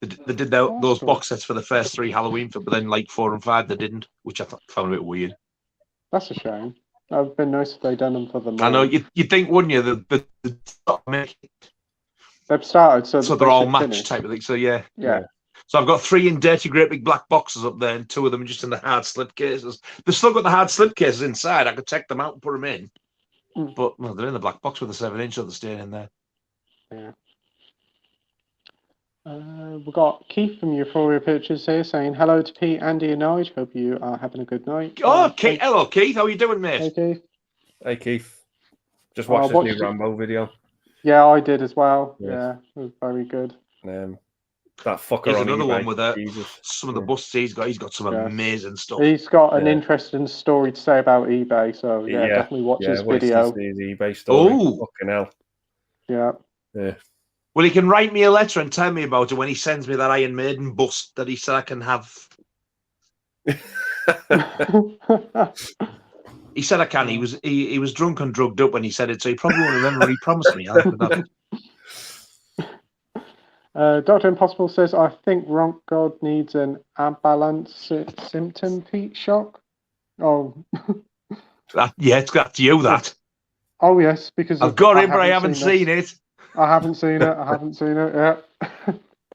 [SPEAKER 2] They did those box sets for the first 3 Halloween, but then 4 and 5 they didn't, which I found a bit weird.
[SPEAKER 1] That's a shame. That would have been nice if they'd done them for them.
[SPEAKER 2] I know you'd think, wouldn't you?
[SPEAKER 1] They've started,
[SPEAKER 2] so they're all matched type of thing. So yeah. So I've got 3 in dirty, great big black boxes up there, and 2 of them just in the hard slip cases. They've still got the hard slip cases inside. I could take them out and put them in, but they're in the black box with the 7-inch, so they're staying in there.
[SPEAKER 1] Yeah. We've got Keith from Euphoria Pictures here saying hello to Pete, Andy, and Nige. Hope you are having a good night.
[SPEAKER 2] Oh, Keith. Hello, Keith. How are you doing, mate?
[SPEAKER 1] Hey, Keith.
[SPEAKER 3] Hey, Keith. Just watched this new Rambo video.
[SPEAKER 1] Yeah, I did as well. Yeah, it was very good.
[SPEAKER 3] That fucker
[SPEAKER 2] Here's
[SPEAKER 3] on
[SPEAKER 2] another
[SPEAKER 3] eBay.
[SPEAKER 2] one with
[SPEAKER 3] Jesus.
[SPEAKER 2] some of the busts he's got. He's got some amazing stuff.
[SPEAKER 1] He's got an
[SPEAKER 3] Yeah.
[SPEAKER 1] interesting story to say about eBay, so definitely watch his video.
[SPEAKER 3] His eBay story.
[SPEAKER 2] Oh,
[SPEAKER 3] Fucking hell.
[SPEAKER 1] Yeah.
[SPEAKER 3] Yeah.
[SPEAKER 2] Well, he can write me a letter and tell me about it when he sends me that Iron Maiden bust that he said I can have. He said I can. He was drunk and drugged up when he said it, so he probably won't remember what he promised me. I'll have it.
[SPEAKER 1] Dr. Impossible says, I think Rockgod needs an imbalance symptom Pete shock. Oh.
[SPEAKER 2] That's you, that.
[SPEAKER 1] Oh, yes, because
[SPEAKER 2] I've got it, but I haven't seen it.
[SPEAKER 1] I haven't seen it. Yeah.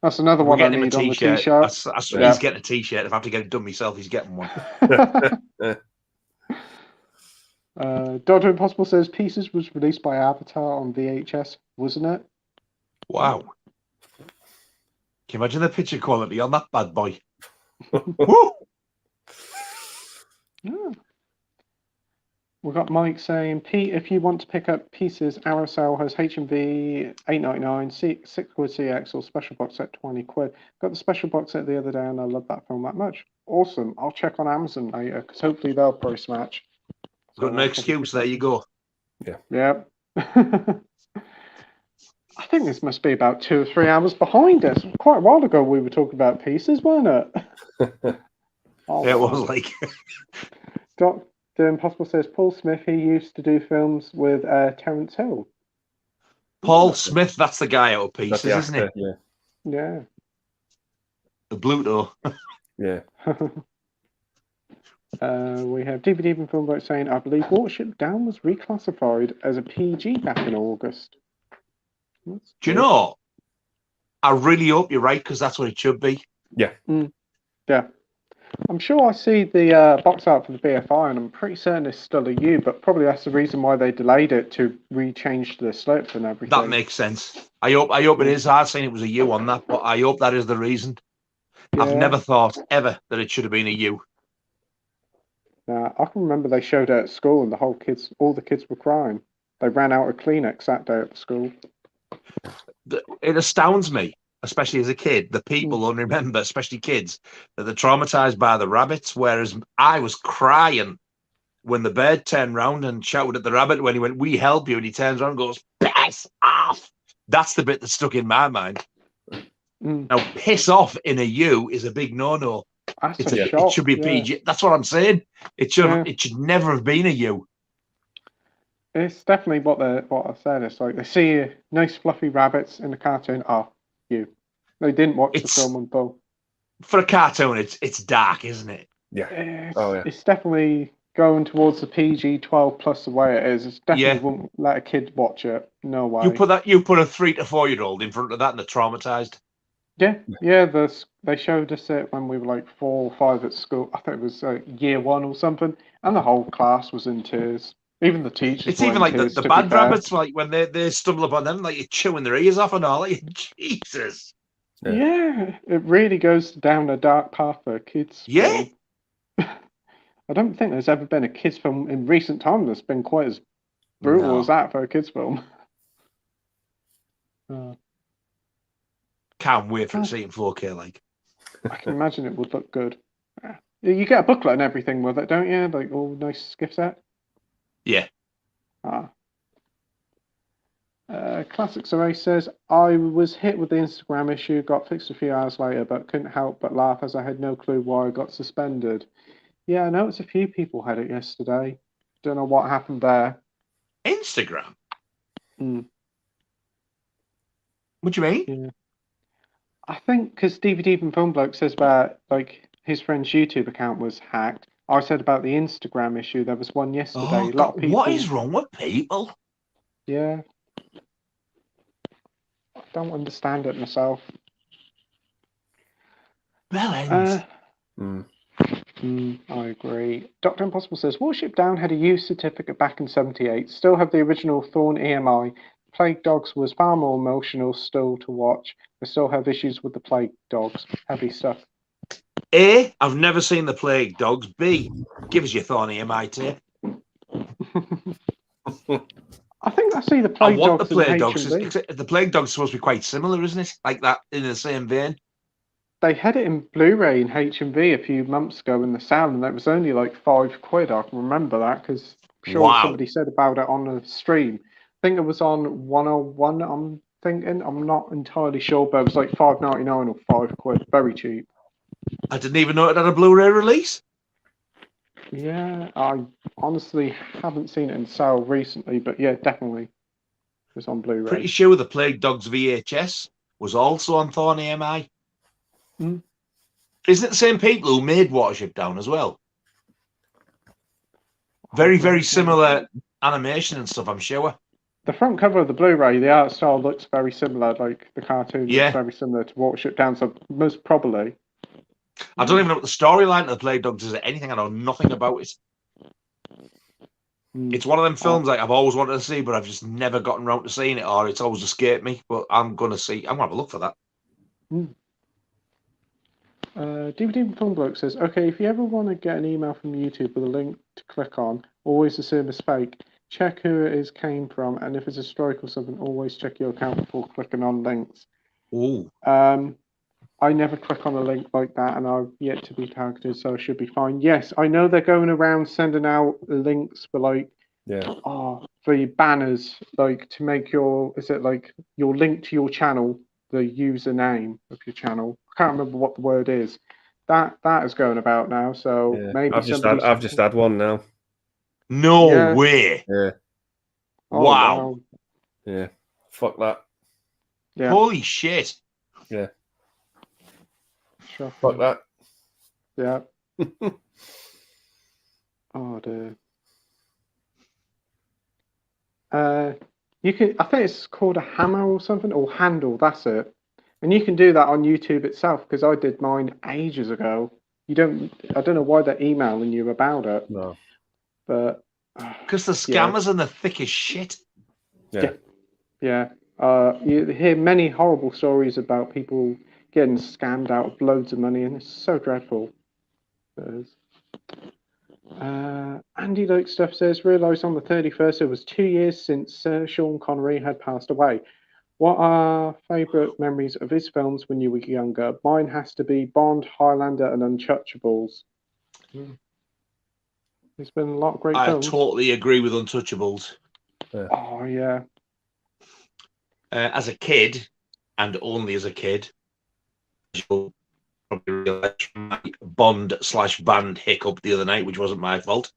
[SPEAKER 1] That's another one I need on the t-shirt.
[SPEAKER 2] He's getting a t-shirt. If I have to get it done myself, he's getting one.
[SPEAKER 1] Dr. Impossible says Pieces was released by Avatar on VHS, wasn't it?
[SPEAKER 2] Wow. Can you imagine the picture quality on that bad boy? Woo!
[SPEAKER 1] Yeah. We've got Mike saying, Pete, if you want to pick up Pieces, Arrowcell has HMV $8.99, 6 quid CX, or special box set 20 quid. Got the special box set the other day and I love that film that much. Awesome. I'll check on Amazon later because hopefully they'll price match.
[SPEAKER 2] Got no excuse. There you go.
[SPEAKER 1] Yeah. I think this must be about 2 or 3 hours behind us. Quite a while ago we were talking about Pieces, weren't it?
[SPEAKER 2] It was like...
[SPEAKER 1] The Impossible says Paul Smith, he used to do films with Terence Hill.
[SPEAKER 2] Paul Smith, that's the guy out of Pieces, isn't it?
[SPEAKER 1] Yeah.
[SPEAKER 2] The Bluto.
[SPEAKER 1] Yeah. We have DVD and Film Boat saying, I believe Watership Down was reclassified as a PG back in August.
[SPEAKER 2] Do you know? I really hope you're right, because that's what it should be.
[SPEAKER 3] Yeah.
[SPEAKER 1] Yeah. I'm sure I see the box art for the BFI, and I'm pretty certain it's still a U, but probably that's the reason why they delayed it to rechange the slips and everything.
[SPEAKER 2] That makes sense. I hope it is. I've seen it was a U on that, but I hope that is the reason. Yeah. I've never thought ever that it should have been a U.
[SPEAKER 1] I can remember they showed it at school, and all the kids were crying. They ran out of Kleenex that day at the school.
[SPEAKER 2] It astounds me, especially as a kid, the people don't remember, especially kids, that they're traumatized by the rabbits, whereas I was crying when the bird turned round and shouted at the rabbit when he went, we help you, and he turns around and goes, piss off. That's the bit that stuck in my mind. Now, piss off in a U is a big no-no. It should be a PG. That's what I'm saying. It should never have been a U.
[SPEAKER 1] It's definitely what I said. It's like they see nice fluffy rabbits in the cartoon. Oh, you. They didn't watch the film in full.
[SPEAKER 2] For a cartoon, it's dark, isn't it?
[SPEAKER 3] Yeah.
[SPEAKER 1] It's definitely going towards the PG-12 plus the way it is. It's definitely won't let a kid watch it. No way.
[SPEAKER 2] You put a 3 to 4-year-old in front of that and they're traumatized.
[SPEAKER 1] Yeah. They showed us it when we were like 4 or 5 at school. I think it was year 1 or something, and the whole class was in tears. Even the teachers.
[SPEAKER 2] It's even like the bad rabbits, like when they stumble upon them, like you're chewing their ears off and all. Like, Jesus.
[SPEAKER 1] Yeah, it really goes down a dark path for kids.
[SPEAKER 2] Yeah.
[SPEAKER 1] I don't think there's ever been a kids film in recent time that's been quite as brutal as that for a kids film.
[SPEAKER 2] Can't wait for it to see it in 4K. Like,
[SPEAKER 1] I can imagine it would look good. You get a booklet and everything with it, don't you? Like all nice gift set.
[SPEAKER 2] Yeah.
[SPEAKER 1] Classics Array says, I was hit with the Instagram issue, got fixed a few hours later, but couldn't help but laugh as I had no clue why I got suspended. Yeah, I know it's a few people had it yesterday. Don't know what happened there.
[SPEAKER 2] Instagram?
[SPEAKER 1] Mm.
[SPEAKER 2] What do you mean?
[SPEAKER 1] Yeah. I think because DVD and Film Bloke says about like his friend's YouTube account was hacked. I said about the Instagram issue. There was one yesterday.
[SPEAKER 2] Oh,
[SPEAKER 1] a lot of people...
[SPEAKER 2] What is wrong with people?
[SPEAKER 1] Yeah. I don't understand it myself.
[SPEAKER 2] Bell
[SPEAKER 1] I agree. Dr. Impossible says, Warship Down had a U certificate back in 78. Still have the original Thorn EMI. Plague Dogs was far more emotional still to watch. I still have issues with the Plague Dogs. Heavy stuff.
[SPEAKER 2] A, I've never seen the Plague Dogs. B, give us your Thorn EMI tape.
[SPEAKER 1] I think I see the Plague Dogs.
[SPEAKER 2] The Plague Dogs. The Plague Dogs is supposed to be quite similar, isn't it? Like that, in the same vein.
[SPEAKER 1] they had it in Blu-ray in HMV a few months ago in the sale, and it was only like £5. I can remember that because I'm sure somebody said about it on the stream. I think it was on 101. I'm thinking. I'm not entirely sure, but it was like £5.99 or £5. Very cheap.
[SPEAKER 2] I didn't even know it had a Blu-ray release.
[SPEAKER 1] Yeah, I honestly haven't seen it in sale recently, but yeah, definitely. It was on Blu-ray.
[SPEAKER 2] Pretty sure the Plague Dogs VHS was also on Thorn AMI.
[SPEAKER 1] Mm.
[SPEAKER 2] Isn't it the same people who made Watership Down as well? Very, very similar animation and stuff, I'm sure.
[SPEAKER 1] The front cover of the Blu-ray, the art style looks very similar, like the cartoon looks very similar to Watership Down, so most probably.
[SPEAKER 2] I don't even know what the storyline of the Plague Dogs is or anything. I know nothing about it. It's one of them films like I've always wanted to see, but I've just never gotten around to seeing it, or it's always escaped me. But I'm going to see. I'm going to have a look for that.
[SPEAKER 1] DVD Film Bloke says, okay, if you ever want to get an email from YouTube with a link to click on, always assume it's fake. Check who it is came from, and if it's historical something, always check your account before clicking on links.
[SPEAKER 2] Ooh.
[SPEAKER 1] I never click on a link like that, and I've yet to be targeted, so I should be fine. Yes, I know they're going around sending out links for like, for your banners, like to make your, is it like your link to your channel, the username of your channel? I can't remember what the word is. That is going about now, so maybe
[SPEAKER 3] I've just had one now.
[SPEAKER 2] No way.
[SPEAKER 3] Yeah.
[SPEAKER 1] Oh,
[SPEAKER 2] wow.
[SPEAKER 3] Yeah. Fuck that.
[SPEAKER 1] Yeah.
[SPEAKER 2] Holy shit.
[SPEAKER 3] Yeah.
[SPEAKER 1] Shocking.
[SPEAKER 3] Fuck that.
[SPEAKER 1] Yeah. Oh dear. You can. I think it's called a hammer or something, or handle. That's it. And you can do that on YouTube itself because I did mine ages ago. I don't know why they're emailing you about it.
[SPEAKER 3] No.
[SPEAKER 1] But
[SPEAKER 2] because the scammers are the thickest shit.
[SPEAKER 1] Yeah. You hear many horrible stories about people getting scammed out of loads of money, and it's so dreadful. Andy Luke Stuff says, realised on the 31st it was 2 years since Sean Connery had passed away. What are favourite memories of his films when you were younger? Mine has to be Bond, Highlander, and Untouchables. There's been a lot of great films.
[SPEAKER 2] I totally agree with Untouchables.
[SPEAKER 3] Yeah.
[SPEAKER 1] Oh, yeah.
[SPEAKER 2] As a kid, and only as a kid, you'll probably realise my Bond/band hiccup the other night, which wasn't my fault.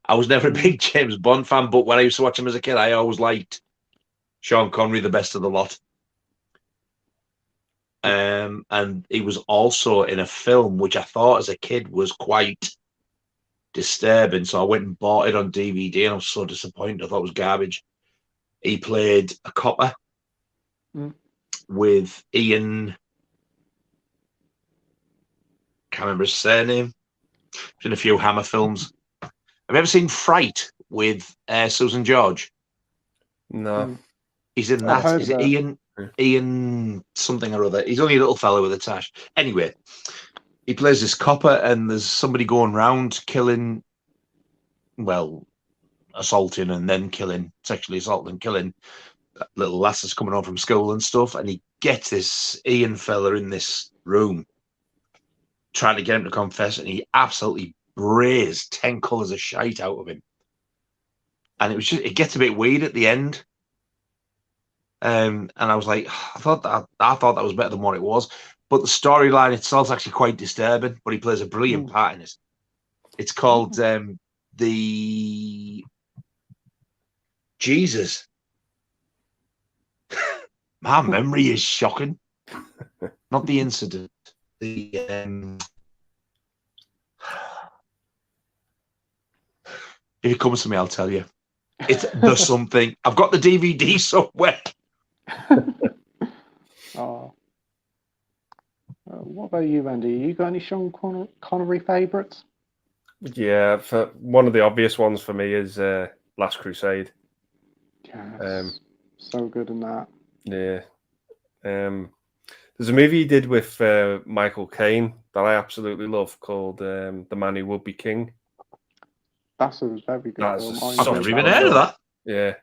[SPEAKER 2] I was never a big James Bond fan, but when I used to watch him as a kid, I always liked Sean Connery the best of the lot. And he was also in a film which I thought as a kid was quite disturbing, so I went and bought it on DVD, and I was so disappointed. I thought it was garbage. He played a copper with Ian, can't remember his surname. He's in a few Hammer films. Have you ever seen Fright with Susan George?
[SPEAKER 3] No.
[SPEAKER 2] He's in that. Is it Ian something or other? He's only a little fellow with a tash. Anyway, he plays this copper, and there's somebody going round killing, well, assaulting and then killing, sexually assaulting and killing little lasses coming home from school and stuff. And he gets this Ian fella in this room, trying to get him to confess, and he absolutely brays 10 colours of shite out of him. And it gets a bit weird at the end. And I was like, I thought that was better than what it was. But the storyline itself is actually quite disturbing, but he plays a brilliant part in it. It's called the Jesus. My memory is shocking. Not the incident. The if it comes to me, I'll tell you. It's the something. I've got the DVD somewhere.
[SPEAKER 1] What about you, Andy? You got any Sean Connery favourites?
[SPEAKER 3] Yeah, one of the obvious ones for me is Last Crusade.
[SPEAKER 1] Yes, so good in that.
[SPEAKER 3] Yeah. There's a movie he did with Michael Caine that I absolutely love called The Man Who Would Be King.
[SPEAKER 1] That's a very good film.
[SPEAKER 2] I've never even heard of that.
[SPEAKER 3] Yeah.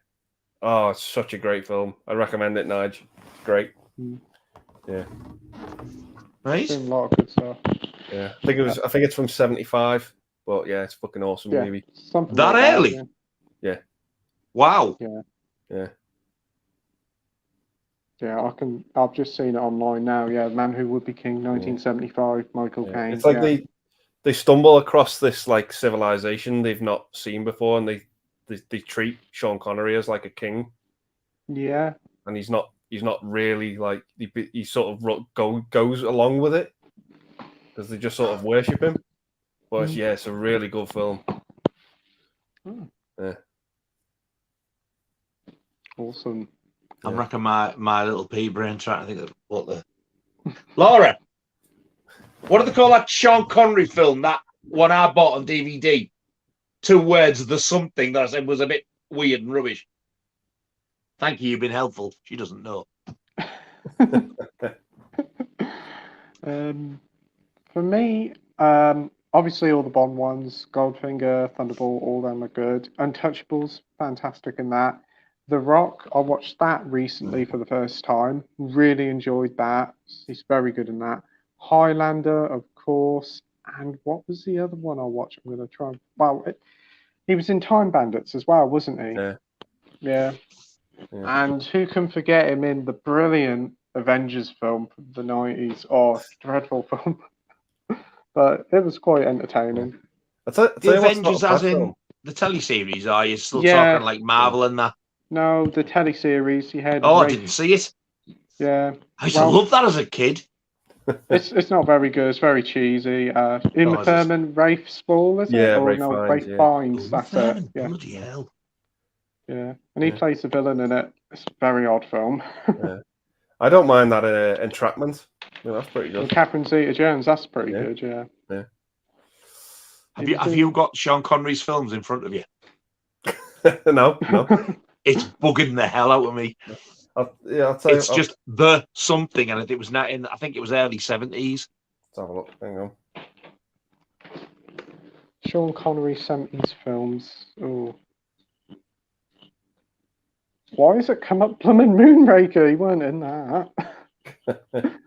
[SPEAKER 3] Oh, it's such a great film. I recommend it, Nige. It's great. Yeah.
[SPEAKER 2] Right.
[SPEAKER 1] Seen a lot of good stuff.
[SPEAKER 3] Yeah, I think it's from '75, but yeah, it's a fucking awesome movie.
[SPEAKER 1] Something
[SPEAKER 2] That
[SPEAKER 1] like
[SPEAKER 2] early?
[SPEAKER 1] That,
[SPEAKER 3] Yeah.
[SPEAKER 2] Wow.
[SPEAKER 3] Yeah.
[SPEAKER 1] Yeah, I've just seen it online now. Yeah, Man Who Would Be King, 1975, Michael Caine.
[SPEAKER 3] It's like they stumble across this like civilization they've not seen before, and they treat Sean Connery as like a king.
[SPEAKER 1] Yeah.
[SPEAKER 3] And he's not really like he sort of goes along with it because they just sort of worship him. But it's a really good film. Yeah.
[SPEAKER 1] Awesome.
[SPEAKER 2] I'm racking my little pea brain trying to think of what the Laura. What do they call that Sean Connery film? That one I bought on DVD. 2 words, the something that I said was a bit weird and rubbish. Thank you, you've been helpful. She doesn't know.
[SPEAKER 1] For me, obviously all the Bond ones, Goldfinger, Thunderball, all them are good. Untouchables, fantastic in that. The Rock, I watched that recently for the first time. Really enjoyed that. He's very good in that. Highlander, of course. And what was the other one I watched? I'm going to try. He was in Time Bandits as well, wasn't he? Yeah. And who can forget him in the brilliant Avengers film from the 90s? Oh, dreadful film. But it was quite entertaining.
[SPEAKER 2] The Avengers as in the teleseries, are you still talking like Marvel and that?
[SPEAKER 1] No, the teleseries. You had.
[SPEAKER 2] I didn't see it.
[SPEAKER 1] Yeah.
[SPEAKER 2] I used to love that as a kid.
[SPEAKER 1] It's not very good. It's very cheesy. Uma Thurman, Rafe Spall, is it?
[SPEAKER 3] Yeah,
[SPEAKER 1] Or
[SPEAKER 3] Rafe
[SPEAKER 1] Rafe
[SPEAKER 3] Fiennes.
[SPEAKER 1] Fiennes. That's it. Yeah.
[SPEAKER 2] Bloody hell.
[SPEAKER 1] Yeah, and he plays the villain in it. It's a very odd film.
[SPEAKER 3] I don't mind that Entrapment. Yeah, that's pretty good.
[SPEAKER 1] And Catherine Zeta-Jones, that's pretty good. Yeah.
[SPEAKER 2] Have you got Sean Connery's films in front of you?
[SPEAKER 3] No.
[SPEAKER 2] It's bugging the hell out of me.
[SPEAKER 3] I'll tell
[SPEAKER 2] it's just the something, and it was not in. I think it was early 70s.
[SPEAKER 3] Let's have a look. Hang on.
[SPEAKER 1] Sean Connery 70s films. Oh. Why has it come up Blooming Moonraker? He weren't in that.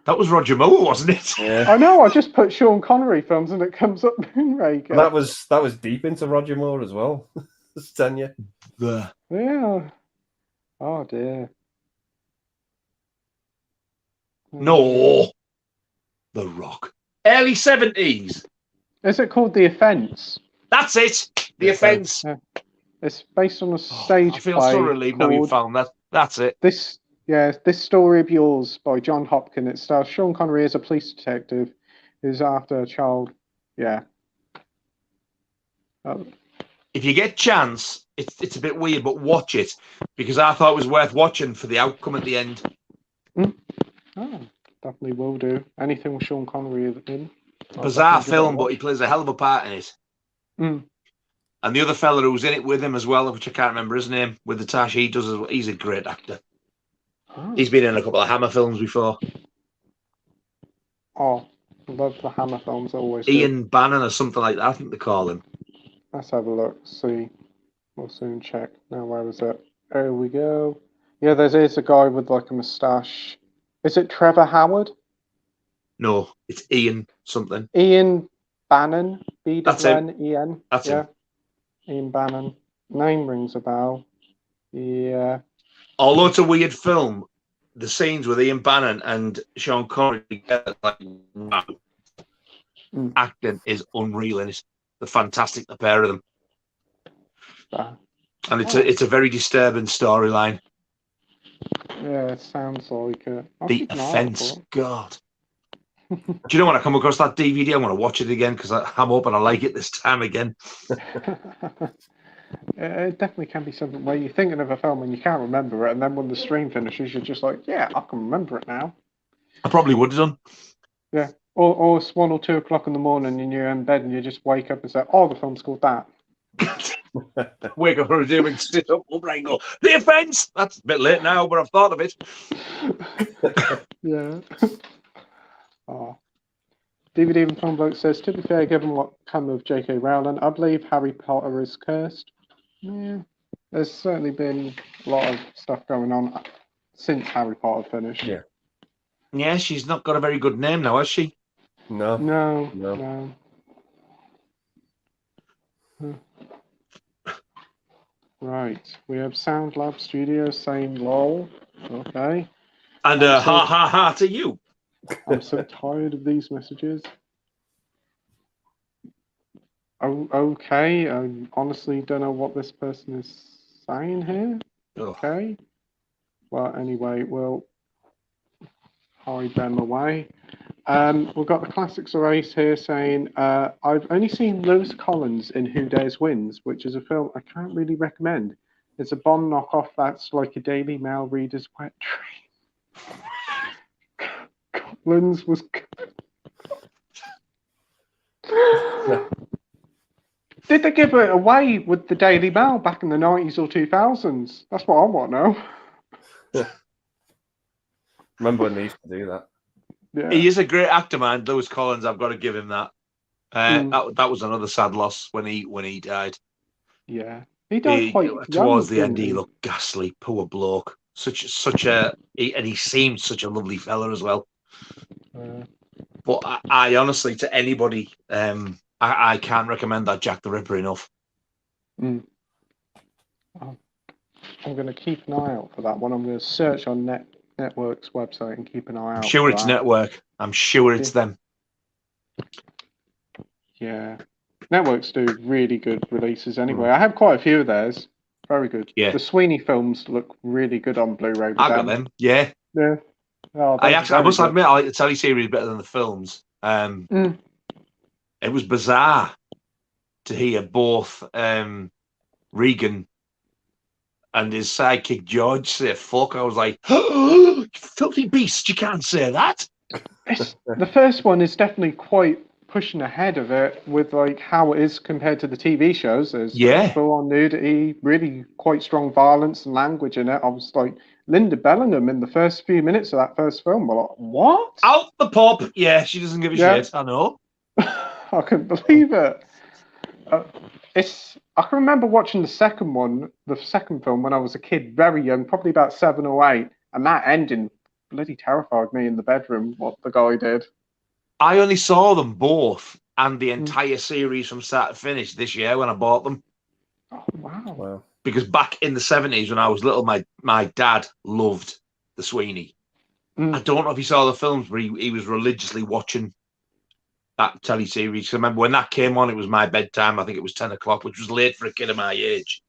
[SPEAKER 2] That was Roger Moore, wasn't it?
[SPEAKER 3] Yeah.
[SPEAKER 1] I know. I just put Sean Connery films and it comes up Moonraker.
[SPEAKER 3] And that was deep into Roger Moore as well. Tenure.
[SPEAKER 1] Yeah. Oh dear.
[SPEAKER 2] No. The Rock. Early 70s.
[SPEAKER 1] Is it called The Offence?
[SPEAKER 2] That's it. The Offence.
[SPEAKER 1] Yeah. It's based on a stage
[SPEAKER 2] I feel
[SPEAKER 1] play
[SPEAKER 2] so relieved now you found that. That's it.
[SPEAKER 1] This Story of Yours by John Hopkins. It stars Sean Connery as a police detective who's after a child. Yeah.
[SPEAKER 2] If you get a chance, it's a bit weird, but watch it because I thought it was worth watching for the outcome at the end.
[SPEAKER 1] Oh, definitely will do. Anything with Sean Connery in.
[SPEAKER 2] Bizarre film, but he plays a hell of a part in it. And the other fella who was in it with him as well, which I can't remember his name, with the tash, he's a great actor. Oh. He's been in a couple of Hammer films before.
[SPEAKER 1] Oh, love the Hammer films always.
[SPEAKER 2] Ian Bannon or something like that, I think they call him.
[SPEAKER 1] Let's have a look. See. We'll soon check. Now, where is it? There we go. Yeah, there's a guy with like a moustache. Is it Trevor Howard?
[SPEAKER 2] No, it's Ian something.
[SPEAKER 1] Ian Bannon. B-N-E-N.
[SPEAKER 2] That's him.
[SPEAKER 1] Ian Bannon. Name rings a bell. Yeah.
[SPEAKER 2] Although it's a weird film, the scenes with Ian Bannon and Sean Connery together, like, wow. Acting is unreal, and it's fantastic, the pair of them. And it's a very disturbing storyline.
[SPEAKER 1] Yeah, it sounds like it.
[SPEAKER 2] The Offence, God. Do you know when I come across that DVD, I want to watch it again because I'm hoping I like it this time again.
[SPEAKER 1] It definitely can be something where you're thinking of a film and you can't remember it, and then when the stream finishes, you're just like, yeah, I can remember it now.
[SPEAKER 2] I probably would have done.
[SPEAKER 1] Yeah. Or it's 1 or 2 o'clock in the morning and you're in bed and you just wake up and say, oh, the film's called that.
[SPEAKER 2] Wake up from a dream and sit up and go, The Offence! That's a bit late now, but I've thought of it.
[SPEAKER 1] Yeah. Oh. DVD and Film Bloke says, to be fair, given what come of J.K. Rowling, I believe Harry Potter is cursed. Yeah. There's certainly been a lot of stuff going on since Harry Potter finished.
[SPEAKER 3] Yeah.
[SPEAKER 2] Yeah, she's not got a very good name now, has she?
[SPEAKER 3] No.
[SPEAKER 1] No. Right, we have Sound Lab Studios saying lol. Okay.
[SPEAKER 2] And ha ha ha to you.
[SPEAKER 1] I'm so tired of these messages. Oh, okay. I honestly don't know what this person is saying here. Okay. Well, anyway, we'll hide them away. We've got the Classics Race here saying, I've only seen Lewis Collins in Who Dares Wins, which is a film I can't really recommend. It's a Bond knockoff that's like a Daily Mail reader's wet dream. Collins was good. Did they give it away with the Daily Mail back in the 90s or 2000s? That's what I want to know.
[SPEAKER 3] Remember when they used to do that?
[SPEAKER 1] Yeah.
[SPEAKER 2] He is a great actor, man. Lewis Collins, I've got to give him that. That was another sad loss when he died.
[SPEAKER 1] Yeah, he died quite young,
[SPEAKER 2] towards the end.
[SPEAKER 1] didn't
[SPEAKER 2] He looked ghastly, poor bloke. And he seemed such a lovely fella as well. But I honestly, to anybody, I can't recommend that Jack the Ripper enough.
[SPEAKER 1] I'm going to keep an eye out for that one. I'm going to search on Network's website and keep an eye out.
[SPEAKER 2] I'm sure it's Network. I'm sure it's them.
[SPEAKER 1] Yeah. Networks do really good releases anyway. I have quite a few of theirs. Very good.
[SPEAKER 2] Yeah.
[SPEAKER 1] The Sweeney films look really good on Blu-ray.
[SPEAKER 2] I got them. Yeah.
[SPEAKER 1] Yeah. Oh,
[SPEAKER 2] I must admit, I like the teleseries better than the films. It was bizarre to hear both Regan and his sidekick George say "fuck." I was like, "Oh, filthy beast! You can't say that."
[SPEAKER 1] The first one is definitely quite pushing ahead of it with like how it is compared to the TV shows. There's full-on nudity, really quite strong violence and language in it. I was like, Linda Bellingham in the first few minutes of that first film. I'm like, what?
[SPEAKER 2] Out the pop. Yeah, she doesn't give a shit. I know.
[SPEAKER 1] I couldn't believe it. I can remember watching the second film when I was a kid, very young, probably about 7 or 8, and that ending bloody terrified me in the bedroom. What the guy did.
[SPEAKER 2] I only saw them both and the entire series from start to finish this year when I bought them.
[SPEAKER 1] Oh wow!
[SPEAKER 2] Because back in the 70s when I was little, my dad loved the Sweeney. I don't know if he saw the films, but he was religiously watching that teleseries. I remember when that came on, it was my bedtime. I think it was 10 o'clock, which was late for a kid of my age.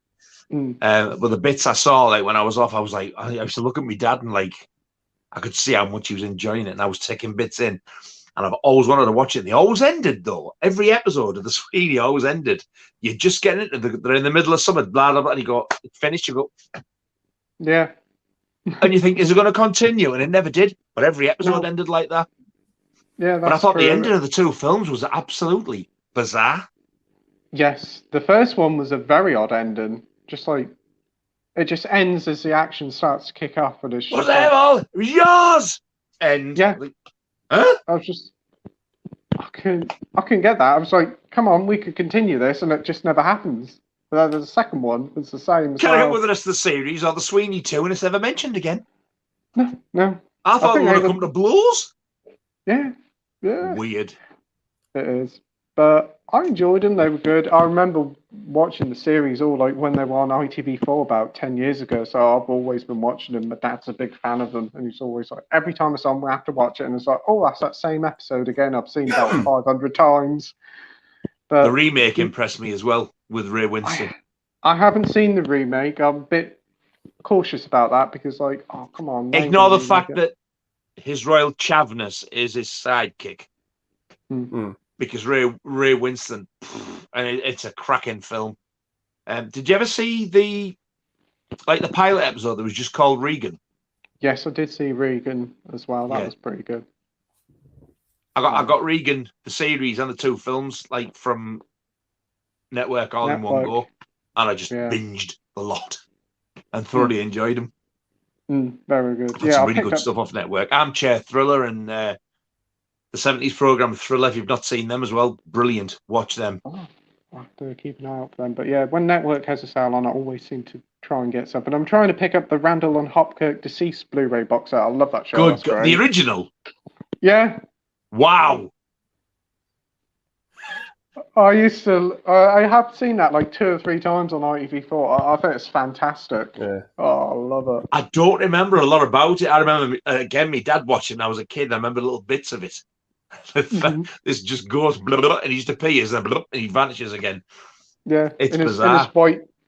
[SPEAKER 2] But the bits I saw, like when I was off, I was like, I used to look at my dad and like I could see how much he was enjoying it, and I was taking bits in. And I've always wanted to watch it. And they always ended, though. Every episode of the Sweeney always ended. You're just getting into they're in the middle of summer, blah, blah, blah, and you go, it's finished, you go.
[SPEAKER 1] Yeah.
[SPEAKER 2] And you think, is it going to continue? And it never did. But every episode ended like that.
[SPEAKER 1] Yeah,
[SPEAKER 2] but I thought the ending of the two films was absolutely bizarre.
[SPEAKER 1] Yes. The first one was a very odd ending. Just like, it just ends as the action starts to kick off. And it's just
[SPEAKER 2] it was yours! And
[SPEAKER 1] yeah.
[SPEAKER 2] Huh?
[SPEAKER 1] I was just, I couldn't get that. I was like, come on, we could continue this, and it just never happens. But then the second one was the same.
[SPEAKER 2] Carry on with the rest of the series or the Sweeney 2, and it's never mentioned again.
[SPEAKER 1] No.
[SPEAKER 2] I thought we were going to come to blows.
[SPEAKER 1] Yeah.
[SPEAKER 2] Weird.
[SPEAKER 1] It is. But I enjoyed them. They were good. I remember watching the series all like when they were on ITV4 about 10 years ago. So I've always been watching them. My dad's a big fan of them. And he's always like, every time it's on, we have to watch it. And it's like, oh, that's that same episode again. I've seen about 500 times. But
[SPEAKER 2] the remake impressed me as well with Ray Winston.
[SPEAKER 1] I haven't seen the remake. I'm a bit cautious about that because, like, oh, come on.
[SPEAKER 2] Ignore the fact that his Royal Chavness is his sidekick. Because Ray Winston, and it's a cracking film. Did you ever see the pilot episode that was just called Regan?
[SPEAKER 1] Yes, I did see Regan as well. That was pretty good.
[SPEAKER 2] I got Regan, the series and the two films, like from Network all in one go, and I just binged the lot and thoroughly enjoyed them.
[SPEAKER 1] Very good.
[SPEAKER 2] Some really good stuff off Network. Armchair Thriller and the 70s program Thriller. If you've not seen them as well, brilliant. Watch them.
[SPEAKER 1] Oh, I'll have to keep an eye out for them. But yeah, when Network has a sale on, I always seem to try and get something. I'm trying to pick up the Randall and Hopkirk Deceased Blu-ray box set. I love that show.
[SPEAKER 2] Good.
[SPEAKER 1] That's great.
[SPEAKER 2] The original.
[SPEAKER 1] Yeah.
[SPEAKER 2] Wow.
[SPEAKER 1] I have seen that like 2 or 3 times on ITV4. I think it's fantastic.
[SPEAKER 3] Yeah.
[SPEAKER 1] Oh, I love it.
[SPEAKER 2] I don't remember a lot about it. I remember, again, my dad watching when I was a kid. I remember little bits of it. This just goes blah, blah, and he used to pee us, and he vanishes again.
[SPEAKER 1] Yeah,
[SPEAKER 2] It's
[SPEAKER 1] bizarre.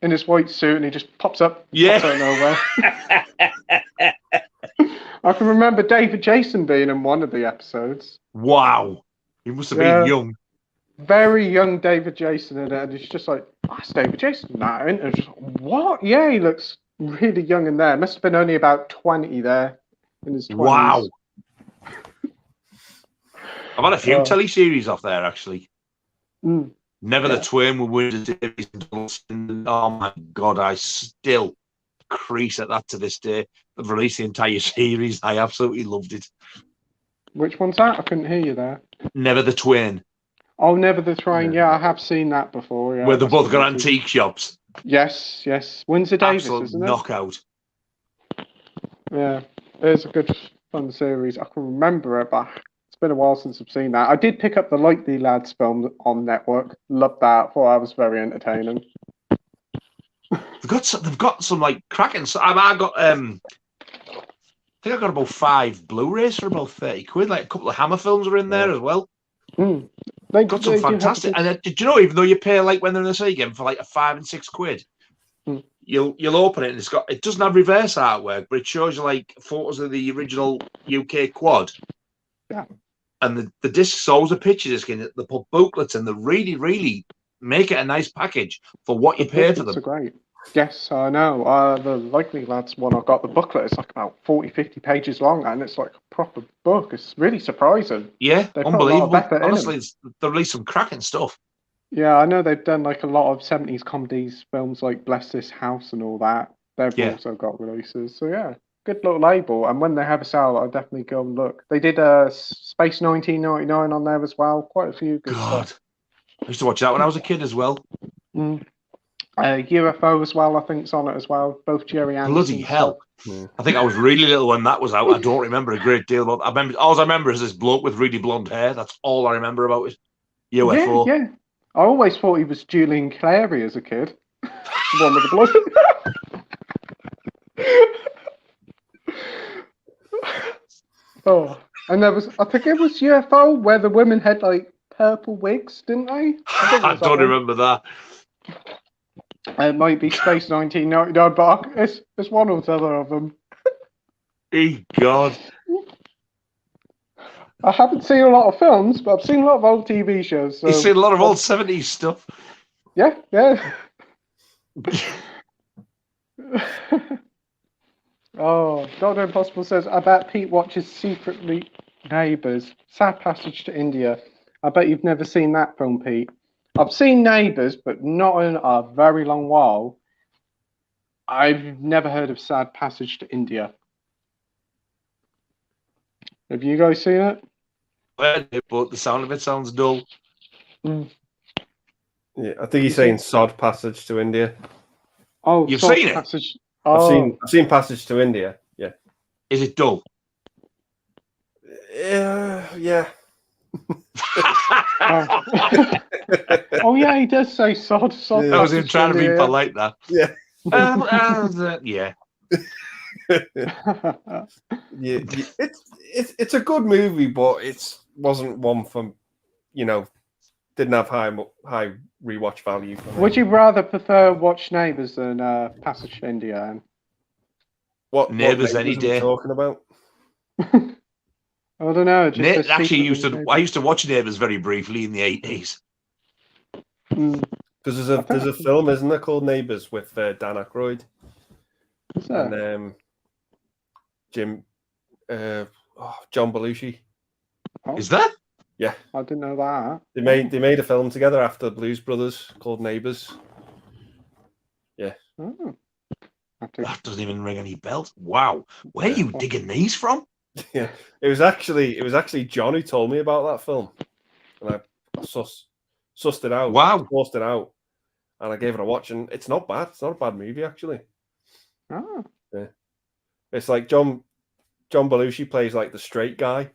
[SPEAKER 1] In his white suit, and he just pops up.
[SPEAKER 2] Yeah.
[SPEAKER 1] Pops out of nowhere. I can remember David Jason being in one of the episodes.
[SPEAKER 2] Wow. He must have been young.
[SPEAKER 1] Very young David Jason in it, and it's just like, that's David Jason. Nah, and it's just, what? Yeah, he looks really young in there. Must have been only about 20 there in his 20s.
[SPEAKER 2] Wow. I've had a few teleseries off there, actually. Never the Twain with Windsor Davies and Dulcin. Oh, my God, I still crease at that to this day. They've released the entire series. I absolutely loved it.
[SPEAKER 1] Which one's that? I couldn't hear you there.
[SPEAKER 2] Never the Twain.
[SPEAKER 1] Oh, Never the Twain. Yeah, I have seen that before. Yeah,
[SPEAKER 2] where they both got antique shops.
[SPEAKER 1] Yes. Windsor Davies,
[SPEAKER 2] Absolute
[SPEAKER 1] isn't it?
[SPEAKER 2] knockout.
[SPEAKER 1] Yeah, it's a good, fun series. I can remember it, but it's been a while since I've seen that. I did pick up the Like Thee Lads film on Network. Loved that. Thought that was very entertaining.
[SPEAKER 2] They've got some like cracking. I got I think I got about 5 Blu-rays for about 30 quid. Like a couple of Hammer films are in there as well.
[SPEAKER 1] They
[SPEAKER 2] got some fantastic. And did you know, even though you pay like when they're in the city game for like a 5 and 6 quid, you'll open it and it doesn't have reverse artwork, but it shows you like photos of the original UK quad.
[SPEAKER 1] Yeah.
[SPEAKER 2] And the discs always a picture disc in it. They put booklets and they really, really make it a nice package for what you pay for them.
[SPEAKER 1] Are great. Yes, I know. The Likely Lads one, I got the booklet. It's like about 40, 50 pages long, and it's like a proper book. It's really surprising.
[SPEAKER 2] Yeah,
[SPEAKER 1] they
[SPEAKER 2] unbelievable. Honestly, they released some cracking stuff.
[SPEAKER 1] Yeah, I know they've done like a lot of 70s comedies, films like Bless This House and all that. They've also got releases. So yeah, good little label. And when they have a sale, I'll definitely go and look. They did Space 1999 on there as well. Quite a few good stuff.
[SPEAKER 2] I used to watch that when I was a kid as well.
[SPEAKER 1] UFO as well, I think it's on it as well. Both Jerry Anderson.
[SPEAKER 2] Bloody hell. I think I was really little when that was out. I don't remember a great deal about it. All I remember is this bloke with really blonde hair. That's all I remember about it. UFO.
[SPEAKER 1] Yeah. I always thought he was Julian Clary as a kid. The one with the blood. And there was, I think it was UFO where the women had like purple wigs, didn't they?
[SPEAKER 2] I don't remember that.
[SPEAKER 1] It might be Space 1999, but it's one or the other of them.
[SPEAKER 2] God.
[SPEAKER 1] I haven't seen a lot of films, but I've seen a lot of old TV shows. So.
[SPEAKER 2] You've seen a lot of old 70s stuff.
[SPEAKER 1] Yeah. Dr. Impossible says, I bet Pete watches Secretly Neighbours. Sad Passage to India. I bet you've never seen that film, Pete. I've seen Neighbours, but not in a very long while. I've never heard of Sad Passage to India. Have you guys seen it?
[SPEAKER 2] I heard it, but the sound of it sounds dull.
[SPEAKER 3] Yeah, I think he's saying Sod Passage to India.
[SPEAKER 1] Oh,
[SPEAKER 2] you've seen it?
[SPEAKER 3] I've seen Passage to India. Yeah.
[SPEAKER 2] Is it dull?
[SPEAKER 3] Yeah.
[SPEAKER 1] Yeah, he does say sod.
[SPEAKER 2] I was him trying to be polite there.
[SPEAKER 3] Yeah.
[SPEAKER 2] Yeah.
[SPEAKER 3] It's a good movie, but it wasn't one for, didn't have high rewatch value. For me.
[SPEAKER 1] Would you rather prefer watch Neighbours than Passage to India?
[SPEAKER 3] What
[SPEAKER 2] Neighbours any day?
[SPEAKER 3] Talking about?
[SPEAKER 1] I don't know.
[SPEAKER 2] I used to watch Neighbours very briefly in the 80s.
[SPEAKER 3] Because there's a film, isn't there, called Neighbours with Dan Aykroyd and John Belushi.
[SPEAKER 2] Is that?
[SPEAKER 3] Yeah,
[SPEAKER 1] I didn't know that.
[SPEAKER 3] They made a film together after Blues Brothers called Neighbours. Yeah.
[SPEAKER 2] That doesn't even ring any bells. Wow, where are you digging these from?
[SPEAKER 3] Yeah, it was actually John who told me about that film, and I sussed it out.
[SPEAKER 2] Wow,
[SPEAKER 3] forced it out, and I gave it a watch, and it's not bad. It's not a bad movie actually.
[SPEAKER 1] Oh.
[SPEAKER 3] Yeah. It's like John Belushi plays like the straight guy.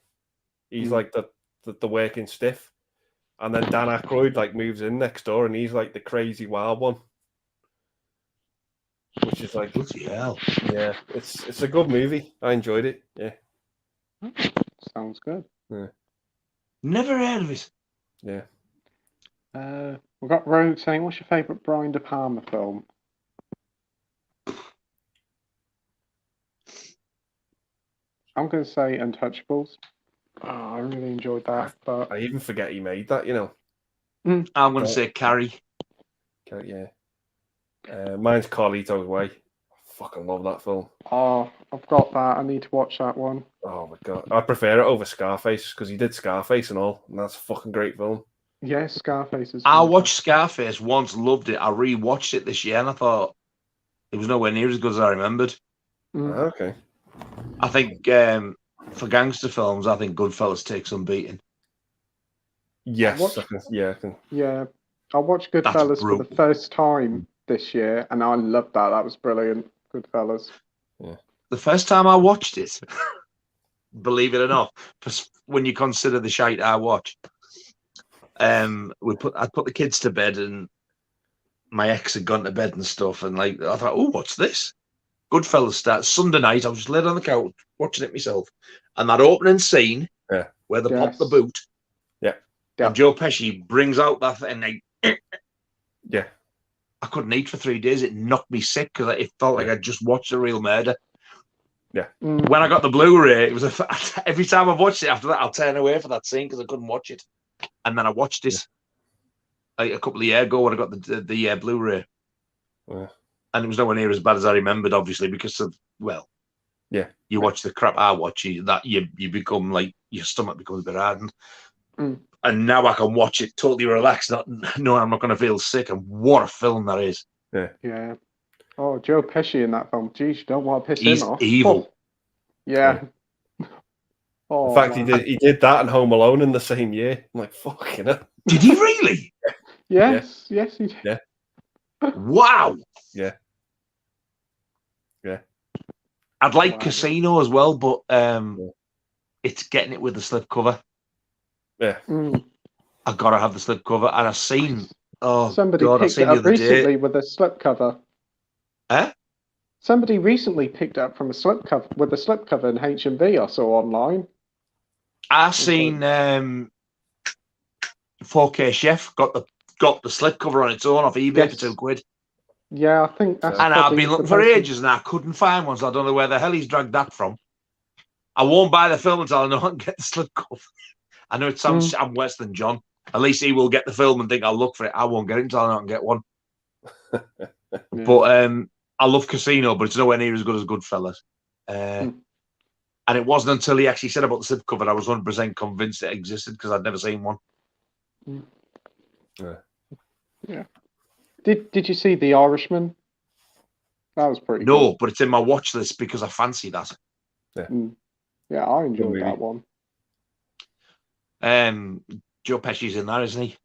[SPEAKER 3] He's like the working stiff. And then Dan Aykroyd like moves in next door and he's like the crazy wild one. Which is like,
[SPEAKER 2] bloody hell.
[SPEAKER 3] Yeah, it's a good movie. I enjoyed it. Yeah.
[SPEAKER 1] Sounds good.
[SPEAKER 3] Yeah.
[SPEAKER 2] Never heard of it.
[SPEAKER 3] Yeah.
[SPEAKER 1] We've got Rogue saying, what's your favourite Brian De Palma film? I'm going to say Untouchables. Oh, I really enjoyed that. But
[SPEAKER 3] I even forget he made that, you know.
[SPEAKER 2] I'm going to say Carrie.
[SPEAKER 3] Yeah. Mine's Carlito's Way. I fucking love that film.
[SPEAKER 1] Oh, I've got that. I need to watch that one.
[SPEAKER 3] Oh my god. I prefer it over Scarface because he did Scarface and all. And that's a fucking great film.
[SPEAKER 1] Yeah, Scarface is.
[SPEAKER 2] I watched Scarface once, loved it. I rewatched it this year and I thought it was nowhere near as good as I remembered.
[SPEAKER 3] Okay.
[SPEAKER 2] I think for gangster films, I think Goodfellas takes some beating.
[SPEAKER 3] Yes.
[SPEAKER 1] Yeah. I watched Goodfellas for the first time this year and I loved that. That was brilliant. Goodfellas.
[SPEAKER 3] Yeah.
[SPEAKER 2] The first time I watched it, believe it or not, when you consider the shite I watched, I'd put the kids to bed and my ex had gone to bed and stuff, and like I thought, oh, what's this? Goodfellas starts Sunday night. I was just laid on the couch watching it myself, and that opening scene where they pop the boot, and Joe Pesci brings out that thing, and I couldn't eat for 3 days. It knocked me sick because it felt like I'd just watched a real murder.
[SPEAKER 3] Yeah.
[SPEAKER 2] When I got the Blu-ray, it was every time I've watched it after that, I'll turn away for that scene because I couldn't watch it. And then I watched it like a couple of years ago when I got the Blu-ray, and it was nowhere near as bad as I remembered, obviously, because of you watch the crap I watch, you become like your stomach becomes a bit hardened. And now I can watch it totally relaxed, not knowing I'm not going to feel sick. And what a film that is!
[SPEAKER 1] Yeah. Oh, Joe Pesci in that film. Geez, you don't want to piss
[SPEAKER 2] He's
[SPEAKER 1] him off.
[SPEAKER 2] evil.
[SPEAKER 1] Oh. Yeah.
[SPEAKER 3] In fact, he did that and Home Alone in the same year. I'm like, fucking hell.
[SPEAKER 2] Did he really?
[SPEAKER 1] Yes, he did.
[SPEAKER 3] Yeah.
[SPEAKER 2] Wow.
[SPEAKER 3] Yeah.
[SPEAKER 2] I'd like Casino as well, but it's getting it with the slipcover.
[SPEAKER 3] Yeah.
[SPEAKER 2] I've got to have the slipcover, and I've seen. Oh,
[SPEAKER 1] somebody
[SPEAKER 2] God,
[SPEAKER 1] picked it up recently with a slipcover.
[SPEAKER 2] Huh?
[SPEAKER 1] Somebody recently picked up from a slipcover with a slipcover in H&B I saw online.
[SPEAKER 2] I've seen 4K Chef got the slipcover on its own off eBay for £2.
[SPEAKER 1] Yeah, I think that's.
[SPEAKER 2] And I've been looking for ages, and I couldn't find one, so I don't know where the hell he's dragged that from. I won't buy the film until I know I can get the slipcover. I know it sounds I'm worse than John. At least he will get the film and think I'll look for it. I won't get it until I know I can get one. But I love Casino, but it's nowhere near as good as Goodfellas. And it wasn't until he actually said about the slipcover I was 100% convinced it existed because I'd never seen one.
[SPEAKER 1] Yeah. Did you see The Irishman? That was pretty good.
[SPEAKER 2] No, but it's in my watch list because I fancy that.
[SPEAKER 1] Yeah, I enjoyed that one.
[SPEAKER 2] Joe Pesci's in there, isn't he?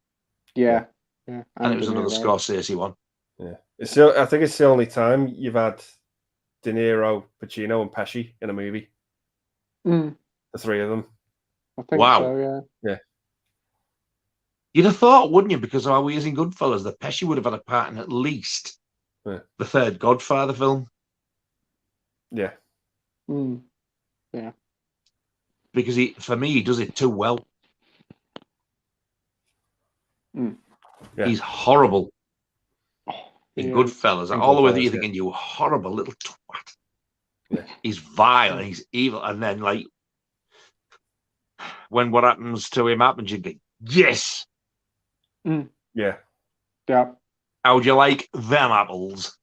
[SPEAKER 1] Yeah.
[SPEAKER 2] And it was another Scorsese one.
[SPEAKER 3] Yeah. I think it's the only time you've had De Niro, Pacino, and Pesci in a movie. The three of them.
[SPEAKER 1] I think so,
[SPEAKER 3] yeah.
[SPEAKER 2] You'd have thought, wouldn't you, because of how he is in Goodfellas, that Pesci would have had a part in at least the third Godfather film.
[SPEAKER 3] Yeah.
[SPEAKER 1] Yeah.
[SPEAKER 2] Because for me, he does it too well.
[SPEAKER 3] Yeah.
[SPEAKER 2] He's horrible in Goodfellas. All the way that you're thinking, you horrible little twat.
[SPEAKER 3] Yeah.
[SPEAKER 2] He's vile and he's evil. And then, like, when what happens to him happens, you think, yes.
[SPEAKER 3] Yeah.
[SPEAKER 1] Yeah.
[SPEAKER 2] How'd you like them apples?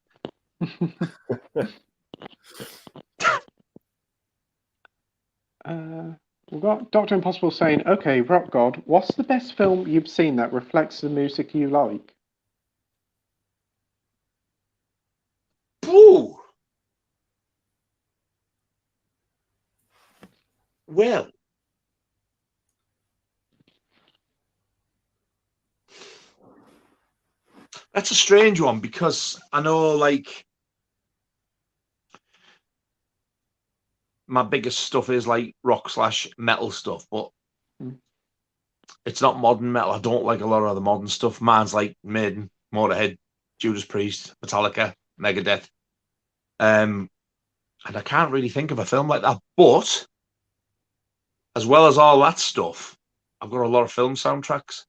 [SPEAKER 1] We've got Dr. Impossible saying, okay, Rockgod, what's the best film you've seen that reflects the music you like?
[SPEAKER 2] Ooh. Well, that's a strange one because I know, like, my biggest stuff is like rock/metal stuff, but it's not modern metal. I don't like a lot of the modern stuff. Mine's like Maiden, Motorhead, Judas Priest, Metallica, Megadeth. And I can't really think of a film like that. But as well as all that stuff, I've got a lot of film soundtracks,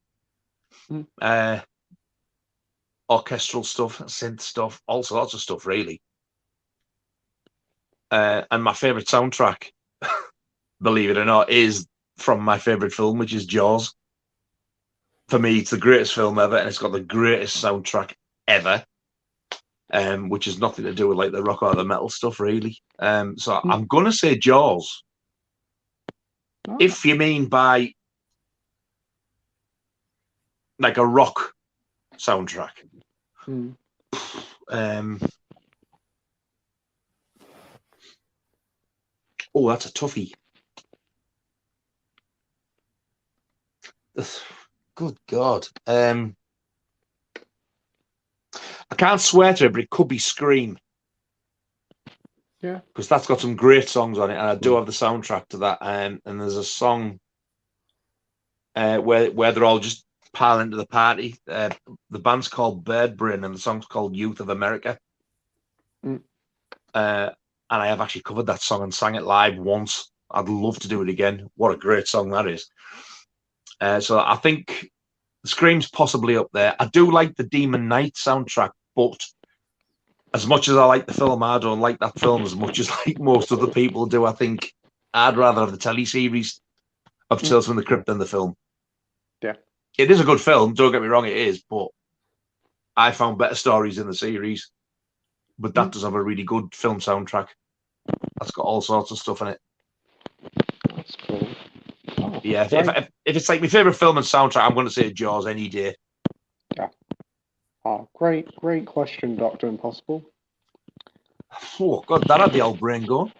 [SPEAKER 2] orchestral stuff, synth stuff, all sorts of stuff, really. And my favorite soundtrack, believe it or not, is from my favorite film, which is Jaws. For me, it's the greatest film ever, and it's got the greatest soundtrack ever, which has nothing to do with like the rock or the metal stuff, really. So I'm gonna say Jaws.
[SPEAKER 1] Oh.
[SPEAKER 2] If you mean by like a rock soundtrack. Oh, that's a toughie. Good God. I can't swear to it, but it could be Scream.
[SPEAKER 1] Yeah.
[SPEAKER 2] Because that's got some great songs on it, and I do have the soundtrack to that. And there's a song where they're all just piling into the party. The band's called Bird Brain, and the song's called Youth of America. And I have actually covered that song and sang it live once. I'd love to do it again. What a great song that is. So I think Scream's possibly up there. I do like the Demon Knight soundtrack, but as much as I like the film, I don't like that film as much as like most other people do. I think I'd rather have the teleseries of Tales from the Crypt than the film.
[SPEAKER 1] Yeah.
[SPEAKER 2] It is a good film, don't get me wrong, it is, but I found better stories in the series. But that does have a really good film soundtrack. That's got all sorts of stuff in it.
[SPEAKER 1] That's cool. Oh,
[SPEAKER 2] yeah, if it's like my favourite film and soundtrack, I'm going to say Jaws any day.
[SPEAKER 1] Yeah. Oh, great question, Dr. Impossible.
[SPEAKER 2] Oh, God, that had the old brain going.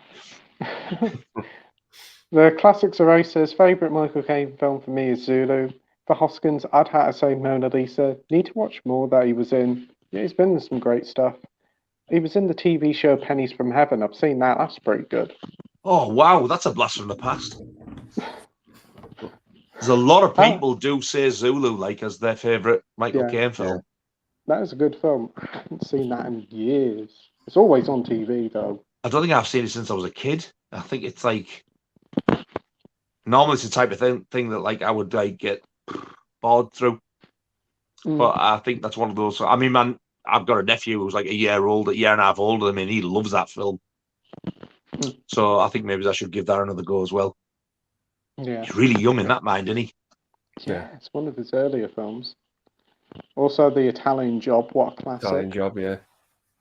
[SPEAKER 1] The Classics Array says, favourite Michael Caine film for me is Zulu. For Hoskins, I'd have to say Mona Lisa. Need to watch more that he was in. Yeah, he's been in some great stuff. He was in the TV show Pennies from Heaven. I've seen that. That's pretty good.
[SPEAKER 2] Oh, wow. That's a blast from the past. There's a lot of people do say Zulu like as their favourite Michael Caine film.
[SPEAKER 1] That is a good film. I haven't seen that in years. It's always on TV, though.
[SPEAKER 2] I don't think I've seen it since I was a kid. I think it's like... Normally it's the type of thing that like I would like get bored through. But I think that's one of those... I mean, man, I've got a nephew who's like a year and a half older than me, and he loves that film. So I think maybe I should give that another go as well.
[SPEAKER 1] Yeah.
[SPEAKER 2] He's really young in that mind, isn't he?
[SPEAKER 1] Yeah, it's one of his earlier films. Also, The Italian Job, what a classic.
[SPEAKER 3] Italian Job, yeah.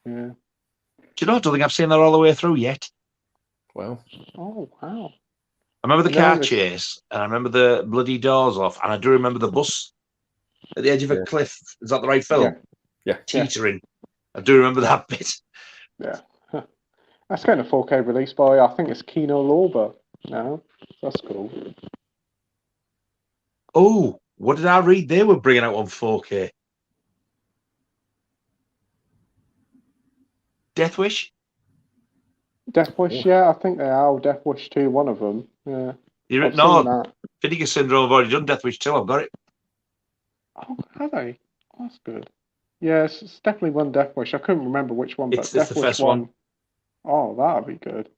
[SPEAKER 1] Yeah.
[SPEAKER 2] Do you know, I don't think I've seen that all the way through yet.
[SPEAKER 3] Wow.
[SPEAKER 1] Oh, wow.
[SPEAKER 2] I remember the car chase, and I remember the bloody doors off, and I do remember the bus at the edge of a cliff. Is that the right film?
[SPEAKER 3] Yeah.
[SPEAKER 2] Teetering. I do remember that bit.
[SPEAKER 1] Yeah. That's getting a 4K release by, I think it's Kino Lorber now. That's cool.
[SPEAKER 2] Oh, what did I read? They were bringing out on 4K. Death Wish?
[SPEAKER 1] Death Wish, yeah, I think they are. Death Wish 2, one of them. Yeah.
[SPEAKER 2] No, Finnegan Syndrome have already done Death Wish 2. I've got it.
[SPEAKER 1] Oh, have they? Oh, that's good. Yeah, it's definitely one Death Wish. I couldn't remember which one, but
[SPEAKER 2] It's
[SPEAKER 1] Death
[SPEAKER 2] the
[SPEAKER 1] Wish
[SPEAKER 2] first one.
[SPEAKER 1] Oh, that'd be good.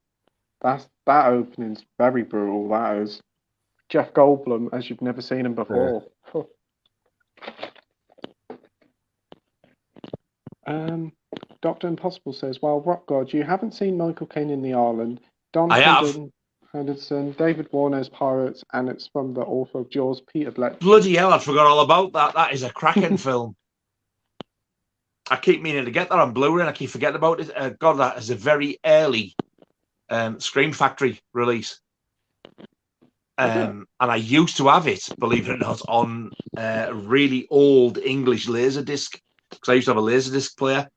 [SPEAKER 1] That opening's very brutal. That is. Jeff Goldblum, as you've never seen him before. Dr. Impossible says, well, Rockgod, you haven't seen Michael Caine in the Island. Don Henderson, David Warner's Pirates, and it's from the author of Jaws, Peter Black.
[SPEAKER 2] Bloody hell, I forgot all about that. That is a cracking film. I keep meaning to get that on Blu-ray, and I keep forgetting about it. God, that is a very early Scream Factory release. And I used to have it, believe it or not, on a really old English Laserdisc, because I used to have a Laserdisc player.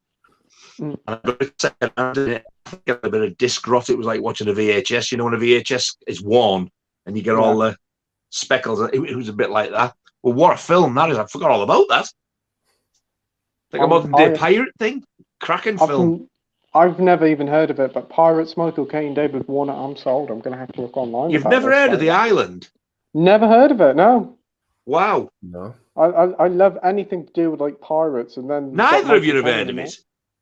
[SPEAKER 2] And I got it second hand in it. I got a bit of disc rot. It was like watching a VHS. You know, when a VHS is worn and you get all the speckles. It was a bit like that. Well, what a film that is. I forgot all about that. Like a modern day pirate thing. Cracking film.
[SPEAKER 1] I've never even heard of it, but Pirates, Michael Caine, David Warner, I'm sold. I'm going to have to look online.
[SPEAKER 2] You've never heard of The Island?
[SPEAKER 1] Never heard of it, no.
[SPEAKER 2] Wow.
[SPEAKER 3] No.
[SPEAKER 1] I love anything to do with like pirates, and then
[SPEAKER 2] Neither of you have heard of it?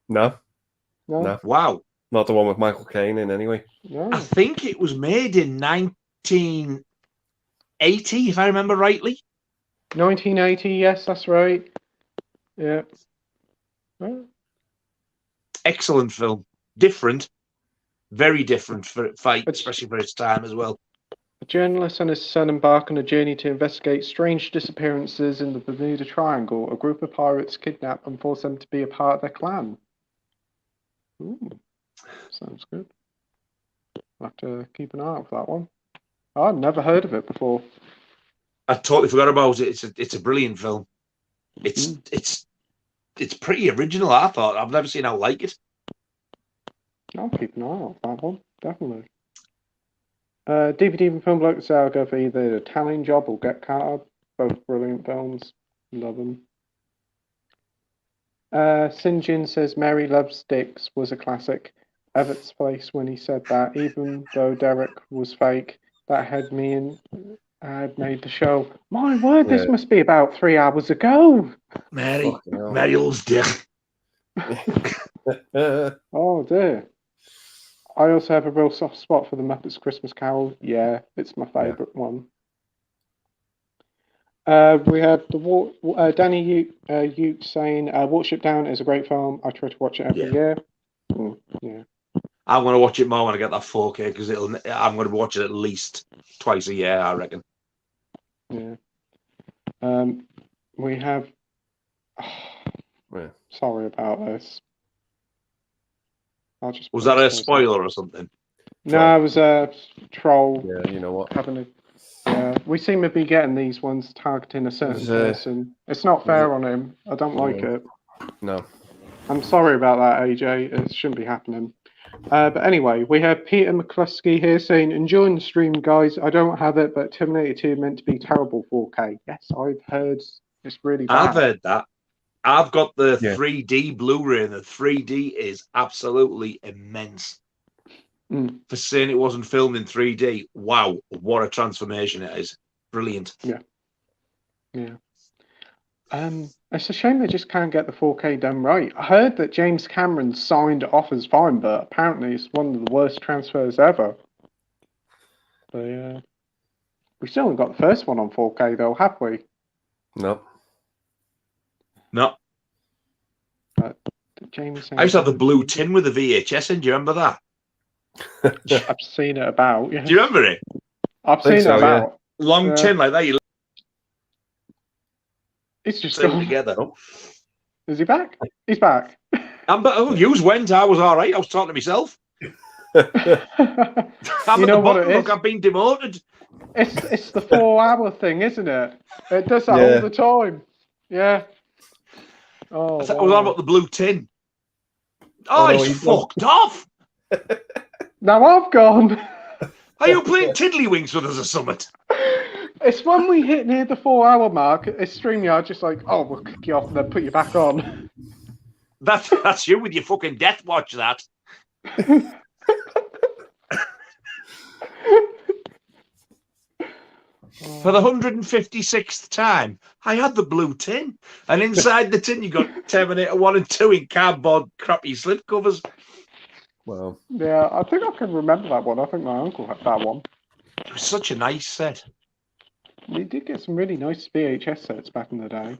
[SPEAKER 3] No.
[SPEAKER 1] No.
[SPEAKER 2] Wow.
[SPEAKER 3] Not the one with Michael Caine in, anyway.
[SPEAKER 1] No.
[SPEAKER 2] I think it was made in 1980, if I remember rightly.
[SPEAKER 1] 1980, yes, that's right. Yeah. Oh.
[SPEAKER 2] Excellent film. Different. Very different for fight, especially for its time as well.
[SPEAKER 1] A journalist and his son embark on a journey to investigate strange disappearances in the Bermuda Triangle. A group of pirates kidnap and force them to be a part of their clan. Ooh, sounds good. I'll have to keep an eye out for that one. Oh, I've never heard of it before.
[SPEAKER 2] I totally forgot about it. It's a brilliant film. It's pretty original, I thought. I've never seen how like it.
[SPEAKER 1] I'll keep an eye out for that one, definitely. DVD and film bloke, so I'll go for either The Italian Job or Get Card. Both brilliant films. Love them. Sinjin says Mary Loves Dicks was a classic. Everett's face when he said that, even though Derek was fake, that had me in. Had made the show. My word, this must be about 3 hours ago.
[SPEAKER 2] Mary loves dick.
[SPEAKER 1] Oh dear. I also have a real soft spot for the Muppets Christmas Carol. Yeah, it's my favourite one. We have the Danny Ute saying Watership Down is a great film. I try to watch it every year. Yeah.
[SPEAKER 2] I'm going to watch it more when I get that 4K because I'm going to watch it at least twice a year, I reckon.
[SPEAKER 1] Yeah. We have. Sorry about this.
[SPEAKER 2] Was that a spoiler or something?
[SPEAKER 1] No, it was a troll.
[SPEAKER 3] Yeah, you know what?
[SPEAKER 1] We seem to be getting these ones targeting a certain person. It's not fair on him. I don't like it.
[SPEAKER 3] No.
[SPEAKER 1] I'm sorry about that, AJ. It shouldn't be happening. But anyway, we have Peter McCluskey here saying, enjoying the stream, guys. I don't have it, but Terminator 2 meant to be terrible 4K. Yes, I've heard it's really bad.
[SPEAKER 2] I've heard that. I've got the 3D Blu-ray, and the 3D is absolutely immense. For saying it wasn't filmed in 3D, wow, what a transformation it is. Brilliant.
[SPEAKER 1] Yeah. It's a shame they just can't get the 4K done right. I heard that James Cameron signed off as fine, but apparently it's one of the worst transfers ever. So, we still haven't got the first one on 4K though, have we?
[SPEAKER 3] No.
[SPEAKER 1] But James
[SPEAKER 2] I used to have the blue tin with the VHS in. Do you remember that?
[SPEAKER 1] I've seen it about. Yeah.
[SPEAKER 2] Do you remember it?
[SPEAKER 1] I've seen it about.
[SPEAKER 2] Yeah. Long tin like that. You
[SPEAKER 1] It's just
[SPEAKER 2] gone together.
[SPEAKER 1] Is he back? He's back.
[SPEAKER 2] Yous went. I was all right. I was talking to myself. I'm
[SPEAKER 1] you know what it is?
[SPEAKER 2] Look, I've been demoted.
[SPEAKER 1] It's the 4 hour thing, isn't it? It does that all the time. Yeah. Oh,
[SPEAKER 2] I was on about the blue tin. Oh, it's fucked off.
[SPEAKER 1] Now I've gone.
[SPEAKER 2] Are you playing Tiddlywinks with us or something?
[SPEAKER 1] It's when we hit near the 4 hour mark, it's StreamYard just like, oh, we'll kick you off and then put you back on.
[SPEAKER 2] That's you with your fucking Death Watch, that. For the 156th time, I had the blue tin. And inside the tin, you got Terminator 1 and 2 in cardboard crappy slipcovers.
[SPEAKER 3] Well,
[SPEAKER 1] yeah, I think I can remember that one. I think my uncle had that one.
[SPEAKER 2] It was such a nice set.
[SPEAKER 1] We did get some really nice VHS sets back in the day.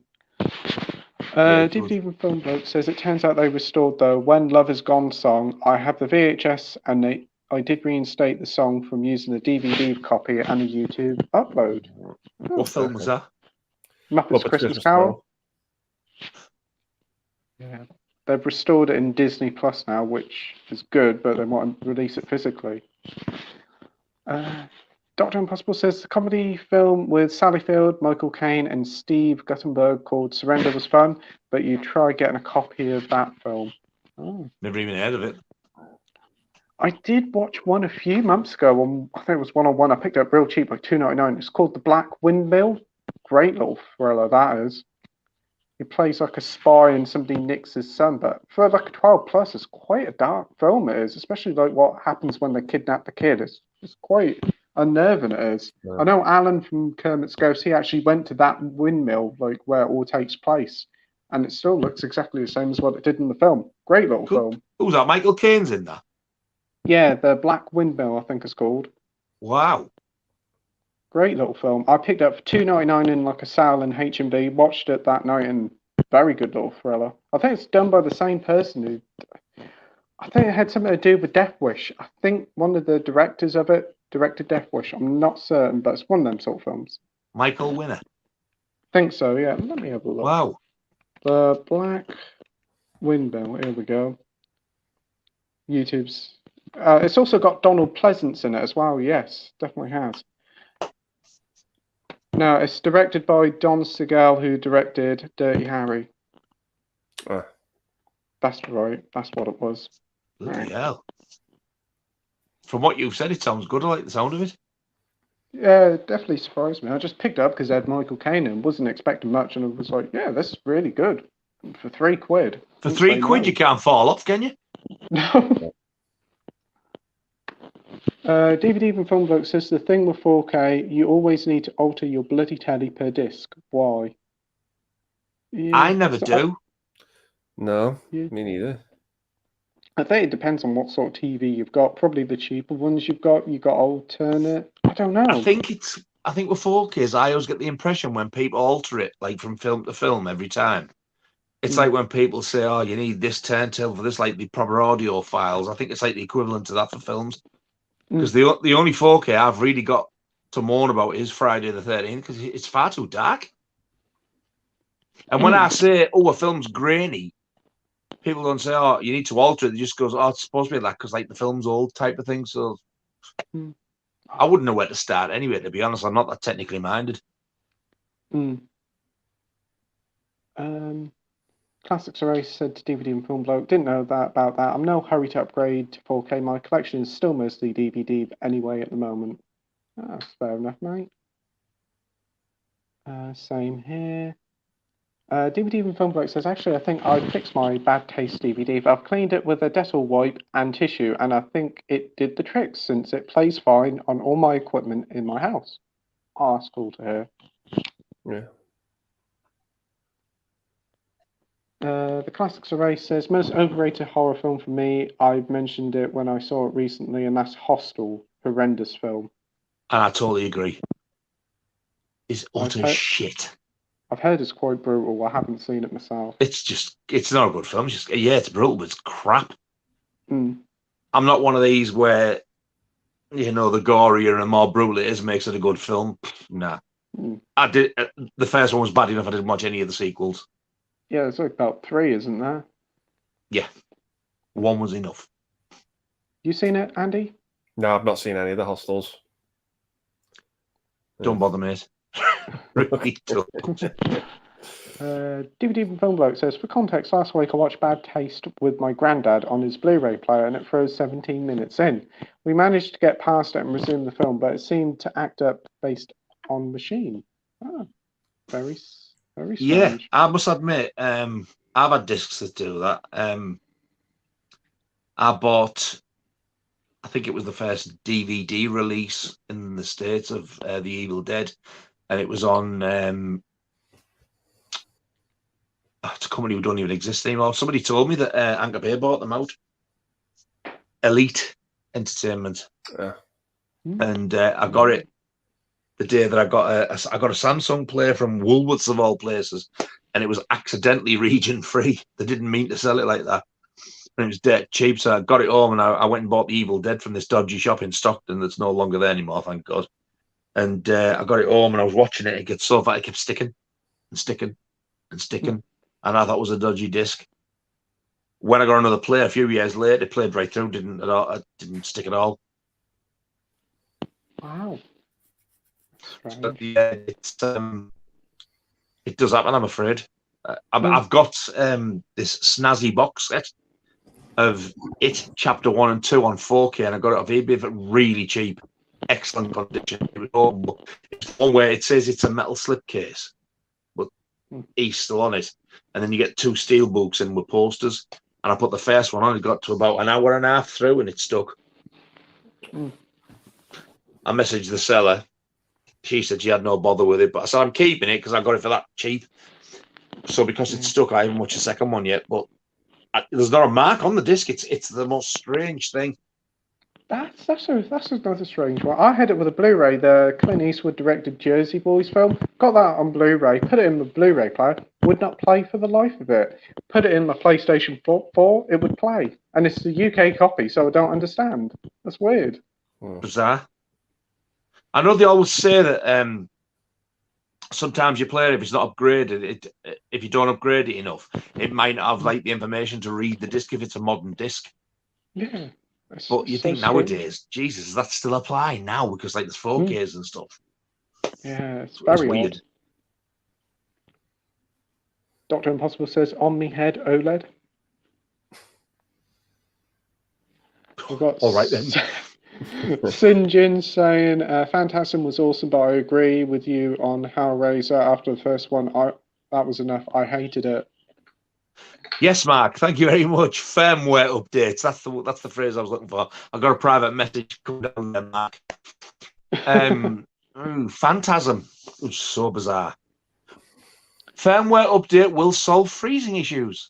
[SPEAKER 1] DVD and Film Bloke says, it turns out they restored the When Love Is Gone song. I have the VHS and I did reinstate the song from using a DVD copy and a YouTube upload.
[SPEAKER 2] What film was that?
[SPEAKER 1] Muppets Christmas Carol. Yeah. They've restored it in Disney Plus now, which is good, but they want to release it physically. Dr. Impossible says the comedy film with Sally Field, Michael Caine, and Steve Guttenberg called Surrender was fun, but you try getting a copy of that film. Oh.
[SPEAKER 2] Never even heard of it.
[SPEAKER 1] I did watch one a few months ago. I think it was one-on-one. I picked it up real cheap, like $2.99. It's called The Black Windmill. Great little thriller that is. he plays like a spy and somebody nicks his son. But for like a 12 plus, it's quite a dark film. It is, especially like what happens when they kidnap the kid. It's quite unnerving. It is.
[SPEAKER 3] Yeah.
[SPEAKER 1] I know Alan from Kermit's Ghost. He actually went to that windmill, like where it all takes place, and it still looks exactly the same as what it did in the film. Great little film.
[SPEAKER 2] Who's that? Michael Caine's in that.
[SPEAKER 1] Yeah, the Black Windmill, I think it's called.
[SPEAKER 2] Wow.
[SPEAKER 1] Great little film. I picked it up for $2.99 in like a sale in H&B. Watched it that night, and very good little thriller. I think it's done by the same person who. I think it had something to do with Death Wish. I think one of the directors of it directed Death Wish. I'm not certain, but it's one of them sort of films.
[SPEAKER 2] Michael Winner.
[SPEAKER 1] Think so, yeah. Let me have a look.
[SPEAKER 2] Wow.
[SPEAKER 1] The Black Windmill. Here we go. YouTube's. It's also got Donald Pleasance in it as well. Yes, definitely has. No, it's directed by Don Siegel, who directed Dirty Harry. That's right. That's what it was.
[SPEAKER 2] Bloody hell. From what you've said, it sounds good. I like the sound of it.
[SPEAKER 1] Yeah, it definitely surprised me. I just picked it up because it had Michael Caine and wasn't expecting much, and I was like, yeah, this is really good. For £3.
[SPEAKER 2] For £3, you can't fall off, can you?
[SPEAKER 1] No. DVD from Film Bloke says the thing with 4K, you always need to alter your bloody telly per disc. Why? Yeah,
[SPEAKER 2] I never do.
[SPEAKER 3] No,
[SPEAKER 1] Yeah.
[SPEAKER 3] me neither.
[SPEAKER 1] I think it depends on what sort of TV you've got. Probably the cheaper ones you've got alternate. I don't know.
[SPEAKER 2] I think with 4Ks, I always get the impression when people alter it, like from film to film every time. It's like when people say, oh, you need this turntable for this, like the proper audio files. I think it's like the equivalent to that for films. Because the only 4K I've really got to mourn about is Friday the 13th, because it's far too dark. And when I say, oh, a film's grainy, people don't say, oh, you need to alter it. They just goes, oh, it's supposed to be like, because like the film's old type of thing. So I wouldn't know where to start anyway, to be honest. I'm not that technically minded.
[SPEAKER 1] Classics Erase said to DVD and Film Bloke, didn't know about that. I'm no hurry to upgrade to 4K. My collection is still mostly DVD anyway at the moment. That's fair enough, mate. Same here. DVD and Film Bloke says, actually, I think I fixed my bad taste DVD. I've cleaned it with a Dettol wipe and tissue, and I think it did the trick since it plays fine on all my equipment in my house. Oh, that's cool to hear.
[SPEAKER 3] Yeah.
[SPEAKER 1] The Classics Erase says, most overrated horror film for me, I mentioned it when I saw it recently, and that's Hostel. Horrendous film.
[SPEAKER 2] And I totally agree. It's utter shit.
[SPEAKER 1] I've heard it's quite brutal. I haven't seen it myself.
[SPEAKER 2] It's not a good film. It's just, yeah, it's brutal, but it's crap.
[SPEAKER 1] I'm
[SPEAKER 2] not one of these where, you know, the gorier and more brutal it is makes it a good film. Nah. I did. The first one was bad enough. I didn't watch any of the sequels.
[SPEAKER 1] Yeah, there's like about 3, isn't there?
[SPEAKER 2] Yeah. 1 was enough.
[SPEAKER 1] You seen it, Andy?
[SPEAKER 3] No, I've not seen any of the Hostels.
[SPEAKER 2] Don't bother, mate. Really don't.
[SPEAKER 1] DVD from Film Bloke says, for context, last week I watched Bad Taste with my granddad on his Blu-ray player, and it froze 17 minutes in. We managed to get past it and resume the film, but it seemed to act up based on machine. Oh, very strange.
[SPEAKER 2] Yeah, I must admit, I've had discs that do that. I bought, I think it was the first DVD release in the States of The Evil Dead, and it was on, it's a company who don't even exist anymore. Somebody told me that Anchor Bay bought them out. Elite Entertainment. And I got it the day that I got a Samsung player from Woolworths of all places, and it was accidentally region free. They didn't mean to sell it like that, and it was dead cheap. So I got it home, and I went and bought The Evil Dead from this dodgy shop in Stockton that's no longer there anymore, thank God. And I got it home, and I was watching it. It gets so fat, it kept sticking and sticking and sticking, and I thought it was a dodgy disc. When I got another player a few years later, it played right through. Didn't stick at all.
[SPEAKER 1] Wow.
[SPEAKER 2] But yeah, it does happen, I'm afraid. I've got this snazzy box set of It Chapter 1 and 2 on 4K, and I got it off eBay for really cheap. Excellent condition. It's one where it says it's a metal slipcase, but East still on it, and then you get 2 steel books in with posters. And I put the first one on. It got to about an hour and a half through, and it stuck. I messaged the seller. She said she had no bother with it, but I said I'm keeping it because I got it for that cheap. So because it's stuck, I haven't watched the second one yet. But there's not a mark on the disc. It's the most strange thing.
[SPEAKER 1] That's another strange one. I had it with a Blu-ray, the Clint Eastwood directed Jersey Boys film. Got that on Blu-ray, put it in the Blu-ray player, would not play for the life of it. Put it in my PlayStation 4, it would play. And it's the UK copy, so I don't understand. That's weird.
[SPEAKER 2] Bizarre. I know they always say that sometimes you play it, if it's not upgraded, if you don't upgrade it enough, it might not have like the information to read the disc if it's a modern disc.
[SPEAKER 1] Yeah.
[SPEAKER 2] But you think nowadays, Jesus, does that still apply now? Because like there's 4Ks and stuff.
[SPEAKER 1] Yeah, it's very weird. Odd. Dr. Impossible says, on me head OLED. We've got
[SPEAKER 2] all right then.
[SPEAKER 1] Sinjin saying, Phantasm was awesome, but I agree with you on Hellraiser. After the first one, that was enough. I hated it.
[SPEAKER 2] Yes, Mark. Thank you very much. Firmware updates. That's the phrase I was looking for. I got a private message coming down there, Mark. Phantasm. It was so bizarre. Firmware update will solve freezing issues.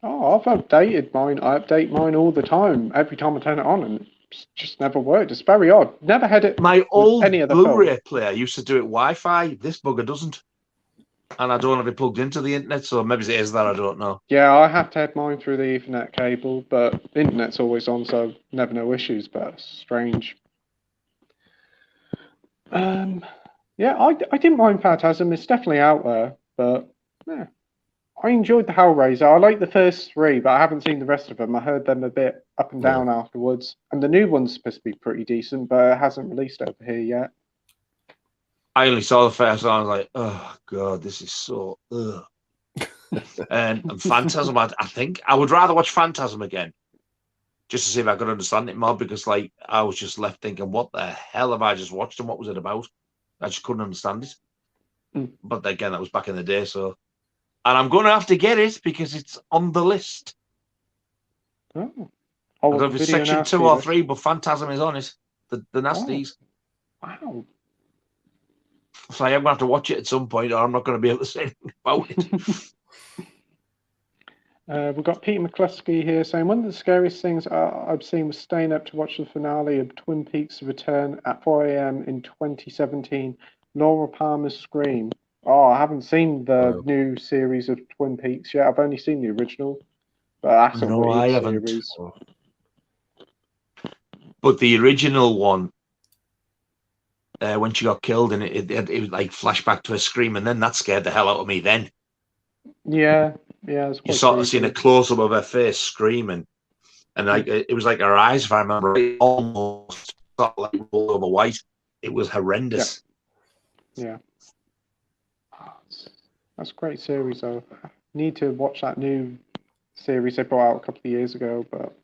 [SPEAKER 1] Oh, I've updated mine. I update mine all the time. Every time I turn it on, and it's just never worked. It's very odd. Never had it.
[SPEAKER 2] My old
[SPEAKER 1] any other
[SPEAKER 2] Blu-ray player used to do it Wi-Fi. This bugger doesn't. And I don't have it plugged into the internet, so maybe it is that, I don't know.
[SPEAKER 1] Yeah, I have to have mine through the Ethernet cable, but the internet's always on, so never no issues, but strange. Yeah, I didn't mind Phantasm. It's definitely out there, but yeah. I enjoyed the Hellraiser. I like the first 3, but I haven't seen the rest of them. I heard them a bit up and down afterwards. And the new one's supposed to be pretty decent, but it hasn't released over here yet.
[SPEAKER 2] I only saw the first one. I was like, oh, God, this is so... ugh. And Phantasm, I think I would rather watch Phantasm again, just to see if I could understand it more, because like I was just left thinking, what the hell have I just watched and what was it about? I just couldn't understand it. But again, that was back in the day, so... And I'm going to have to get it because it's on the list. I don't know if it's section 2 or 3, but Phantasm is on it. The nasties.
[SPEAKER 1] Wow.
[SPEAKER 2] So I'm going to have to watch it at some point, or I'm not going to be able to say anything about it.
[SPEAKER 1] We've got Peter McCluskey here saying, one of the scariest things I've seen was staying up to watch the finale of Twin Peaks Return at 4 a.m. in 2017. Laura Palmer's Scream. Oh, I haven't seen the new series of Twin Peaks yet. I've only seen the original. But that's a weird series.
[SPEAKER 2] But the original one, when she got killed, and it was like flashback to her scream, and then that scared the hell out of me then.
[SPEAKER 1] Yeah.
[SPEAKER 2] You sort of seen a close-up of her face screaming. And like it was like her eyes, if I remember right, almost sort of like rolled over white. It was horrendous.
[SPEAKER 1] Yeah. That's a great series, though. I need to watch that new series they brought out a couple of years ago, but...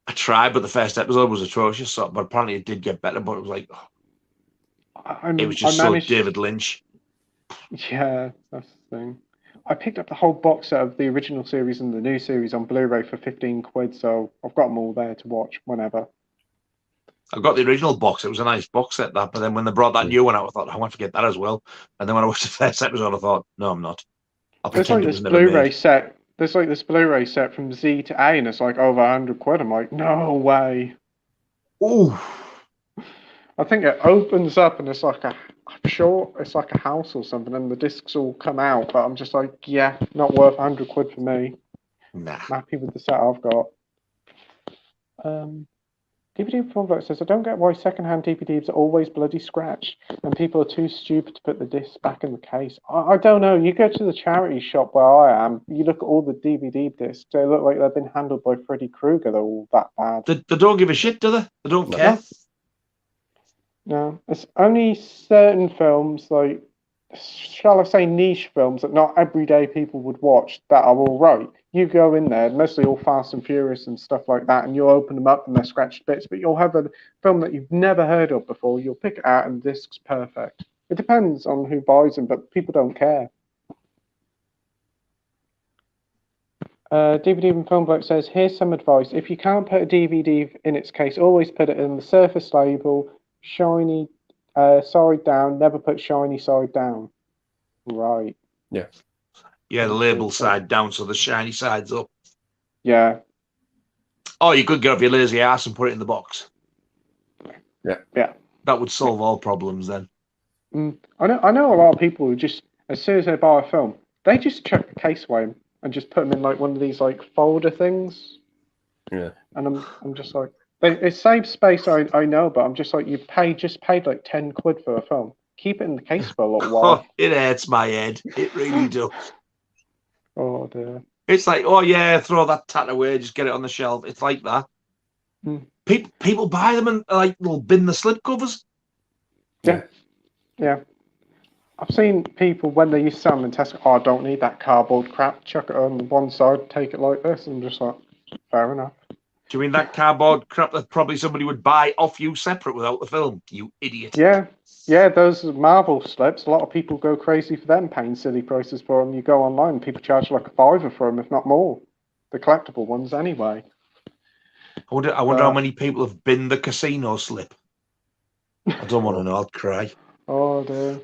[SPEAKER 2] I tried, but the first episode was atrocious, but apparently it did get better, but it was like... it was just so David Lynch.
[SPEAKER 1] Yeah, that's the thing. I picked up the whole box set of the original series and the new series on Blu-ray for 15 quid, so I've got them all there to watch whenever.
[SPEAKER 2] I got the original box. It was a nice box set, that. But then when they brought that new one out, I thought, I want to get that as well. And then when I watched the first episode, I thought, no, I'm not.
[SPEAKER 1] There's like this Blu-ray set. There's like this Blu-ray set from Z to A, and it's like over 100 quid. I'm like, no way.
[SPEAKER 2] Ooh.
[SPEAKER 1] I think it opens up, and it's like I'm sure it's like a house or something, and the discs all come out. But I'm just like, yeah, not worth 100 quid for me.
[SPEAKER 2] Nah.
[SPEAKER 1] I'm happy with the set I've got. DVD Convert says, I don't get why second-hand DVDs are always bloody scratched and people are too stupid to put the disc back in the case. I don't know. You go to the charity shop where I am, you look at all the DVD discs, they look like they've been handled by Freddy Krueger. They're all that bad.
[SPEAKER 2] They don't give a shit, do they? They don't care.
[SPEAKER 1] No. It's only certain films, like, shall I say niche films that not everyday people would watch that are all right. You go in there, mostly all Fast and Furious and stuff like that, and you'll open them up and they're scratched bits, but you'll have a film that you've never heard of before, you'll pick it out and the disc's perfect. It depends on who buys them, but people don't care. DVD and Film Bloke says, here's some advice. If you can't put a DVD in its case, always put it in the surface label, shiny side down, never put shiny side down. Right.
[SPEAKER 3] Yeah.
[SPEAKER 2] Yeah, the label side down, so the shiny side's up.
[SPEAKER 1] Yeah.
[SPEAKER 2] Oh, you could get off your lazy ass and put it in the box.
[SPEAKER 3] Yeah.
[SPEAKER 1] Yeah.
[SPEAKER 2] That would solve all problems then.
[SPEAKER 1] I know a lot of people who just, as soon as they buy a film, they just chuck the case away and just put them in like one of these like folder things.
[SPEAKER 3] Yeah.
[SPEAKER 1] And I'm just like, it saves space, I know, but I'm just like, you just paid like 10 quid for a film. Keep it in the case for a little while.
[SPEAKER 2] It hurts my head. It really does.
[SPEAKER 1] Oh dear.
[SPEAKER 2] It's like, oh yeah, throw that tat away, just get it on the shelf. It's like that. People buy them and like they'll bin the slipcovers.
[SPEAKER 1] Yeah. I've seen people when they used to sell them in Tesco, I don't need that cardboard crap, chuck it on one side, take it like this, and just like, fair enough.
[SPEAKER 2] Do you mean that cardboard crap that probably somebody would buy off you separate without the film? You idiot.
[SPEAKER 1] Yeah, those Marvel slips, a lot of people go crazy for them, paying silly prices for them. You go online, people charge like $5 for them, if not more. The collectible ones anyway.
[SPEAKER 2] I wonder how many people have binned the casino slip. I don't want to know, I'll cry.
[SPEAKER 1] Oh dear.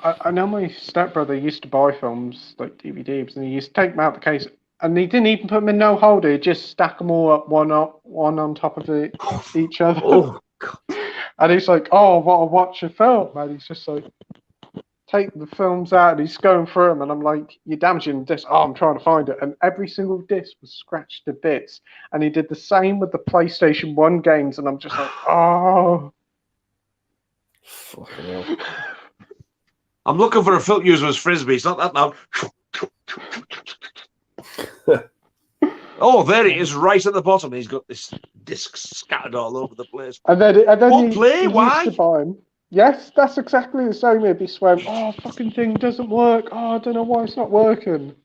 [SPEAKER 1] I know my stepbrother used to buy films, like DVDs, and he used to take them out the case, and he didn't even put them in no holder, he'd just stack them all up, one on top of each other.
[SPEAKER 2] Oh, God.
[SPEAKER 1] And he's like, oh, I want to watch a film. And he's just like, take the films out, and he's going through them, and I'm like, you're damaging the disc. Oh, I'm trying to find it. And every single disc was scratched to bits. And he did the same with the PlayStation 1 games, and I'm just like, oh.
[SPEAKER 3] Fucking hell.
[SPEAKER 2] I'm looking for a film user as frisbee. It's not that loud. Oh, there it is, right at the bottom. He's got this disc scattered all over the place.
[SPEAKER 1] And then he
[SPEAKER 2] why?
[SPEAKER 1] used to buy them. Yes, that's exactly the same. He'd be swearing, oh, fucking thing doesn't work. Oh, I don't know why it's not working.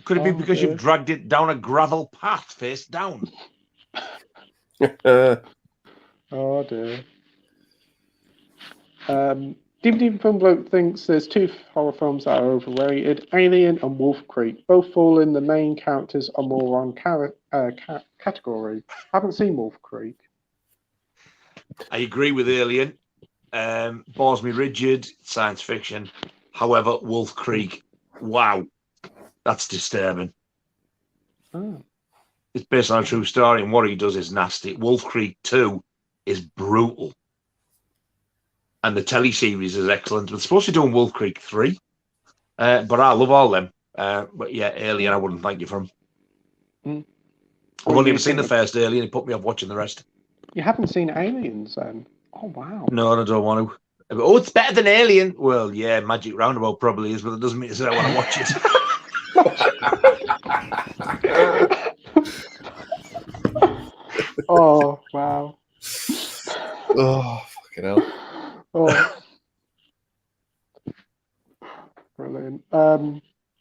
[SPEAKER 2] Could it be because you've dragged it down a gravel path face down?
[SPEAKER 1] Oh dear. DVD Film Bloke thinks there's two horror films that are overrated: Alien and Wolf Creek. Both fall in the main characters or moron category. Haven't seen Wolf Creek.
[SPEAKER 2] I agree with Alien. Bores me rigid, science fiction. However, Wolf Creek, wow, that's disturbing.
[SPEAKER 1] Oh.
[SPEAKER 2] It's based on a true story, and what he does is nasty. Wolf Creek 2 is brutal. And the teleseries is excellent. We're supposed to be doing Wolf Creek 3. But I love all them. But yeah, Alien, I wouldn't thank you for them. I've only ever seen the first Alien. It put me off watching the rest.
[SPEAKER 1] You haven't seen Aliens then? Oh, wow.
[SPEAKER 2] No, I don't want to. Oh, it's better than Alien. Well, yeah, Magic Roundabout probably is, but that doesn't mean to say I want to watch it.
[SPEAKER 1] Oh, wow.
[SPEAKER 3] Oh, fucking hell.
[SPEAKER 1] Oh. Brilliant.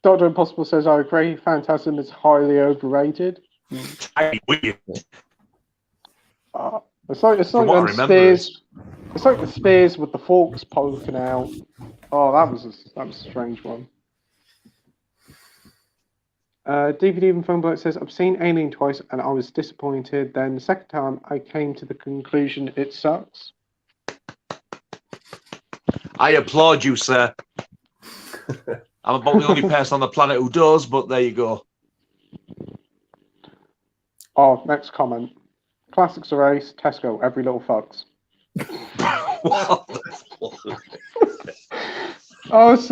[SPEAKER 1] Dr. Impossible says, I agree, Phantasm is highly overrated.
[SPEAKER 2] It's weird.
[SPEAKER 1] It's like the spears. It's like the spears with the forks poking out. Oh, that was a strange one. DVD and Film Bloke says, I've seen Alien twice and I was disappointed. Then the second time I came to the conclusion it sucks.
[SPEAKER 2] I applaud you, sir. I'm about the only person on the planet who does, but there you go.
[SPEAKER 1] Oh, next comment. Classics are ace, Tesco, every little fucks.
[SPEAKER 2] What the fuck?
[SPEAKER 1] It's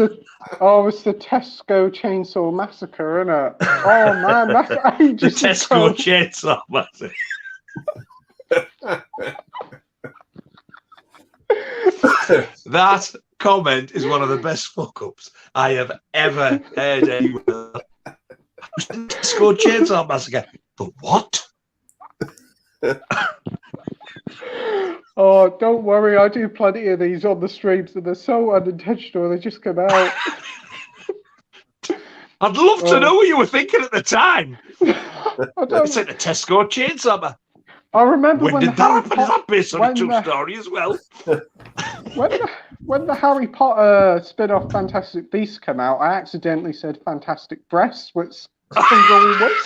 [SPEAKER 1] the Tesco Chainsaw Massacre, isn't it? Oh man, that's ages
[SPEAKER 2] The Tesco Chainsaw Massacre. That comment is one of the best fuck-ups I have ever heard anywhere. Tesco Chainsaw Massacre. But what?
[SPEAKER 1] Oh, don't worry, I do plenty of these on the streams and they're so unintentional, they just come out.
[SPEAKER 2] I'd love to know what you were thinking at the time.
[SPEAKER 1] It's
[SPEAKER 2] like the Tesco Chainsaw Massacre.
[SPEAKER 1] I remember
[SPEAKER 2] when did that happen? Is that based on a true story as well?
[SPEAKER 1] when the Harry Potter spin-off Fantastic Beasts came out, I accidentally said Fantastic Breasts, which I think all was.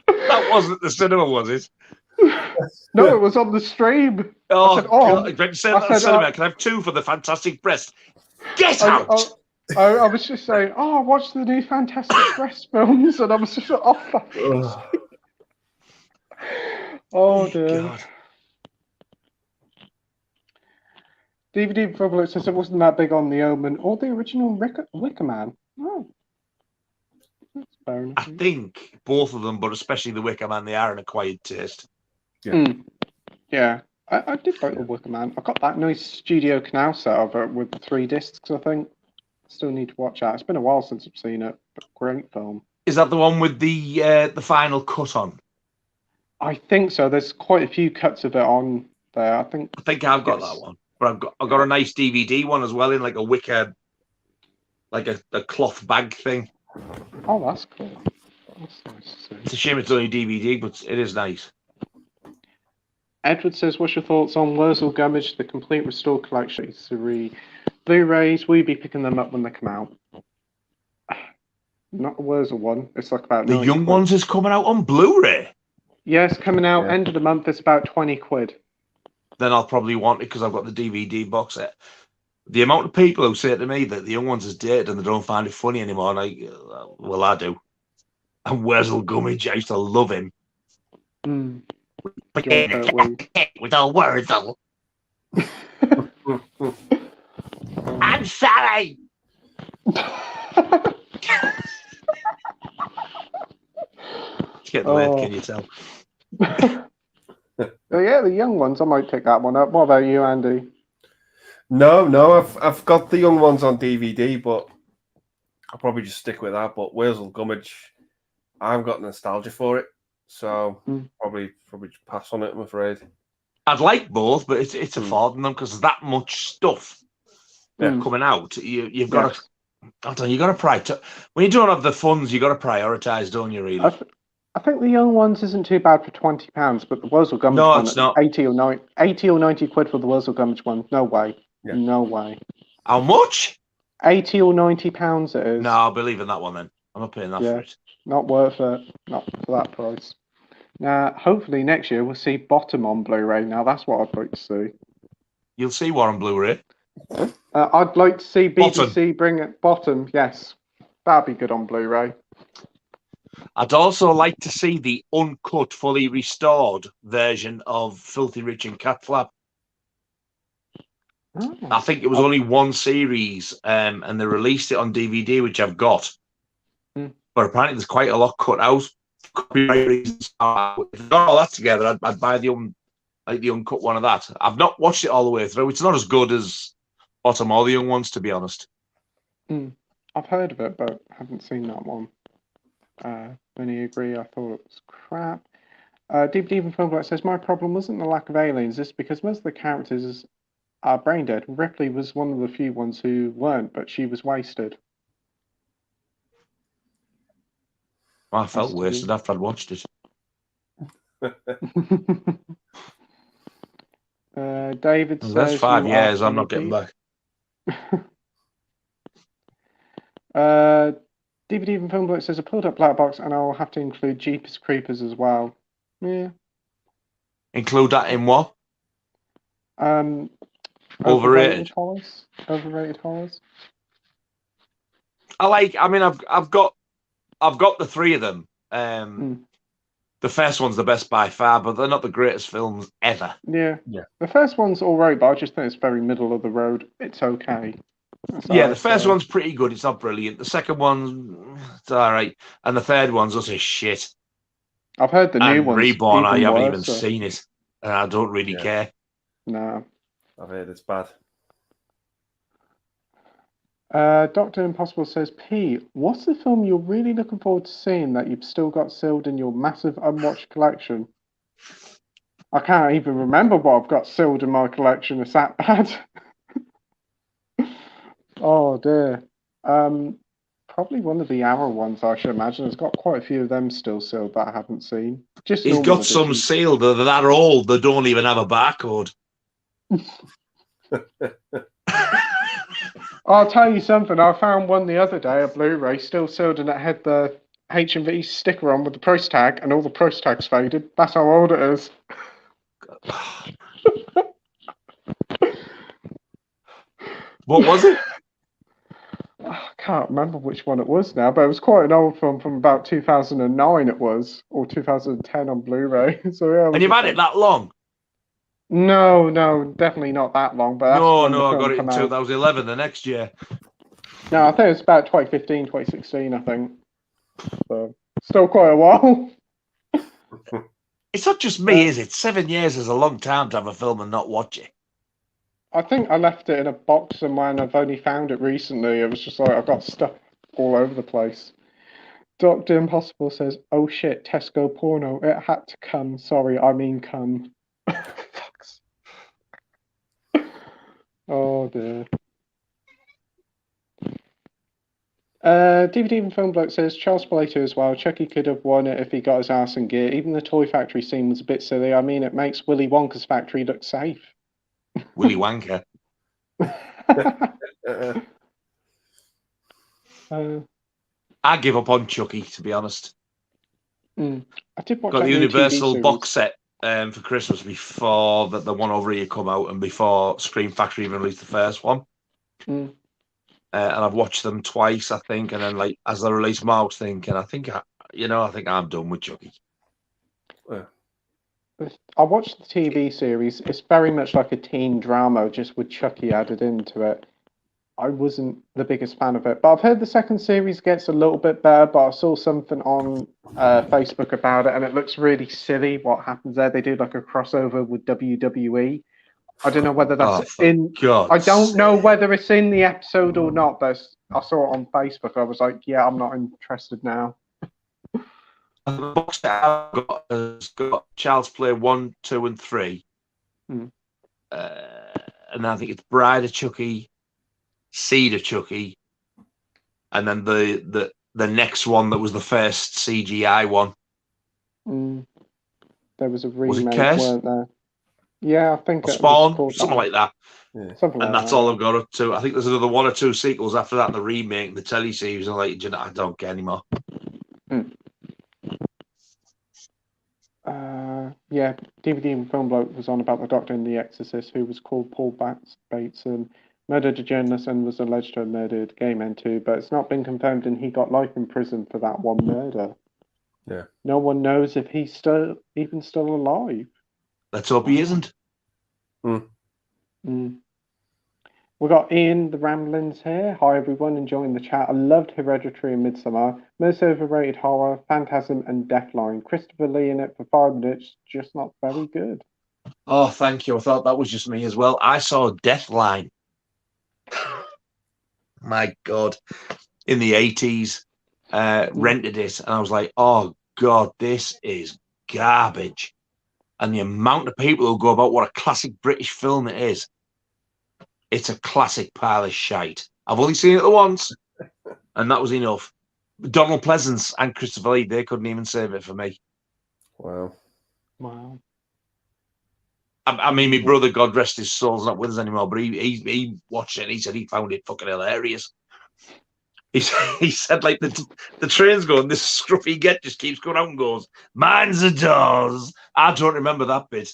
[SPEAKER 2] That wasn't the cinema, was it?
[SPEAKER 1] No, it was on the stream.
[SPEAKER 2] Oh,
[SPEAKER 1] I said,
[SPEAKER 2] cinema. Can I have 2 for the Fantastic Breast? Get out!
[SPEAKER 1] I was just saying, watch the new Fantastic Breast films, and I was just like, oh dear.
[SPEAKER 2] God.
[SPEAKER 1] DVD Trouble says it wasn't that big on The Omen or the original Wicker Man. Oh, that's fair enough.
[SPEAKER 2] I think both of them, but especially the Wicker Man, they are an acquired taste.
[SPEAKER 1] Yeah. I did like the Wicker Man. I got that nice Studio Canal set of it with the 3 discs, I think. Still need to watch that. It's been a while since I've seen it, but great film.
[SPEAKER 2] Is that the one with the final cut on?
[SPEAKER 1] I think so. There's quite a few cuts of it on there. I think
[SPEAKER 2] I've got that one, but I've got a nice DVD one as well in like a wicker, like a cloth bag thing.
[SPEAKER 1] Oh, that's cool. That's nice to see.
[SPEAKER 2] It's a shame it's only DVD, but it is nice.
[SPEAKER 1] Edward says, "What's your thoughts on Wurzel Gummidge, the complete restore collection? Blu-rays, will you be picking them up when they come out?" Not the Wurzel one. It's like about
[SPEAKER 2] the Young Ones is coming out on Blu-ray.
[SPEAKER 1] Yes, coming out end of the month. It's about 20 quid.
[SPEAKER 2] Then I'll probably want it because I've got the DVD box set. The amount of people who say to me that the Young Ones is dated and they don't find it funny anymore, like, well, I do. And Wurzel Gummidge, I used to love him. With a Wurzel. I'm sorry. It's getting late, can you tell?
[SPEAKER 1] Yeah, the Young Ones. I might pick that one up. What about you, Andy?
[SPEAKER 3] No, I've got the Young Ones on DVD, but I'll probably just stick with that. But Wurzel Gummidge, I haven't got nostalgia for it, so probably just pass on it, I'm afraid.
[SPEAKER 2] I'd like both, but it's affording them because there's that much stuff coming out. You've got to. I don't know, you got to when you don't have the funds, you got to prioritize, don't you? Really.
[SPEAKER 1] I think the Young Ones isn't too bad for £20, but the Wurzel Gummidge one,
[SPEAKER 2] it's not.
[SPEAKER 1] 80 or 90 quid for the Wurzel Gummidge one. No way. Yeah. No way.
[SPEAKER 2] How much?
[SPEAKER 1] 80 or 90 pounds it is.
[SPEAKER 2] No, I'll believe in that one then. I'm not paying that for it.
[SPEAKER 1] Not worth it. Not for that price. Now, hopefully next year we'll see Bottom on Blu-ray. Now that's what I'd like to see.
[SPEAKER 2] You'll see what on Blu-ray?
[SPEAKER 1] I'd like to see BBC bring it Bottom. Yes, that'd be good on Blu-ray.
[SPEAKER 2] I'd also like to see the uncut, fully restored version of Filthy Rich and Cat Flap. I think it was only one series, and they released it on DVD, which I've got. But apparently, there's quite a lot cut out. Copyright reasons. If I got all that together, I'd buy the uncut one of that. I've not watched it all the way through. It's not as good as Bottom or the Young Ones, to be honest.
[SPEAKER 1] I've heard of it, but haven't seen that one. Many agree. I thought it was crap. Deep Even Film Black says, my problem wasn't the lack of aliens. It's because most of the characters are brain dead. Ripley was one of the few ones who weren't, but she was wasted.
[SPEAKER 2] I felt wasted after I'd watched it.
[SPEAKER 1] David says,
[SPEAKER 2] that's 5 years. I'm not getting back.
[SPEAKER 1] DVD Even Film Black says, I pulled up Black Box and I'll have to include Jeepers Creepers as well. Yeah.
[SPEAKER 2] Include that in what?
[SPEAKER 1] Overrated horrors. Overrated horrors.
[SPEAKER 2] I've got the 3 of them. The first one's the best by far, but they're not the greatest films ever.
[SPEAKER 1] Yeah. The first one's all right, but I just think it's very middle of the road. It's okay.
[SPEAKER 2] The first one's pretty good. It's not brilliant. The second one, it's all right. And the third one's also shit.
[SPEAKER 1] I've heard the new one's
[SPEAKER 2] Reborn, I haven't even seen it. And I don't really care.
[SPEAKER 1] No.
[SPEAKER 3] I've heard it's bad.
[SPEAKER 1] Dr. Impossible says, P, what's the film you're really looking forward to seeing that you've still got sealed in your massive unwatched collection? I can't even remember what I've got sealed in my collection. Is that bad? Oh, dear. Probably one of the Arrow ones, I should imagine. It's got quite a few of them still sealed that I haven't seen.
[SPEAKER 2] He's got some sealed that are old. They don't even have a barcode.
[SPEAKER 1] I'll tell you something. I found one the other day, a Blu-ray, still sealed, and it had the H&V sticker on with the price tag, and all the price tags faded. That's how old it is.
[SPEAKER 2] What was it?
[SPEAKER 1] I can't remember which one it was now, but it was quite an old film from about 2009. It was, or 2010 on Blu-ray. So yeah.
[SPEAKER 2] And you've had it that long?
[SPEAKER 1] No, definitely not that long. But that's when the
[SPEAKER 2] I
[SPEAKER 1] film
[SPEAKER 2] got it in
[SPEAKER 1] came out.
[SPEAKER 2] 2011, the next year.
[SPEAKER 1] No, I think it was about 2015, 2016, I think. So, still quite a while.
[SPEAKER 2] It's not just me, is it? 7 years is a long time to have a film and not watch it.
[SPEAKER 1] I think I left it in a box somewhere and I've only found it recently. It was just like, I've got stuff all over the place. Dr. Impossible says, oh shit, Tesco porno. It had to come. Sorry, I mean come. Fucks. Oh dear. DVD and Film Bloke says, Charles Plato as well. Chucky could have won it if he got his arse in gear. Even the Toy Factory scene was a bit silly. I mean, it makes Willy Wonka's factory look safe.
[SPEAKER 2] Willy Wanker. I give up on Chucky, to be honest.
[SPEAKER 1] I did watch
[SPEAKER 2] got
[SPEAKER 1] that
[SPEAKER 2] the Universal
[SPEAKER 1] TV
[SPEAKER 2] box set for Christmas before the one over here come out and before Scream Factory even released the first one. And I've watched them twice, I think, and then like as they release them, I was thinking, I think I'm done with Chucky.
[SPEAKER 1] I watched the TV series. It's very much like a teen drama, just with Chucky added into it. I wasn't the biggest fan of it, but I've heard the second series gets a little bit better. But I saw something on Facebook about it, and it looks really silly. What happens there? They do like a crossover with WWE. I don't know whether that's I don't know whether it's in the episode or not, but I saw it on Facebook. I was like, yeah, I'm not interested now.
[SPEAKER 2] The box set I've got has got Child's Play 1, 2, and 3. And I think it's Bride of Chucky, Seed of Chucky, and then the next one that was the first CGI one.
[SPEAKER 1] There was a remake,
[SPEAKER 2] was it Curse?
[SPEAKER 1] Weren't there? Yeah, I think it
[SPEAKER 2] Spawn,
[SPEAKER 1] was called
[SPEAKER 2] something like that.
[SPEAKER 1] Yeah. Something
[SPEAKER 2] and
[SPEAKER 1] like
[SPEAKER 2] that's
[SPEAKER 1] that.
[SPEAKER 2] all I've got up to. I think there's another 1 or 2 sequels after that, the remake, the telly series, and like, I don't care anymore.
[SPEAKER 1] Yeah, DVD and Film Bloke was on about the Doctor in The Exorcist, who was called Paul Bateson, murdered a journalist and was alleged to have murdered gay men too, but it's not been confirmed, and he got life in prison for that one murder.
[SPEAKER 3] Yeah.
[SPEAKER 1] No one knows if he's still alive.
[SPEAKER 2] Let's hope he isn't.
[SPEAKER 1] We got Ian the Ramblings here. Hi everyone, enjoying the chat. I loved Hereditary and Midsommar. Most overrated horror, Phantasm and Deathline. Christopher Lee in it for 5 minutes, just not very good.
[SPEAKER 2] Oh, thank you. I thought that was just me as well. I saw Deathline. My God. In the 80s, rented it, and I was like, oh God, this is garbage. And the amount of people who go about what a classic British film it is. It's a classic pile of shite. I've only seen it the once, and that was enough. Donald Pleasance and Christopher Lee, they couldn't even save it for me.
[SPEAKER 3] Wow.
[SPEAKER 2] I mean, my brother, God rest his soul, is not with us anymore, but he watched it and he said he found it fucking hilarious. He said, like, the train's going, this scruffy get just keeps going out and goes, mind the doors. I don't remember that bit.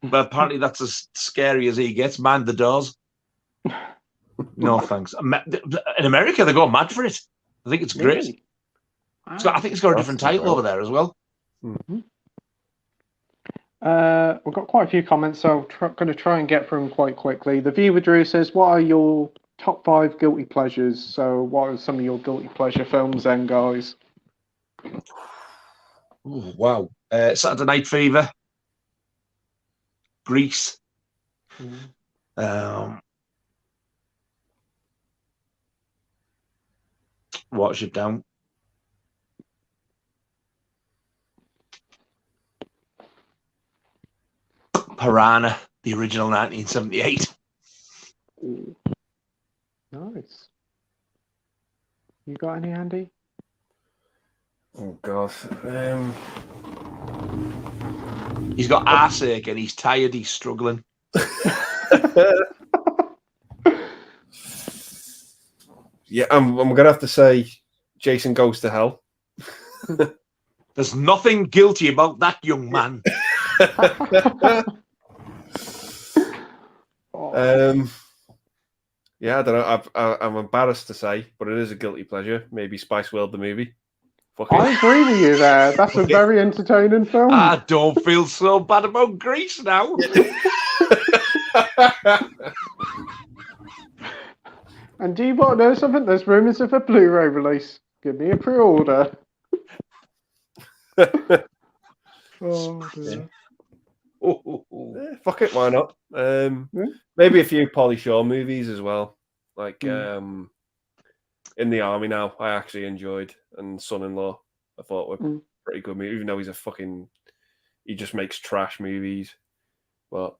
[SPEAKER 2] But apparently that's as scary as he gets. Mind the doors. No, thanks. In America, they go mad for it. I think it's great.
[SPEAKER 1] Really?
[SPEAKER 2] I think it's got a different title over there as well.
[SPEAKER 1] We've got quite a few comments, so I'm going to try and get through them quite quickly. The viewer Drew says, what are your top 5 guilty pleasures? So what are some of your guilty pleasure films then, guys?
[SPEAKER 2] Ooh, wow. Saturday Night Fever. Grease. Watch it down. Piranha, the original 1978.
[SPEAKER 1] Ooh. Nice. You got any, Andy?
[SPEAKER 3] Oh God.
[SPEAKER 2] He's got arseache and he's tired. He's struggling.
[SPEAKER 3] Yeah, I'm gonna have to say Jason Goes to Hell.
[SPEAKER 2] There's nothing guilty about that young man.
[SPEAKER 3] Yeah, I don't know. I'm embarrassed to say, but it is a guilty pleasure. Maybe Spice World the movie.
[SPEAKER 1] I agree with you there. That's a very entertaining film.
[SPEAKER 2] I don't feel so bad about Grease now.
[SPEAKER 1] And do you want to know something? There's rumours of a Blu-ray release. Give me a pre-order. Oh, dear.
[SPEAKER 3] Fuck it, why not? Maybe a few Pauly Shore movies as well. Like In the Army Now, I actually enjoyed, and Son-in-Law, I thought were pretty good movie, even though he just makes trash movies. But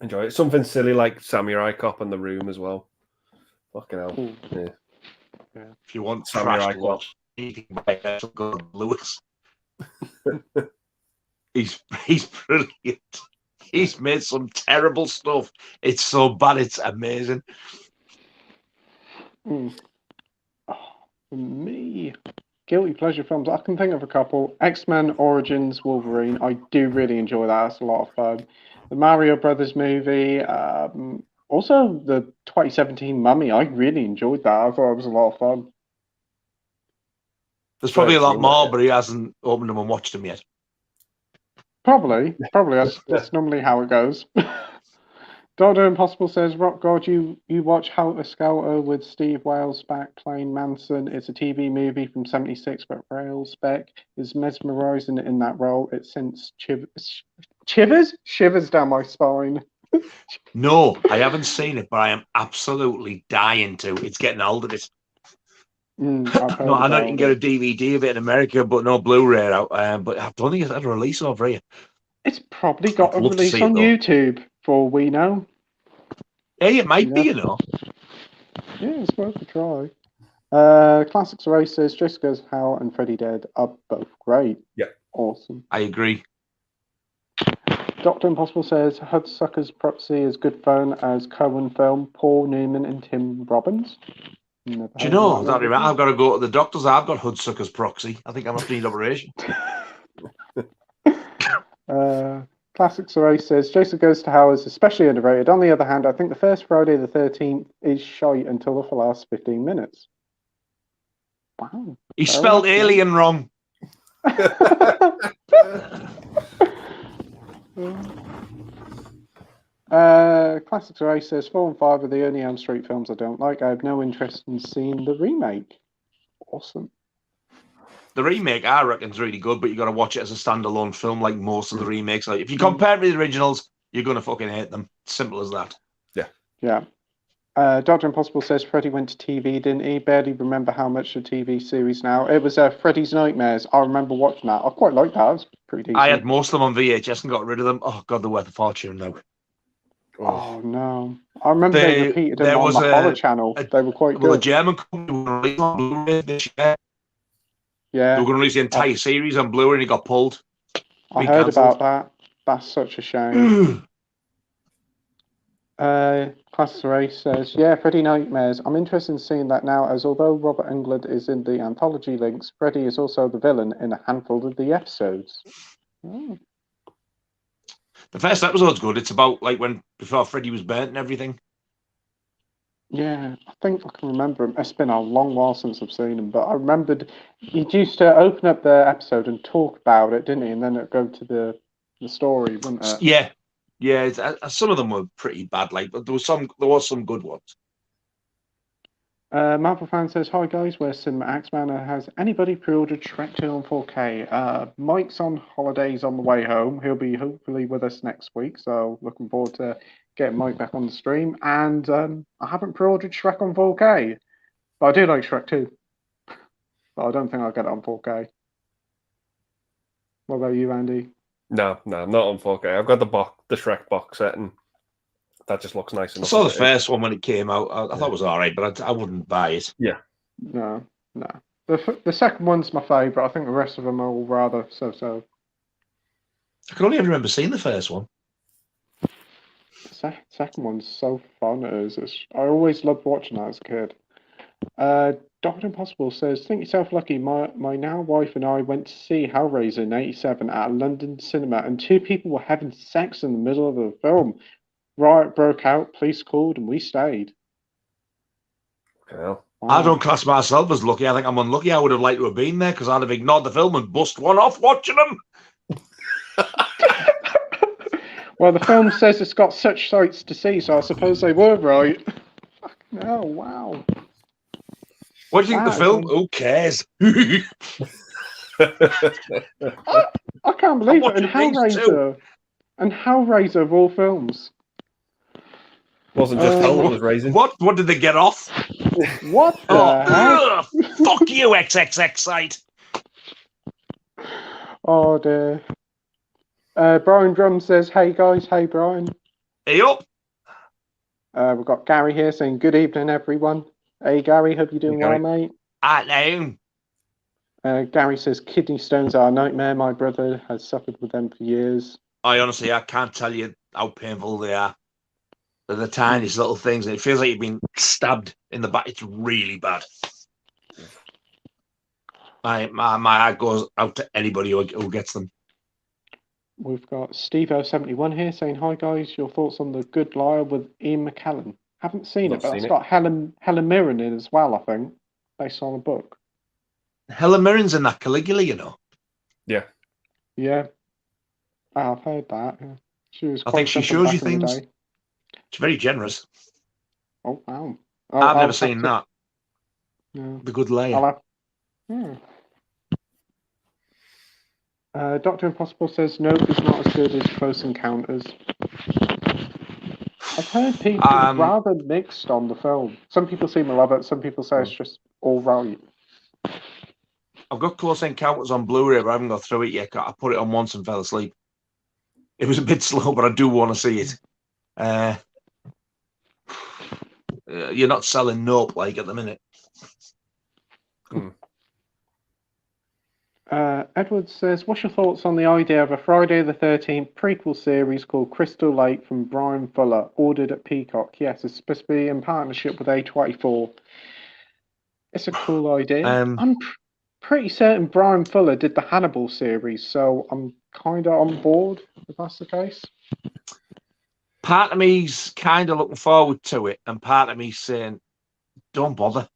[SPEAKER 3] enjoy it. Something silly like Samurai Cop and The Room as well. Fucking hell. Yeah.
[SPEAKER 2] If you want
[SPEAKER 3] Samurai
[SPEAKER 2] trash to watch, you can buy Rockgod Lewis. He's brilliant. He's made some terrible stuff. It's so bad, it's amazing.
[SPEAKER 1] For me, guilty pleasure films, I can think of a couple. X-Men Origins Wolverine, I do really enjoy that. That's a lot of fun. The Mario Brothers movie, also the 2017 Mummy, I really enjoyed that. I thought it was a lot of fun.
[SPEAKER 2] There's probably a lot more, but he hasn't opened them and watched them yet.
[SPEAKER 1] Probably. That's normally how it goes. Dr. Impossible says, Rockgod, you watch Helter Skelter with Steve Wales back playing Manson. It's a TV movie from '76, but Rails Beck is mesmerising in that role. It sends shivers down my spine.
[SPEAKER 2] No, I haven't seen it, but I am absolutely dying to. It's getting old at it. No, I know you can get a DVD of it in America, but no Blu-ray out. But I don't think it's had a release over here.
[SPEAKER 1] It's probably got a release on YouTube, for all we know.
[SPEAKER 2] Hey, it might be, you know.
[SPEAKER 1] Yeah, it's worth a try. Classics Race says Jessica's How and Freddy Dead are both great.
[SPEAKER 3] Yeah.
[SPEAKER 1] Awesome.
[SPEAKER 2] I agree.
[SPEAKER 1] Dr. Impossible says Hudsucker's Proxy is good fun as Cohen film, Paul Newman and Tim Robbins.
[SPEAKER 2] Do you know, I've got to go to the doctors. I've got Hudsucker's Proxy. I think I must need an operation.
[SPEAKER 1] Classics Race says Jason Goes to Hell is especially underrated. On the other hand, I think the first Friday the 13th is shite until the last 15 minutes. Wow.
[SPEAKER 2] He spelled alien wrong.
[SPEAKER 1] Classics Race says 4 and 5 are the only Elm Street films I don't like. I have no interest in seeing the remake. Awesome.
[SPEAKER 2] The remake, I reckon, is really good, but you got to watch it as a standalone film, like most of the remakes. Like if you compare it with the originals, you're gonna fucking hate them. Simple as that.
[SPEAKER 1] Yeah. Dr. Impossible says Freddy went to TV, didn't he? Barely remember how much the TV series now. It was Freddy's Nightmares. I remember watching that. I quite liked that. It was pretty decent.
[SPEAKER 2] I had most of them on VHS and got rid of them. Oh god, they're worth a fortune now.
[SPEAKER 1] Oh no! I remember they repeated them on the Horror Channel. They were quite good.
[SPEAKER 2] Well, the German company were releasing on Blu-ray this year.
[SPEAKER 1] Yeah,
[SPEAKER 2] they were going to release the entire series on Blu-ray, and it got pulled.
[SPEAKER 1] I heard about that. That's such a shame. Class Race says, yeah, Freddy Nightmares. I'm interested in seeing that now, as although Robert Englund is in the anthology links, Freddy is also the villain in a handful of the episodes. Oh.
[SPEAKER 2] The first episode's good. It's about like before Freddy was burnt and everything.
[SPEAKER 1] Yeah, I think I can remember him. It's been a long while since I've seen him, but I remembered he used to open up the episode and talk about it, didn't he? And then it'd go to the story, wouldn't it?
[SPEAKER 2] Yeah. Yeah, some of them were pretty bad, like, but there was some good ones.
[SPEAKER 1] Marvel fan says, hi guys, we're Cinema Axeman. Has anybody pre-ordered Shrek 2 on 4K? Mike's on holidays on the way home. He'll be hopefully with us next week, so looking forward to getting Mike back on the stream. And I haven't pre-ordered Shrek on 4K, but I do like Shrek 2. But I don't think I'll get it on 4K. What about you, Andy?
[SPEAKER 3] No, not on 4K. I've got the Shrek box set, and that just looks nice enough.
[SPEAKER 2] I saw the first one when it came out. I thought it was all right, but I wouldn't buy it.
[SPEAKER 3] Yeah.
[SPEAKER 1] No. The second one's my favourite. I think the rest of them are all rather so-so.
[SPEAKER 2] I can only remember seeing the first one.
[SPEAKER 1] Second one's so fun. I always loved watching that as a kid. Dr. Impossible says, think yourself lucky. My now wife and I went to see Hellraiser in '87 at a London cinema, and 2 people were having sex in the middle of the film. Riot broke out, police called, and we stayed.
[SPEAKER 3] Well,
[SPEAKER 1] Wow.
[SPEAKER 2] I don't class myself as lucky. I think I'm unlucky. I would have liked to have been there because I'd have ignored the film and bust one off watching them.
[SPEAKER 1] Well, the film says it's got such sights to see, so I suppose they were right. Oh, wow.
[SPEAKER 2] What do you think
[SPEAKER 1] Wow,
[SPEAKER 2] the film? Who cares?
[SPEAKER 1] I can't believe it. And Hellraiser of all films.
[SPEAKER 3] Wasn't just hell that was raising.
[SPEAKER 2] What did they get off?
[SPEAKER 1] What the heck?
[SPEAKER 2] Fuck you, XXX site.
[SPEAKER 1] Oh, dear. Brian Drum says, hey, guys. Hey, Brian.
[SPEAKER 2] Hey, up.
[SPEAKER 1] We've got Gary here saying, good evening, everyone. Hey, Gary, hope you're doing well, mate.
[SPEAKER 2] I know.
[SPEAKER 1] Gary says, kidney stones are a nightmare. My brother has suffered with them for years.
[SPEAKER 2] I can't tell you how painful they are. They're the tiniest little things. And it feels like you've been stabbed in the back. It's really bad. My heart goes out to anybody who gets them.
[SPEAKER 1] We've got Steve071 here saying, hi, guys. Your thoughts on The Good Liar with Ian McKellen? Haven't seen it, but it's got Helen Mirren in as well, I think, based on a book.
[SPEAKER 2] Helen Mirren's in that Caligula, you know.
[SPEAKER 3] Yeah.
[SPEAKER 1] Yeah. I've heard that. Yeah. She was.
[SPEAKER 2] I think she shows you things. It's very generous.
[SPEAKER 1] Oh, wow.
[SPEAKER 2] I've never seen that.
[SPEAKER 1] No.
[SPEAKER 2] The Good Liar.
[SPEAKER 1] Dr. Impossible says, Nope is not as good as Close Encounters. I've heard people rather mixed on the film. Some people seem to love it. Some people say it's just all right.
[SPEAKER 2] I've got Close Encounters on Blu-ray, but I haven't got through it yet. I put it on once and fell asleep. It was a bit slow, but I do want to see it. You're not selling Nope like at the minute.
[SPEAKER 1] Edward says, what's your thoughts on the idea of a Friday the 13th prequel series called Crystal Lake from Brian Fuller, ordered at Peacock? Yes, it's supposed to be in partnership with A24. It's a cool idea. I'm pretty certain Brian Fuller did the Hannibal series, so I'm kind of on board if that's the case.
[SPEAKER 2] Part of me's kind of looking forward to it, and part of me's saying, don't bother.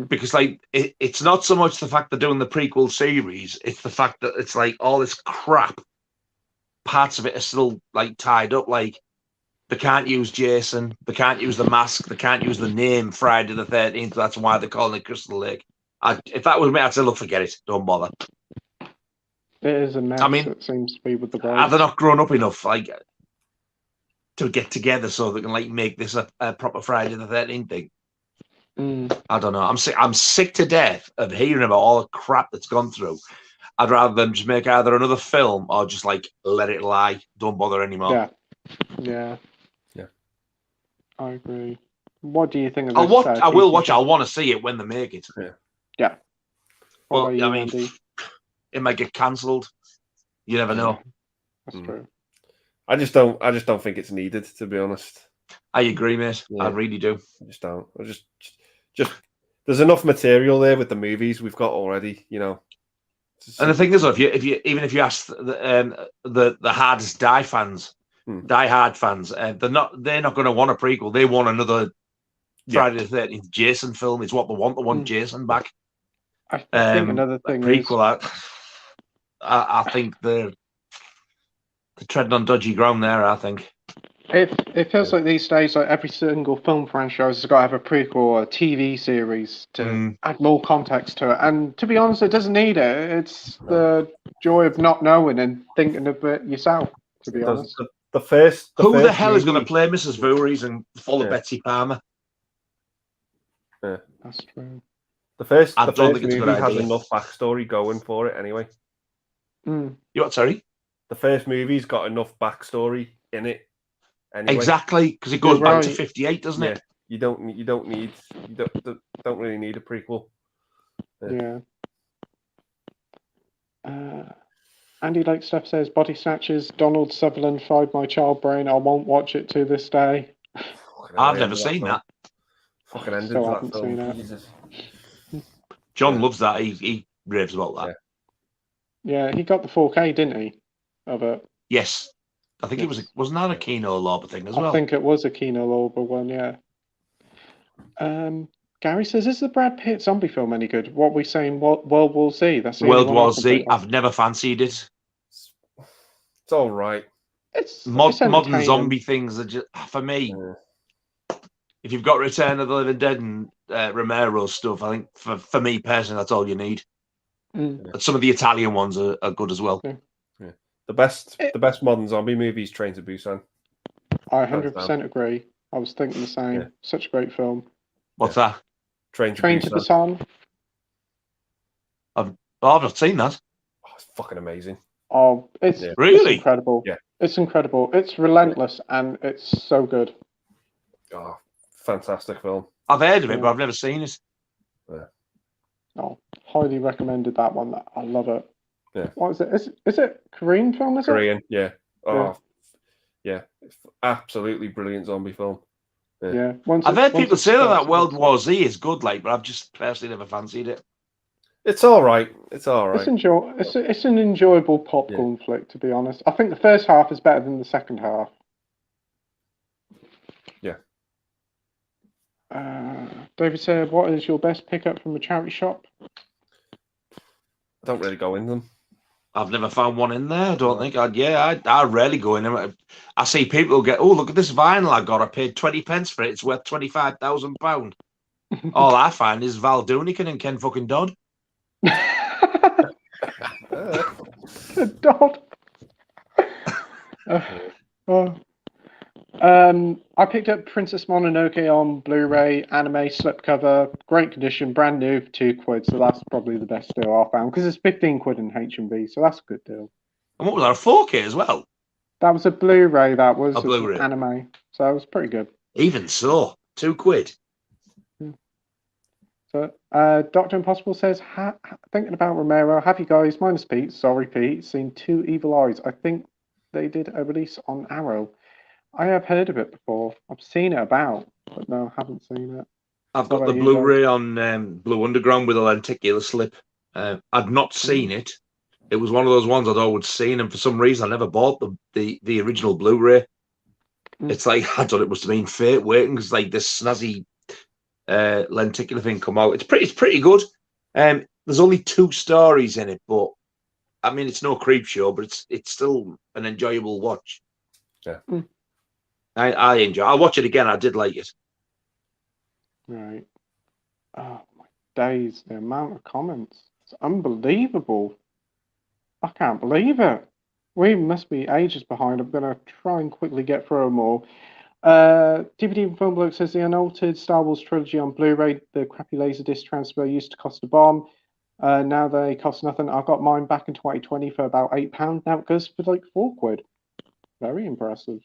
[SPEAKER 2] Because like it's not so much the fact they're doing the prequel series, it's the fact that it's like all this crap, parts of it are still like tied up. Like they can't use Jason, they can't use the mask, they can't use the name Friday the 13th. That's why they're calling it Crystal Lake. If that was me, I'd say, look, forget it, don't bother.
[SPEAKER 1] It is a mess. I mean, it seems to be with the
[SPEAKER 2] are they not grown up enough like to get together so they can like make this a proper Friday the 13th thing? I don't know. I'm sick to death of hearing about all the crap that's gone through. I'd rather them just make either another film or just like let it lie. Don't bother anymore.
[SPEAKER 1] Yeah. I agree. What do you think of
[SPEAKER 2] this? I will watch. I'll want to see it when they make it.
[SPEAKER 1] Yeah.
[SPEAKER 2] Well, I mean, it might get cancelled. You never know.
[SPEAKER 1] That's true.
[SPEAKER 3] I just don't think it's needed, to be honest.
[SPEAKER 2] I agree, mate. Yeah. I really do.
[SPEAKER 3] I just don't. Just there's enough material there with the movies we've got already, you know.
[SPEAKER 2] And the thing is, if you ask the hardest die hard fans, they're not going to want a prequel. They want another Friday the 13th Jason film. Is what they want. They want Jason back.
[SPEAKER 1] I think another thing
[SPEAKER 2] prequel. I think they're treading on dodgy ground there. I think.
[SPEAKER 1] It feels like these days, like every single film franchise has got to have a prequel or a TV series to add more context to it. And to be honest, it doesn't need it. It's the joy of not knowing and thinking of it yourself, to be honest.
[SPEAKER 2] Who the hell is going to play Mrs. Voorhees and follow Betsy Palmer?
[SPEAKER 3] Yeah.
[SPEAKER 1] That's true.
[SPEAKER 3] The first movie has enough backstory going for it anyway.
[SPEAKER 2] You what, sorry?
[SPEAKER 3] The first movie's got enough backstory in it. Anyway.
[SPEAKER 2] Exactly, because it goes back to 58, doesn't it?
[SPEAKER 3] You don't really need a prequel.
[SPEAKER 1] Yeah. Andy Lake Stuff says, Body Snatchers, Donald Sutherland fried my child brain. I won't watch it to this day.
[SPEAKER 2] I've never seen that.
[SPEAKER 3] Fucking ended
[SPEAKER 1] Still
[SPEAKER 3] that
[SPEAKER 1] haven't
[SPEAKER 3] film.
[SPEAKER 1] seen it.
[SPEAKER 3] Jesus.
[SPEAKER 2] John loves that. He raves about that.
[SPEAKER 1] Yeah, he got the 4K, didn't he? Of it.
[SPEAKER 2] Yes. I think it wasn't that a Kino Lorber thing as well?
[SPEAKER 1] I think it was a Kino Lorber one, yeah. Gary says, is the Brad Pitt zombie film any good? What are we saying? World War Z? That's the
[SPEAKER 2] World
[SPEAKER 1] only one
[SPEAKER 2] War
[SPEAKER 1] I can
[SPEAKER 2] Z.
[SPEAKER 1] think of.
[SPEAKER 2] I've never fancied it.
[SPEAKER 3] It's all right.
[SPEAKER 1] It's
[SPEAKER 2] Modern
[SPEAKER 1] entertaining.
[SPEAKER 2] zombie things are just, for me, if you've got Return of the Living Dead and Romero stuff, I think for me personally, that's all you need. But some of the Italian ones are good as well.
[SPEAKER 3] Yeah. The best modern zombie movie is Train to Busan.
[SPEAKER 1] I 100% agree. I was thinking the same.
[SPEAKER 3] Yeah.
[SPEAKER 1] Such a great film.
[SPEAKER 2] What's that?
[SPEAKER 3] Train to
[SPEAKER 1] Busan.
[SPEAKER 2] I've not seen that.
[SPEAKER 3] Oh, it's fucking amazing.
[SPEAKER 1] Oh, it's
[SPEAKER 2] really
[SPEAKER 1] incredible.
[SPEAKER 3] Yeah,
[SPEAKER 1] it's incredible. It's relentless and it's so good.
[SPEAKER 3] Oh, fantastic film.
[SPEAKER 2] I've heard of it, but I've never seen it.
[SPEAKER 3] Yeah.
[SPEAKER 1] Oh, highly recommended that one. I love it.
[SPEAKER 3] Yeah.
[SPEAKER 1] What is it? Is it Korean film?
[SPEAKER 3] Korean, yeah. Oh, yeah. Absolutely brilliant zombie film.
[SPEAKER 1] Yeah.
[SPEAKER 2] I've heard people say that World War Z is good, like, but I've just personally never fancied it.
[SPEAKER 3] It's all right. It's all right.
[SPEAKER 1] It's an enjoyable popcorn flick, to be honest. I think the first half is better than the second half.
[SPEAKER 3] Yeah.
[SPEAKER 1] David said, "What is your best pickup from a charity shop?"
[SPEAKER 3] I don't really go in them.
[SPEAKER 2] I've never found one in there. I don't think I rarely go in them. I see people get, oh, look at this vinyl I got. I paid 20 pence for it. It's worth £25,000. All I find is Val Doonican and Ken fucking Dodd.
[SPEAKER 1] Dodd. I picked up Princess Mononoke on Blu-ray, anime slipcover, great condition, brand new for £2, so that's probably the best deal I found because it's 15 quid in H&B, so that's a good deal.
[SPEAKER 2] And what was that, a 4K as well?
[SPEAKER 1] That was a Blu-ray. That was
[SPEAKER 2] a Blu-ray
[SPEAKER 1] anime, so it was pretty good.
[SPEAKER 2] Even so, £2.
[SPEAKER 1] So, Dr. Impossible says, thinking about Romero, have you guys, minus Pete, sorry Pete, seen Two Evil Eyes? I think they did a release on Arrow. I have heard of it before. I've seen it about, but no, I haven't seen it.
[SPEAKER 2] I've got the Blu-ray on Blue Underground with a lenticular slip. I'd not seen it. It was one of those ones I'd always seen, and for some reason I never bought the original Blu-ray. It's like I thought it must have been fate waiting because like this snazzy lenticular thing come out. It's pretty good. There's only 2 stories in it, but I mean it's no creep show, but it's still an enjoyable watch.
[SPEAKER 3] Yeah.
[SPEAKER 2] I enjoy. I'll watch it again. I did like it.
[SPEAKER 1] Right. Oh my days! The amount of comments. It's unbelievable. I can't believe it. We must be ages behind. I'm going to try and quickly get through them all. DVD and Film Bloke says the unaltered Star Wars trilogy on Blu-ray, the crappy Laserdisc transfer used to cost a bomb. Now they cost nothing. I got mine back in 2020 for about £8. Now it goes for like £4. Very impressive.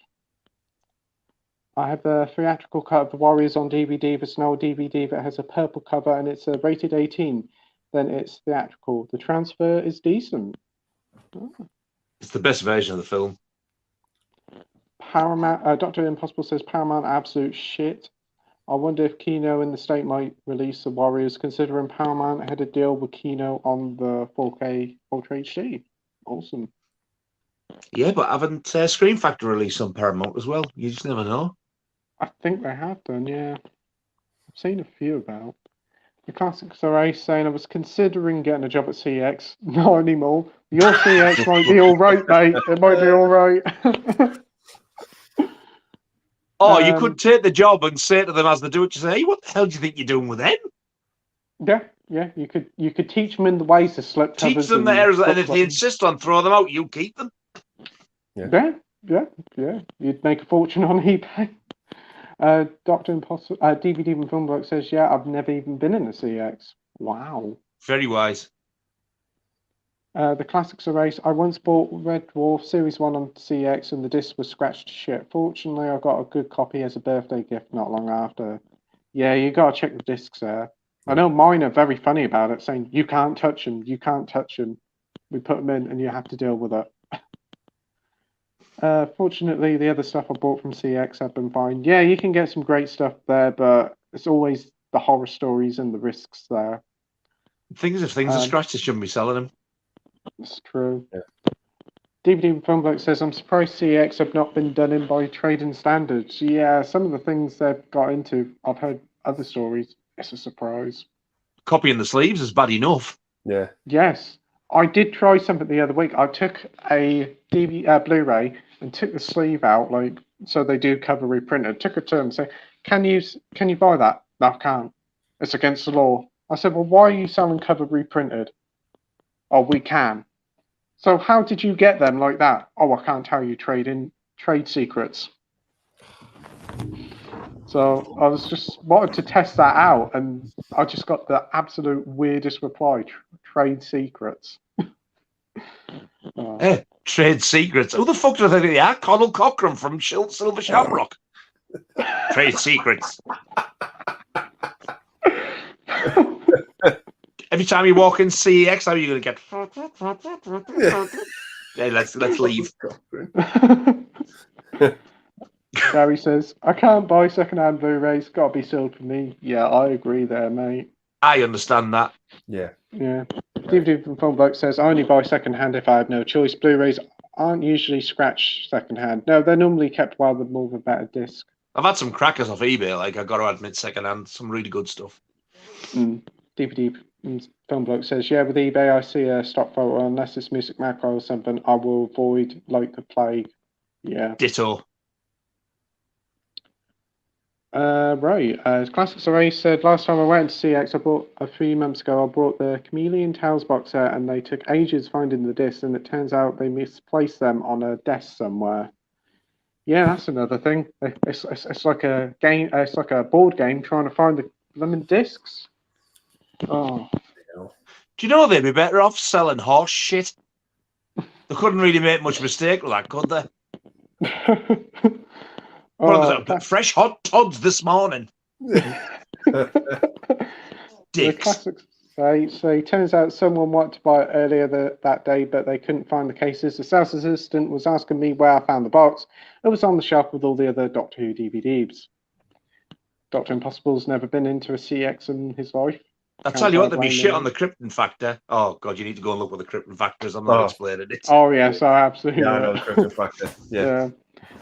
[SPEAKER 1] I have the theatrical cut of The Warriors on DVD. If it's an old DVD that has a purple cover and it's rated 18, then it's theatrical. The transfer is decent. Oh.
[SPEAKER 2] It's the best version of the film.
[SPEAKER 1] Paramount. Dr. Impossible says Paramount absolute shit. I wonder if Kino in the State might release The Warriors, considering Paramount had a deal with Kino on the 4K Ultra HD. Awesome.
[SPEAKER 2] Yeah, but haven't Scream Factory released on Paramount as well? You just never know.
[SPEAKER 1] I think they have done, yeah. I've seen a few about. The Classics are Ace saying I was considering getting a job at CX. Not anymore. Your CX might be all right, mate. It might be all right.
[SPEAKER 2] Oh, you could take the job and say to them as they do it, you say, hey, what the hell do you think you're doing with them?
[SPEAKER 1] Yeah. You could teach them in the ways to slip covers.
[SPEAKER 2] Teach them the errors, and if they insist on throwing them out, you keep them.
[SPEAKER 1] Yeah. You'd make a fortune on eBay. Dr. Impossible, DVD and Film Bloke says, yeah, I've never even been in a CX. Wow.
[SPEAKER 2] Very wise.
[SPEAKER 1] The Classics are Race. I once bought Red Dwarf Series 1 on CX and the disc was scratched to shit. Fortunately, I got a good copy as a birthday gift not long after. Yeah, you got to check the discs there. I know mine are very funny about it, saying, you can't touch them, you can't touch them. We put them in, and you have to deal with it. Fortunately, the other stuff I bought from CX have been fine. Yeah, you can get some great stuff there, but it's always the horror stories and the risks there.
[SPEAKER 2] Things, if things are scratched, they shouldn't be selling them.
[SPEAKER 1] It's true.
[SPEAKER 3] Yeah.
[SPEAKER 1] DVD Film Bloke says, I'm surprised CX have not been done in by trading standards. Yeah, some of the things they've got into, I've heard other stories. It's a surprise.
[SPEAKER 2] Copying the sleeves is bad enough.
[SPEAKER 3] Yeah.
[SPEAKER 1] Yes. I did try something the other week. I took a Blu-ray and took the sleeve out, like, so they do cover reprinted. Took it to them and said, can you buy that? No, I can't. It's against the law. I said, well, why are you selling cover reprinted? Oh, we can. So how did you get them like that? Oh, I can't tell you, trade secrets. So I was just wanted to test that out, and I just got the absolute weirdest reply: trade secrets.
[SPEAKER 2] Trade secrets. Who the fuck do I think they are? Conal Cochran from Silver Shamrock. Trade secrets. Every time you walk in CEX, how are you going to get? Yeah, let's leave.
[SPEAKER 1] Gary says, I can't buy second-hand Blu-rays. Got to be sealed for me. Yeah, I agree there, mate.
[SPEAKER 2] I understand that.
[SPEAKER 3] Yeah.
[SPEAKER 1] Yeah. DVD from Film Bloke says, I only buy second-hand if I have no choice. Blu-rays aren't usually scratched second-hand. No, they're normally kept well with more of a better disc.
[SPEAKER 2] I've had some crackers off eBay, like I got to admit, second-hand, some really good stuff.
[SPEAKER 1] DVD Film Bloke says, yeah, with eBay, I see a stock photo, unless it's Music Macro or something, I will avoid like the plague. Yeah.
[SPEAKER 2] Ditto.
[SPEAKER 1] Right. Classics Array said, last time I went to CX, I bought 3 months ago, I bought the Chameleon Tales box set, and they took ages finding the discs, and it turns out they misplaced them on a desk somewhere. Yeah, that's another thing. It's like a game. It's like a board game trying to find the lemon discs. Oh.
[SPEAKER 2] Do you know they'd be better off selling horse shit? They couldn't really make much mistake with that, could they? Fresh hot tods this morning.
[SPEAKER 1] The classics say, it turns out someone wanted to buy it earlier that day, but they couldn't find the cases. The sales assistant was asking me where I found the box. It was on the shelf with all the other Doctor Who DVDs. Dr. Impossible's never been into a CX in his life.
[SPEAKER 2] I tell you what, there'd be shit on the Krypton Factor. Oh, God, you need to go and look what the Krypton Factor is. I'm not explaining it.
[SPEAKER 1] Oh, yes, absolutely.
[SPEAKER 3] Yeah, I know the Krypton Factor. Yeah.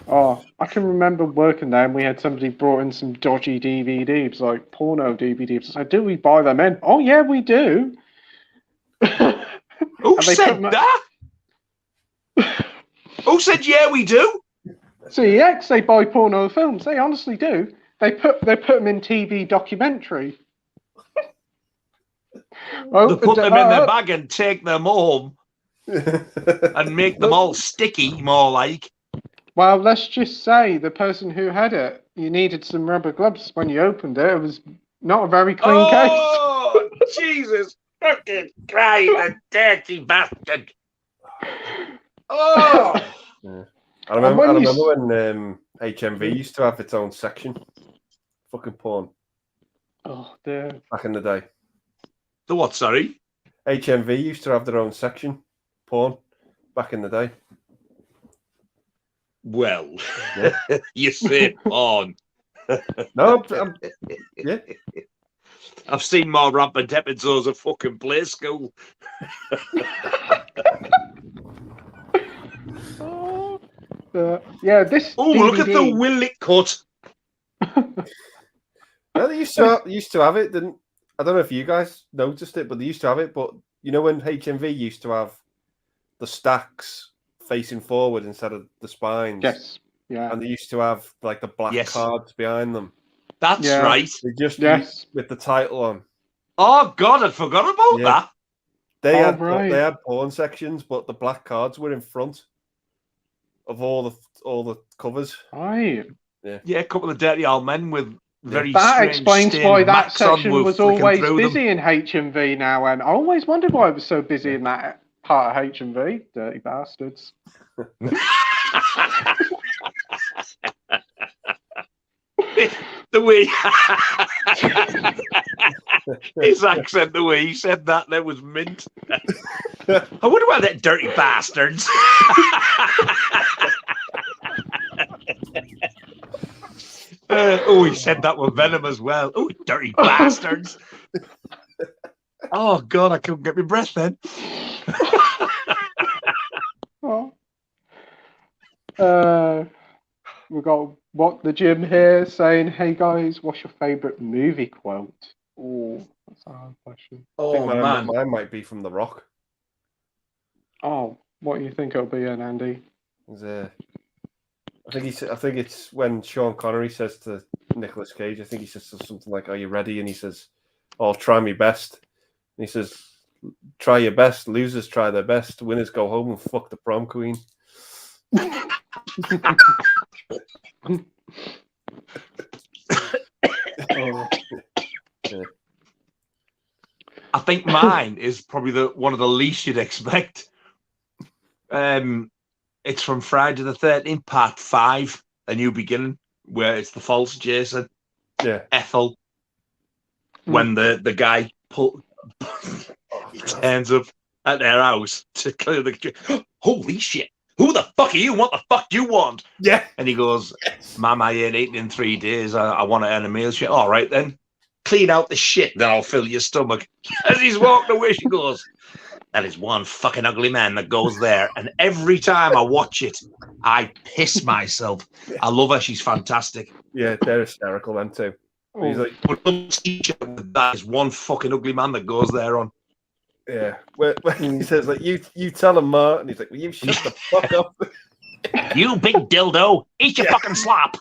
[SPEAKER 1] Oh, I can remember working there and we had somebody brought in some dodgy DVDs, like porno DVDs. I said, do we buy them in? Oh, yeah, we do.
[SPEAKER 2] Who said that? Who said, yeah, we do?
[SPEAKER 1] CEX, they buy porno films. They honestly do. They put them in TV documentary.
[SPEAKER 2] They put them in their bag and take them home and make them all sticky, more like.
[SPEAKER 1] Well, let's just say the person who had it, you needed some rubber gloves when you opened it. It was not a very clean case.
[SPEAKER 2] Oh, Jesus fucking Christ, the dirty bastard. Oh!
[SPEAKER 3] Yeah. I remember when HMV used to have its own section. Fucking porn.
[SPEAKER 1] Oh, dear.
[SPEAKER 3] Back in the day.
[SPEAKER 2] The what, sorry?
[SPEAKER 3] HMV used to have their own section. Porn. Back in the day.
[SPEAKER 2] Well, you say porn.
[SPEAKER 3] No, yeah.
[SPEAKER 2] I've seen more rampant episodes of fucking play school.
[SPEAKER 1] Yeah, this.
[SPEAKER 2] Oh, look at the will it cut.
[SPEAKER 3] No, they used to have it. Didn't I? Don't know if you guys noticed it, but they used to have it. But you know when HMV used to have the stacks facing forward instead of the spines.
[SPEAKER 1] Yes. Yeah.
[SPEAKER 3] And they used to have like the black cards behind them.
[SPEAKER 2] That's right.
[SPEAKER 3] They just with the title on.
[SPEAKER 2] Oh God, I'd forgot about that.
[SPEAKER 3] They had porn sections, but the black cards were in front of all the covers.
[SPEAKER 1] Right.
[SPEAKER 2] Yeah, a couple of dirty old men with very
[SPEAKER 1] that explains why that section was always busy
[SPEAKER 2] in
[SPEAKER 1] HMV now, and I always wondered why it was so busy in that part of HMV. Dirty bastards.
[SPEAKER 2] The way his accent, the way he said that, was mint. I wonder why that dirty bastards. He said that with Venom as well. Oh, dirty bastards. Oh, God, I couldn't get my breath then.
[SPEAKER 1] We've got What the Gym here saying, hey guys, what's your favourite movie quote? Oh, that's a hard question.
[SPEAKER 3] I think mine might be from The Rock.
[SPEAKER 1] Oh, what do you think it'll be then, Andy?
[SPEAKER 3] I think it's when Sean Connery says to Nicolas Cage, I think he says something like, "Are you ready?" And he says, "I'll try my best." And he says, "Try your best. Losers try their best. Winners go home and fuck the prom queen."
[SPEAKER 2] I think mine is probably one of the least you'd expect. It's from Friday the 13th, Part 5, A New Beginning, where it's the false Jason.
[SPEAKER 3] Yeah.
[SPEAKER 2] Ethel. When the guy turns up at their house to clear the... Holy shit. Who the fuck are you? What the fuck do you want?
[SPEAKER 3] Yeah.
[SPEAKER 2] And he goes, Mom, I ain't eaten in 3 days. I want to earn a meal. She, all right, then. Clean out the shit, then I'll fill your stomach. As he's walking away, she goes, that is one fucking ugly man that goes there. And every time I watch it, I piss myself. I love her. She's fantastic.
[SPEAKER 3] Yeah, they're hysterical, them too. He's like,
[SPEAKER 2] that is one fucking ugly man that goes there on.
[SPEAKER 3] Yeah. When he says, like, you tell him, Ma. And he's like, will you shut the fuck up?
[SPEAKER 2] You big dildo. Eat your fucking slop.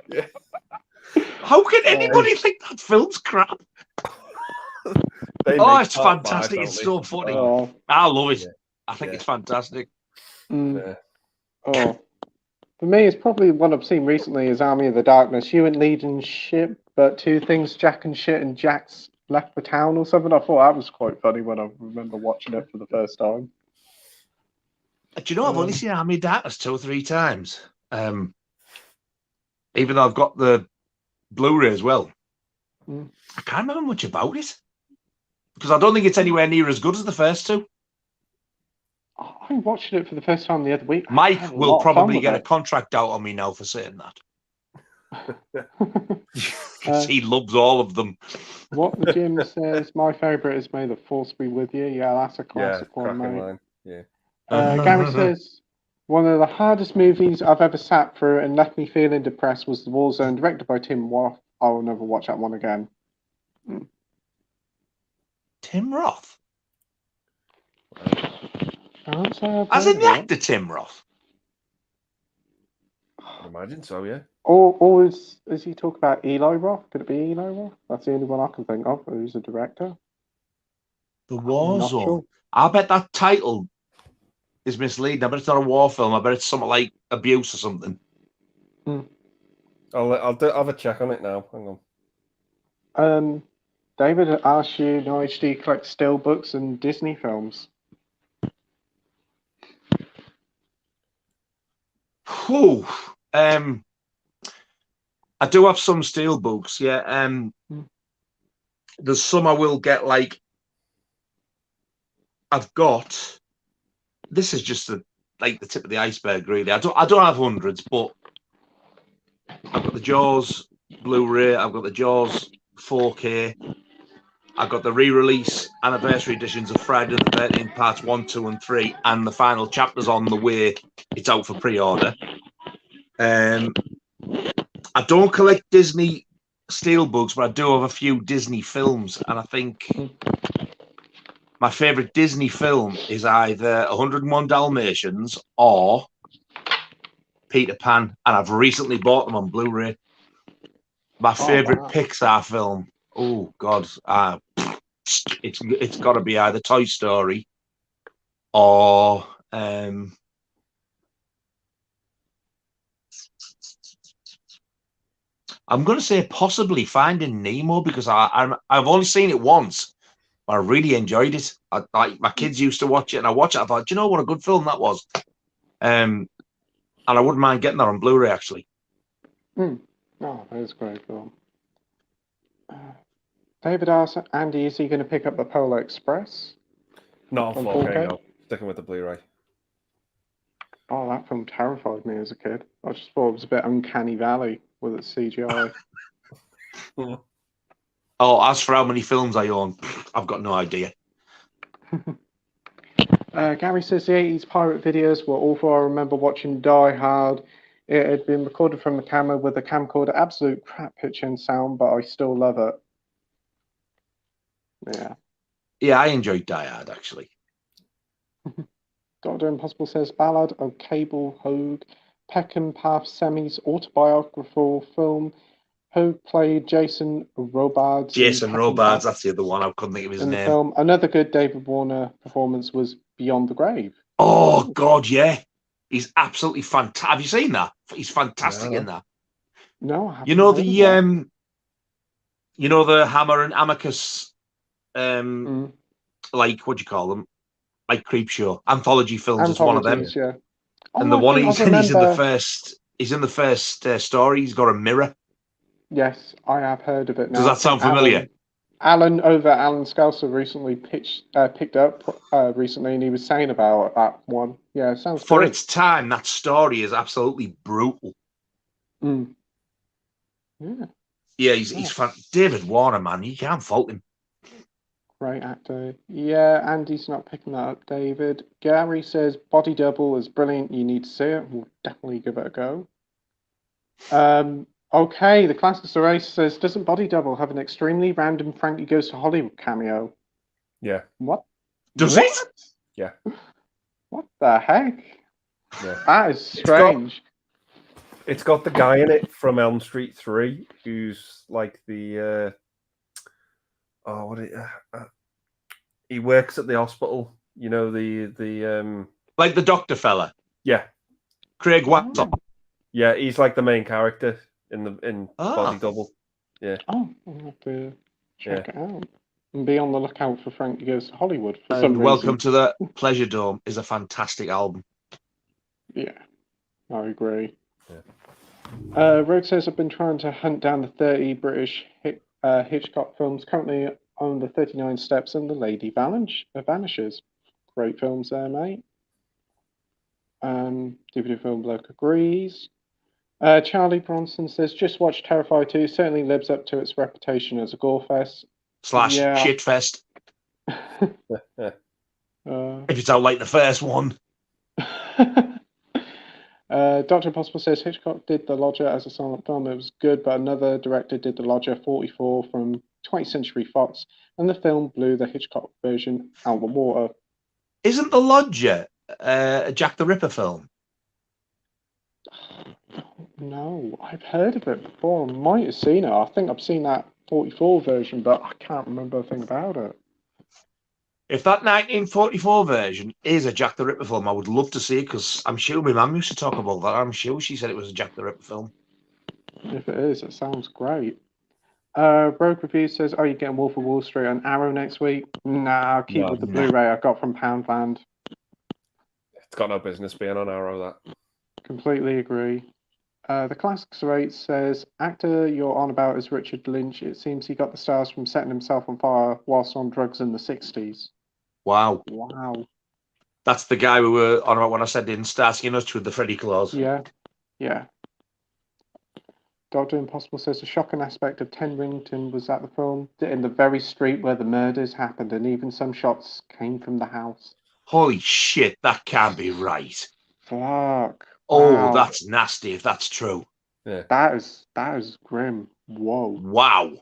[SPEAKER 3] Yeah.
[SPEAKER 2] How can anybody think that film's crap? It's fantastic. It's so funny. I love it. Yeah. I think it's fantastic.
[SPEAKER 1] Yeah. Oh. For me, it's probably one I've seen recently is Army of the Darkness. You and leading ship, but 2 things, Jack and shit, and Jack's left the town or something. I thought that was quite funny when I remember watching it for the first time.
[SPEAKER 2] Do you know, I've only seen Army of Darkness 2 or 3 times. Even though I've got the Blu-ray as well. I can't remember much about it. Because I don't think it's anywhere near as good as the first 2.
[SPEAKER 1] I watched it for the first time the other week.
[SPEAKER 2] Mike will probably get a contract out on me now for saying that. Because he loves all of them.
[SPEAKER 1] What the Gym says, my favourite is May the Force be with you. Yeah, that's a classic one, mate.
[SPEAKER 3] Yeah.
[SPEAKER 1] Gary says, one of the hardest movies I've ever sat through and left me feeling depressed was The Warzone, directed by Tim Roth. I will never watch that one again.
[SPEAKER 2] Tim Roth?
[SPEAKER 1] As
[SPEAKER 2] in the actor Tim Roth?
[SPEAKER 3] I imagine so, yeah.
[SPEAKER 1] Or is he talking about Eli Roth? Could it be Eli Roth? That's the only one I can think of who's a director.
[SPEAKER 2] The Warzone. Sure. I bet that title is misleading. I bet it's not a war film. I bet it's something like abuse or something.
[SPEAKER 3] I'll have a check on it now. Hang
[SPEAKER 1] on. David asked you, Nige, do you collect still books and Disney films?
[SPEAKER 2] I do have some steel books, yeah. There's some I will get, like, I've got, this is just the tip of the iceberg, really. I don't have hundreds, but I've got the Jaws Blu-ray, I've got the Jaws 4K, I've got the re-release anniversary editions of Friday the 13th parts 1, 2, and 3, and the final chapter's on the way. It's out for pre-order. I don't collect Disney steelbooks, but I do have a few Disney films, and I think my favourite Disney film is either 101 Dalmatians or Peter Pan, and I've recently bought them on Blu-ray. My favourite Pixar film, oh God, it's got to be either Toy Story or I'm going to say possibly Finding Nemo, because I've only seen it once, but I really enjoyed it. My kids used to watch it, and I watched it. I thought, do you know what a good film that was? And I wouldn't mind getting that on Blu-ray, actually.
[SPEAKER 1] Oh, that is a great film. David asks, Andy, is he going to pick up the Polar Express?
[SPEAKER 3] Not on
[SPEAKER 1] On
[SPEAKER 3] 4K,
[SPEAKER 1] 4K?
[SPEAKER 3] no. Sticking with the Blu-ray.
[SPEAKER 1] Oh, that film terrified me as a kid. I just thought it was a bit uncanny valley with its CGI.
[SPEAKER 2] Oh, as for how many films I own, I've got no idea.
[SPEAKER 1] Gary says the 80s pirate videos were awful. I remember watching Die Hard. It had been recorded from the camera with a camcorder. Absolute crap picture and sound, but I still love it. Yeah.
[SPEAKER 2] Yeah, I enjoyed Die Hard, actually.
[SPEAKER 1] Dr. Impossible says Ballad of Cable Hogue, Peckham Path Semi's autobiographical film. Hogue played Jason Robards.
[SPEAKER 2] Jason
[SPEAKER 1] in
[SPEAKER 2] Robards, that's the other one. I couldn't think of his
[SPEAKER 1] in the
[SPEAKER 2] name.
[SPEAKER 1] film. Another good David Warner performance was Beyond the Grave.
[SPEAKER 2] Oh, God, yeah. He's absolutely fantastic. Have you seen that? He's fantastic
[SPEAKER 3] No.
[SPEAKER 2] in that.
[SPEAKER 1] No, I haven't.
[SPEAKER 2] You know
[SPEAKER 1] heard of that.
[SPEAKER 2] you know the Hammer and Amicus, like what do you call them? Like creep show anthology films. It's one of them.
[SPEAKER 1] Anthologies, yeah. Oh,
[SPEAKER 2] And the
[SPEAKER 1] I
[SPEAKER 2] one
[SPEAKER 1] think I
[SPEAKER 2] he's in the
[SPEAKER 1] remember-
[SPEAKER 2] first. He's in the first story. He's got a mirror.
[SPEAKER 1] Yes, I have heard of it now.
[SPEAKER 2] Does that sound familiar?
[SPEAKER 1] Alan Scouser recently picked up recently, and he was saying about that one. Yeah, it sounds
[SPEAKER 2] For
[SPEAKER 1] good.
[SPEAKER 2] its time, that story is absolutely brutal.
[SPEAKER 1] Mm. Yeah,
[SPEAKER 2] Yeah, he's David Warner, man. You can't fault him.
[SPEAKER 1] great actor. Yeah, Andy's not picking that up, David. Gary says Body Double is brilliant. You need to see it. We'll definitely give it a go. Okay, the Classics Race says, doesn't Body Double have an extremely random Frankie Goes to Hollywood cameo?
[SPEAKER 3] Yeah.
[SPEAKER 1] What?
[SPEAKER 2] Does
[SPEAKER 1] What?
[SPEAKER 2] it?
[SPEAKER 3] Yeah.
[SPEAKER 1] What the heck?
[SPEAKER 3] Yeah.
[SPEAKER 1] That is strange.
[SPEAKER 3] It's got the guy in it from Elm Street 3 who's like the he works at the hospital, you know, the
[SPEAKER 2] Like the doctor fella,
[SPEAKER 3] yeah.
[SPEAKER 2] Craig Watson.
[SPEAKER 3] Yeah, he's like the main character in Body Double. Yeah.
[SPEAKER 1] Oh, I'll have to check it out. And be on the lookout for Frankie Goes to Hollywood for some
[SPEAKER 2] And
[SPEAKER 1] reason.
[SPEAKER 2] Welcome to the Pleasure Dome is a fantastic album.
[SPEAKER 1] Yeah, I agree.
[SPEAKER 3] Yeah.
[SPEAKER 1] Rogue says, I've been trying to hunt down the 30 British Hitchcock films, currently on the 39 Steps and The Lady Vanishes. Great films there, mate. DVD Film Bloke agrees. Charlie Bronson says, just watch Terrifier 2. Certainly lives up to its reputation as a gore fest.
[SPEAKER 2] / shitfest. If it's out like the first one.
[SPEAKER 1] Dr. Impossible says Hitchcock did The Lodger as a silent film. It was good, but another director did The Lodger 44 from 20th Century Fox, and the film blew the Hitchcock version out the water.
[SPEAKER 2] Isn't The Lodger a Jack the Ripper film?
[SPEAKER 1] No, I've heard of it before. I might have seen it. I think I've seen that 44 version, but I can't remember a thing about it.
[SPEAKER 2] If that 1944 version is a Jack the Ripper film, I would love to see it, because I'm sure my mum used to talk about that. I'm sure she said it was a Jack the Ripper film.
[SPEAKER 1] If it is, it sounds great. Rogue Review says, are you getting Wolf of Wall Street and Arrow next week? Nah, I'll keep with the Blu-ray I got from Poundland.
[SPEAKER 3] It's got no business being on Arrow, that.
[SPEAKER 1] Completely agree. The Classics Rate says, actor you're on about is Richard Lynch. It seems he got the stars from setting himself on fire whilst on drugs in the 60s.
[SPEAKER 2] Wow.
[SPEAKER 1] Wow.
[SPEAKER 2] That's the guy we were on about when I said in Starsky and Hutch with the Freddy claws.
[SPEAKER 1] Yeah. Yeah. Dr. Impossible says the shocking aspect of Tenrington was that the film in the very street where the murders happened, and even some shots came from the house.
[SPEAKER 2] Holy shit, that can't be right.
[SPEAKER 1] Fuck.
[SPEAKER 2] Oh,
[SPEAKER 1] Wow.
[SPEAKER 2] that's nasty if that's true.
[SPEAKER 3] Yeah.
[SPEAKER 1] That is grim. Whoa.
[SPEAKER 2] Wow.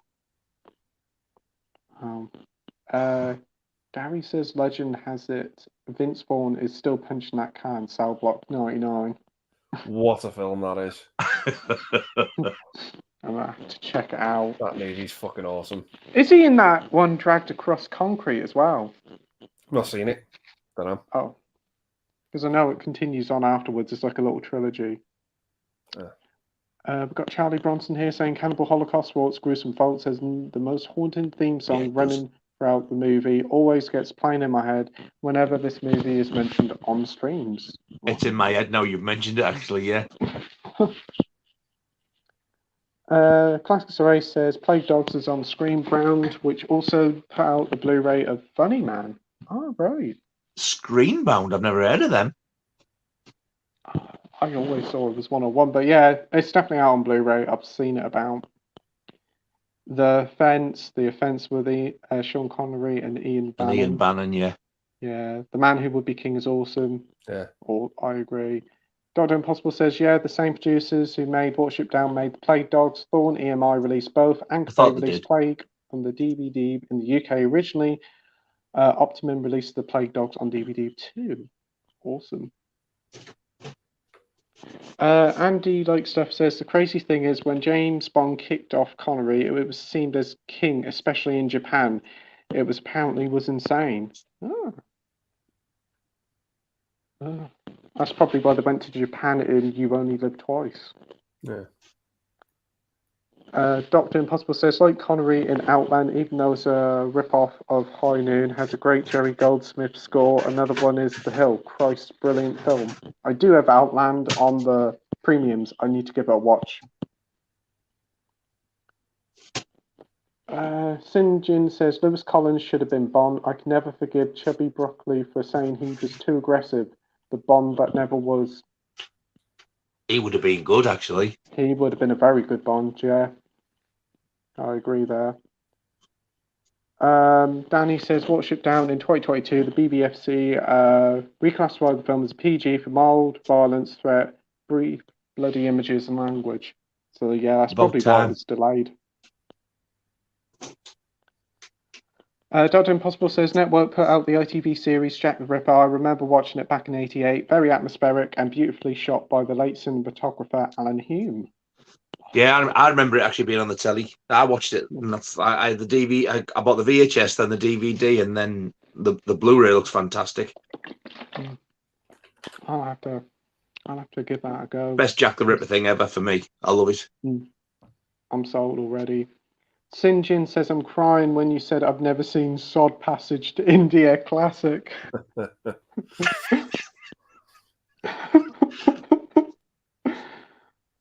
[SPEAKER 1] Gary says legend has it Vince Vaughn is still punching that car in Cell Block 99.
[SPEAKER 3] What a film that is.
[SPEAKER 1] I'm gonna have to check it out.
[SPEAKER 3] That movie's fucking awesome.
[SPEAKER 1] Is he in that one Dragged Across Concrete as well?
[SPEAKER 3] Not seen it. Don't know.
[SPEAKER 1] Oh. Because I know it continues on afterwards. It's like a little trilogy. We've got Charlie Bronson here saying Cannibal Holocaust Waltz Gruesome Fault says the most haunting theme song running throughout the movie always gets playing in my head whenever this movie is mentioned on streams.
[SPEAKER 2] It's in my head now. You've mentioned it, actually, yeah.
[SPEAKER 1] Classics Array says Plague Dogs is on Screenbound, which also put out the Blu-ray of Funny Man. Oh, right.
[SPEAKER 2] Screenbound. I've never heard of them.
[SPEAKER 1] I always thought it was 101, but yeah, it's definitely out on Blu-ray. I've seen it about. The Offense with Sean Connery and Ian Bannon.
[SPEAKER 2] And Ian Bannon, yeah.
[SPEAKER 1] Yeah, The Man Who Would Be King is awesome.
[SPEAKER 3] Yeah.
[SPEAKER 1] I agree. Dr. Impossible says, yeah, the same producers who made Watership Down made the Plague Dogs. Thorn EMI released both. Anchor released Plague on the DVD in the UK originally. Optimum released the Plague Dogs on DVD too. Awesome. Andy Like Stuff says, the crazy thing is when James Bond kicked off Connery, it was seen as king, especially in Japan. It was apparently was insane. That's probably why they went to Japan in You Only Live Twice.
[SPEAKER 3] Yeah.
[SPEAKER 1] Dr. Impossible says, like Connery in Outland, even though it's a rip-off of High Noon, has a great Jerry Goldsmith score. Another one is The Hill. Christ, brilliant film. I do have Outland on the premiums. I need to give it a watch. Sinjin says, Lewis Collins should have been Bond. I can never forgive Chubby Broccoli for saying he was too aggressive. The Bond that never was.
[SPEAKER 2] He would have been good, actually.
[SPEAKER 1] He would have been a very good Bond, yeah. I agree there. Danny says, Watership Down in 2022, the BBFC reclassified the film as a PG for mild violence, threat, brief, bloody images and language. So yeah, that's probably why it was delayed. Dr. Impossible says, Network put out the ITV series Jack the Ripper. I remember watching it back in '88. Very atmospheric and beautifully shot by the late cinematographer Alan Hume.
[SPEAKER 2] Yeah, I remember it actually being on the telly. I watched it. And I had the DVD. I bought the VHS, then the DVD, and then the Blu-ray looks fantastic.
[SPEAKER 1] I'll have to give that a go.
[SPEAKER 2] Best Jack the Ripper thing ever for me. I love it.
[SPEAKER 1] I'm sold already. Sinjin says, I'm crying when you said I've never seen Sod Passage to India classic.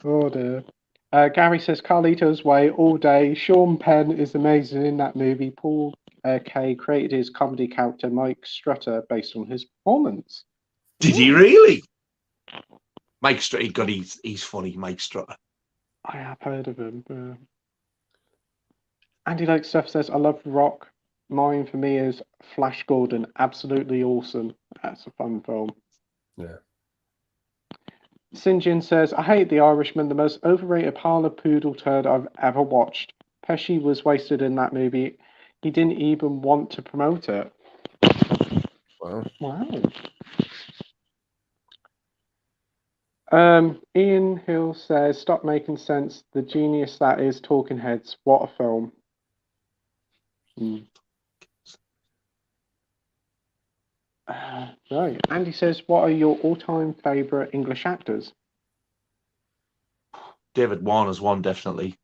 [SPEAKER 1] Oh dear. Gary says, Carlito's Way all day. Sean Penn is amazing in that movie. Paul Kay created his comedy character Mike Strutter based on his performance.
[SPEAKER 2] Did he really? Mike Strutter, God, he's funny, Mike Strutter.
[SPEAKER 1] I have heard of him. Andy Like Stuff says, I love rock. Mine for me is Flash Gordon. Absolutely awesome. That's a fun film.
[SPEAKER 3] Yeah.
[SPEAKER 1] Sinjin says, I hate The Irishman, the most overrated parlor poodle turd I've ever watched. Pesci was wasted in that movie. He didn't even want to promote it. Wow. Ian Hill says, stop making sense. The genius that is Talking Heads. What a film. Right. Andy says, what are your all-time favourite English actors?
[SPEAKER 2] David Warner's one, definitely.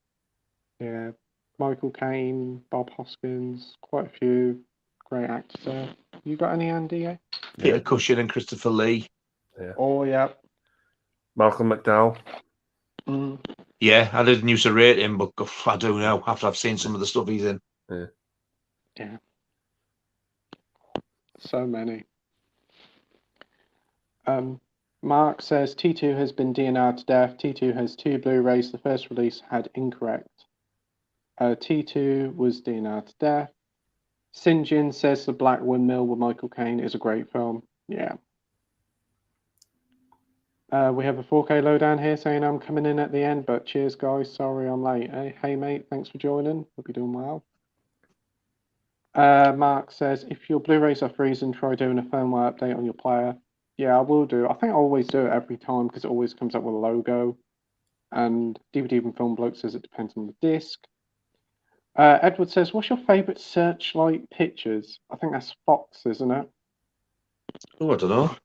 [SPEAKER 1] Yeah. Michael Caine, Bob Hoskins, quite a few great actors there. You got any, Andy?
[SPEAKER 2] Peter Cushing and Christopher Lee.
[SPEAKER 3] Yeah.
[SPEAKER 1] Oh, yeah.
[SPEAKER 3] Malcolm McDowell.
[SPEAKER 2] Yeah, I didn't used to rate him, but I do now after I've seen some of the stuff he's in.
[SPEAKER 1] Yeah. So many. Mark says T2 has been DNR'd to death. T2 has 2 Blu-rays. The first release had incorrect. T2 was DNR'd to death. Sinjin says The Black Windmill with Michael Caine is a great film. Yeah. We have a 4K lowdown here saying I'm coming in at the end, but cheers, guys. Sorry I'm late. Hey, mate. Thanks for joining. Hope you're doing well. Mark says, if your Blu-rays are freezing, try doing a firmware update on your player. Yeah, I will do. I think I always do it every time because it always comes up with a logo. And DVD and Film Bloke says it depends on the disc. Edward says, what's your favourite Searchlight Pictures? I think that's Fox, isn't it?
[SPEAKER 2] Oh, I don't know.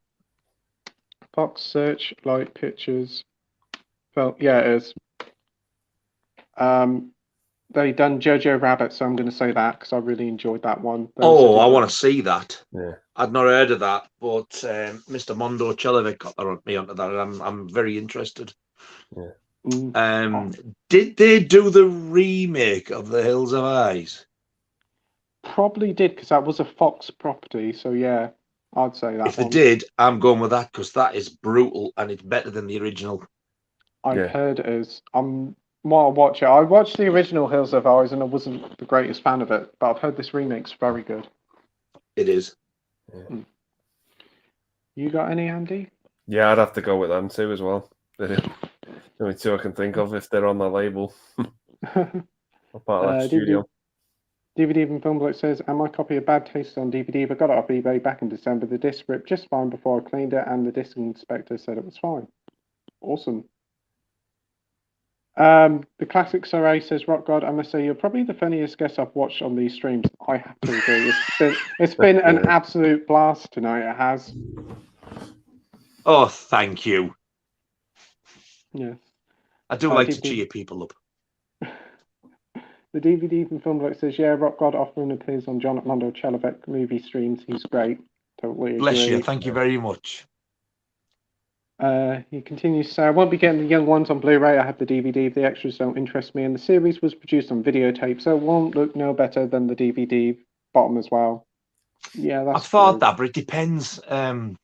[SPEAKER 1] Fox Searchlight Pictures. Well, yeah, it is. They done Jojo Rabbit, so I'm going to say that because I really enjoyed that one.
[SPEAKER 2] I want to see that.
[SPEAKER 3] Yeah,
[SPEAKER 2] I'd not heard of that, but Mr. Mondo Chelovic got me onto that, and I'm very interested.
[SPEAKER 3] Yeah.
[SPEAKER 2] Did they do the remake of The Hills of Eyes?
[SPEAKER 1] Probably did, because that was a Fox property. So yeah, I'd say that
[SPEAKER 2] If they
[SPEAKER 1] one.
[SPEAKER 2] did, I'm going with that because that is brutal and it's better than the original.
[SPEAKER 1] I've heard it is. While I watch it, I watched the original Hills of Eyes and I wasn't the greatest fan of it, but I've heard this remake's very good.
[SPEAKER 2] It is.
[SPEAKER 1] You got any, Andy?
[SPEAKER 3] Yeah, I'd have to go with them too as well. The only two I can think of if they're on the label. Part of that studio.
[SPEAKER 1] DVD from Filmblock says, and my copy of Bad Taste on DVD, but got it off eBay back in December. The disc ripped just fine before I cleaned it, and the disc inspector said it was fine. Awesome. The classic Saray says, Rockgod, I must say you're probably the funniest guest I've watched on these streams. I have to agree. It's been an absolute blast tonight. It has.
[SPEAKER 2] Oh, thank you.
[SPEAKER 1] Yeah.
[SPEAKER 2] I do like to cheer people up.
[SPEAKER 1] The DVD from Filmblock says, yeah, Rockgod often appears on John Mondo Chelovek movie streams. He's great. Totally agree.
[SPEAKER 2] Bless you. Thank you very much.
[SPEAKER 1] He continues to say, I won't be getting the young ones on Blu-ray. I have the DVD. The extras don't interest me. And the series was produced on videotape, so it won't look no better than the DVD bottom as well. Yeah, that's
[SPEAKER 2] I thought
[SPEAKER 1] true.
[SPEAKER 2] that, but it depends. I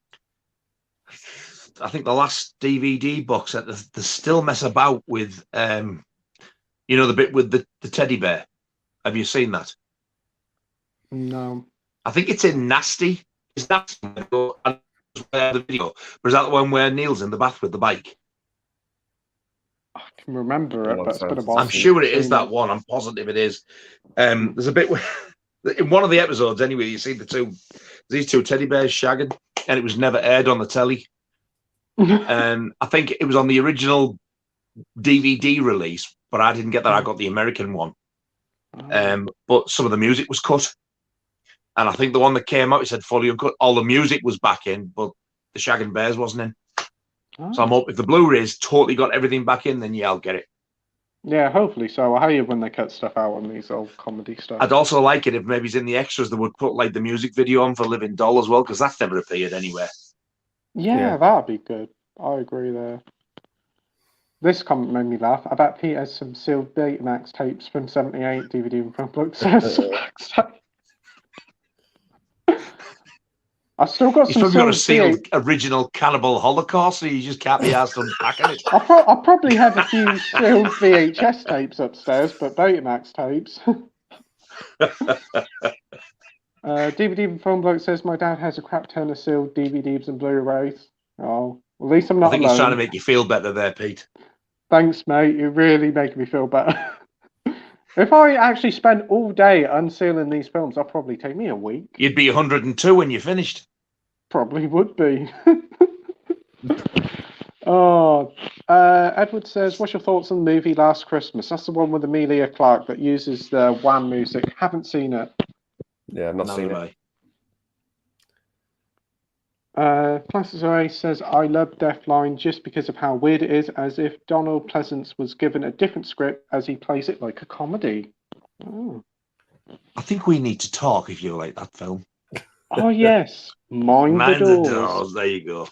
[SPEAKER 2] think the last DVD box set, they still mess about with, you know, the bit with the teddy bear. Have you seen that?
[SPEAKER 1] No.
[SPEAKER 2] I think it's in Nasty. Is that the video? Or is that the one where Neil's in the bath with the bike?
[SPEAKER 1] I can remember it, but it's been a while.
[SPEAKER 2] I'm sure it is that one. I'm positive it is. There's a bit where, in one of the episodes, anyway, you see these two teddy bears shagging, and it was never aired on the telly. I think it was on the original DVD release, but I didn't get that. I got the American one. But some of the music was cut. And I think the one that came out, it said fully uncut. All the music was back in, but the Shagging Bears wasn't in. So I'm hoping if the Blu-ray's totally got everything back in, then yeah, I'll get it.
[SPEAKER 1] Yeah, hopefully so. I hate when they cut stuff out on these old comedy stuff.
[SPEAKER 2] I'd also like it if maybe it's in the extras they would put like the music video on for Living Doll as well, because that's never appeared anywhere.
[SPEAKER 1] Yeah, that'd be good. I agree there. This comment made me laugh. I bet Pete has some sealed Betamax tapes from 78 DVD from books. I still got some.
[SPEAKER 2] He's probably got a sealed original Cannibal Holocaust, so you just can't be asked unpacking it.
[SPEAKER 1] I probably have a few sealed VHS tapes upstairs, but Betamax tapes. DVD from Filmblock says my dad has a crap ton of sealed DVDs and Blu-rays. Oh, at least I'm not.
[SPEAKER 2] I think
[SPEAKER 1] alone.
[SPEAKER 2] he's trying to make you feel better there, Pete.
[SPEAKER 1] Thanks, mate. You're really making me feel better. If I actually spent all day unsealing these films, that'd probably take me a week.
[SPEAKER 2] You'd be 102 when you're finished.
[SPEAKER 1] Probably would be. Edward says, what's your thoughts on the movie Last Christmas? That's the one with Emilia Clarke that uses the Wham music. Haven't seen it.
[SPEAKER 3] Yeah, I've not seen it.
[SPEAKER 1] Plastic Array says, I love Deathline just because of how weird it is, as if Donald Pleasance was given a different script as he plays it like a comedy. Oh.
[SPEAKER 2] I think we need to talk if you like that film.
[SPEAKER 1] Oh, yes. Mind the Doors.
[SPEAKER 2] There you go.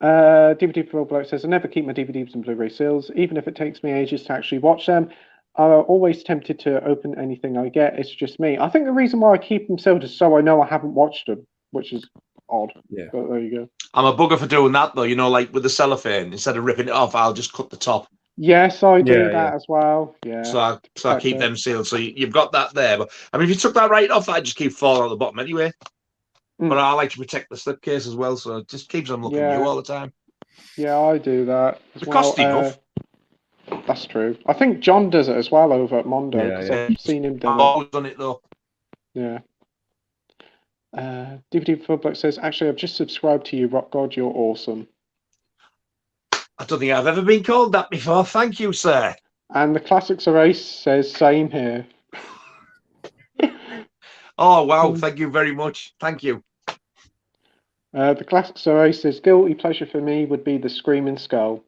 [SPEAKER 1] DVD for Bloke says, I never keep my DVDs and Blu-ray seals, even if it takes me ages to actually watch them. I'm always tempted to open anything I get. It's just me. I think the reason why I keep them sealed is so I know I haven't watched them, which is odd. Yeah. But there you go.
[SPEAKER 2] I'm a bugger for doing that, though. You know, like with the cellophane, instead of ripping it off, I'll just cut the top.
[SPEAKER 1] Yes, I do that as well. Yeah.
[SPEAKER 2] So I keep them sealed. So you've got that there. But I mean, if you took that right off, that'd just keep falling out the bottom anyway. But I like to protect the slipcase as well, so it just keeps them looking new all the time.
[SPEAKER 1] Yeah, I do that.
[SPEAKER 2] It costs enough.
[SPEAKER 1] That's true. I think John does it as well over at Mondo. I've seen him do it.
[SPEAKER 2] I've always done it though.
[SPEAKER 1] Yeah. DVD Public says, actually, I've just subscribed to you, Rockgod. You're awesome.
[SPEAKER 2] I don't think I've ever been called that before. Thank you, sir.
[SPEAKER 1] And the Classics Race says, same here.
[SPEAKER 2] Oh, wow. Thank you very much. Thank you.
[SPEAKER 1] The Classics Race says, guilty pleasure for me would be the Screaming Skull.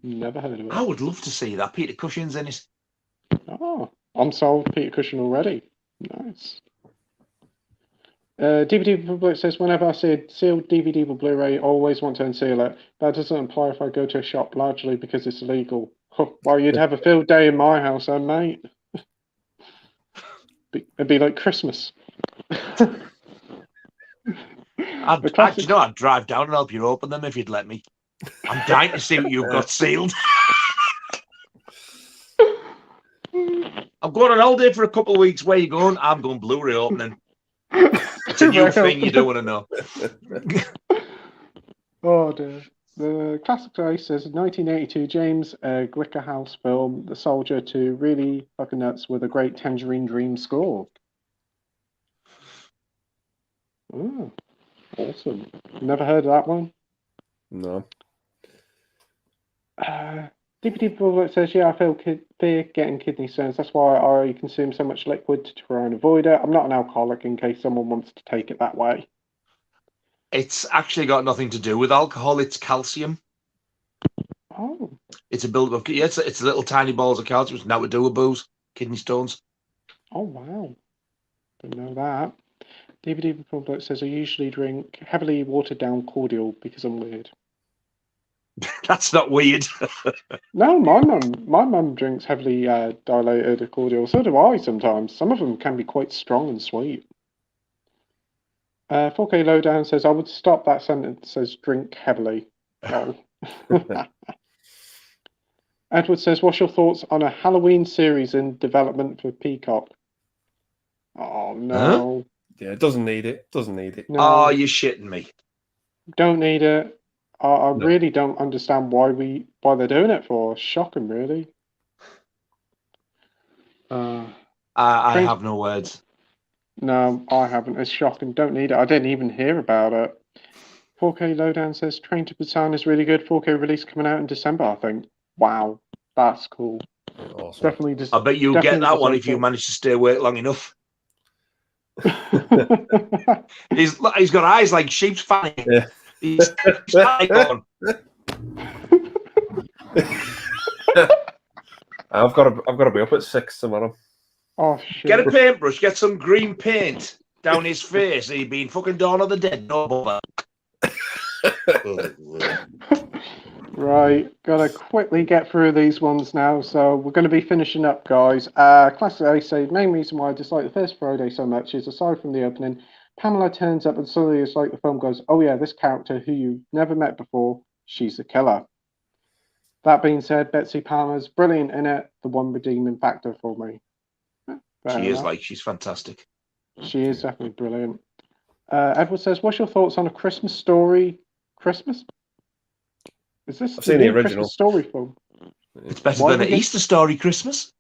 [SPEAKER 1] Never heard of it.
[SPEAKER 2] I would love to see that. Peter Cushing's in it.
[SPEAKER 1] Oh, I'm sold Peter Cushing already. Nice. DVD Republic says, whenever I see a sealed DVD or Blu-ray, I always want to unseal it. That doesn't apply if I go to a shop, largely because it's illegal. Well, you'd have a field day in my house, then, mate. It'd be like Christmas.
[SPEAKER 2] I'd drive down and help you open them if you'd let me. I'm dying to see what you've got sealed. I'm going on holiday for a couple of weeks. Where you going? I'm going Blu-ray opening. It's a new thing you don't want to know.
[SPEAKER 1] Oh dear. The classic guy says 1982 James Glicker House film The Soldier to really fucking nuts with a great Tangerine Dream score. Oh, awesome. Never heard of that one?
[SPEAKER 3] No.
[SPEAKER 1] DVD Bullet says, yeah, I feel fear getting kidney stones. That's why I consume so much liquid to try and avoid it. I'm not an alcoholic in case someone wants to take it that way.
[SPEAKER 2] It's actually got nothing to do with alcohol. It's calcium.
[SPEAKER 1] Oh.
[SPEAKER 2] It's a build-up. Yeah, it's little tiny balls of calcium. It's nothing to do with booze, kidney stones.
[SPEAKER 1] Oh, wow. Didn't know that. DVD Bullet says, I usually drink heavily watered-down cordial because I'm weird.
[SPEAKER 2] That's not weird.
[SPEAKER 1] No, my mum drinks heavily dilated cordial. So do I sometimes. Some of them can be quite strong and sweet. 4K Lowdown says, I would stop that sentence, says drink heavily. Oh. Edward says, what's your thoughts on a Halloween series in development for Peacock? Oh, no.
[SPEAKER 3] Huh? Yeah, it doesn't need it. Doesn't need it.
[SPEAKER 1] No.
[SPEAKER 2] Oh, you're shitting me.
[SPEAKER 1] Don't need it. I really don't understand why they're doing it for. Shocking, really.
[SPEAKER 2] I have no words.
[SPEAKER 1] No, I haven't. It's shocking. Don't need it. I didn't even hear about it. 4K Lowdown says Train to Busan is really good. 4K release coming out in December, I think. Wow, that's cool.
[SPEAKER 3] Awesome.
[SPEAKER 1] Definitely just.
[SPEAKER 2] I bet you'll get that one if you manage to stay awake long enough. He's got eyes like sheep's fanny.
[SPEAKER 3] Yeah.
[SPEAKER 2] He's on.
[SPEAKER 3] I've got to be up at 6 tomorrow.
[SPEAKER 1] Oh shit!
[SPEAKER 2] Get a paintbrush. Get some green paint down his face. He's been fucking Dawn of the Dead. No bother.
[SPEAKER 1] Right, gotta quickly get through these ones now. So we're going to be finishing up, guys. Classic A say main reason why I dislike the first Friday so much is aside from the opening, Pamela turns up and suddenly it's like the film goes, oh yeah, this character who you've never met before, she's the killer. That being said, Betsy Palmer's brilliant in it, the one redeeming factor for me.
[SPEAKER 2] She's fantastic.
[SPEAKER 1] She is definitely brilliant. Edward says, what's your thoughts on A Christmas Story? Christmas? Is this
[SPEAKER 3] I've seen the original
[SPEAKER 1] Christmas Story film?
[SPEAKER 2] It's better than an Easter Story Christmas.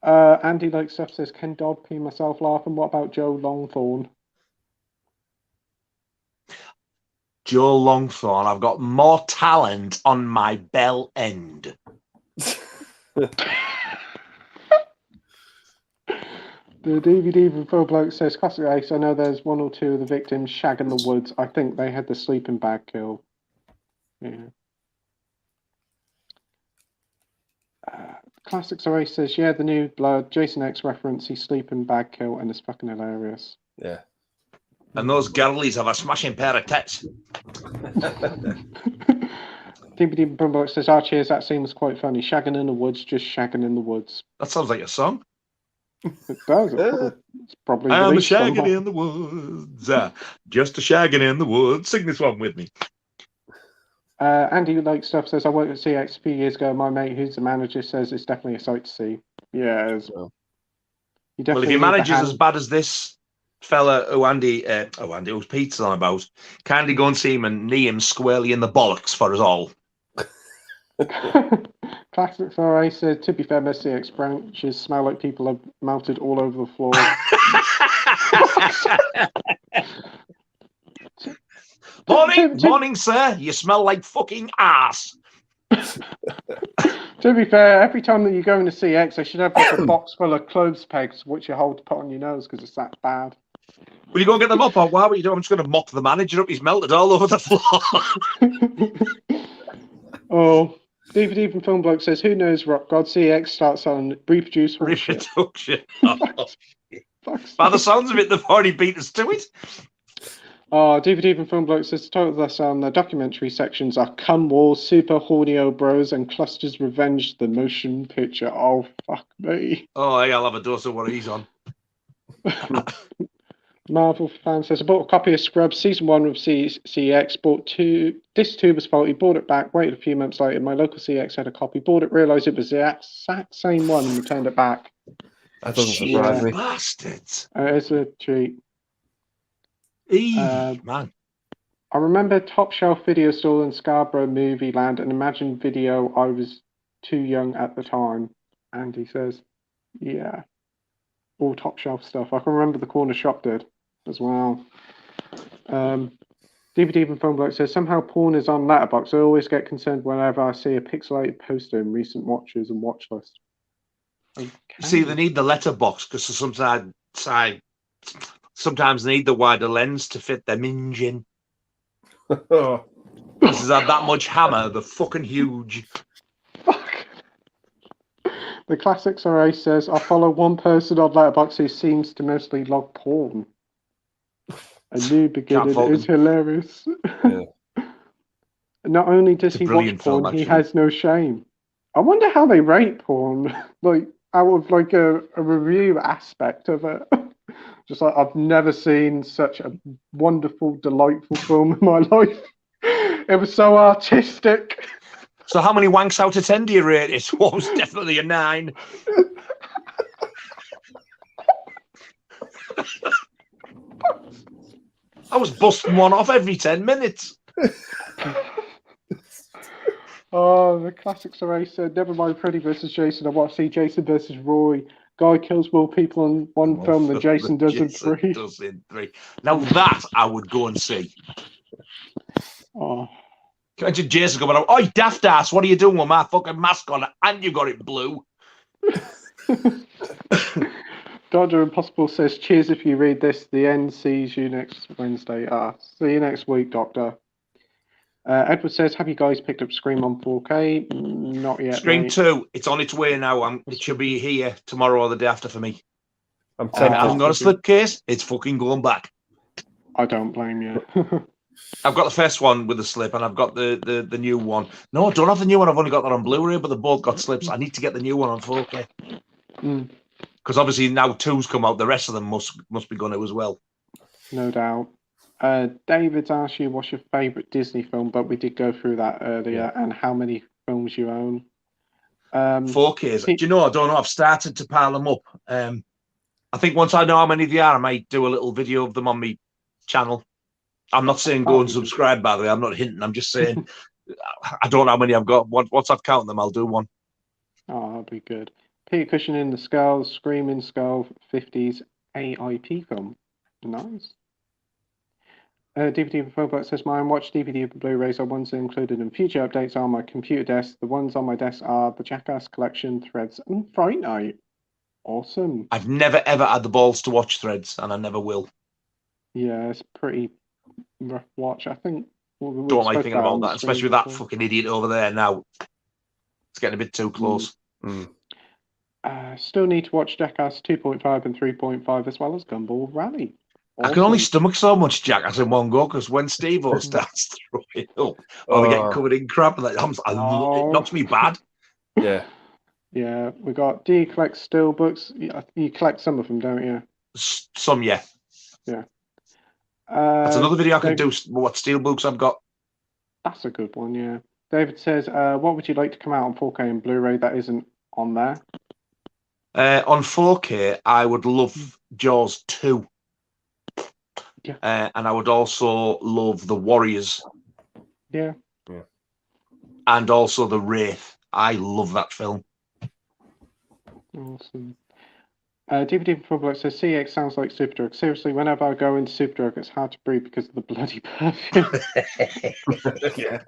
[SPEAKER 1] Andy Like Stuff says, Ken Dodd pee myself laughing. What about Joe Longthorne?
[SPEAKER 2] Joe Longthorne, I've got more talent on my bell end.
[SPEAKER 1] The DVD from Phil Bloke says, Classic Ace, I know there's one or two of the victims shagging the woods. I think they had the sleeping bag kill. Yeah. Classics Ace says, yeah, the new Blood, Jason X reference, he's sleeping bag kill, and it's fucking hilarious.
[SPEAKER 3] Yeah.
[SPEAKER 2] And those girlies have a smashing pair of tits.
[SPEAKER 1] DVD Bumble says, cheers, that scene was quite funny. Shagging in the woods, just shagging in the woods.
[SPEAKER 2] That sounds like a song.
[SPEAKER 1] It does. It's probably
[SPEAKER 2] I'm a shagging in the woods. Just a shagging in the woods. Sing this one with me.
[SPEAKER 1] Andy Like Stuff says, I worked at CX a few years ago. My mate, who's the manager, says it's definitely a sight to see. Yeah, it is.
[SPEAKER 2] Well, if your manager's as bad as this fella who who's Pete's on about, kindly go and see him and knee him squarely in the bollocks for us all.
[SPEAKER 1] Classic RA said, to be fair, most CX branches smell like people have melted all over the floor.
[SPEAKER 2] Morning, sir. You smell like fucking ass.
[SPEAKER 1] To be fair, every time that you go into CX, they should have like a box full of clothes pegs which you hold to put on your nose because it's that bad.
[SPEAKER 2] Will you go and get them up, or why would you do? I'm just going to mop the manager up. He's melted all over the floor.
[SPEAKER 1] Oh, DVD from Film Bloke says, who knows Rockgod CX starts on reproduce horseshit.
[SPEAKER 2] Reproduction.
[SPEAKER 1] Fuck's
[SPEAKER 2] By the
[SPEAKER 1] sake.
[SPEAKER 2] sounds of it, they've already beat us to it.
[SPEAKER 1] Oh, DVD from Film Bloke says, the total list on the documentary sections are Cum Wars, Super Hornio Bros, and Cluster's Revenge, the motion picture. Oh, fuck me.
[SPEAKER 2] Oh, hey, I'll have a dose of what he's on.
[SPEAKER 1] Marvel fan says, I bought a copy of Scrubs Season 1 with CX, disc 2 was faulty, bought it back, waited a few months later, my local CX had a copy, bought it, realised it was the exact same one and returned it back.
[SPEAKER 3] That doesn't surprise me.
[SPEAKER 2] Bastards.
[SPEAKER 1] It's a treat.
[SPEAKER 2] Man.
[SPEAKER 1] I remember Top Shelf Video Store in Scarborough Movie Land and Imagine Video. I was too young at the time. Andy says, yeah. All Top Shelf stuff. I can remember the corner shop did as well. DVD from Film Bloke says, somehow porn is on Letterboxd. I always get concerned whenever I see a pixelated poster in recent watches and watch list. Okay.
[SPEAKER 2] See, they need the letterbox because sometimes they need the wider lens to fit their minge in.
[SPEAKER 3] Oh.
[SPEAKER 2] This is that much hammer, they're fucking huge.
[SPEAKER 1] Fuck. The Classics RA says, I follow one person on Letterboxd who seems to mostly log porn. A new beginning is hilarious.
[SPEAKER 3] Yeah.
[SPEAKER 1] Not only does he watch porn, he has no shame. I wonder how they rate porn, like out of like a review aspect of it. Just like I've never seen such a wonderful, delightful film in my life. It was so artistic.
[SPEAKER 2] So how many wanks out of 10 do you rate it? Well, it was definitely a 9. I was busting one off every 10 minutes.
[SPEAKER 1] Oh, the Classics RA said, never mind Freddy versus Jason. I want to see Jason versus Roy. Guy kills more people in one film than Jason does in 3.
[SPEAKER 2] Now that I would go and see.
[SPEAKER 1] Oh.
[SPEAKER 2] Imagine Jason coming out, oi, daft ass, what are you doing with my fucking mask on and you got it blue?
[SPEAKER 1] Dodger Impossible says, cheers if you read this. The end sees you next Wednesday. See you next week, Doctor. Edward says, have you guys picked up Scream on 4K? Not yet.
[SPEAKER 2] Scream
[SPEAKER 1] mate.
[SPEAKER 2] 2, it's on its way now. It should be here tomorrow or the day after for me.
[SPEAKER 3] I'm
[SPEAKER 2] I haven't got a
[SPEAKER 3] tempted.
[SPEAKER 2] slipcase, it's fucking going back.
[SPEAKER 1] I don't blame you.
[SPEAKER 2] I've got the first one with the slip and I've got the new one. No, I don't have the new one. I've only got that on Blu-ray, but they both got slips. I need to get the new one on 4K. Because obviously now 2's come out, the rest of them must be going to as well.
[SPEAKER 1] No doubt. David's asked you what's your favourite Disney film, but we did go through that earlier, and how many films you own.
[SPEAKER 2] 4Ks. Do you know, I don't know. I've started to pile them up. I think once I know how many they are, I might do a little video of them on my channel. I'm not saying go and subscribe, by the way. I'm not hinting. I'm just saying I don't know how many I've got. Once I've counted them, I'll do one.
[SPEAKER 1] Oh, that'd be good. Peter Cushing in the Skull, Screaming Skull, 50s AIP film. Nice. DVD for Phobot says, my watch DVD and Blu-rays are ones included in future updates on my computer desk. The ones on my desk are the Jackass Collection, Threads, and Fright Night. Awesome.
[SPEAKER 2] I've never, ever had the balls to watch Threads, and I never will.
[SPEAKER 1] Yeah, it's pretty rough watch. I think...
[SPEAKER 2] Don't like thinking about that, especially with that fucking idiot over there now. It's getting a bit too close.
[SPEAKER 1] Still need to watch Jackass 2.5 and 3.5 as well as Gumball Rally.
[SPEAKER 2] Awesome. I can only stomach so much Jackass in one go because when Steve-O starts throwing up, or they get covered in crap, it knocks me bad.
[SPEAKER 3] Yeah.
[SPEAKER 1] Yeah, we got. Do you collect steelbooks? You collect some of them, don't you?
[SPEAKER 2] Some, yeah.
[SPEAKER 1] Yeah.
[SPEAKER 2] That's another video I can do. What steelbooks I've got.
[SPEAKER 1] That's a good one, yeah. David says, "What would you like to come out on 4K and Blu-ray that isn't on there?"
[SPEAKER 2] On 4K, I would love Jaws 2.
[SPEAKER 1] Yeah.
[SPEAKER 2] And I would also love The Warriors.
[SPEAKER 1] Yeah.
[SPEAKER 2] And also The Wraith. I love that film.
[SPEAKER 1] Awesome. DVD for Public says, CX sounds like Superdrug. Seriously, whenever I go into Superdrug, it's hard to breathe because of the bloody perfume.
[SPEAKER 3] Yeah.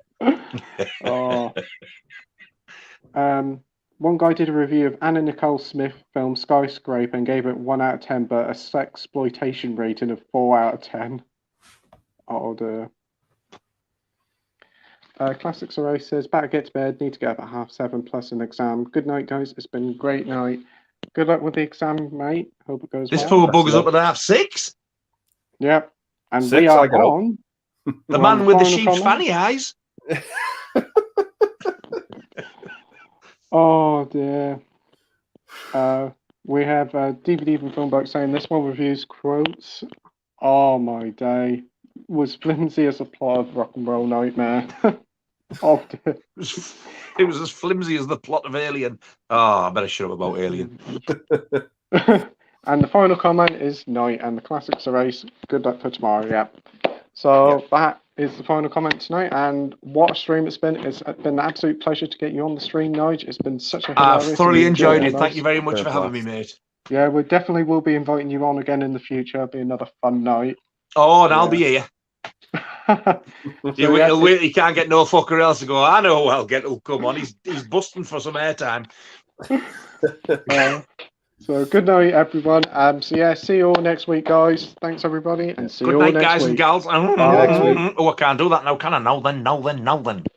[SPEAKER 1] One guy did a review of Anna Nicole Smith film Skyscraper and gave it 1 out of 10, but a sexploitation rating of 4 out of 10. Oh dear. Classics Array says, better get to bed, need to get up at 7:30 plus an exam. Good night, guys. It's been a great night. Good luck with the exam, mate. Hope it goes
[SPEAKER 2] This
[SPEAKER 1] well.
[SPEAKER 2] poor bugger's up at 6:30.
[SPEAKER 1] Yep. And
[SPEAKER 3] 6,
[SPEAKER 1] we are
[SPEAKER 3] I get up.
[SPEAKER 1] on.
[SPEAKER 2] The
[SPEAKER 1] we're on
[SPEAKER 2] man with the
[SPEAKER 1] final
[SPEAKER 2] sheep's
[SPEAKER 1] comment.
[SPEAKER 2] fanny eyes.
[SPEAKER 1] Oh, dear. We have DVD from Filmbox saying this one reviews quotes. Oh, my day. Was flimsy as a plot of Rock and Roll Nightmare. Oh, dear.
[SPEAKER 2] It was as flimsy as the plot of Alien. Oh, I better shut up about Alien.
[SPEAKER 1] And the final comment is night, and the Classics are race. Good luck for tomorrow. Yeah. So that is the final comment tonight. And what a stream it's been. It's been an absolute pleasure to get you on the stream, Nige. It's been such a hilarious.
[SPEAKER 2] I've thoroughly enjoyed it.
[SPEAKER 1] most.
[SPEAKER 2] Thank you very much for having me, mate.
[SPEAKER 1] Yeah, we definitely will be inviting you on again in the future. It'll be another fun night.
[SPEAKER 2] Oh, and I'll be here.
[SPEAKER 1] So,
[SPEAKER 2] He can't get no fucker else to go. I know who I'll get. Oh, come on, he's busting for some airtime.
[SPEAKER 1] So good night, everyone. So yeah, see you all next week, guys. Thanks everybody, and see you all next week.
[SPEAKER 2] Good night, guys and gals. Oh, I can't do that now, can I? Now then. I want to.